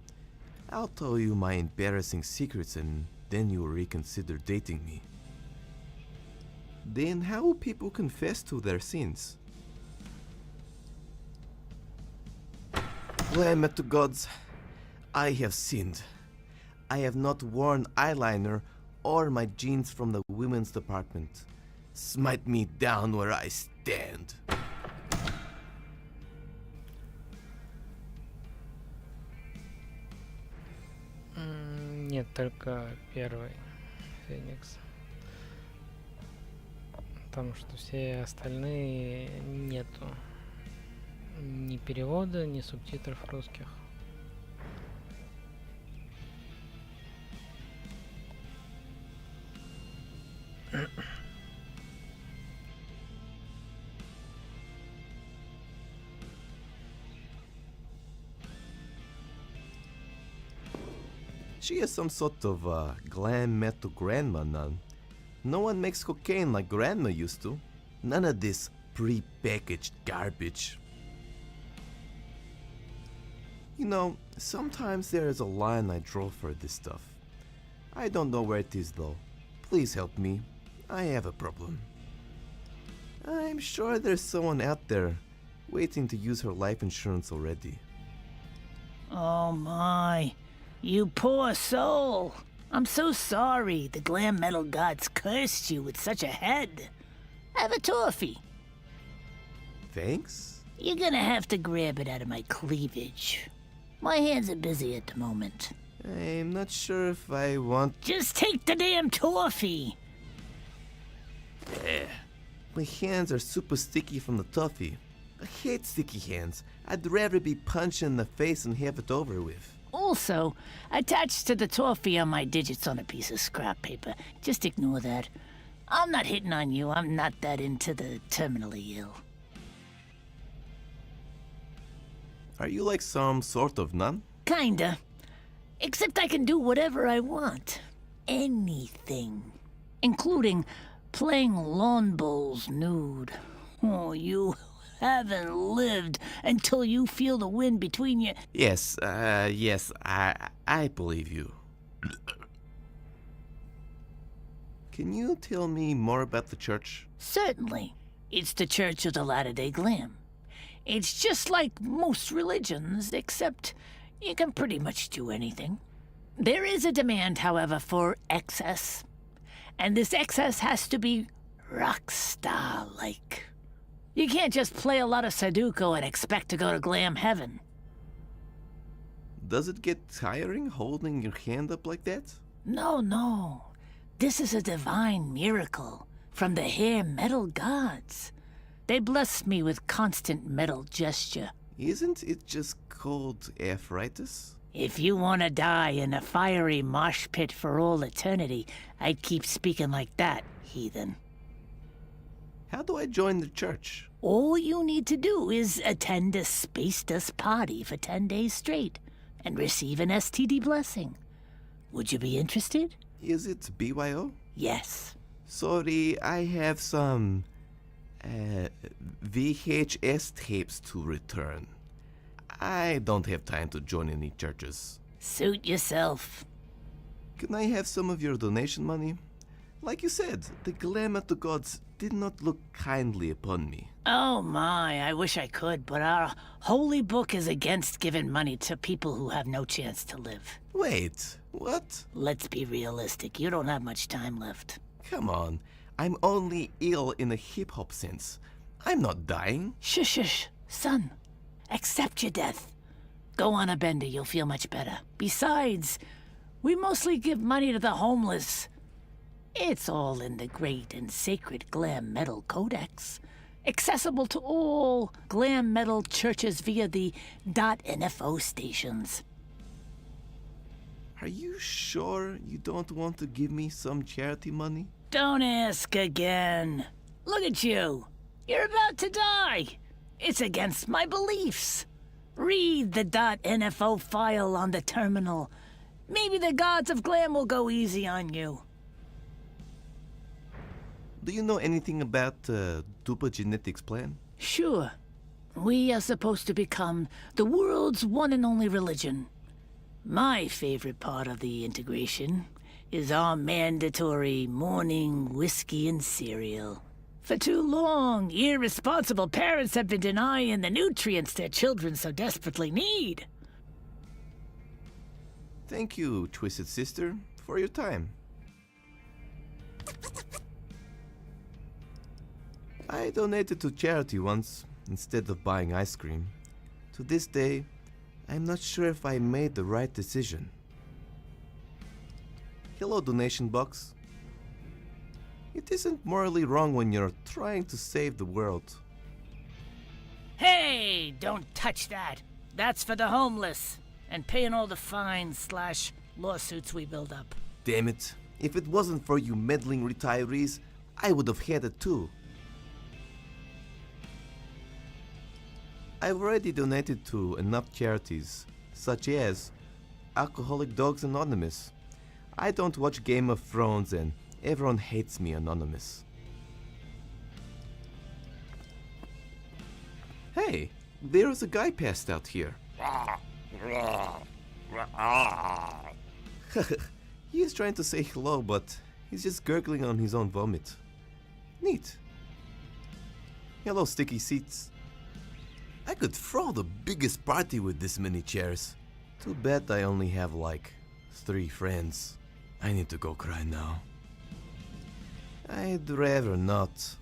I'll tell you my embarrassing secrets and then you'll reconsider dating me. Then how will people confess to their sins? Glam metal gods, I have sinned. I have not worn eyeliner or my jeans from the women's department. Smite me down where I stand. Нет, только первый Феникс. Потому что все остальные нету ни перевода, ни субтитров русских. She is some sort of glam metal grandma, none. No one makes cocaine like grandma used to. None of this pre-packaged garbage. You know, sometimes there is a line I draw for this stuff. I don't know where it is though. Please help me. I have a problem. I'm sure there's someone out there waiting to use her life insurance already. Oh my, you poor soul. I'm so sorry the glam metal gods cursed you with such a head. Have a toffee. Thanks? You're gonna have to grab it out of my cleavage. My hands are busy at the moment. I'm not sure if I want... Just take the damn toffee! My hands are super sticky from the toffee. I hate sticky hands. I'd rather be punched in the face and have it over with. Also, attached to the toffee are my digits on a piece of scrap paper. Just ignore that. I'm not hitting on you. I'm not that into the terminally ill. Are you like some sort of nun? Kinda. Except I can do whatever I want. Anything. Including playing lawn bowls nude. Oh, you haven't lived until you feel the wind between you. Yes, I believe you. Can you tell me more about the church? Certainly. It's the Church of the Latter-day Glam. It's just like most religions, except you can pretty much do anything. There is a demand, however, for excess. And this excess has to be rock star-like. You can't just play a lot of Sudoku and expect to go to glam heaven. Does it get tiring holding your hand up like that? No. This is a divine miracle from the hair metal gods. They bless me with constant metal gesture. Isn't it just called arthritis? If you want to die in a fiery mosh pit for all eternity, I'd keep speaking like that, heathen. How do I join the church? All you need to do is attend a Space Dust party for 10 days straight and receive an STD blessing. Would you be interested? Is it BYO? Yes. Sorry, I have some VHS tapes to return. I don't have time to join any churches. Suit yourself. Can I have some of your donation money? Like you said, the glam of the gods did not look kindly upon me. Oh my, I wish I could, but our holy book is against giving money to people who have no chance to live. Wait, what? Let's be realistic, you don't have much time left. Come on, I'm only ill in a hip-hop sense. I'm not dying. Shush, son. Accept your death. Go on a bender, you'll feel much better. Besides, we mostly give money to the homeless. It's all in the great and sacred Glam Metal Codex, accessible to all Glam Metal churches via the .NFO stations. Are you sure you don't want to give me some charity money? Don't ask again. Look at you. You're about to die. It's against my beliefs. Read the .nfo file on the terminal. Maybe the gods of glam will go easy on you. Do you know anything about Dupa Genetics plan? Sure. We are supposed to become the world's one and only religion. My favorite part of the integration is our mandatory morning whiskey and cereal. For too long, irresponsible parents have been denying the nutrients their children so desperately need. Thank you, Twisted Sister, for your time. I donated to charity once, instead of buying ice cream. To this day, I'm not sure if I made the right decision. Hello, donation box. It isn't morally wrong when you're trying to save the world. Hey, don't touch that. That's for the homeless. And paying all the fines / lawsuits we build up. Damn it. If it wasn't for you meddling retirees, I would have had it too. I've already donated to enough charities, such as Alcoholic Dogs Anonymous. I don't watch Game of Thrones and everyone hates me, Anonymous. Hey, there's a guy passed out here. He is trying to say hello, but he's just gurgling on his own vomit. Neat. Hello, sticky seats. I could throw the biggest party with this many chairs. Too bad I only have like 3 friends. I need to go cry now. I'd rather not.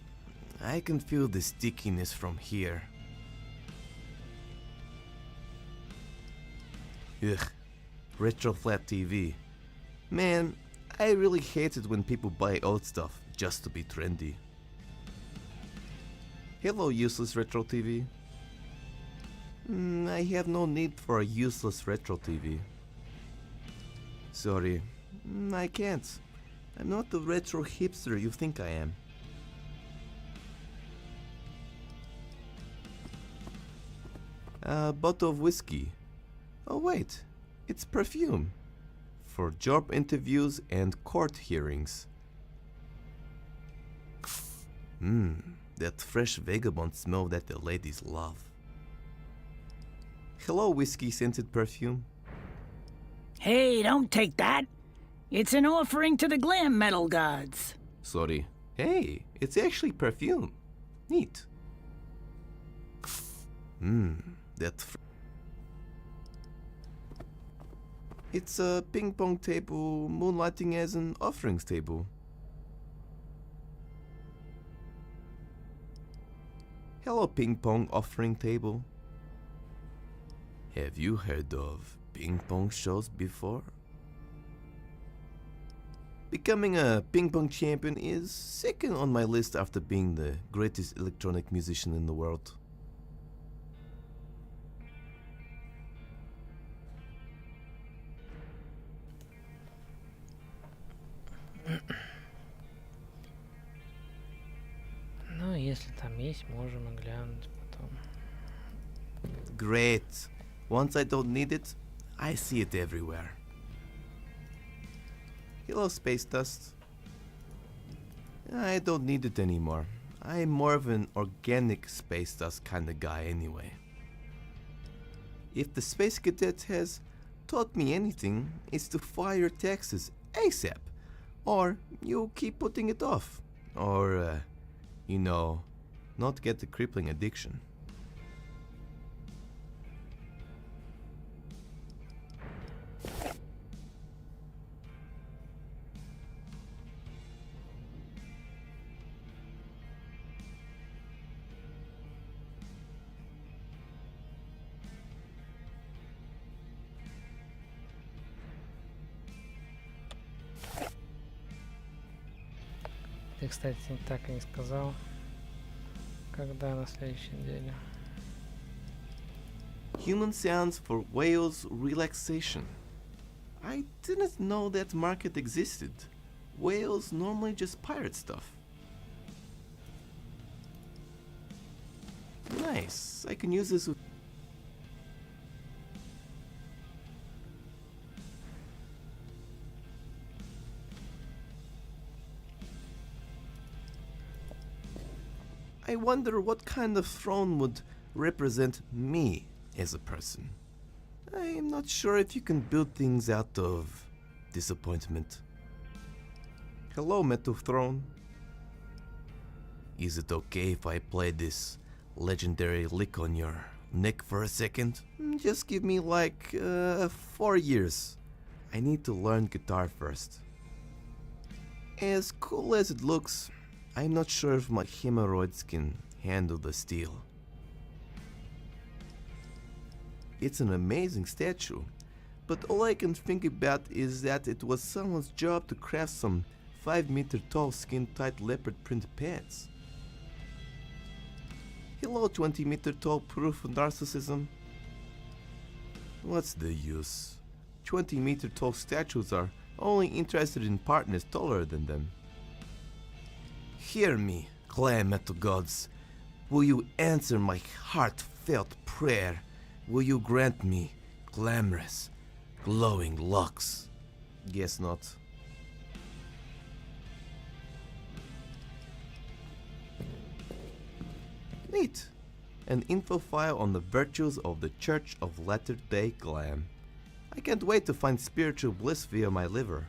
I can feel the stickiness from here. Ugh, retro flat TV. Man, I really hate it when people buy old stuff just to be trendy. Hello, useless retro TV. I have no need for a useless retro TV. Sorry, I can't. I'm not the retro hipster you think I am. A bottle of whiskey. Oh wait, it's perfume. For job interviews and court hearings. That fresh vagabond smell that the ladies love. Hello, whiskey-scented perfume. Hey, don't take that. It's an offering to the glam metal gods. Sorry. Hey, it's actually perfume. Neat. It's a ping pong table moonlighting as an offerings table. Hello, ping pong offering table. Have you heard of ping pong shows before? Becoming a ping pong champion is second on my list after being the greatest electronic musician in the world. Ну, если там есть, можем и глянуть потом. Great. Once I don't need it, I see it everywhere. Hello, space dust. I don't need it anymore. I'm more of an organic space dust kind of guy anyway. If the space cadet has taught me anything, it's to file your taxes ASAP. Or you keep putting it off. Or, you know, not get the crippling addiction. Ты, кстати, так и не сказал, когда на следующей неделе. Human sounds for whales relaxation. I didn't know that market existed. Whales normally just pirate stuff. Nice. I can use this with... I wonder what kind of throne would represent me as a person. I am not sure if you can build things out of disappointment. Hello, Metal Throne. Is it okay if I play this legendary lick on your neck for a second? Just give me like 4 years. I need to learn guitar first. As cool as it looks, I'm not sure if my hemorrhoids can handle the steel. It's an amazing statue, but all I can think about is that it was someone's job to craft some 5-meter tall skin-tight leopard print pants. Hello, 20-meter tall proof of narcissism. What's the use? 20-meter tall statues are only interested in partners taller than them. Hear me, glam metal gods. Will you answer my heartfelt prayer? Will you grant me glamorous, glowing locks? Guess not. Neat. An info file on the virtues of the Church of Latter-day Glam. I can't wait to find spiritual bliss via my liver.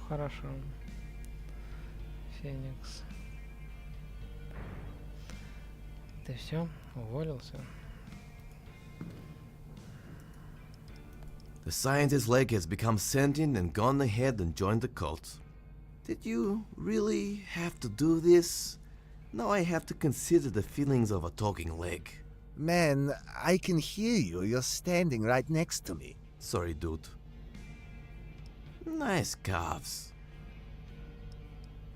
Хорошо. Феникс. Ты все? Уволился? The scientist's leg has become sentient and gone ahead and joined the cult. Did you really have to do this? Now I have to consider the feelings of a talking leg. Man, I can hear you. You're standing right next to me. Sorry, dude. Nice calves.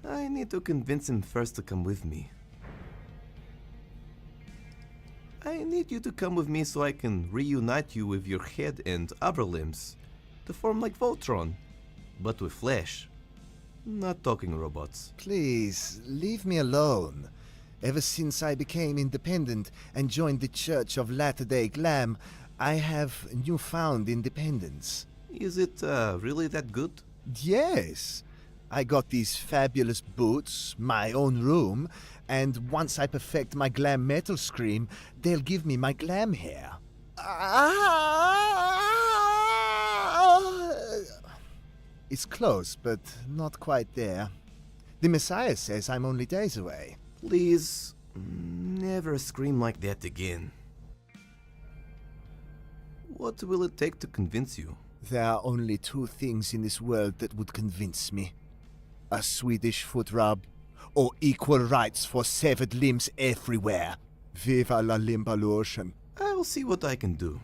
I need to convince him first to come with me. I need you to come with me so I can reunite you with your head and upper limbs to form like Voltron, but with flesh. Not talking robots. Please, leave me alone. Ever since I became independent and joined the Church of Latter-day Glam, I have newfound independence. Is it really that good? Yes. I got these fabulous boots, my own room, and once I perfect my glam metal scream, they'll give me my glam hair. It's close, but not quite there. The Messiah says I'm only days away. Please, never scream like that again. What will it take to convince you? There are only two things in this world that would convince me. A Swedish foot rub, or equal rights for severed limbs everywhere. Viva la Limbalurtion. I will see what I can do.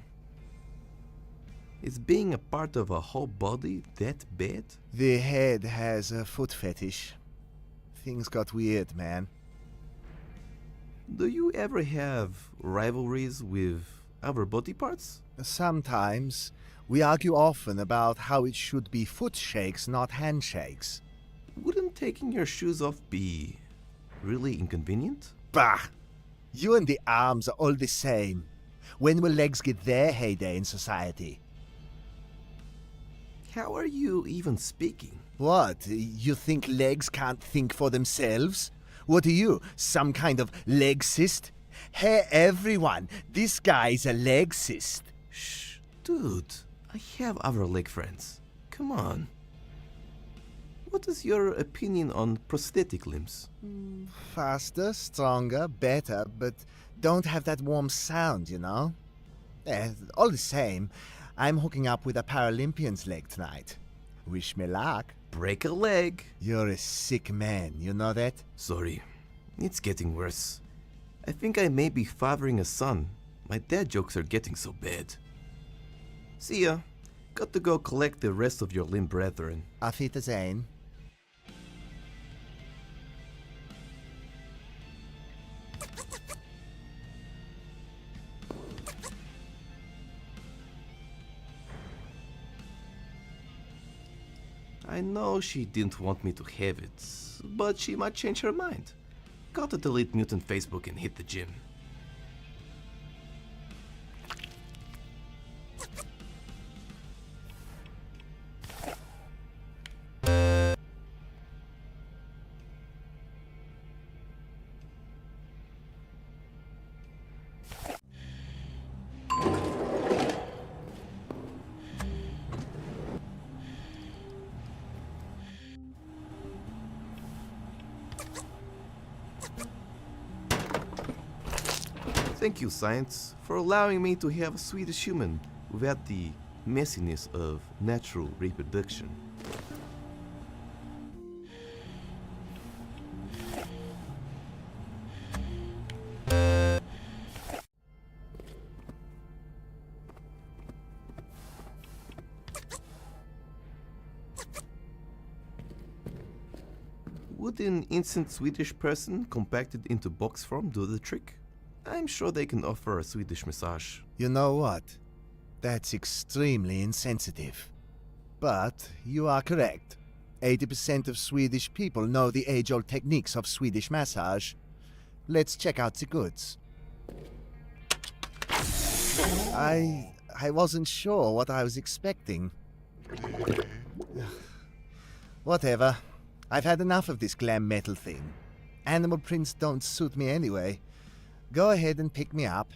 Is being a part of a whole body that bad? The head has a foot fetish. Things got weird, man. Do you ever have rivalries with other body parts? Sometimes. We argue often about how it should be foot shakes, not handshakes. Wouldn't taking your shoes off be really inconvenient? Bah! You and the arms are all the same. When will legs get their heyday in society? How are you even speaking? What? You think legs can't think for themselves? What are you, some kind of legsist? Hey everyone, this guy's a legsist. Shh, dude, I have other leg friends. Come on. What is your opinion on prosthetic limbs? Faster, stronger, better, but don't have that warm sound, you know? All the same, I'm hooking up with a Paralympian's leg tonight. Wish me luck. Break a leg. You're a sick man, you know that? Sorry, it's getting worse. I think I may be fathering a son. My dad jokes are getting so bad. See ya. Got to go collect the rest of your limb brethren. Auf Wiedersehen. I know she didn't want me to have it, but she might change her mind. Gotta delete Mutant Facebook and hit the gym. Thank you, science, for allowing me to have a Swedish human without the messiness of natural reproduction. Would an instant Swedish person compacted into box form do the trick? I'm sure they can offer a Swedish massage. You know what? That's extremely insensitive. But you are correct. 80% of Swedish people know the age-old techniques of Swedish massage. Let's check out the goods. I wasn't sure what I was expecting. Whatever. I've had enough of this glam metal thing. Animal prints don't suit me anyway. Go ahead and pick me up.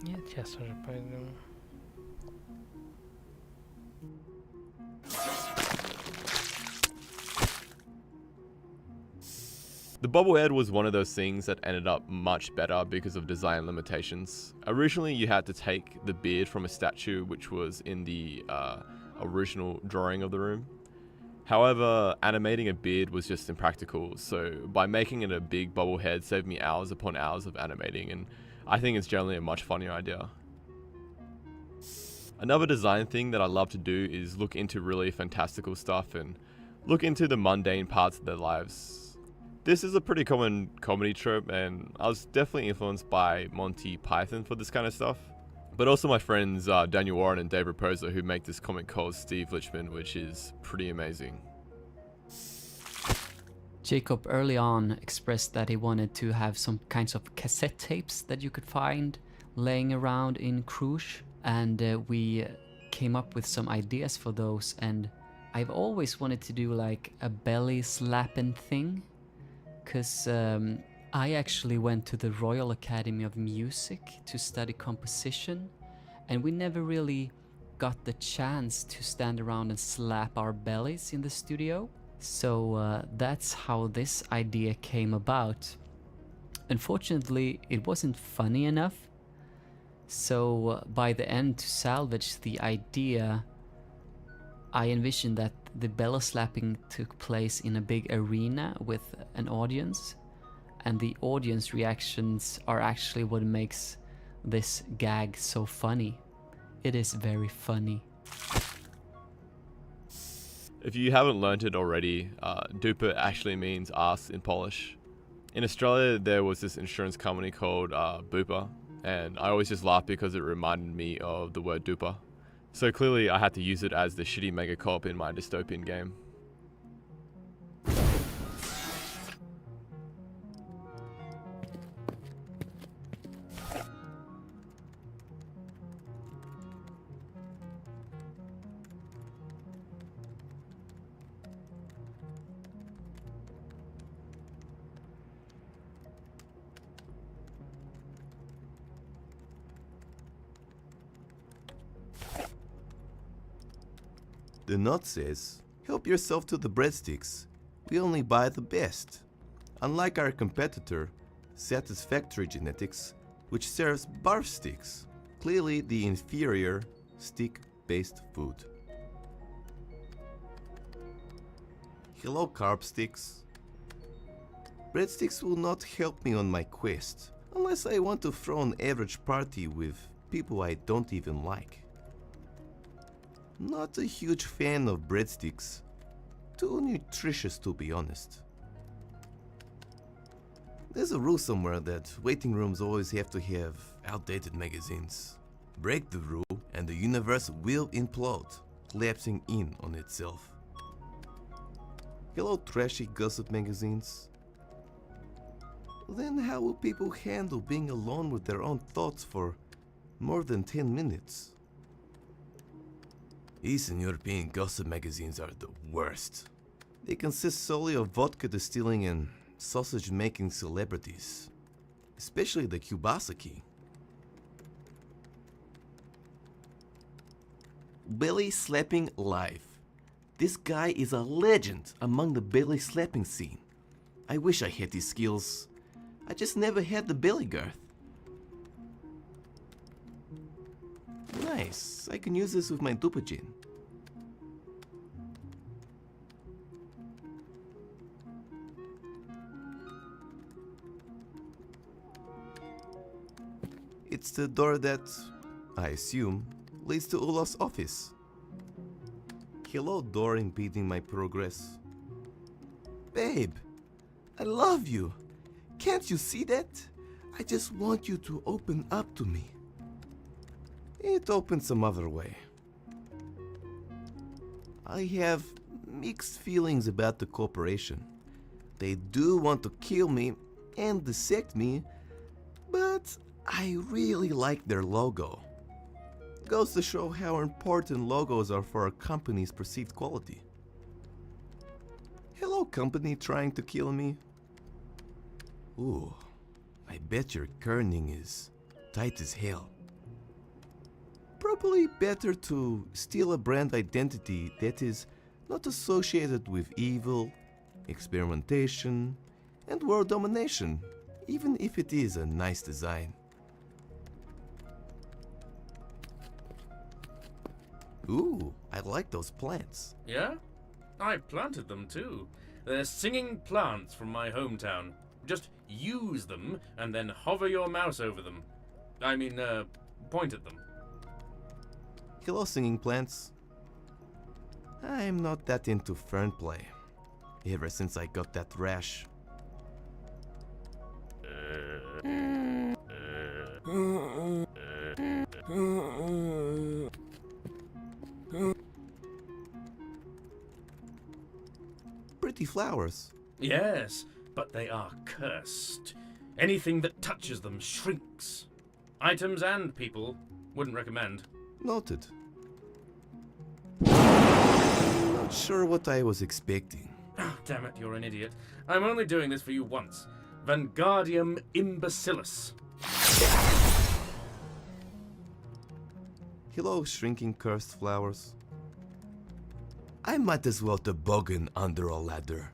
Нет, сейчас уже пойду. The bobblehead was one of those things that ended up much better because of design limitations. Originally, you had to take the beard from a statue which was in the original drawing of the room. However, animating a beard was just impractical, so by making it a big bobblehead saved me hours upon hours of animating, and I think it's generally a much funnier idea. Another design thing that I love to do is look into really fantastical stuff and look into the mundane parts of their lives. This is a pretty common comedy trope, and I was definitely influenced by Monty Python for this kind of stuff. But also my friends Daniel Warren and Dave Raposa, who make this comic called Steve Lichman, which is pretty amazing. Jacob early on expressed that he wanted to have some kinds of cassette tapes that you could find laying around in Cruise, and we came up with some ideas for those. And I've always wanted to do like a belly slapping thing, because I actually went to the Royal Academy of Music to study composition, and we never really got the chance to stand around and slap our bellies in the studio. So that's how this idea came about. Unfortunately, it wasn't funny enough. So by the end, to salvage the idea, I envisioned that the belly slapping took place in a big arena with an audience, and the audience reactions are actually what makes this gag so funny. It is very funny. If you haven't learnt it already, duper actually means ass in Polish. In Australia, there was this insurance company called Bupa, and I always just laughed because it reminded me of the word duper. So clearly I had to use it as the shitty mega cop in my dystopian game. The note says, help yourself to the breadsticks. We only buy the best. Unlike our competitor, Satisfactory Genetics, which serves barf sticks, clearly the inferior stick-based food. Hello, carb sticks. Breadsticks will not help me on my quest, unless I want to throw an average party with people I don't even like. Not a huge fan of breadsticks. Too nutritious, to be honest. There's a rule somewhere that waiting rooms always have to have outdated magazines. Break the rule and the universe will implode, collapsing in on itself. Hello, trashy gossip magazines. Then how will people handle being alone with their own thoughts for more than 10 minutes? Eastern European gossip magazines are the worst. They consist solely of vodka distilling and sausage-making celebrities, especially the Kubasaki. Belly slapping live. This guy is a legend among the belly slapping scene. I wish I had these skills. I just never had the belly girth. Nice, I can use this with my Dupajin. It's the door that, I assume, leads to Olaf's office. Hello, door impeding my progress. Babe, I love you. Can't you see that? I just want you to open up to me. It opens some other way. I have mixed feelings about the corporation. They do want to kill me and dissect me, but I really like their logo. Goes to show how important logos are for a company's perceived quality. Hello, company trying to kill me. Ooh, I bet your kerning is tight as hell. Probably better to steal a brand identity that is not associated with evil, experimentation, and world domination, even if it is a nice design. Ooh, I like those plants. Yeah? I planted them too. They're singing plants from my hometown. Just use them and then hover your mouse over them. I mean, point at them. Hello, singing plants. I'm not that into fern play. Ever since I got that rash. Pretty flowers. Yes, but they are cursed. Anything that touches them shrinks. Items and people. Wouldn't recommend. Noted. Not sure what I was expecting. Oh, damn it, you're an idiot. I'm only doing this for you once. Vanguardium imbecillus. Hello, shrinking cursed flowers. I might as well toboggan under a ladder.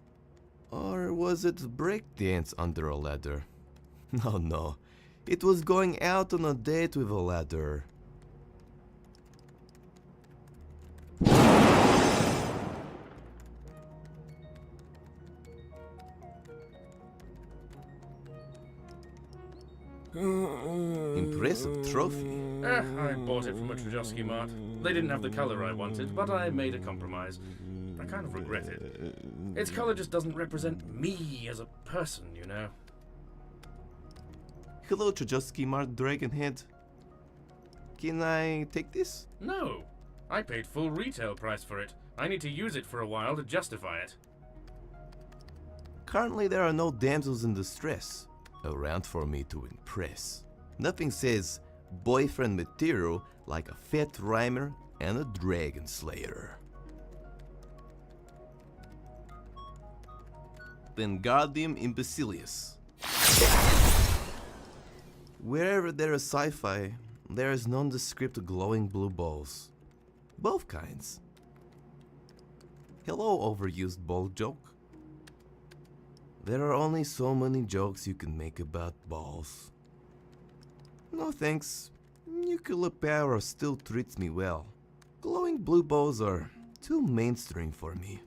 Or was it breakdance under a ladder? No. It was going out on a date with a ladder. Impressive trophy. I bought it from a Trajowski Mart. They didn't have the color I wanted, but I made a compromise. I kind of regret it. Its color just doesn't represent me as a person, you know. Hello, Trajowski Mart Dragonhead. Can I take this? No. I paid full retail price for it. I need to use it for a while to justify it. Currently there are no damsels in distress around for me to impress. Nothing says boyfriend material like a fat rhymer and a dragon slayer. Vanguardium imbecillus. Wherever there is sci-fi, there is nondescript glowing blue balls. Both kinds. Hello, overused ball joke. There are only so many jokes you can make about balls. No thanks. Nuclear power still treats me well. Glowing blue balls are too mainstream for me.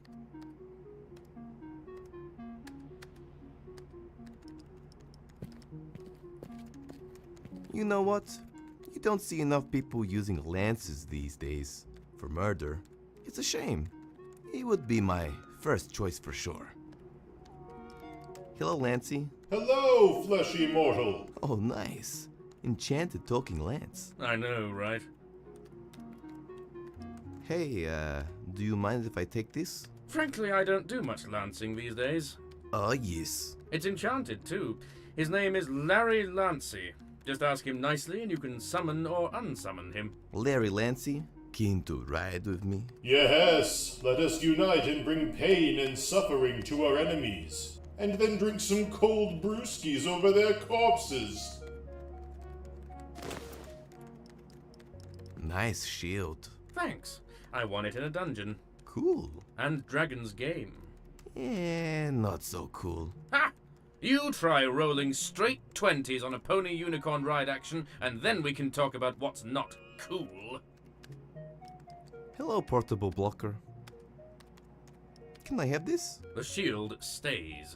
You know what? You don't see enough people using lances these days for murder. It's a shame. He would be my first choice for sure. Hello, Lancy. Hello, fleshy mortal. Oh, nice. Enchanted talking lance. I know, right? Hey, do you mind if I take this? Frankly, I don't do much lancing these days. Oh, yes. It's enchanted, too. His name is Larry Lancy. Just ask him nicely and you can summon or unsummon him. Larry Lancy, keen to ride with me? Yes, let us unite and bring pain and suffering to our enemies, and then drink some cold brewskis over their corpses. Nice shield. Thanks. I won it in a dungeon. Cool. And Dragon's Game. Not so cool. Ha! You try rolling straight 20s on a pony unicorn ride action, and then we can talk about what's not cool. Hello, portable blocker. Can I have this? The shield stays.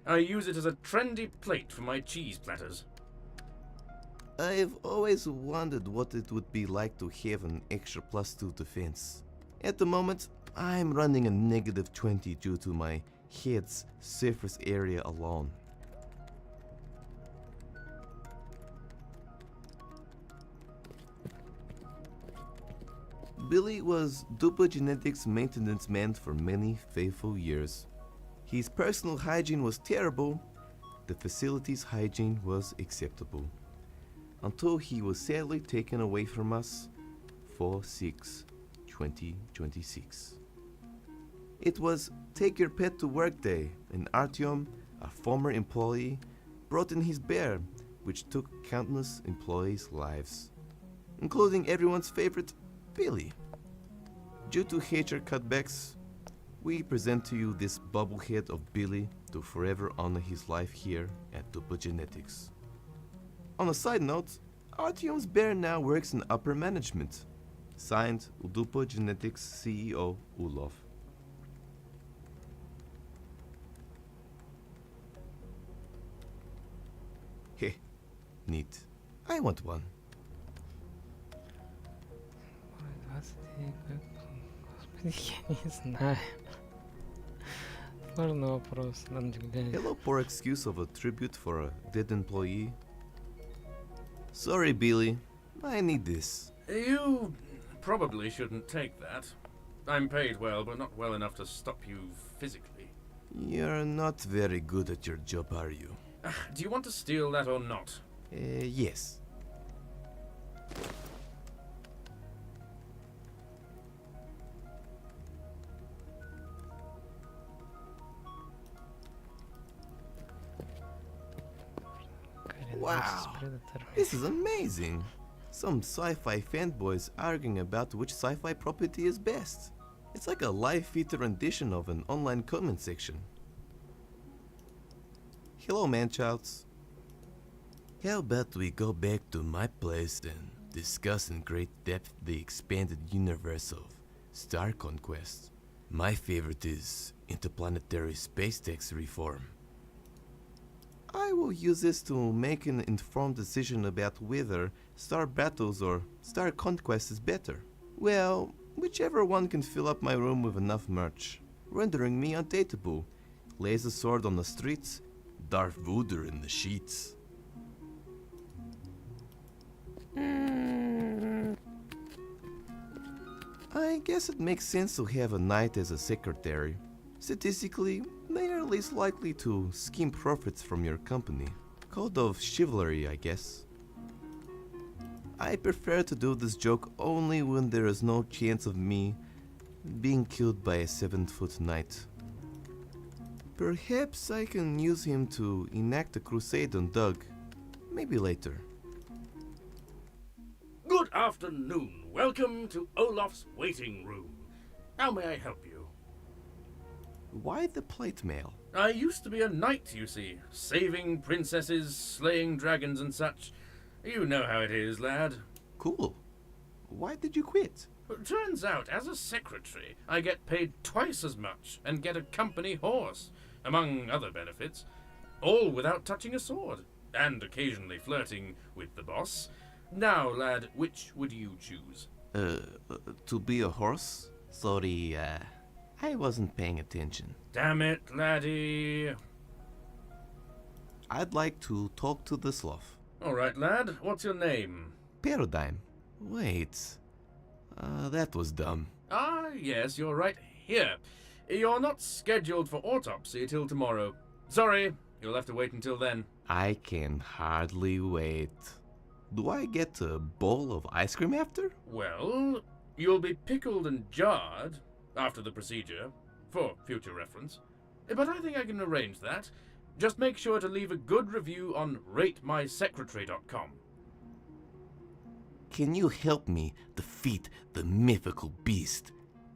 I use it as a trendy plate for my cheese platters. I've always wondered what it would be like to have an extra +2 defense. At the moment, I'm running a -20 due to my head's surface area alone. Billy was Dupa Genetics maintenance man for many faithful years. His personal hygiene was terrible, the facility's hygiene was acceptable. Until he was sadly taken away from us 4/6/2026. It was Take Your Pet to Work Day, and Artyom, a former employee, brought in his bear, which took countless employees' lives, including everyone's favorite, Billy. Due to HR cutbacks, we present to you this bobblehead of Billy to forever honor his life here at Dupa Genetics. On a side note, Artyom's bear now works in upper management. Signed, Dupa Genetics CEO Ulov. Heh, neat. I want one. Господи, я не знаю. Сложный вопрос, надо глянуть. Hello, poor excuse of a tribute for a dead employee. Sorry, Billy. I need this. You probably shouldn't take that. I'm paid well, but not well enough to stop you physically. You're not very good at your job, are you? Do you want to steal that or not? Yes. Wow, this is amazing. Some sci-fi fanboys arguing about which sci-fi property is best. It's like a live feature rendition of an online comment section. Hello, manchilds. How about we go back to my place and discuss in great depth the expanded universe of Star Conquest. My favorite is interplanetary space tax reform. I will use this to make an informed decision about whether Star Battles or Star Conquest is better. Well, whichever one can fill up my room with enough merch, rendering me undateable. Laser sword on the streets, Darth Vader in the sheets. I guess it makes sense to have a knight as a secretary. Statistically, they are least likely to skim profits from your company. Code of chivalry, I guess. I prefer to do this joke only when there is no chance of me being killed by a 7-foot knight. Perhaps I can use him to enact a crusade on Doug. Maybe later. Good afternoon. Welcome to Olaf's waiting room. How may I help you? Why the plate mail? I used to be a knight, you see, saving princesses, slaying dragons and such. You know how it is, lad. Cool. Why did you quit? Turns out, as a secretary, I get paid twice as much and get a company horse, among other benefits, all without touching a sword, and occasionally flirting with the boss. Now, lad, which would you choose? To be a horse? Sorry, I wasn't paying attention. Damn it, laddie. I'd like to talk to the sloth. Alright, lad, what's your name? Paradigm. Wait. That was dumb. Ah, yes, you're right here. You're not scheduled for autopsy till tomorrow. Sorry, you'll have to wait until then. I can hardly wait. Do I get a bowl of ice cream after? Well, you'll be pickled and jarred after the procedure, for future reference. But I think I can arrange that. Just make sure to leave a good review on ratemysecretary.com. Can you help me defeat the mythical beast,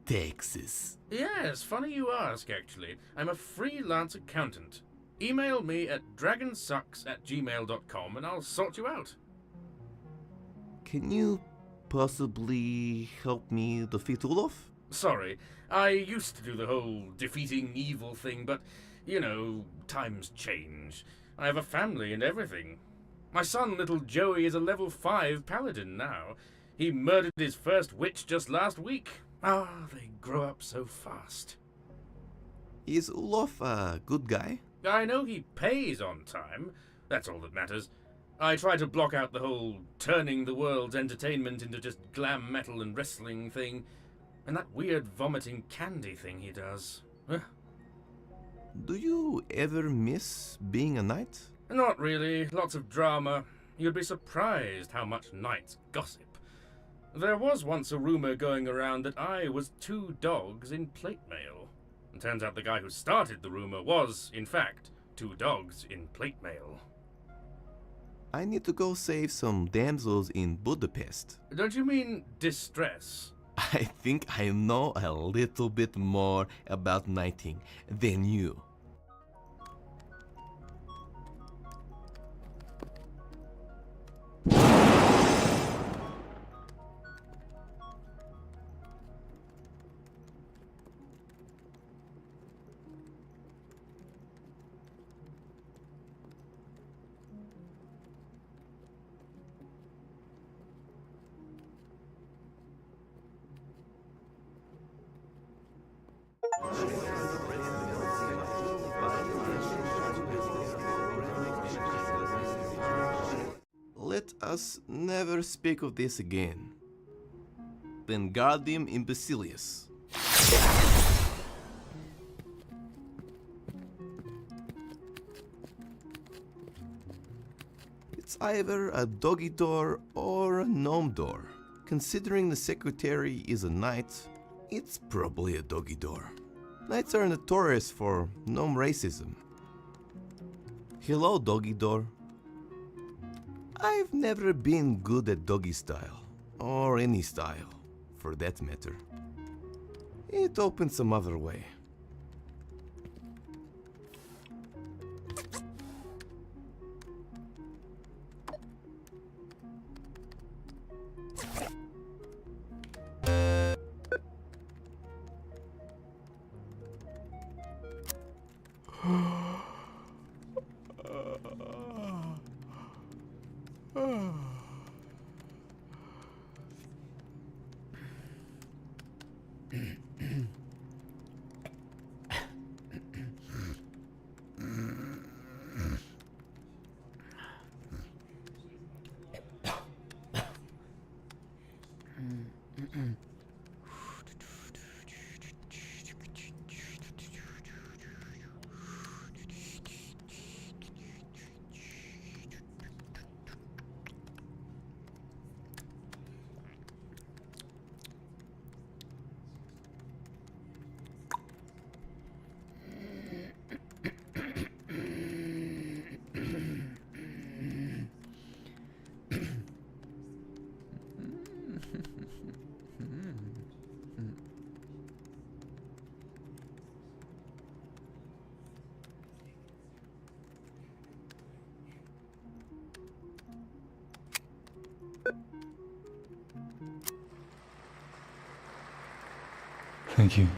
Texas? Yes, funny you ask, actually. I'm a freelance accountant. Email me at dragonsucks@gmail.com and I'll sort you out. Can you possibly help me defeat Olaf? Sorry, I used to do the whole defeating evil thing, but, you know, times change. I have a family and everything. My son, little Joey, is a level 5 paladin now. He murdered his first witch just last week. Ah, they grow up so fast. Is Olaf a good guy? I know he pays on time. That's all that matters. I try to block out the whole turning the world's entertainment into just glam metal and wrestling thing. And that weird vomiting candy thing he does. Do you ever miss being a knight? Not really. Lots of drama. You'd be surprised how much knights gossip. There was once a rumor going around that I was 2 dogs in plate mail. It turns out the guy who started the rumor was, in fact, 2 dogs in plate mail. I need to go save some damsels in Budapest. Don't you mean distress? I think I know a little bit more about knighting than you. Let us never speak of this again. Wingardium Imbecilius. It's either a doggy door or a gnome door. Considering the secretary is a knight, it's probably a doggy door. Knights are notorious for gnome racism. Hello, doggy door. I've never been good at doggy style, or any style, for that matter. It opens some other way. Thank you.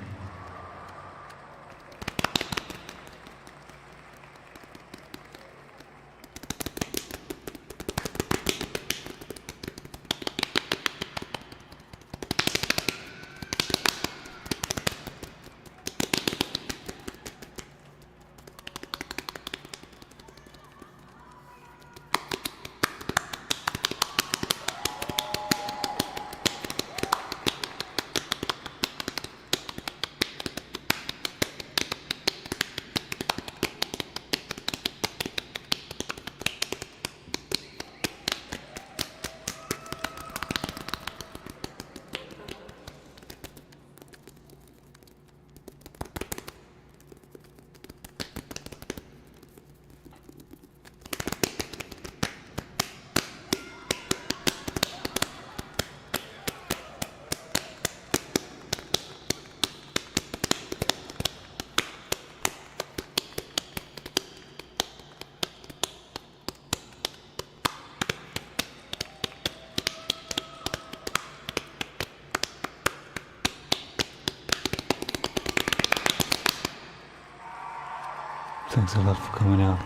Thanks a lot for coming out.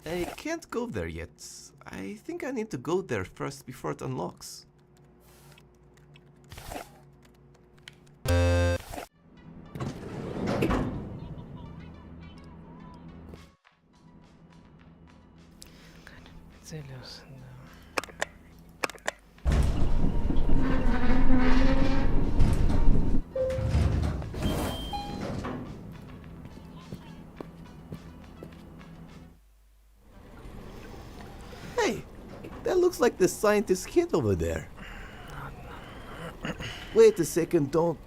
I can't go there yet. I think I need to go there first before it unlocks. Целился, да. Hey, that looks like the scientist kid over there. Wait a second, don't.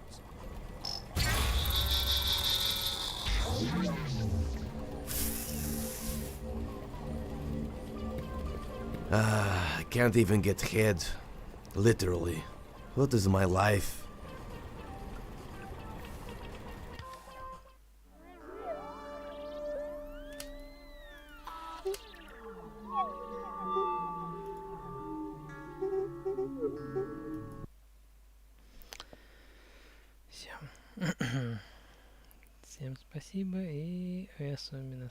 I can't even get ahead. Literally. What is my life? Всем спасибо и особенно